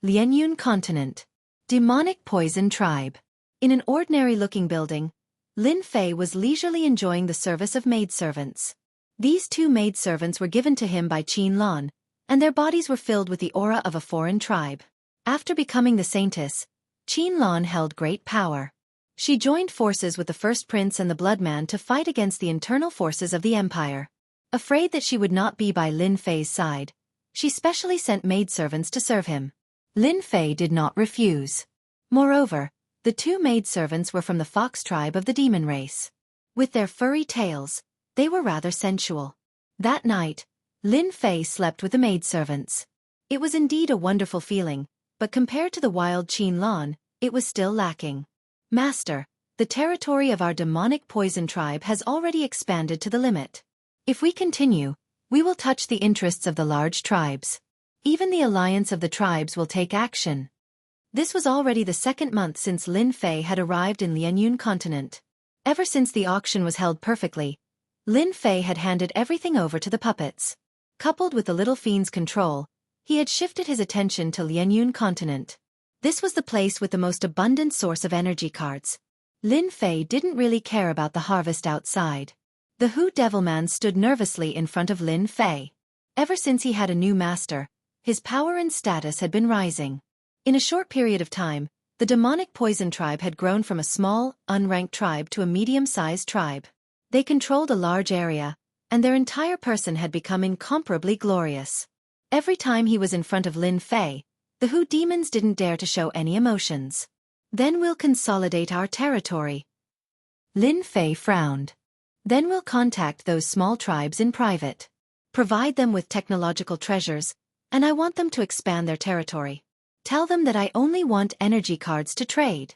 Lianyun continent. Demonic poison tribe. In an ordinary-looking building, Lin Fei was leisurely enjoying the service of maidservants. These two maidservants were given to him by Qianlan, and their bodies were filled with the aura of a foreign tribe. After becoming the saintess, Qianlan held great power. She joined forces with the first prince and the Bloodman to fight against the internal forces of the empire. Afraid that she would not be by Lin Fei's side, she specially sent maidservants to serve him. Lin Fei did not refuse. Moreover, the two maidservants were from the fox tribe of the demon race. With their furry tails, they were rather sensual. That night, Lin Fei slept with the maidservants. It was indeed a wonderful feeling, but compared to the wild Qianlan, it was still lacking. Master, the territory of our demonic poison tribe has already expanded to the limit. If we continue, we will touch the interests of the large tribes. Even the alliance of the tribes will take action. This was already the second month since Lin Fei had arrived in Lianyun continent. Ever since the auction was held perfectly, Lin Fei had handed everything over to the puppets. Coupled with the little fiend's control, he had shifted his attention to Lianyun continent. This was the place with the most abundant source of energy cards. Lin Fei didn't really care about the harvest outside. The Hu Devilman stood nervously in front of Lin Fei. Ever since he had a new master, his power and status had been rising. In a short period of time, the demonic poison tribe had grown from a small, unranked tribe to a medium-sized tribe. They controlled a large area, and their entire person had become incomparably glorious. Every time he was in front of Lin Fei, the Hu demons didn't dare to show any emotions. Then we'll consolidate our territory. Lin Fei frowned. Then we'll contact those small tribes in private. Provide them with technological treasures, and I want them to expand their territory. Tell them that I only want energy cards to trade.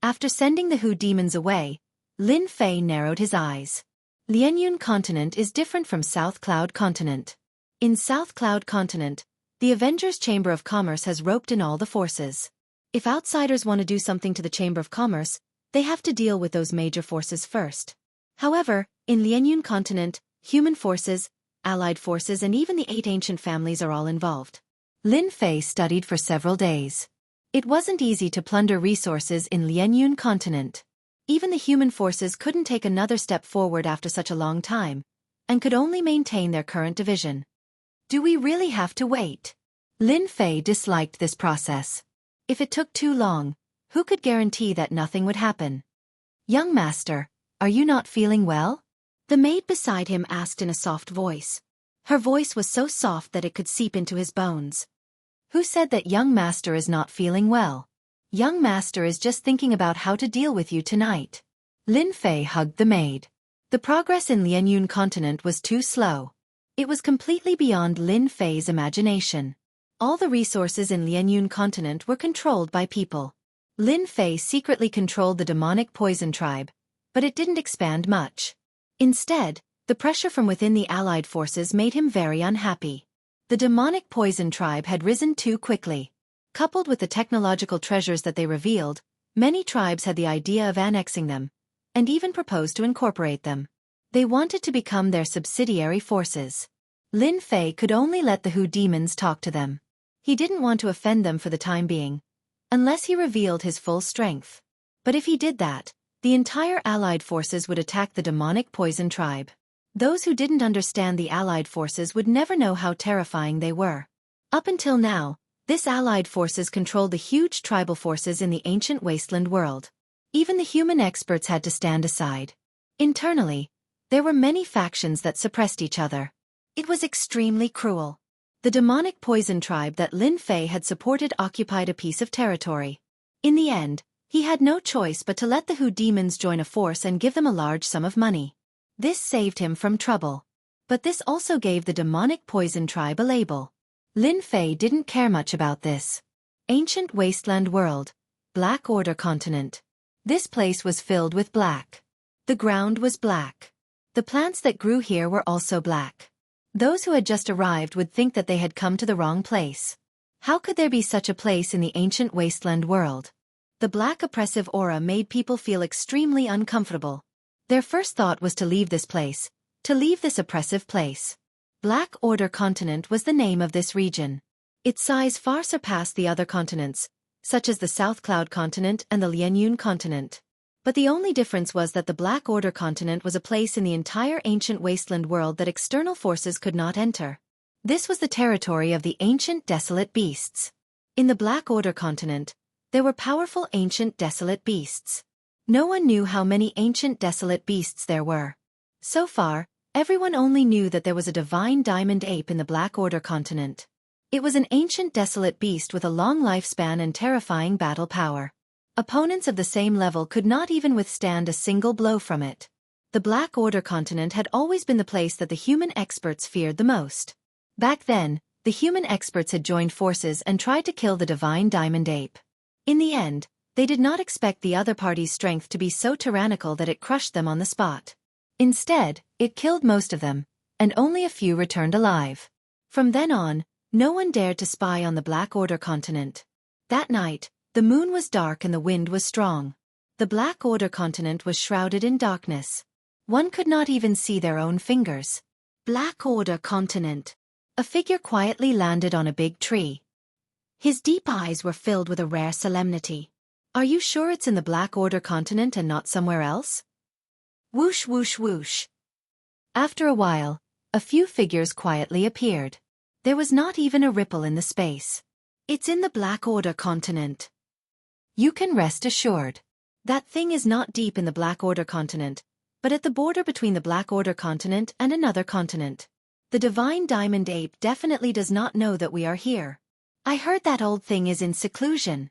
After sending the Hu demons away, Lin Fei narrowed his eyes. Lianyun continent is different from South Cloud continent. In South Cloud continent, the Avengers Chamber of Commerce has roped in all the forces. If outsiders want to do something to the Chamber of Commerce, they have to deal with those major forces first. However, in Lianyun continent, human forces, allied forces and even the 8 ancient families are all involved. Lin Fei studied for several days. It wasn't easy to plunder resources in Lianyun continent. Even the human forces couldn't take another step forward after such a long time, and could only maintain their current division. Do we really have to wait? Lin Fei disliked this process. If it took too long, who could guarantee that nothing would happen? Young master, are you not feeling well? The maid beside him asked in a soft voice. Her voice was so soft that it could seep into his bones. Who said that young master is not feeling well? Young master is just thinking about how to deal with you tonight. Lin Fei hugged the maid. The progress in Lianyun continent was too slow. It was completely beyond Lin Fei's imagination. All the resources in Lianyun continent were controlled by people. Lin Fei secretly controlled the demonic poison tribe, but it didn't expand much. Instead, the pressure from within the allied forces made him very unhappy. The demonic poison tribe had risen too quickly. Coupled with the technological treasures that they revealed, many tribes had the idea of annexing them, and even proposed to incorporate them. They wanted to become their subsidiary forces. Lin Fei could only let the Hu demons talk to them. He didn't want to offend them for the time being, unless he revealed his full strength. But if he did that, the entire allied forces would attack the demonic poison tribe. Those who didn't understand the allied forces would never know how terrifying they were. Up until now, this allied forces controlled the huge tribal forces in the ancient wasteland world. Even the human experts had to stand aside. Internally, there were many factions that suppressed each other. It was extremely cruel. The demonic poison tribe that Lin Fei had supported occupied a piece of territory. In the end, he had no choice but to let the Hu demons join a force and give them a large sum of money. This saved him from trouble. But this also gave the demonic poison tribe a label. Lin Fei didn't care much about this. Ancient wasteland world, Black Order continent. This place was filled with black. The ground was black. The plants that grew here were also black. Those who had just arrived would think that they had come to the wrong place. How could there be such a place in the ancient wasteland world? The black oppressive aura made people feel extremely uncomfortable. Their first thought was to leave this place, to leave this oppressive place. Black Order continent was the name of this region. Its size far surpassed the other continents, such as the South Cloud continent and the Lianyun continent. But the only difference was that the Black Order continent was a place in the entire ancient wasteland world that external forces could not enter. This was the territory of the ancient desolate beasts. In the Black Order continent, there were powerful ancient desolate beasts. No one knew how many ancient desolate beasts there were. So far, everyone only knew that there was a divine diamond ape in the Black Order continent. It was an ancient desolate beast with a long lifespan and terrifying battle power. Opponents of the same level could not even withstand a single blow from it. The Black Order continent had always been the place that the human experts feared the most. Back then, the human experts had joined forces and tried to kill the divine diamond ape. In the end, they did not expect the other party's strength to be so tyrannical that it crushed them on the spot. Instead, it killed most of them, and only a few returned alive. From then on, no one dared to spy on the Black Order continent. That night, the moon was dark and the wind was strong. The Black Order continent was shrouded in darkness. One could not even see their own fingers. Black Order continent. A figure quietly landed on a big tree. His deep eyes were filled with a rare solemnity. Are you sure it's in the Black Order continent and not somewhere else? Whoosh whoosh whoosh. After a while, a few figures quietly appeared. There was not even a ripple in the space. It's in the Black Order continent. You can rest assured. That thing is not deep in the Black Order continent, but at the border between the Black Order continent and another continent. The divine diamond ape definitely does not know that we are here. I heard that old thing is in seclusion.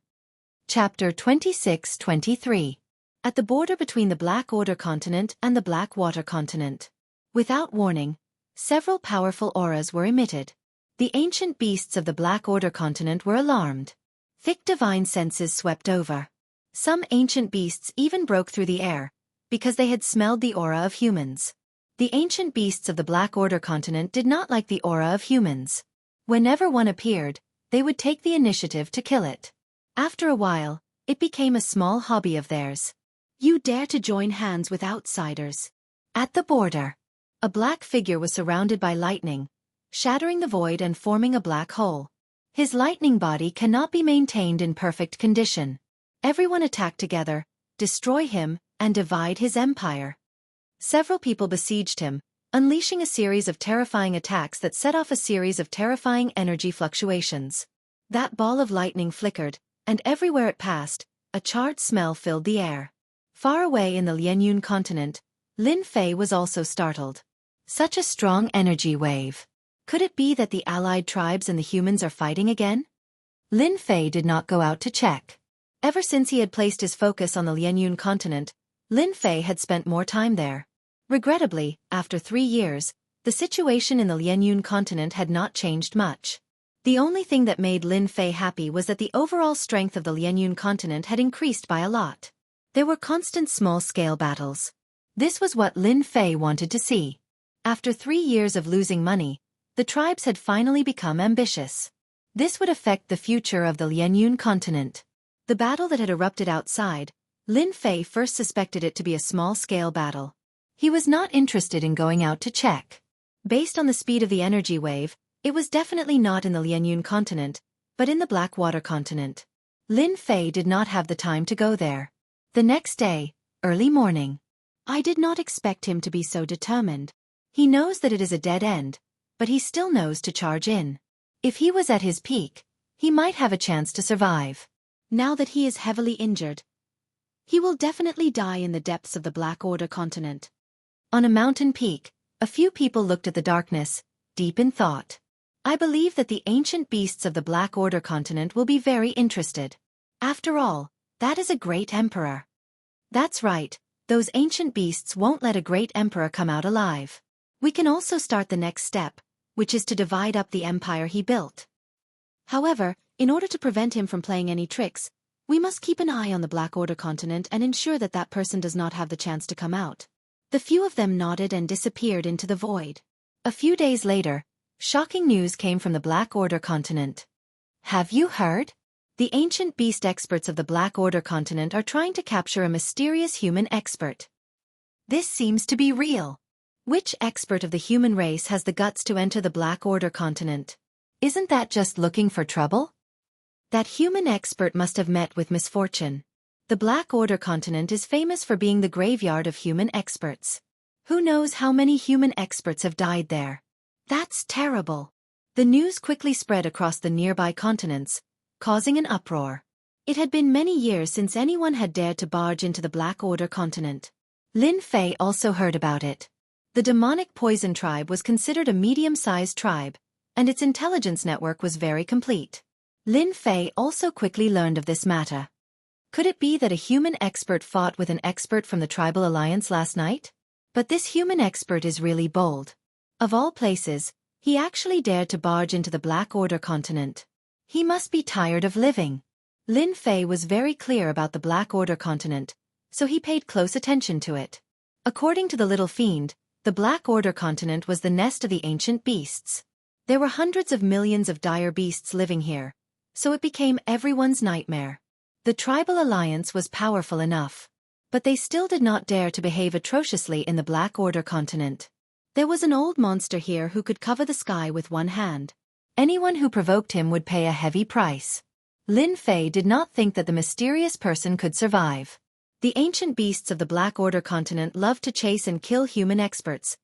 Chapter 26-23. At the border between the Black Order continent and the Black Water continent. Without warning, several powerful auras were emitted. The ancient beasts of the Black Order continent were alarmed. Thick divine senses swept over. Some ancient beasts even broke through the air, because they had smelled the aura of humans. The ancient beasts of the Black Order continent did not like the aura of humans. Whenever one appeared, they would take the initiative to kill it. After a while, it became a small hobby of theirs. You dare to join hands with outsiders. At the border, a black figure was surrounded by lightning, shattering the void and forming a black hole. His lightning body cannot be maintained in perfect condition. Everyone attacked together, destroy him, and divide his empire. Several people besieged him, unleashing a series of terrifying attacks that set off a series of terrifying energy fluctuations. That ball of lightning flickered, and everywhere it passed, a charred smell filled the air. Far away in the Lianyun continent, Lin Fei was also startled. Such a strong energy wave. Could it be that the allied tribes and the humans are fighting again? Lin Fei did not go out to check. Ever since he had placed his focus on the Lianyun continent, Lin Fei had spent more time there. Regrettably, after 3 years, the situation in the Lianyun continent had not changed much. The only thing that made Lin Fei happy was that the overall strength of the Lianyun continent had increased by a lot. There were constant small-scale battles. This was what Lin Fei wanted to see. After 3 years of losing money, the tribes had finally become ambitious. This would affect the future of the Lianyun continent. The battle that had erupted outside, Lin Fei first suspected it to be a small-scale battle. He was not interested in going out to check. Based on the speed of the energy wave, it was definitely not in the Lianyun continent, but in the Blackwater continent. Lin Fei did not have the time to go there. The next day, early morning. I did not expect him to be so determined. He knows that it is a dead end, but he still knows to charge in. If he was at his peak, he might have a chance to survive. Now that he is heavily injured, he will definitely die in the depths of the Black Order continent. On a mountain peak, a few people looked at the darkness, deep in thought. I believe that the ancient beasts of the Black Order continent will be very interested. After all, that is a great emperor. That's right, those ancient beasts won't let a great emperor come out alive. We can also start the next step, which is to divide up the empire he built. However, in order to prevent him from playing any tricks, we must keep an eye on the Black Order continent and ensure that that person does not have the chance to come out. The few of them nodded and disappeared into the void. A few days later, shocking news came from the Black Order continent. Have you heard? The ancient beast experts of the Black Order continent are trying to capture a mysterious human expert. This seems to be real. Which expert of the human race has the guts to enter the Black Order continent? Isn't that just looking for trouble? That human expert must have met with misfortune. The Black Order continent is famous for being the graveyard of human experts. Who knows how many human experts have died there? That's terrible. The news quickly spread across the nearby continents, causing an uproar. It had been many years since anyone had dared to barge into the Black Order continent. Lin Fei also heard about it. The demonic poison tribe was considered a medium-sized tribe, and its intelligence network was very complete. Lin Fei also quickly learned of this matter. Could it be that a human expert fought with an expert from the tribal alliance last night? But this human expert is really bold. Of all places, he actually dared to barge into the Black Order continent. He must be tired of living. Lin Fei was very clear about the Black Order continent, so he paid close attention to it. According to the little fiend, the Black Order continent was the nest of the ancient beasts. There were hundreds of millions of dire beasts living here, so it became everyone's nightmare. The tribal alliance was powerful enough. But they still did not dare to behave atrociously in the Black Order continent. There was an old monster here who could cover the sky with one hand. Anyone who provoked him would pay a heavy price. Lin Fei did not think that the mysterious person could survive. The ancient beasts of the Black Order continent loved to chase and kill human experts,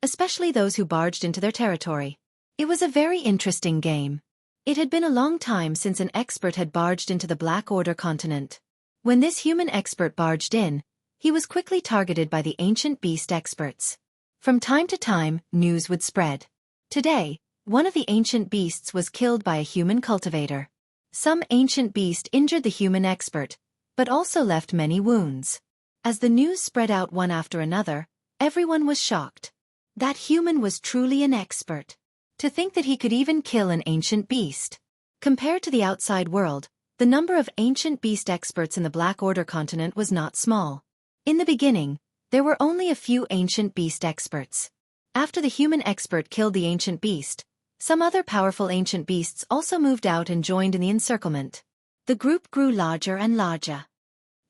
especially those who barged into their territory. It was a very interesting game. It had been a long time since an expert had barged into the Black Order continent. When this human expert barged in, he was quickly targeted by the ancient beast experts. From time to time, news would spread. Today, one of the ancient beasts was killed by a human cultivator. Some ancient beast injured the human expert, but also left many wounds. As the news spread out one after another, everyone was shocked. That human was truly an expert. To think that he could even kill an ancient beast. Compared to the outside world, the number of ancient beast experts in the Black Order continent was not small. In the beginning, there were only a few ancient beast experts. After the human expert killed the ancient beast, some other powerful ancient beasts also moved out and joined in the encirclement. The group grew larger and larger.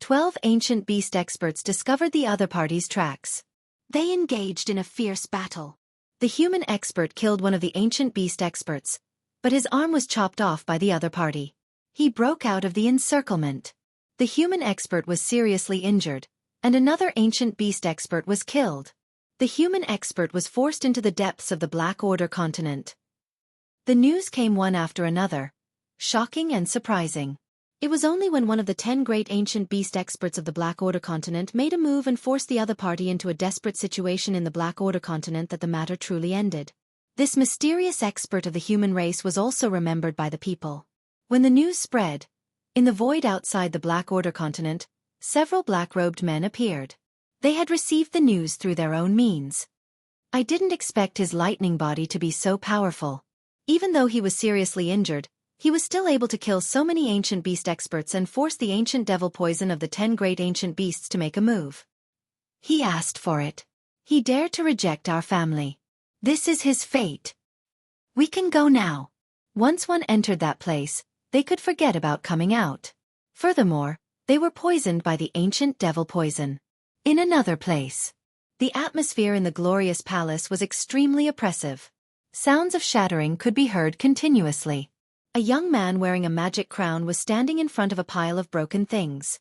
12 ancient beast experts discovered the other party's tracks. They engaged in a fierce battle. The human expert killed one of the ancient beast experts, but his arm was chopped off by the other party. He broke out of the encirclement. The human expert was seriously injured, and another ancient beast expert was killed. The human expert was forced into the depths of the Black Order continent. The news came one after another, shocking and surprising. It was only when one of the 10 great ancient beast experts of the Black Order continent made a move and forced the other party into a desperate situation in the Black Order continent that the matter truly ended. This mysterious expert of the human race was also remembered by the people. When the news spread, in the void outside the Black Order continent, several black-robed men appeared. They had received the news through their own means. I didn't expect his lightning body to be so powerful. Even though he was seriously injured, he was still able to kill so many ancient beast experts and force the ancient devil poison of the 10 great ancient beasts to make a move. He asked for it. He dared to reject our family. This is his fate. We can go now. Once one entered that place, they could forget about coming out. Furthermore, they were poisoned by the ancient devil poison. In another place, the atmosphere in the glorious palace was extremely oppressive. Sounds of shattering could be heard continuously. A young man wearing a magic crown was standing in front of a pile of broken things.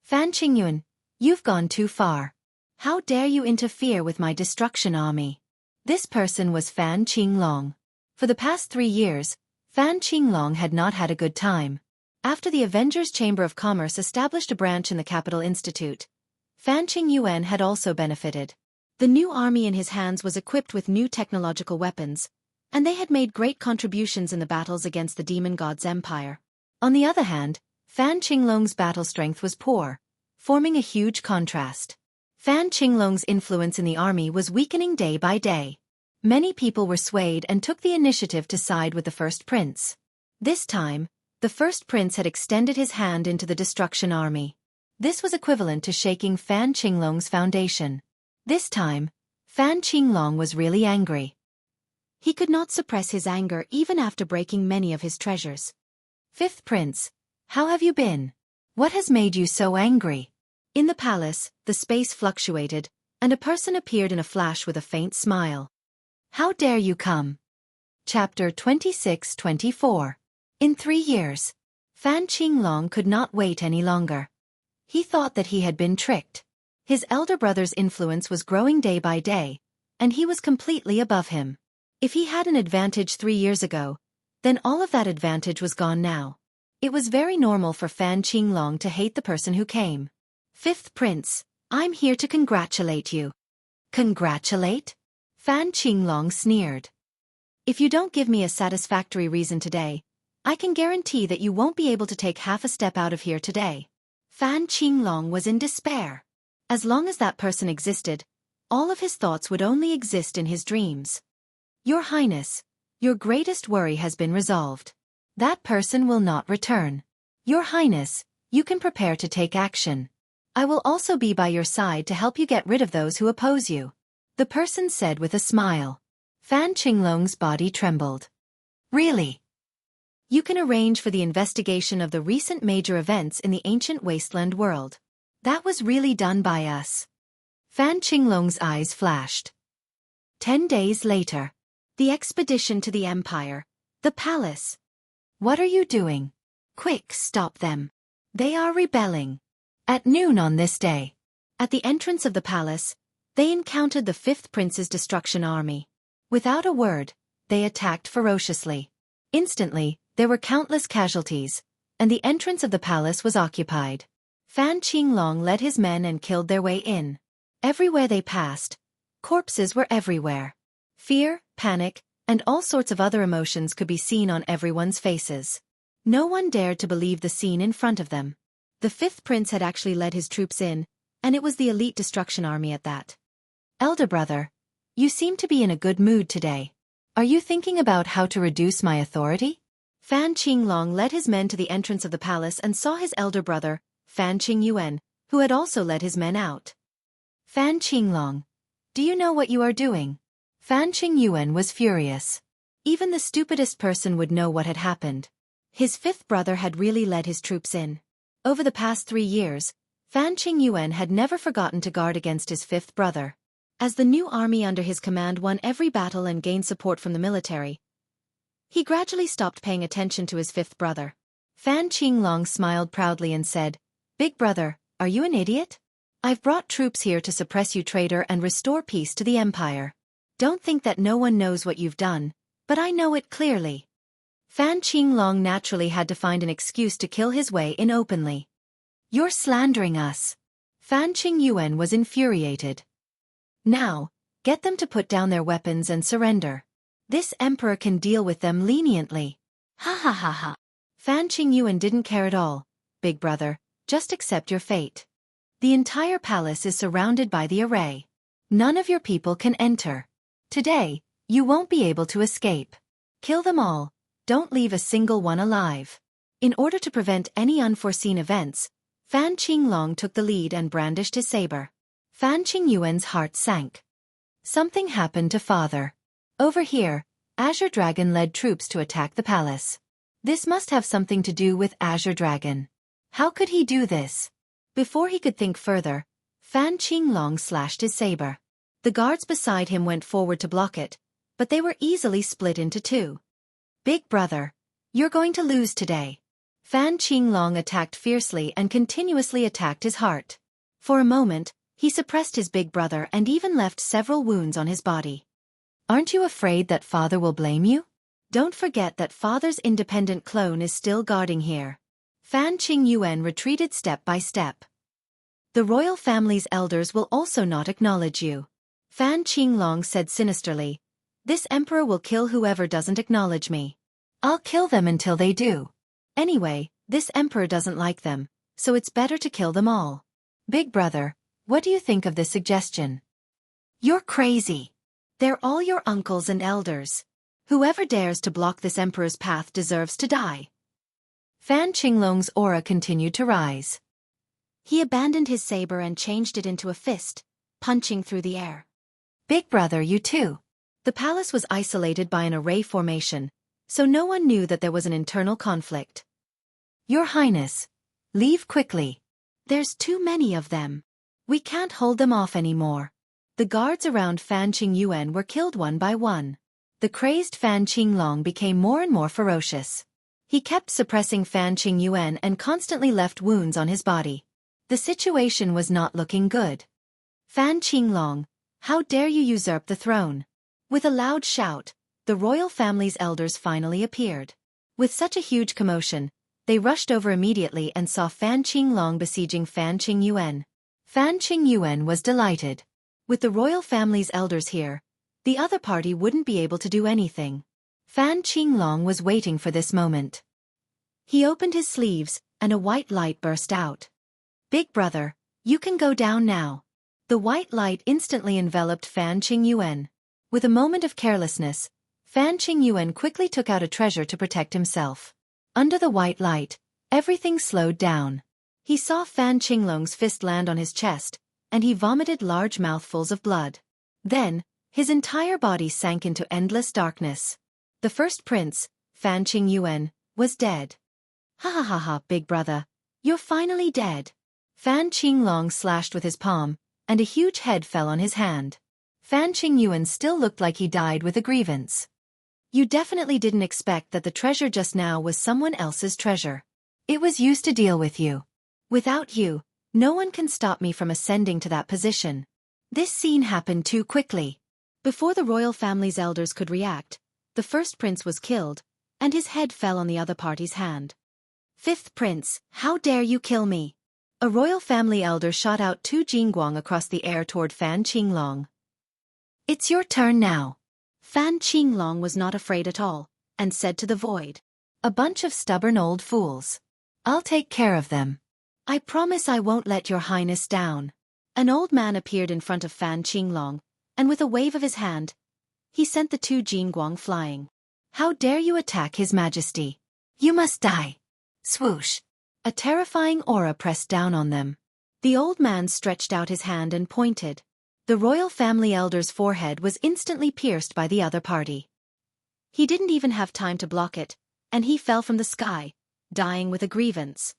Fan Qingyun, you've gone too far. How dare you interfere with my destruction army? This person was Fan Qinglong. For the past 3 years, Fan Qinglong had not had a good time. After the Avengers Chamber of Commerce established a branch in the Capital Institute, Fan Qingyuan had also benefited. The new army in his hands was equipped with new technological weapons, and they had made great contributions in the battles against the demon god's empire. On the other hand, Fan Qinglong's battle strength was poor, forming a huge contrast. Fan Qinglong's influence in the army was weakening day by day. Many people were swayed and took the initiative to side with the first prince. This time, the first prince had extended his hand into the destruction army. This was equivalent to shaking Fan Qinglong's foundation. This time, Fan Qinglong was really angry. He could not suppress his anger even after breaking many of his treasures. Fifth Prince, how have you been? What has made you so angry? In the palace, the space fluctuated, and a person appeared in a flash with a faint smile. How dare you come? Chapter 26-24. In 3 years, Fan Qinglong could not wait any longer. He thought that he had been tricked. His elder brother's influence was growing day by day, and he was completely above him. If he had an advantage 3 years ago, then all of that advantage was gone now. It was very normal for Fan Qinglong to hate the person who came. Fifth Prince, I'm here to congratulate you. Congratulate? Fan Qinglong sneered. If you don't give me a satisfactory reason today, I can guarantee that you won't be able to take half a step out of here today. Fan Qinglong was in despair. As long as that person existed, all of his thoughts would only exist in his dreams. Your Highness, your greatest worry has been resolved. That person will not return. Your Highness, you can prepare to take action. I will also be by your side to help you get rid of those who oppose you. The person said with a smile. Fan Qinglong's body trembled. Really? You can arrange for the investigation of the recent major events in the ancient wasteland world. That was really done by us. Fan Qinglong's eyes flashed. 10 days later. The expedition to the empire. The palace. What are you doing? Quick, stop them. They are rebelling. At noon on this day. At the entrance of the palace, they encountered the fifth prince's destruction army. Without a word, they attacked ferociously. Instantly, there were countless casualties, and the entrance of the palace was occupied. Fan Qinglong led his men and killed their way in. Everywhere they passed, corpses were everywhere. Fear, panic, and all sorts of other emotions could be seen on everyone's faces. No one dared to believe the scene in front of them. The fifth prince had actually led his troops in, and it was the elite destruction army at that. Elder brother, you seem to be in a good mood today. Are you thinking about how to reduce my authority? Fan Qinglong led his men to the entrance of the palace and saw his elder brother, Fan Qingyuan, who had also led his men out. Fan Qinglong, do you know what you are doing? Fan Qingyuan was furious. Even the stupidest person would know what had happened. His fifth brother had really led his troops in. Over the past 3 years, Fan Qingyuan had never forgotten to guard against his fifth brother. As the new army under his command won every battle and gained support from the military, he gradually stopped paying attention to his fifth brother. Fan Qinglong smiled proudly and said, "Big brother, are you an idiot? I've brought troops here to suppress you, traitor, and restore peace to the empire. Don't think that no one knows what you've done, but I know it clearly." Fan Qinglong naturally had to find an excuse to kill his way in openly. "You're slandering us." Fan Qingyuan was infuriated. "Now, get them to put down their weapons and surrender. This emperor can deal with them leniently." Ha ha ha ha. Fan Qingyuan didn't care at all. "Big brother, just accept your fate. The entire palace is surrounded by the array. None of your people can enter. Today, you won't be able to escape. Kill them all. Don't leave a single one alive." In order to prevent any unforeseen events, Fan Qinglong took the lead and brandished his saber. Fan Qingyuan's heart sank. Something happened to father. Over here, Azure Dragon led troops to attack the palace. This must have something to do with Azure Dragon. How could he do this? Before he could think further, Fan Qinglong slashed his saber. The guards beside him went forward to block it, but they were easily split into two. "Big brother, you're going to lose today." Fan Qinglong attacked fiercely and continuously attacked his heart. For a moment, he suppressed his big brother and even left several wounds on his body. "Aren't you afraid that father will blame you? Don't forget that father's independent clone is still guarding here." Fan Qingyuan retreated step by step. "The royal family's elders will also not acknowledge you." Fan Qinglong said sinisterly, "This emperor will kill whoever doesn't acknowledge me. I'll kill them until they do. Anyway, this emperor doesn't like them, so it's better to kill them all." "Big brother, what do you think of this suggestion?" "You're crazy. They're all your uncles and elders. Whoever dares to block this emperor's path deserves to die." Fan Qinglong's aura continued to rise. He abandoned his saber and changed it into a fist, punching through the air. "Big brother, you too." The palace was isolated by an array formation, so no one knew that there was an internal conflict. "Your Highness, leave quickly. There's too many of them. We can't hold them off anymore." The guards around Fan Qingyuan were killed one by one. The crazed Fan Qinglong became more and more ferocious. He kept suppressing Fan Qingyuan and constantly left wounds on his body. The situation was not looking good. "Fan Qinglong, how dare you usurp the throne?" With a loud shout, the royal family's elders finally appeared. With such a huge commotion, they rushed over immediately and saw Fan Qinglong besieging Fan Qingyuan. Fan Qingyuan was delighted. With the royal family's elders here, the other party wouldn't be able to do anything. Fan Qinglong was waiting for this moment. He opened his sleeves, and a white light burst out. "Big brother, you can go down now." The white light instantly enveloped Fan Qingyuan. With a moment of carelessness, Fan Qingyuan quickly took out a treasure to protect himself. Under the white light, everything slowed down. He saw Fan Qinglong's fist land on his chest, and he vomited large mouthfuls of blood. Then, his entire body sank into endless darkness. The first prince, Fan Qingyuan, was dead. "Ha ha ha ha, big brother, you're finally dead." Fan Qinglong slashed with his palm, and a huge head fell on his hand. Fan Qingyuan still looked like he died with a grievance. You definitely didn't expect that the treasure just now was someone else's treasure. It was used to deal with you. Without you, no one can stop me from ascending to that position. This scene happened too quickly. Before the royal family's elders could react, the first prince was killed, and his head fell on the other party's hand. Fifth prince, how dare you kill me? A royal family elder shot out 2 jingguang across the air toward Fan Qinglong. It's your turn now. Fan Qinglong was not afraid at all, and said to the void, A bunch of stubborn old fools. I'll take care of them. I promise I won't let your highness down. An old man appeared in front of Fan Qinglong, and with a wave of his hand, he sent the 2 jingguang flying. How dare you attack his majesty? You must die. Swoosh. A terrifying aura pressed down on them. The old man stretched out his hand and pointed. The royal family elder's forehead was instantly pierced by the other party. He didn't even have time to block it, and he fell from the sky, dying with a grievance.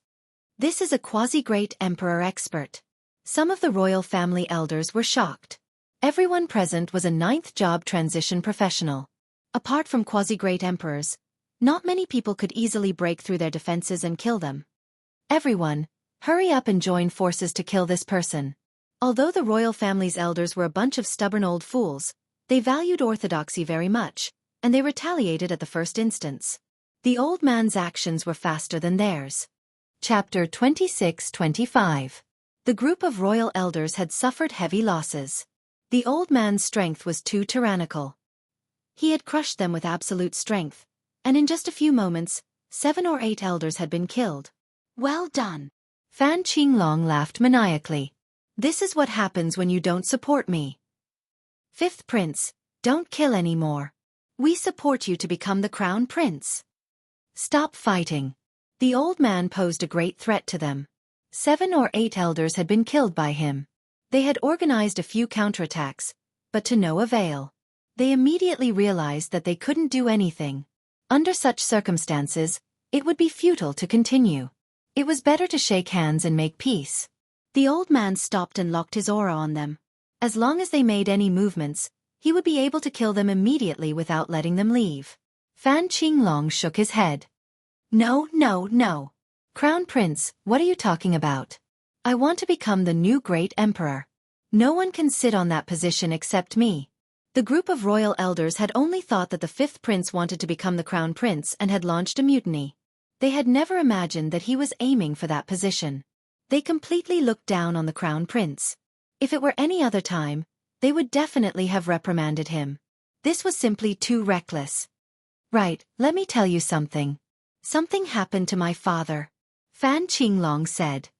This is a quasi-great emperor expert. Some of the royal family elders were shocked. Everyone present was a 9th job transition professional. Apart from quasi-great emperors, not many people could easily break through their defenses and kill them. Everyone, hurry up and join forces to kill this person. Although the royal family's elders were a bunch of stubborn old fools, they valued orthodoxy very much, and they retaliated at the first instance. The old man's actions were faster than theirs. Chapter 26-25. The group of royal elders had suffered heavy losses. The old man's strength was too tyrannical. He had crushed them with absolute strength, and in just a few moments, 7 or 8 elders had been killed. Well done. Fan Qinglong laughed maniacally. This is what happens when you don't support me. Fifth prince, don't kill anymore. We support you to become the crown prince. Stop fighting. The old man posed a great threat to them. 7 or 8 elders had been killed by him. They had organized a few counterattacks, but to no avail. They immediately realized that they couldn't do anything. Under such circumstances, it would be futile to continue. It was better to shake hands and make peace. The old man stopped and locked his aura on them. As long as they made any movements, he would be able to kill them immediately without letting them leave. Fan Qinglong shook his head. No, no, no. Crown Prince, what are you talking about? I want to become the new great emperor. No one can sit on that position except me. The group of royal elders had only thought that the 5th prince wanted to become the crown prince and had launched a mutiny. They had never imagined that he was aiming for that position. They completely looked down on the crown prince. If it were any other time, they would definitely have reprimanded him. This was simply too reckless. Right, let me tell you something. Something happened to my father. Fan Qinglong said.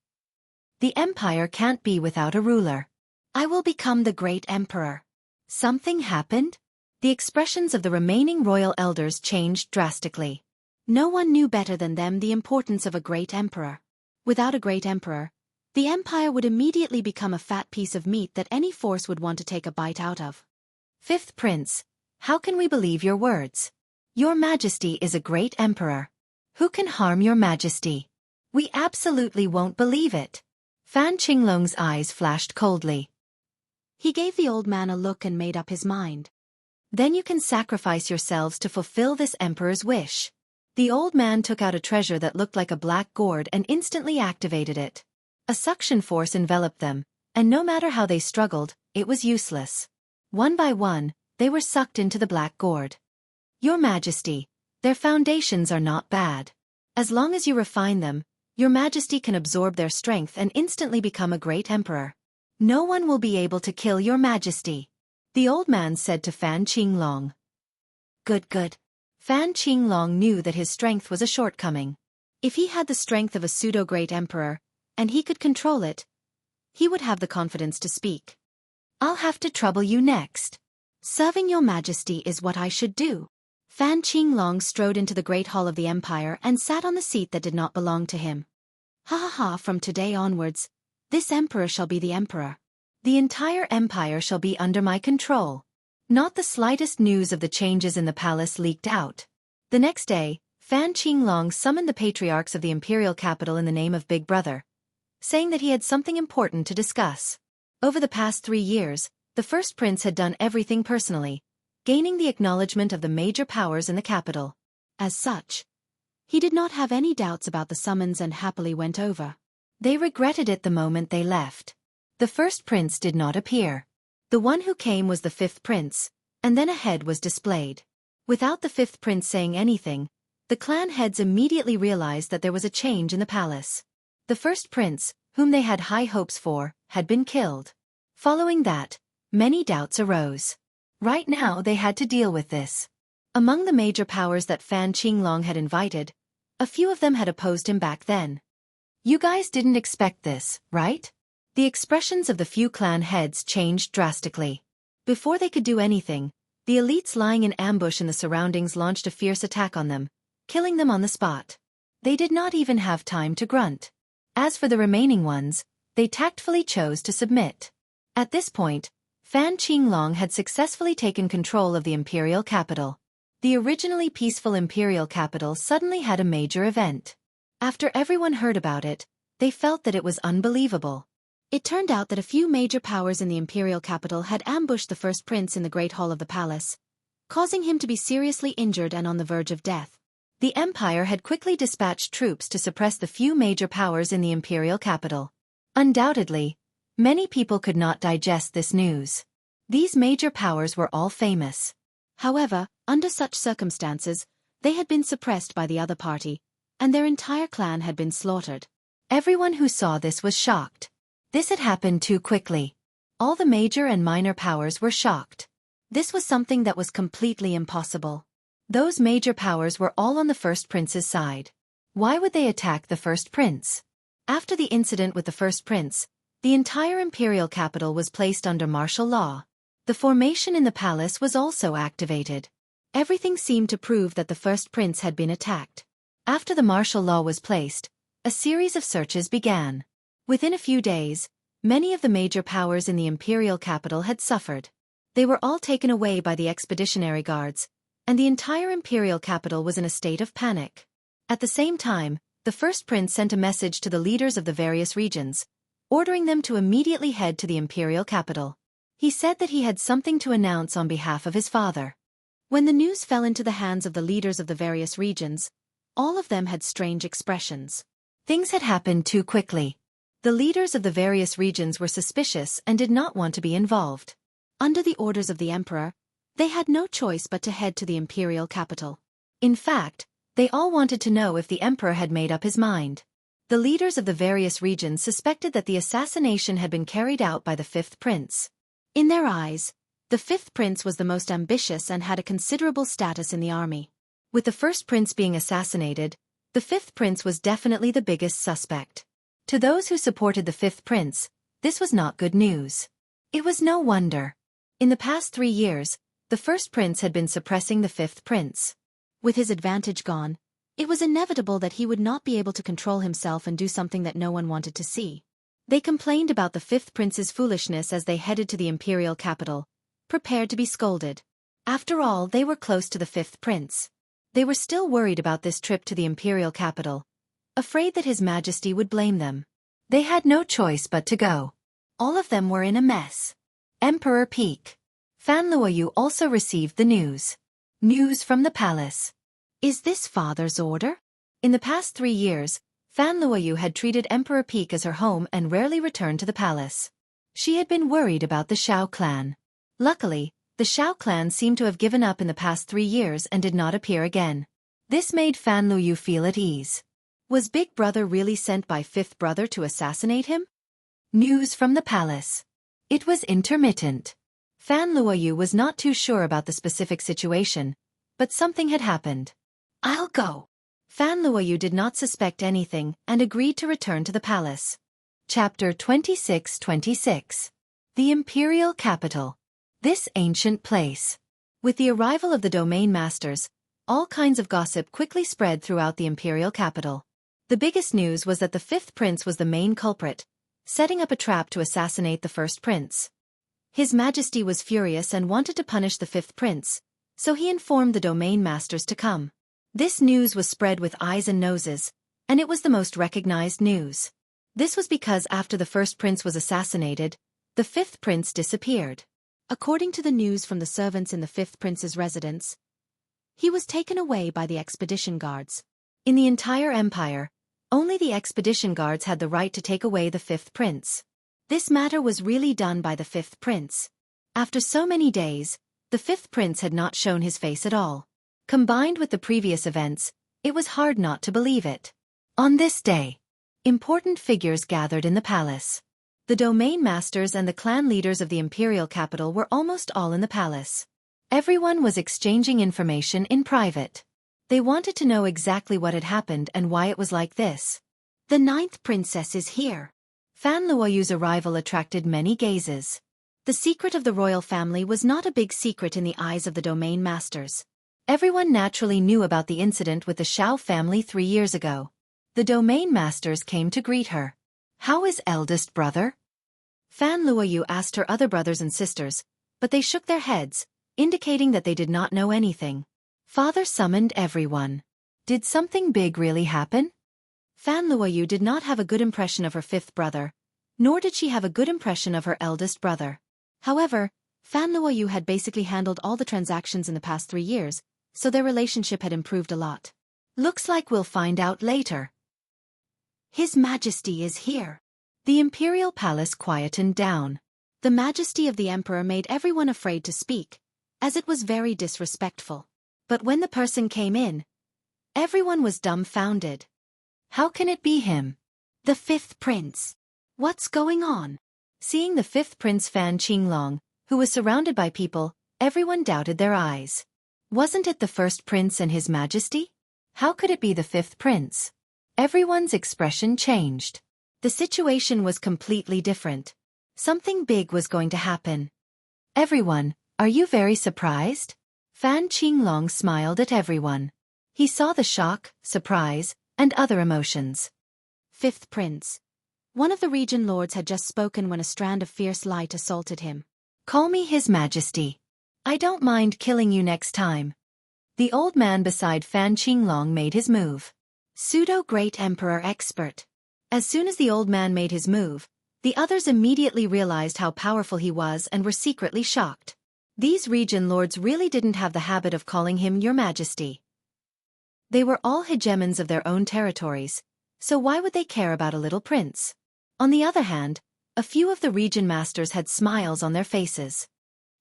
The empire can't be without a ruler. I will become the great emperor. Something happened? The expressions of the remaining royal elders changed drastically. No one knew better than them the importance of a great emperor. Without a great emperor, the empire would immediately become a fat piece of meat that any force would want to take a bite out of. 5th prince, how can we believe your words? Your majesty is a great emperor. Who can harm your majesty? We absolutely won't believe it. Fan Qinglong's eyes flashed coldly. He gave the old man a look and made up his mind. Then you can sacrifice yourselves to fulfill this emperor's wish. The old man took out a treasure that looked like a black gourd and instantly activated it. A suction force enveloped them, and no matter how they struggled, it was useless. One by one, they were sucked into the black gourd. Your Majesty, their foundations are not bad. As long as you refine them, your Majesty can absorb their strength and instantly become a great emperor. No one will be able to kill your Majesty. The old man said to Fan Qinglong. Good, good. Fan Qinglong knew that his strength was a shortcoming. If he had the strength of a pseudo-great emperor, and he could control it, he would have the confidence to speak. I'll have to trouble you next. Serving your Majesty is what I should do. Fan Qinglong strode into the great hall of the empire and sat on the seat that did not belong to him. Ha ha ha, from today onwards, this emperor shall be the emperor. The entire empire shall be under my control. Not the slightest news of the changes in the palace leaked out. The next day, Fan Qinglong summoned the patriarchs of the imperial capital in the name of Big Brother. saying that he had something important to discuss. Over the past 3 years, the first prince had done everything personally, gaining the acknowledgement of the major powers in the capital. As such, he did not have any doubts about the summons and happily went over. They regretted it the moment they left. The first prince did not appear. The one who came was the fifth prince, and then a head was displayed. Without the fifth prince saying anything, the clan heads immediately realized that there was a change in the palace. The first prince, whom they had high hopes for, had been killed. Following that, many doubts arose. Right now they had to deal with this. Among the major powers that Fan Qinglong had invited, a few of them had opposed him back then. You guys didn't expect this, right? The expressions of the few clan heads changed drastically. Before they could do anything, the elites lying in ambush in the surroundings launched a fierce attack on them, killing them on the spot. They did not even have time to grunt. As for the remaining ones, they tactfully chose to submit. At this point, Fan Qinglong had successfully taken control of the imperial capital. The originally peaceful imperial capital suddenly had a major event. After everyone heard about it, they felt that it was unbelievable. It turned out that a few major powers in the imperial capital had ambushed the first prince in the great hall of the palace, causing him to be seriously injured and on the verge of death. The empire had quickly dispatched troops to suppress the few major powers in the imperial capital. Undoubtedly, many people could not digest this news. These major powers were all famous. However, under such circumstances, they had been suppressed by the other party, and their entire clan had been slaughtered. Everyone who saw this was shocked. This had happened too quickly. All the major and minor powers were shocked. This was something that was completely impossible. Those major powers were all on the first prince's side. Why would they attack the first prince? After the incident with the first prince, the entire imperial capital was placed under martial law. The formation in the palace was also activated. Everything seemed to prove that the first prince had been attacked. After the martial law was placed, a series of searches began. Within a few days, many of the major powers in the imperial capital had suffered. They were all taken away by the expeditionary guards, and the entire imperial capital was in a state of panic. At the same time, the first prince sent a message to the leaders of the various regions, ordering them to immediately head to the imperial capital. He said that he had something to announce on behalf of his father. When the news fell into the hands of the leaders of the various regions, all of them had strange expressions. Things had happened too quickly. The leaders of the various regions were suspicious and did not want to be involved. Under the orders of the emperor, they had no choice but to head to the imperial capital. In fact, they all wanted to know if the emperor had made up his mind. The leaders of the various regions suspected that the assassination had been carried out by the fifth prince. In their eyes, the fifth prince was the most ambitious and had a considerable status in the army. With the first prince being assassinated, the fifth prince was definitely the biggest suspect. To those who supported the fifth prince, this was not good news. It was no wonder. In the past 3 years, the first prince had been suppressing the fifth prince. With his advantage gone, it was inevitable that he would not be able to control himself and do something that no one wanted to see. They complained about the fifth prince's foolishness as they headed to the imperial capital, prepared to be scolded. After all, they were close to the fifth prince. They were still worried about this trip to the imperial capital, afraid that His Majesty would blame them. They had no choice but to go. All of them were in a mess. Emperor Peak. Fan Luoyu also received the news. News from the palace. Is this father's order? In the past 3 years, Fan Luoyu had treated Emperor Peak as her home and rarely returned to the palace. She had been worried about the Xiao clan. Luckily, the Xiao clan seemed to have given up in the past 3 years and did not appear again. This made Fan Luoyu feel at ease. Was Big Brother really sent by Fifth Brother to assassinate him? News from the palace. It was intermittent. Fan Luoyu was not too sure about the specific situation, but something had happened. I'll go. Fan Luoyu did not suspect anything and agreed to return to the palace. Chapter 26-26. The Imperial Capital. This ancient place. With the arrival of the domain masters, all kinds of gossip quickly spread throughout the imperial capital. The biggest news was that the fifth prince was the main culprit, setting up a trap to assassinate the first prince. His Majesty was furious and wanted to punish the fifth prince, so he informed the domain masters to come. This news was spread with eyes and noses, and it was the most recognized news. This was because after the first prince was assassinated, the fifth prince disappeared. According to the news from the servants in the fifth prince's residence, he was taken away by the expedition guards. In the entire empire, only the expedition guards had the right to take away the fifth prince. This matter was really done by the fifth prince. After so many days, the fifth prince had not shown his face at all. Combined with the previous events, it was hard not to believe it. On this day, important figures gathered in the palace. The domain masters and the clan leaders of the imperial capital were almost all in the palace. Everyone was exchanging information in private. They wanted to know exactly what had happened and why it was like this. The ninth princess is here. Fan Luoyu's arrival attracted many gazes. The secret of the royal family was not a big secret in the eyes of the domain masters. Everyone naturally knew about the incident with the Xiao family 3 years ago. The domain masters came to greet her. How is eldest brother? Fan Luoyu asked her other brothers and sisters, but they shook their heads, indicating that they did not know anything. Father summoned everyone. Did something big really happen? Fan Luoyu did not have a good impression of her fifth brother, nor did she have a good impression of her eldest brother. However, Fan Luoyu had basically handled all the transactions in the past 3 years, so their relationship had improved a lot. Looks like we'll find out later. His Majesty is here. The imperial palace quietened down. The majesty of the emperor made everyone afraid to speak, as it was very disrespectful. But when the person came in, everyone was dumbfounded. How can it be him? The fifth prince. What's going on? Seeing the fifth prince Fan Qinglong, who was surrounded by people, everyone doubted their eyes. Wasn't it the first prince and his majesty? How could it be the fifth prince? Everyone's expression changed. The situation was completely different. Something big was going to happen. Everyone, are you very surprised? Fan Qinglong smiled at everyone. He saw the shock, surprise, and other emotions. Fifth prince. One of the region lords had just spoken when a strand of fierce light assaulted him. Call me His Majesty. I don't mind killing you next time. The old man beside Fan Qinglong made his move. Pseudo-Great Emperor Expert. As soon as the old man made his move, the others immediately realized how powerful he was and were secretly shocked. These region lords really didn't have the habit of calling him Your Majesty. They were all hegemons of their own territories, so why would they care about a little prince? On the other hand, a few of the region masters had smiles on their faces.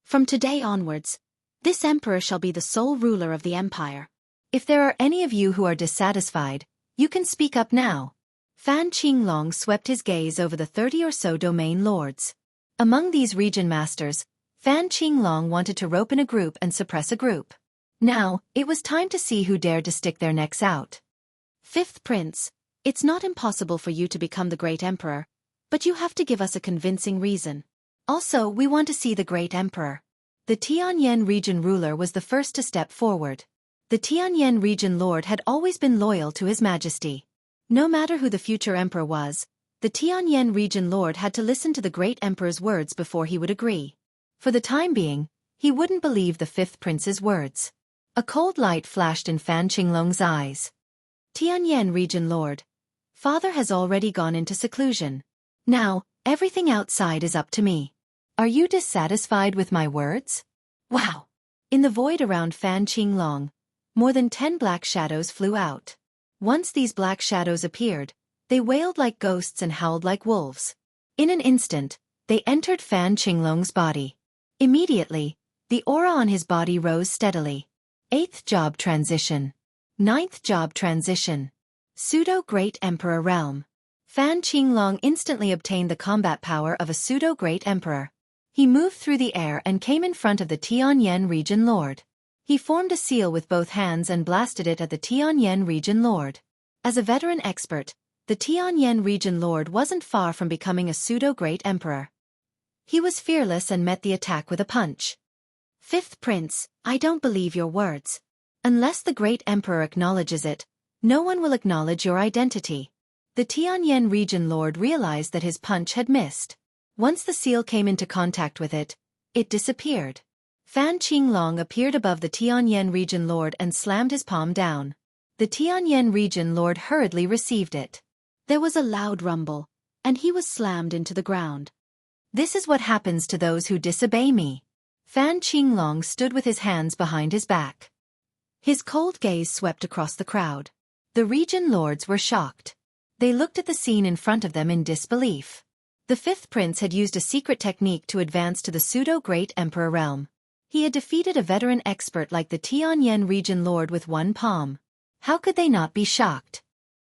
From today onwards, this emperor shall be the sole ruler of the empire. If there are any of you who are dissatisfied, you can speak up now. Fan Qinglong swept his gaze over the 30 or so domain lords. Among these region masters, Fan Qinglong wanted to rope in a group and suppress a group. Now, it was time to see who dared to stick their necks out. Fifth prince, it's not impossible for you to become the great emperor, but you have to give us a convincing reason. Also, we want to see the great emperor. The Tianyan region ruler was the first to step forward. The Tianyan region lord had always been loyal to His Majesty. No matter who the future emperor was, the Tianyan region lord had to listen to the great emperor's words before he would agree. For the time being, he wouldn't believe the fifth prince's words. A cold light flashed in Fan Qinglong's eyes. Tianyan region lord. Father has already gone into seclusion. Now, everything outside is up to me. Are you dissatisfied with my words? Wow! In the void around Fan Qinglong, more than 10 black shadows flew out. Once these black shadows appeared, they wailed like ghosts and howled like wolves. In an instant, they entered Fan Qinglong's body. Immediately, the aura on his body rose steadily. 8th job transition. 9th job transition. Pseudo-Great Emperor realm. Fan Qinglong instantly obtained the combat power of a pseudo-Great Emperor. He moved through the air and came in front of the Tianyan region lord. He formed a seal with both hands and blasted it at the Tianyan region lord. As a veteran expert, the Tianyan region lord wasn't far from becoming a pseudo-Great Emperor. He was fearless and met the attack with a punch. Fifth prince, I don't believe your words. Unless the great emperor acknowledges it, no one will acknowledge your identity. The Tianyan region lord realized that his punch had missed. Once the seal came into contact with it, it disappeared. Fan Qinglong appeared above the Tianyan region lord and slammed his palm down. The Tianyan region lord hurriedly received it. There was a loud rumble, and he was slammed into the ground. This is what happens to those who disobey me. Fan Qinglong stood with his hands behind his back. His cold gaze swept across the crowd. The region lords were shocked. They looked at the scene in front of them in disbelief. The fifth prince had used a secret technique to advance to the pseudo-great emperor realm. He had defeated a veteran expert like the Tianyan region lord with one palm. How could they not be shocked?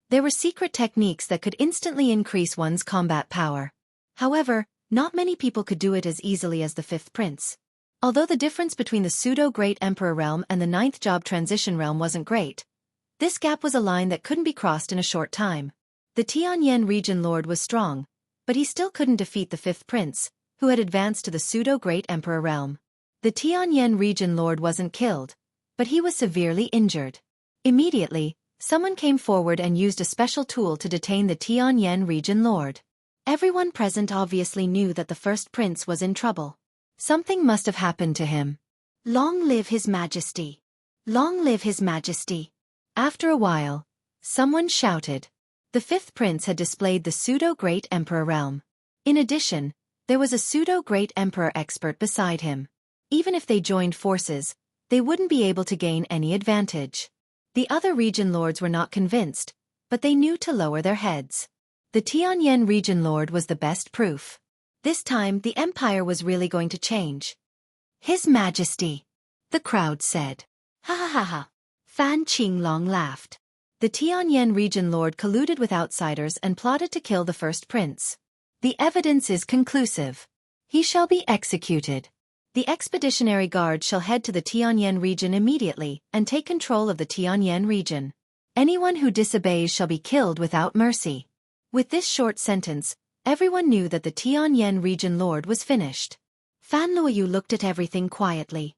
There were secret techniques that could instantly increase one's combat power. However, not many people could do it as easily as the fifth prince. Although the difference between the pseudo-great emperor realm and the ninth job transition realm wasn't great, this gap was a line that couldn't be crossed in a short time. The Tianyan region lord was strong, but he still couldn't defeat the fifth prince, who had advanced to the pseudo-great emperor realm. The Tianyan region lord wasn't killed, but he was severely injured. Immediately, someone came forward and used a special tool to detain the Tianyan region lord. Everyone present obviously knew that the first prince was in trouble. Something must have happened to him. Long live His Majesty! Long live His Majesty! After a while, someone shouted. The fifth prince had displayed the pseudo-great emperor realm. In addition, there was a pseudo-great emperor expert beside him. Even if they joined forces, they wouldn't be able to gain any advantage. The other region lords were not convinced, but they knew to lower their heads. The Tianyan region lord was the best proof. This time the empire was really going to change. His Majesty, the crowd said. Ha ha ha ha. Fan Qinglong laughed. The Tianyan region lord colluded with outsiders and plotted to kill the first prince. The evidence is conclusive. He shall be executed. The expeditionary guard shall head to the Tianyan region immediately and take control of the Tianyan region. Anyone who disobeys shall be killed without mercy. With this short sentence, everyone knew that the Tianyan region lord was finished. Fan Luoyu looked at everything quietly.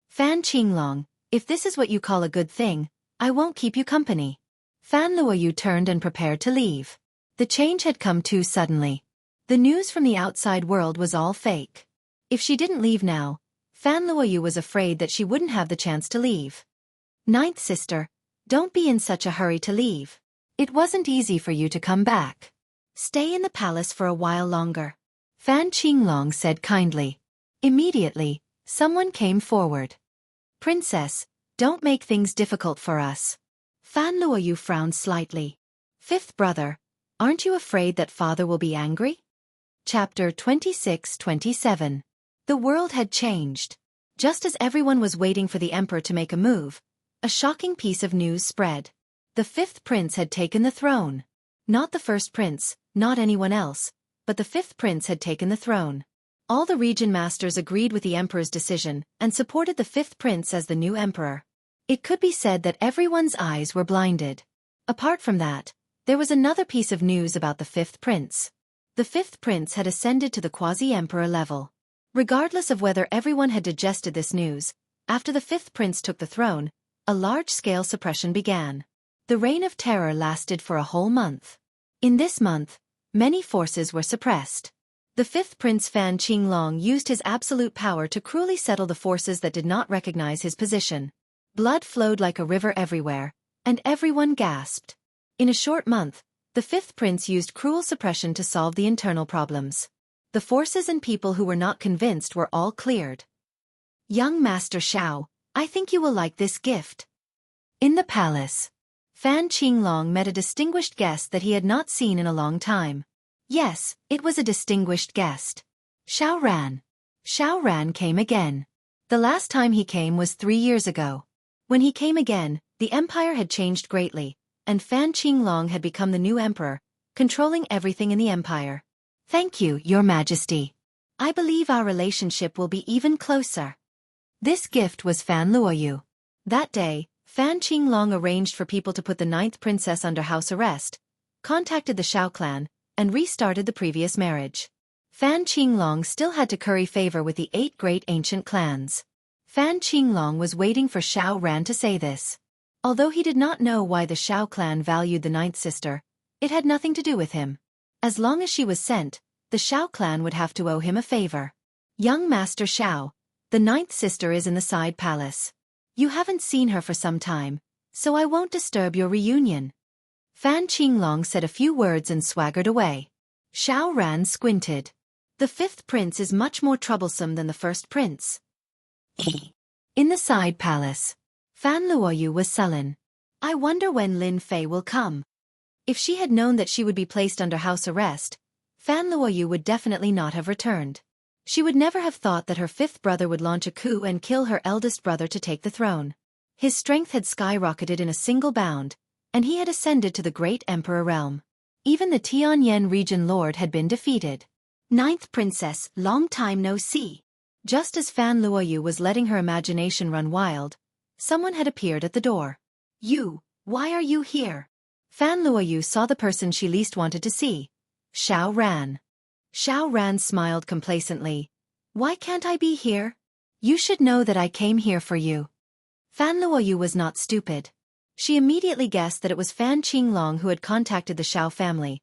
Fan Qinglong, if this is what you call a good thing, I won't keep you company. Fan Luoyu turned and prepared to leave. The change had come too suddenly. The news from the outside world was all fake. If she didn't leave now, Fan Luoyu was afraid that she wouldn't have the chance to leave. Ninth sister, don't be in such a hurry to leave. It wasn't easy for you to come back. Stay in the palace for a while longer, Fan Qinglong said kindly. Immediately, someone came forward. Princess, don't make things difficult for us. Fan Luoyu frowned slightly. Fifth brother, aren't you afraid that father will be angry? Chapter 26-27. The world had changed. Just as everyone was waiting for the emperor to make a move, a shocking piece of news spread. The fifth prince had taken the throne. Not the first prince, not anyone else, but the fifth prince had taken the throne. All the region masters agreed with the emperor's decision and supported the fifth prince as the new emperor. It could be said that everyone's eyes were blinded. Apart from that, there was another piece of news about the fifth prince. The fifth prince had ascended to the quasi-emperor level. Regardless of whether everyone had digested this news, after the fifth prince took the throne, a large-scale suppression began. The reign of terror lasted for a whole month. In this month, many forces were suppressed. The fifth prince Fan Qinglong used his absolute power to cruelly settle the forces that did not recognize his position. Blood flowed like a river everywhere, and everyone gasped. In a short month, the fifth prince used cruel suppression to solve the internal problems. The forces and people who were not convinced were all cleared. Young Master Xiao, I think you will like this gift. In the palace, Fan Qinglong met a distinguished guest that he had not seen in a long time. Yes, it was a distinguished guest. Xiao Ran. Xiao Ran came again. The last time he came was 3 years ago. When he came again, the empire had changed greatly, and Fan Qinglong had become the new emperor, controlling everything in the empire. Thank you, Your Majesty. I believe our relationship will be even closer. This gift was Fan Luoyu. That day, Fan Qinglong arranged for people to put the ninth princess under house arrest, contacted the Xiao clan, and restarted the previous marriage. Fan Qinglong still had to curry favor with the 8 great ancient clans. Fan Qinglong was waiting for Xiao Ran to say this. Although he did not know why the Xiao clan valued the ninth sister, it had nothing to do with him. As long as she was sent, the Xiao clan would have to owe him a favor. Young Master Xiao, the ninth sister is in the side palace. You haven't seen her for some time, so I won't disturb your reunion. Fan Qinglong said a few words and swaggered away. Xiao Ran squinted. The fifth prince is much more troublesome than the first prince. In the side palace, Fan Luoyu was sullen. I wonder when Lin Fei will come. If she had known that she would be placed under house arrest, Fan Luoyu would definitely not have returned. She would never have thought that her fifth brother would launch a coup and kill her eldest brother to take the throne. His strength had skyrocketed in a single bound, and he had ascended to the great emperor realm. Even the Tianyan region lord had been defeated. Ninth princess, long time no see. Just as Fan Luoyu was letting her imagination run wild, someone had appeared at the door. Why are you here? Fan Luoyu saw the person she least wanted to see. Xiao Ran. Xiao Ran smiled complacently. Why can't I be here? You should know that I came here for you. Fan Luoyu was not stupid. She immediately guessed that it was Fan Qinglong who had contacted the Xiao family,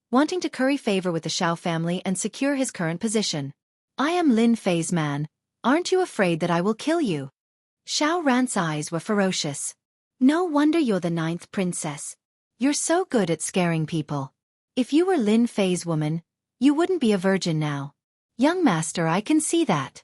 wanting to curry favor with the Xiao family and secure his current position. I am Lin Fei's man. Aren't you afraid that I will kill you? Xiao Ran's eyes were ferocious. No wonder you're the ninth princess. You're so good at scaring people. If you were Lin Fei's woman, you wouldn't be a virgin now. Young master, I can see that.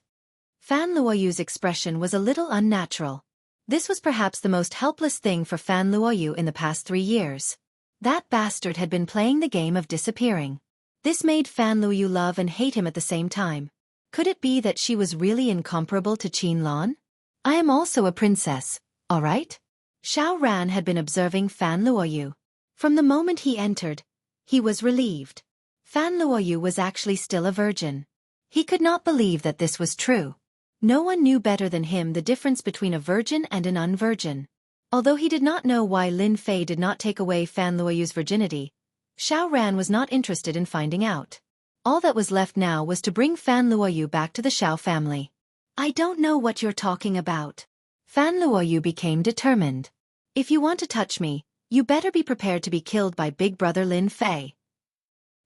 Fan Luoyu's expression was a little unnatural. This was perhaps the most helpless thing for Fan Luoyu in the past 3 years. That bastard had been playing the game of disappearing. This made Fan Luoyu love and hate him at the same time. Could it be that she was really incomparable to Qin Lan? I am also a princess, all right? Xiao Ran had been observing Fan Luoyu. From the moment he entered, he was relieved. Fan Luoyu was actually still a virgin. He could not believe that this was true. No one knew better than him the difference between a virgin and an unvirgin. Although he did not know why Lin Fei did not take away Fan Luoyu's virginity, Xiao Ran was not interested in finding out. All that was left now was to bring Fan Luoyu back to the Xiao family. I don't know what you're talking about. Fan Luoyu became determined. If you want to touch me, you better be prepared to be killed by big brother Lin Fei.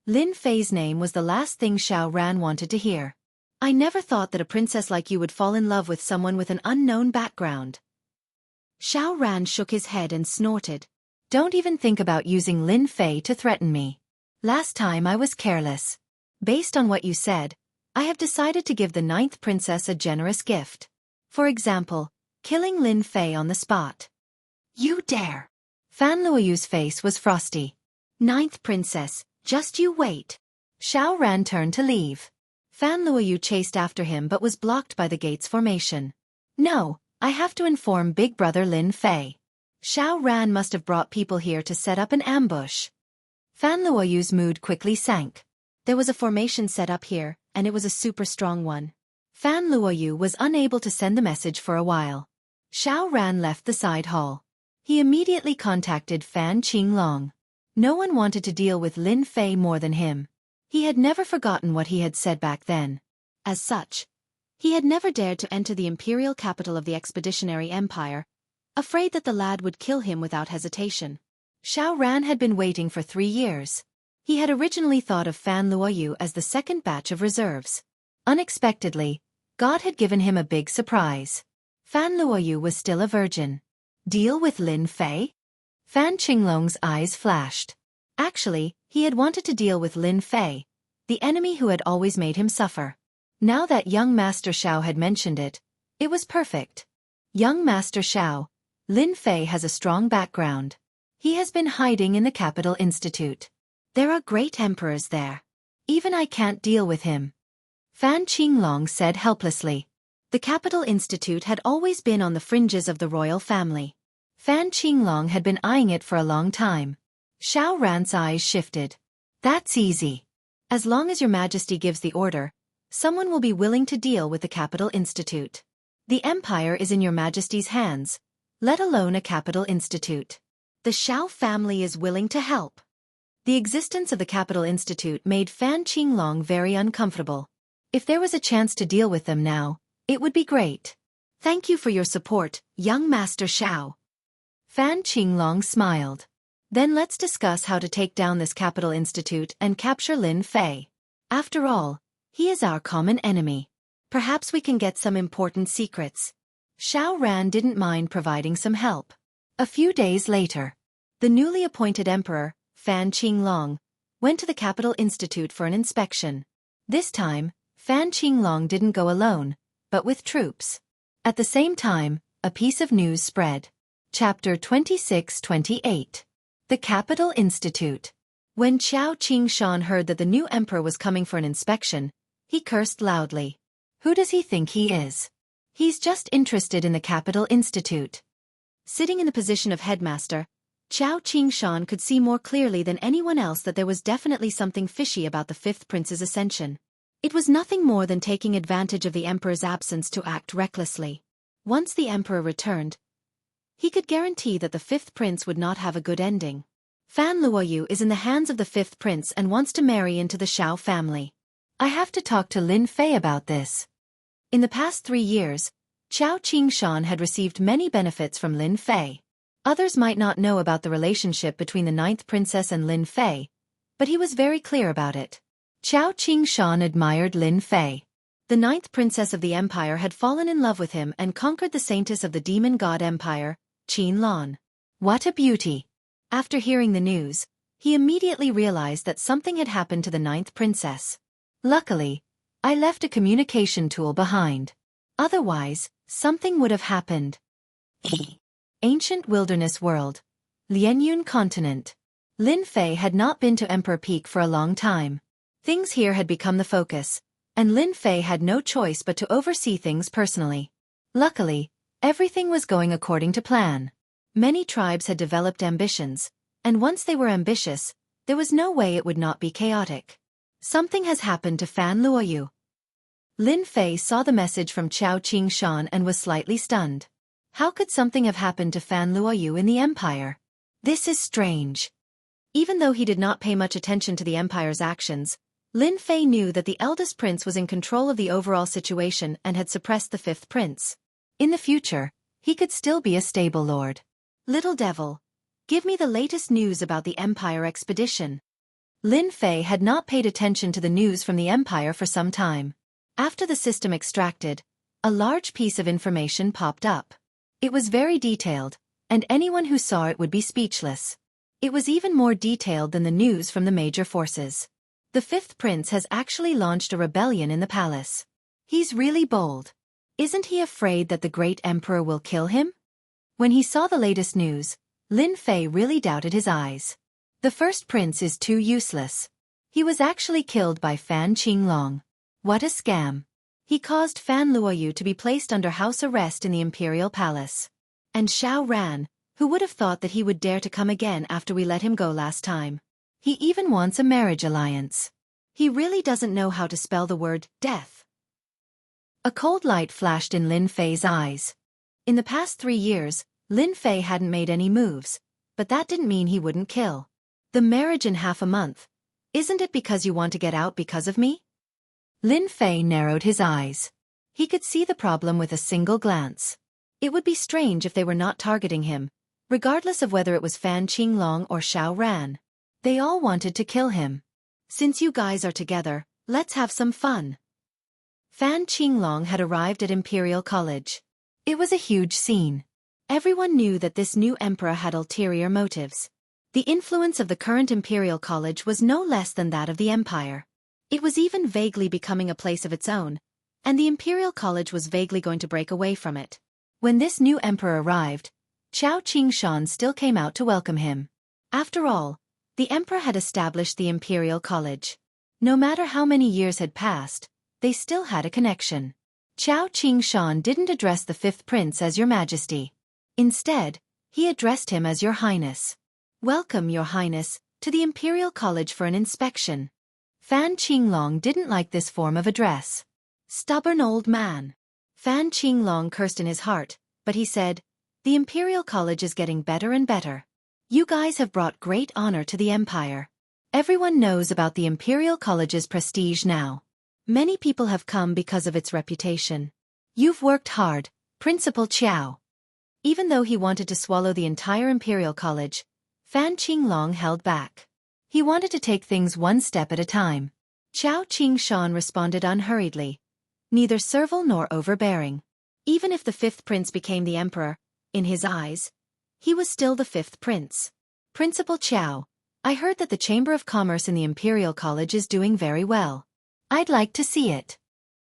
Lin Fei's name was the last thing Xiao Ran wanted to hear. I never thought that a princess like you would fall in love with someone with an unknown background. Xiao Ran shook his head and snorted. Don't even think about using Lin Fei to threaten me. Last time I was careless. Based on what you said, I have decided to give the ninth princess a generous gift. For example, killing Lin Fei on the spot. You dare! Fan Luoyu's face was frosty. Ninth princess, just you wait. Xiao Ran turned to leave. Fan Luoyu chased after him but was blocked by the gate's formation. No, I have to inform big brother Lin Fei. Xiao Ran must have brought people here to set up an ambush. Fan Luoyu's mood quickly sank. There was a formation set up here, and it was a super strong one. Fan Luoyu was unable to send the message for a while. Xiao Ran left the side hall. He immediately contacted Fan Qinglong. No one wanted to deal with Lin Fei more than him. He had never forgotten what he had said back then. As such, he had never dared to enter the imperial capital of the expeditionary empire, afraid that the lad would kill him without hesitation. Xiao Ran had been waiting for 3 years. He had originally thought of Fan Luoyu as the second batch of reserves. Unexpectedly, God had given him a big surprise. Fan Luoyu was still a virgin. Deal with Lin Fei? Fan Qinglong's eyes flashed. Actually, he had wanted to deal with Lin Fei, the enemy who had always made him suffer. Now that young Master Xiao had mentioned it, it was perfect. Young Master Xiao, Lin Fei has a strong background. He has been hiding in the Capital Institute. There are great emperors there. Even I can't deal with him. Fan Qinglong said helplessly. The Capital Institute had always been on the fringes of the royal family. Fan Qinglong had been eyeing it for a long time. Xiao Ran's eyes shifted. That's easy. As long as your majesty gives the order, someone will be willing to deal with the Capital Institute. The empire is in your majesty's hands, let alone a Capital Institute. The Xiao family is willing to help. The existence of the Capital Institute made Fan Qinglong very uncomfortable. If there was a chance to deal with them now, it would be great. Thank you for your support, young Master Xiao. Fan Qinglong smiled. Then let's discuss how to take down this Capital Institute and capture Lin Fei. After all, he is our common enemy. Perhaps we can get some important secrets. Xiao Ran didn't mind providing some help. A few days later, the newly appointed emperor, Fan Qinglong, went to the Capital Institute for an inspection. This time, Fan Qinglong didn't go alone, but with troops. At the same time, a piece of news spread. Chapter 26-28. The Capital Institute. When Qiao Qingshan heard that the new emperor was coming for an inspection, he cursed loudly. Who does he think he is? He's just interested in the Capital Institute. Sitting in the position of headmaster, Qiao Qingshan could see more clearly than anyone else that there was definitely something fishy about the fifth prince's ascension. It was nothing more than taking advantage of the emperor's absence to act recklessly. Once the emperor returned, he could guarantee that the fifth prince would not have a good ending. Fan Luoyu is in the hands of the fifth prince and wants to marry into the Shao family. I have to talk to Lin Fei about this. In the past 3 years, Qiao Qingshan had received many benefits from Lin Fei. Others might not know about the relationship between the ninth princess and Lin Fei, but he was very clear about it. Qiao Qingshan admired Lin Fei. The ninth princess of the empire had fallen in love with him and conquered the saintess of the demon god empire, Qin Lan. What a beauty! After hearing the news, he immediately realized that something had happened to the ninth princess. Luckily, I left a communication tool behind. Otherwise, something would have happened. Ancient wilderness world. Lianyun continent. Lin Fei had not been to Emperor Peak for a long time. Things here had become the focus, and Lin Fei had no choice but to oversee things personally. Luckily, everything was going according to plan. Many tribes had developed ambitions, and once they were ambitious, there was no way it would not be chaotic. Something has happened to Fan Luoyu. Lin Fei saw the message from Qiao Qingshan and was slightly stunned. How could something have happened to Fan Luoyu in the empire? This is strange. Even though he did not pay much attention to the empire's actions, Lin Fei knew that the eldest prince was in control of the overall situation and had suppressed the fifth prince. In the future, he could still be a stable lord. Little devil, give me the latest news about the empire expedition. Lin Fei had not paid attention to the news from the empire for some time. After the system extracted, a large piece of information popped up. It was very detailed, and anyone who saw it would be speechless. It was even more detailed than the news from the major forces. The fifth prince has actually launched a rebellion in the palace. He's really bold. Isn't he afraid that the great emperor will kill him? When he saw the latest news, Lin Fei really doubted his eyes. The first prince is too useless. He was actually killed by Fan Qinglong. What a scam. He caused Fan Luoyu to be placed under house arrest in the imperial palace. And Xiao Ran, who would have thought that he would dare to come again after we let him go last time. He even wants a marriage alliance. He really doesn't know how to spell the word death. A cold light flashed in Lin Fei's eyes. In the past 3 years, Lin Fei hadn't made any moves, but that didn't mean he wouldn't kill. The marriage in half a month. Isn't it because you want to get out because of me? Lin Fei narrowed his eyes. He could see the problem with a single glance. It would be strange if they were not targeting him, regardless of whether it was Fan Qinglong or Xiao Ran. They all wanted to kill him. Since you guys are together, let's have some fun. Fan Qinglong had arrived at Imperial College. It was a huge scene. Everyone knew that this new emperor had ulterior motives. The influence of the current Imperial College was no less than that of the empire. It was even vaguely becoming a place of its own, and the Imperial College was vaguely going to break away from it. When this new emperor arrived, Qiao Qingshan still came out to welcome him. After all, the emperor had established the Imperial College. No matter how many years had passed, they still had a connection. Qiao Qingshan didn't address the fifth prince as Your Majesty. Instead, he addressed him as Your Highness. Welcome, Your Highness, to the Imperial College for an inspection. Fan Qinglong didn't like this form of address. Stubborn old man. Fan Qinglong cursed in his heart, but he said, the Imperial College is getting better and better. You guys have brought great honor to the empire. Everyone knows about the Imperial College's prestige now. Many people have come because of its reputation. You've worked hard, Principal Qiao. Even though he wanted to swallow the entire Imperial College, Fan Qinglong held back. He wanted to take things one step at a time. Qiao Qingshan responded unhurriedly, neither servile nor overbearing. Even if the fifth prince became the emperor, in his eyes, he was still the fifth prince. Principal Qiao, I heard that the Chamber of Commerce in the Imperial College is doing very well. I'd like to see it.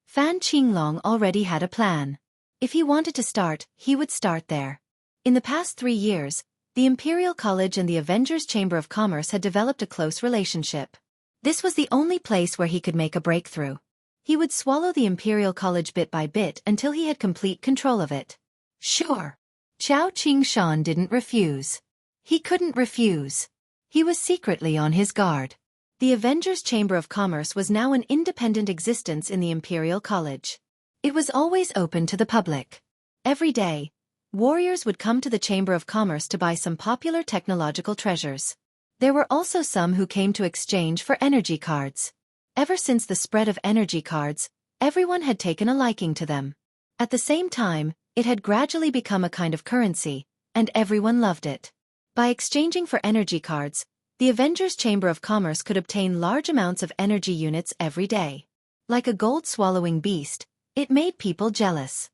Fan Qinglong already had a plan. If he wanted to start, he would start there. In the past 3 years, the Imperial College and the Avengers Chamber of Commerce had developed a close relationship. This was the only place where he could make a breakthrough. He would swallow the Imperial College bit by bit until he had complete control of it. Sure. Qiao Qingshan didn't refuse. He couldn't refuse. He was secretly on his guard. The Avengers Chamber of Commerce was now an independent existence in the Imperial College. It was always open to the public. Every day, warriors would come to the Chamber of Commerce to buy some popular technological treasures. There were also some who came to exchange for energy cards. Ever since the spread of energy cards, everyone had taken a liking to them. At the same time, it had gradually become a kind of currency, and everyone loved it. By exchanging for energy cards, the Avengers Chamber of Commerce could obtain large amounts of energy units every day. Like a gold-swallowing beast, it made people jealous.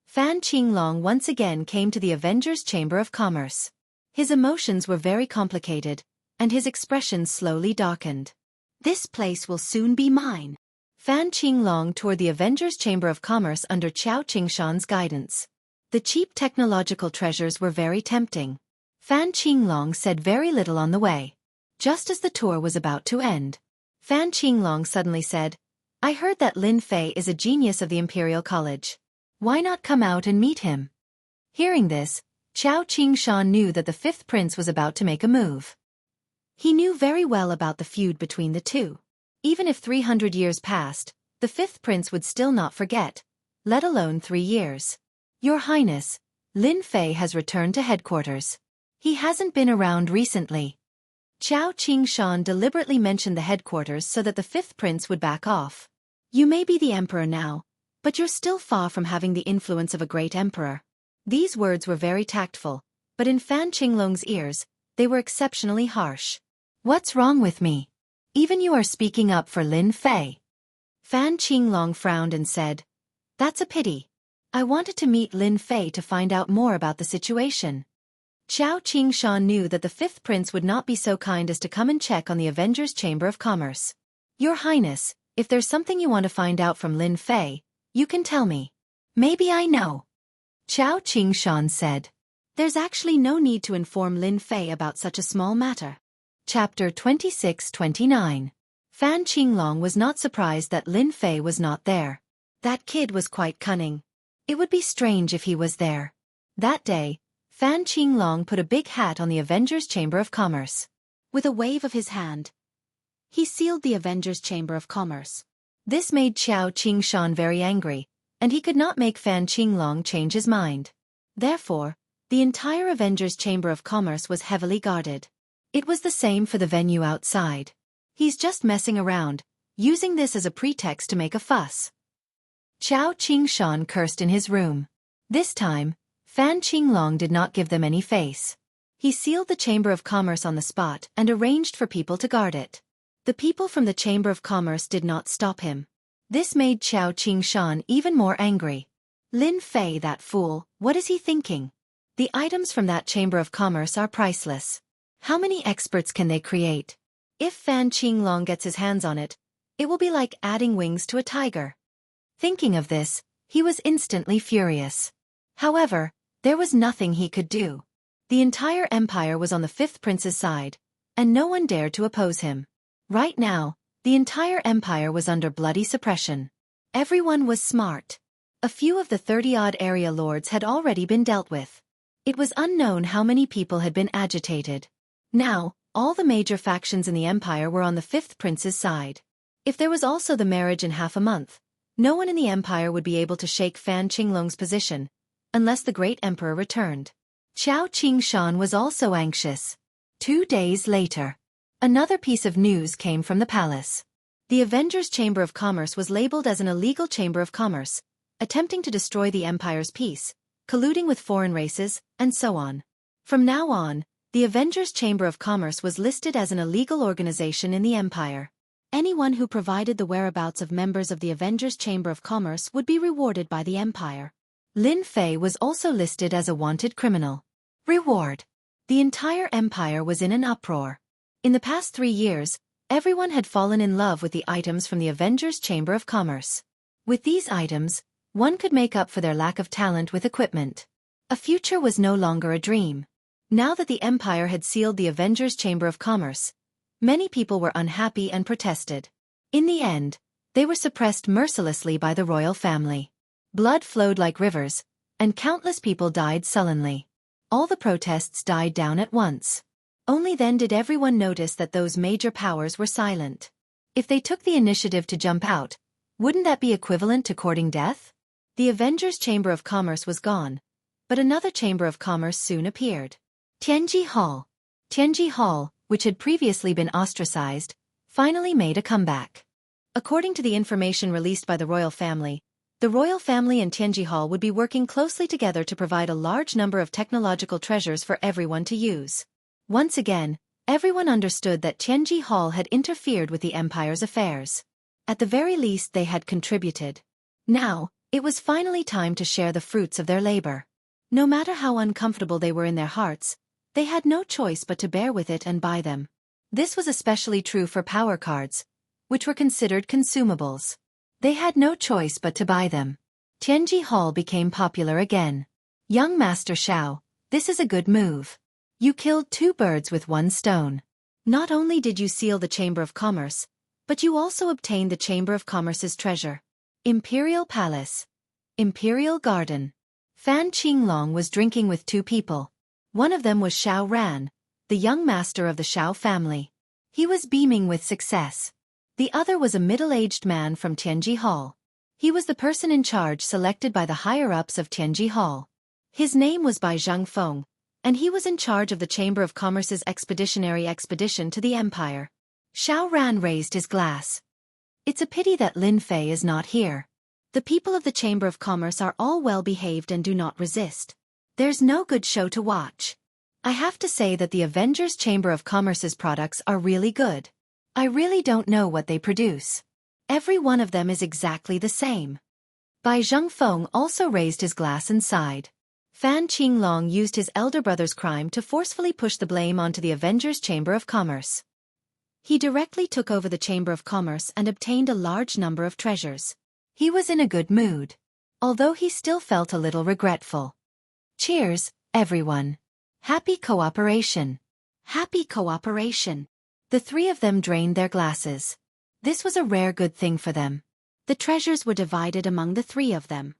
Fan Qinglong once again came to the Avengers Chamber of Commerce. His emotions were very complicated, and his expression slowly darkened. This place will soon be mine. Fan Qinglong toured the Avengers Chamber of Commerce under Qiao Qingshan's guidance. The cheap technological treasures were very tempting. Fan Qinglong said very little on the way. Just as the tour was about to end, Fan Qinglong suddenly said, I heard that Lin Fei is a genius of the Imperial College. Why not come out and meet him? Hearing this, Qiao Qingshan knew that the fifth prince was about to make a move. He knew very well about the feud between the two. Even if 300 years passed, the fifth prince would still not forget, let alone 3 years. Your Highness, Lin Fei has returned to headquarters. He hasn't been around recently. Qiao Qingshan deliberately mentioned the headquarters so that the fifth prince would back off. You may be the emperor now, but you're still far from having the influence of a great emperor. These words were very tactful, but in Fan Qinglong's ears, they were exceptionally harsh. What's wrong with me? Even you are speaking up for Lin Fei. Fan Qinglong frowned and said, That's a pity. I wanted to meet Lin Fei to find out more about the situation. Qiao Qingshan knew that the fifth prince would not be so kind as to come and check on the Avengers Chamber of Commerce. Your Highness, if there's something you want to find out from Lin Fei, you can tell me. Maybe I know. Qiao Qingshan said. There's actually no need to inform Lin Fei about such a small matter. Chapter 26-29. Fan Qinglong was not surprised that Lin Fei was not there. That kid was quite cunning. It would be strange if he was there. That day, Fan Qinglong put a big hat on the Avengers Chamber of Commerce. With a wave of his hand, he sealed the Avengers Chamber of Commerce. This made Qiao Qingshan very angry, and he could not make Fan Qinglong change his mind. Therefore, the entire Avengers Chamber of Commerce was heavily guarded. It was the same for the venue outside. He's just messing around, using this as a pretext to make a fuss. Qiao Qingshan cursed in his room. This time, Fan Qinglong did not give them any face. He sealed the Chamber of Commerce on the spot and arranged for people to guard it. The people from the Chamber of Commerce did not stop him. This made Qiao Qingshan even more angry. Lin Fei, that fool, what is he thinking? The items from that Chamber of Commerce are priceless. How many experts can they create? If Fan Qinglong gets his hands on it, it will be like adding wings to a tiger. Thinking of this, he was instantly furious. However, there was nothing he could do. The entire empire was on the fifth prince's side, and no one dared to oppose him. Right now, the entire empire was under bloody suppression. Everyone was smart. A few of the 30-odd area lords had already been dealt with. It was unknown how many people had been agitated. Now, all the major factions in the empire were on the fifth prince's side. If there was also the marriage in half a month, no one in the empire would be able to shake Fan Qinglong's position, unless the great emperor returned. Qiao Qingshan was also anxious. 2 days later, another piece of news came from the palace. The Avengers Chamber of Commerce was labeled as an illegal chamber of commerce, attempting to destroy the empire's peace, colluding with foreign races, and so on. From now on, the Avengers Chamber of Commerce was listed as an illegal organization in the empire. Anyone who provided the whereabouts of members of the Avengers Chamber of Commerce would be rewarded by the empire. Lin Fei was also listed as a wanted criminal. Reward. The entire empire was in an uproar. In the past 3 years, everyone had fallen in love with the items from the Avengers Chamber of Commerce. With these items, one could make up for their lack of talent with equipment. A future was no longer a dream. Now that the Empire had sealed the Avengers Chamber of Commerce, many people were unhappy and protested. In the end, they were suppressed mercilessly by the royal family. Blood flowed like rivers, and countless people died sullenly. All the protests died down at once. Only then did everyone notice that those major powers were silent. If they took the initiative to jump out, wouldn't that be equivalent to courting death? The Avengers Chamber of Commerce was gone, but another Chamber of Commerce soon appeared. Tianji Hall. Tianji Hall, which had previously been ostracized, finally made a comeback. According to the information released by the royal family and Tianji Hall would be working closely together to provide a large number of technological treasures for everyone to use. Once again, everyone understood that Tianji Hall had interfered with the Empire's affairs. At the very least they had contributed. Now, it was finally time to share the fruits of their labor. No matter how uncomfortable they were in their hearts, they had no choice but to bear with it and buy them. This was especially true for power cards, which were considered consumables. They had no choice but to buy them. Tianji Hall became popular again. Young Master Xiao, this is a good move. You killed 2 birds with 1 stone. Not only did you seal the Chamber of Commerce, but you also obtained the Chamber of Commerce's treasure. Imperial Palace. Imperial Garden. Fan Qinglong was drinking with 2 people. One of them was Xiao Ran, the young master of the Xiao family. He was beaming with success. The other was a middle-aged man from Tianji Hall. He was the person in charge selected by the higher-ups of Tianji Hall. His name was Bai Zhangfeng, and he was in charge of the Chamber of Commerce's expeditionary expedition to the Empire. Xiao Ran raised his glass. It's a pity that Lin Fei is not here. The people of the Chamber of Commerce are all well-behaved and do not resist. There's no good show to watch. I have to say that the Avengers Chamber of Commerce's products are really good. I really don't know what they produce. Every one of them is exactly the same. Bai Zhangfeng also raised his glass and sighed. Fan Qinglong used his elder brother's crime to forcefully push the blame onto the Avengers Chamber of Commerce. He directly took over the Chamber of Commerce and obtained a large number of treasures. He was in a good mood, although he still felt a little regretful. Cheers, everyone. Happy cooperation. Happy cooperation. The 3 of them drained their glasses. This was a rare good thing for them. The treasures were divided among the 3 of them.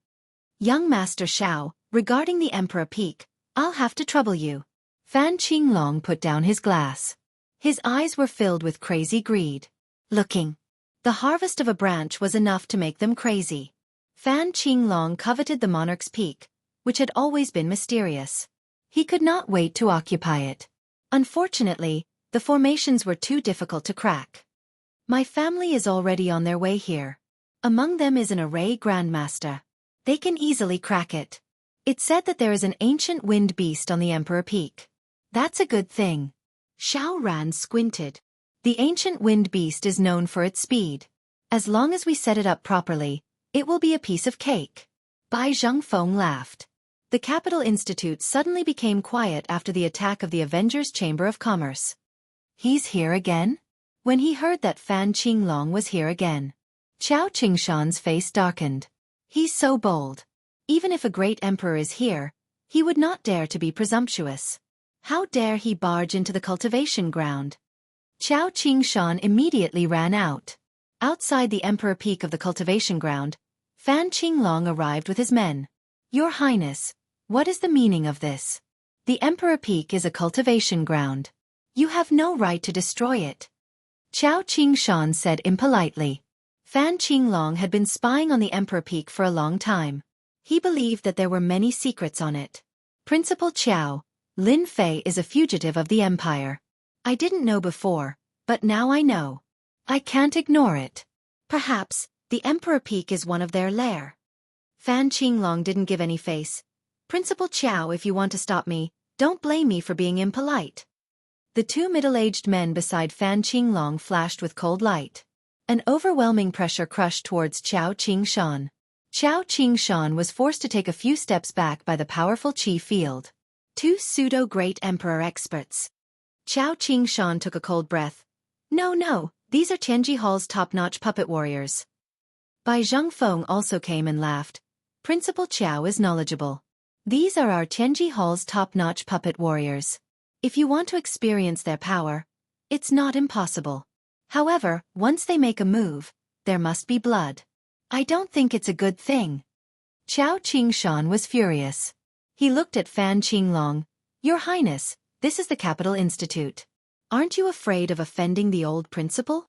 Young Master Xiao, regarding the Emperor Peak, I'll have to trouble you. Fan Qinglong put down his glass. His eyes were filled with crazy greed. Looking. The harvest of a branch was enough to make them crazy. Fan Qinglong coveted the monarch's peak, which had always been mysterious. He could not wait to occupy it. Unfortunately, the formations were too difficult to crack. My family is already on their way here. Among them is an array grandmaster. They can easily crack it. It's said that there is an ancient wind beast on the Emperor Peak. That's a good thing. Xiao Ran squinted. The ancient wind beast is known for its speed. As long as we set it up properly, it will be a piece of cake. Bai Zhangfeng laughed. The Capital Institute suddenly became quiet after the attack of the Avengers Chamber of Commerce. He's here again? When he heard that Fan Qinglong was here again, Qiao Qingshan's face darkened. He's so bold. Even if a great emperor is here, he would not dare to be presumptuous. How dare he barge into the cultivation ground? Qiao Qingshan immediately ran out. Outside the Emperor Peak of the cultivation ground, Fan Qinglong arrived with his men. Your Highness, what is the meaning of this? The Emperor Peak is a cultivation ground. You have no right to destroy it. Qiao Qingshan said impolitely. Fan Qinglong had been spying on the Emperor Peak for a long time. He believed that there were many secrets on it. Principal Qiao, Lin Fei is a fugitive of the Empire. I didn't know before, but now I know. I can't ignore it. Perhaps, the Emperor Peak is one of their lair. Fan Qinglong didn't give any face. Principal Qiao, if you want to stop me, don't blame me for being impolite. The 2 middle-aged men beside Fan Qinglong flashed with cold light. An overwhelming pressure crushed towards Qiao Qingshan. Qiao Qingshan was forced to take a few steps back by the powerful Qi field. 2 pseudo-great emperor experts. Chao Qing-shan took a cold breath. No, these are Tianji Hall's top-notch puppet warriors. Bai Zhengfeng also came and laughed. Principal Chao is knowledgeable. These are our Tianji Hall's top-notch puppet warriors. If you want to experience their power, it's not impossible. However, once they make a move, there must be blood. I don't think it's a good thing. Chao Qing-shan was furious. He looked at Fan Qinglong. Your Highness, this is the Capital Institute. Aren't you afraid of offending the old principal?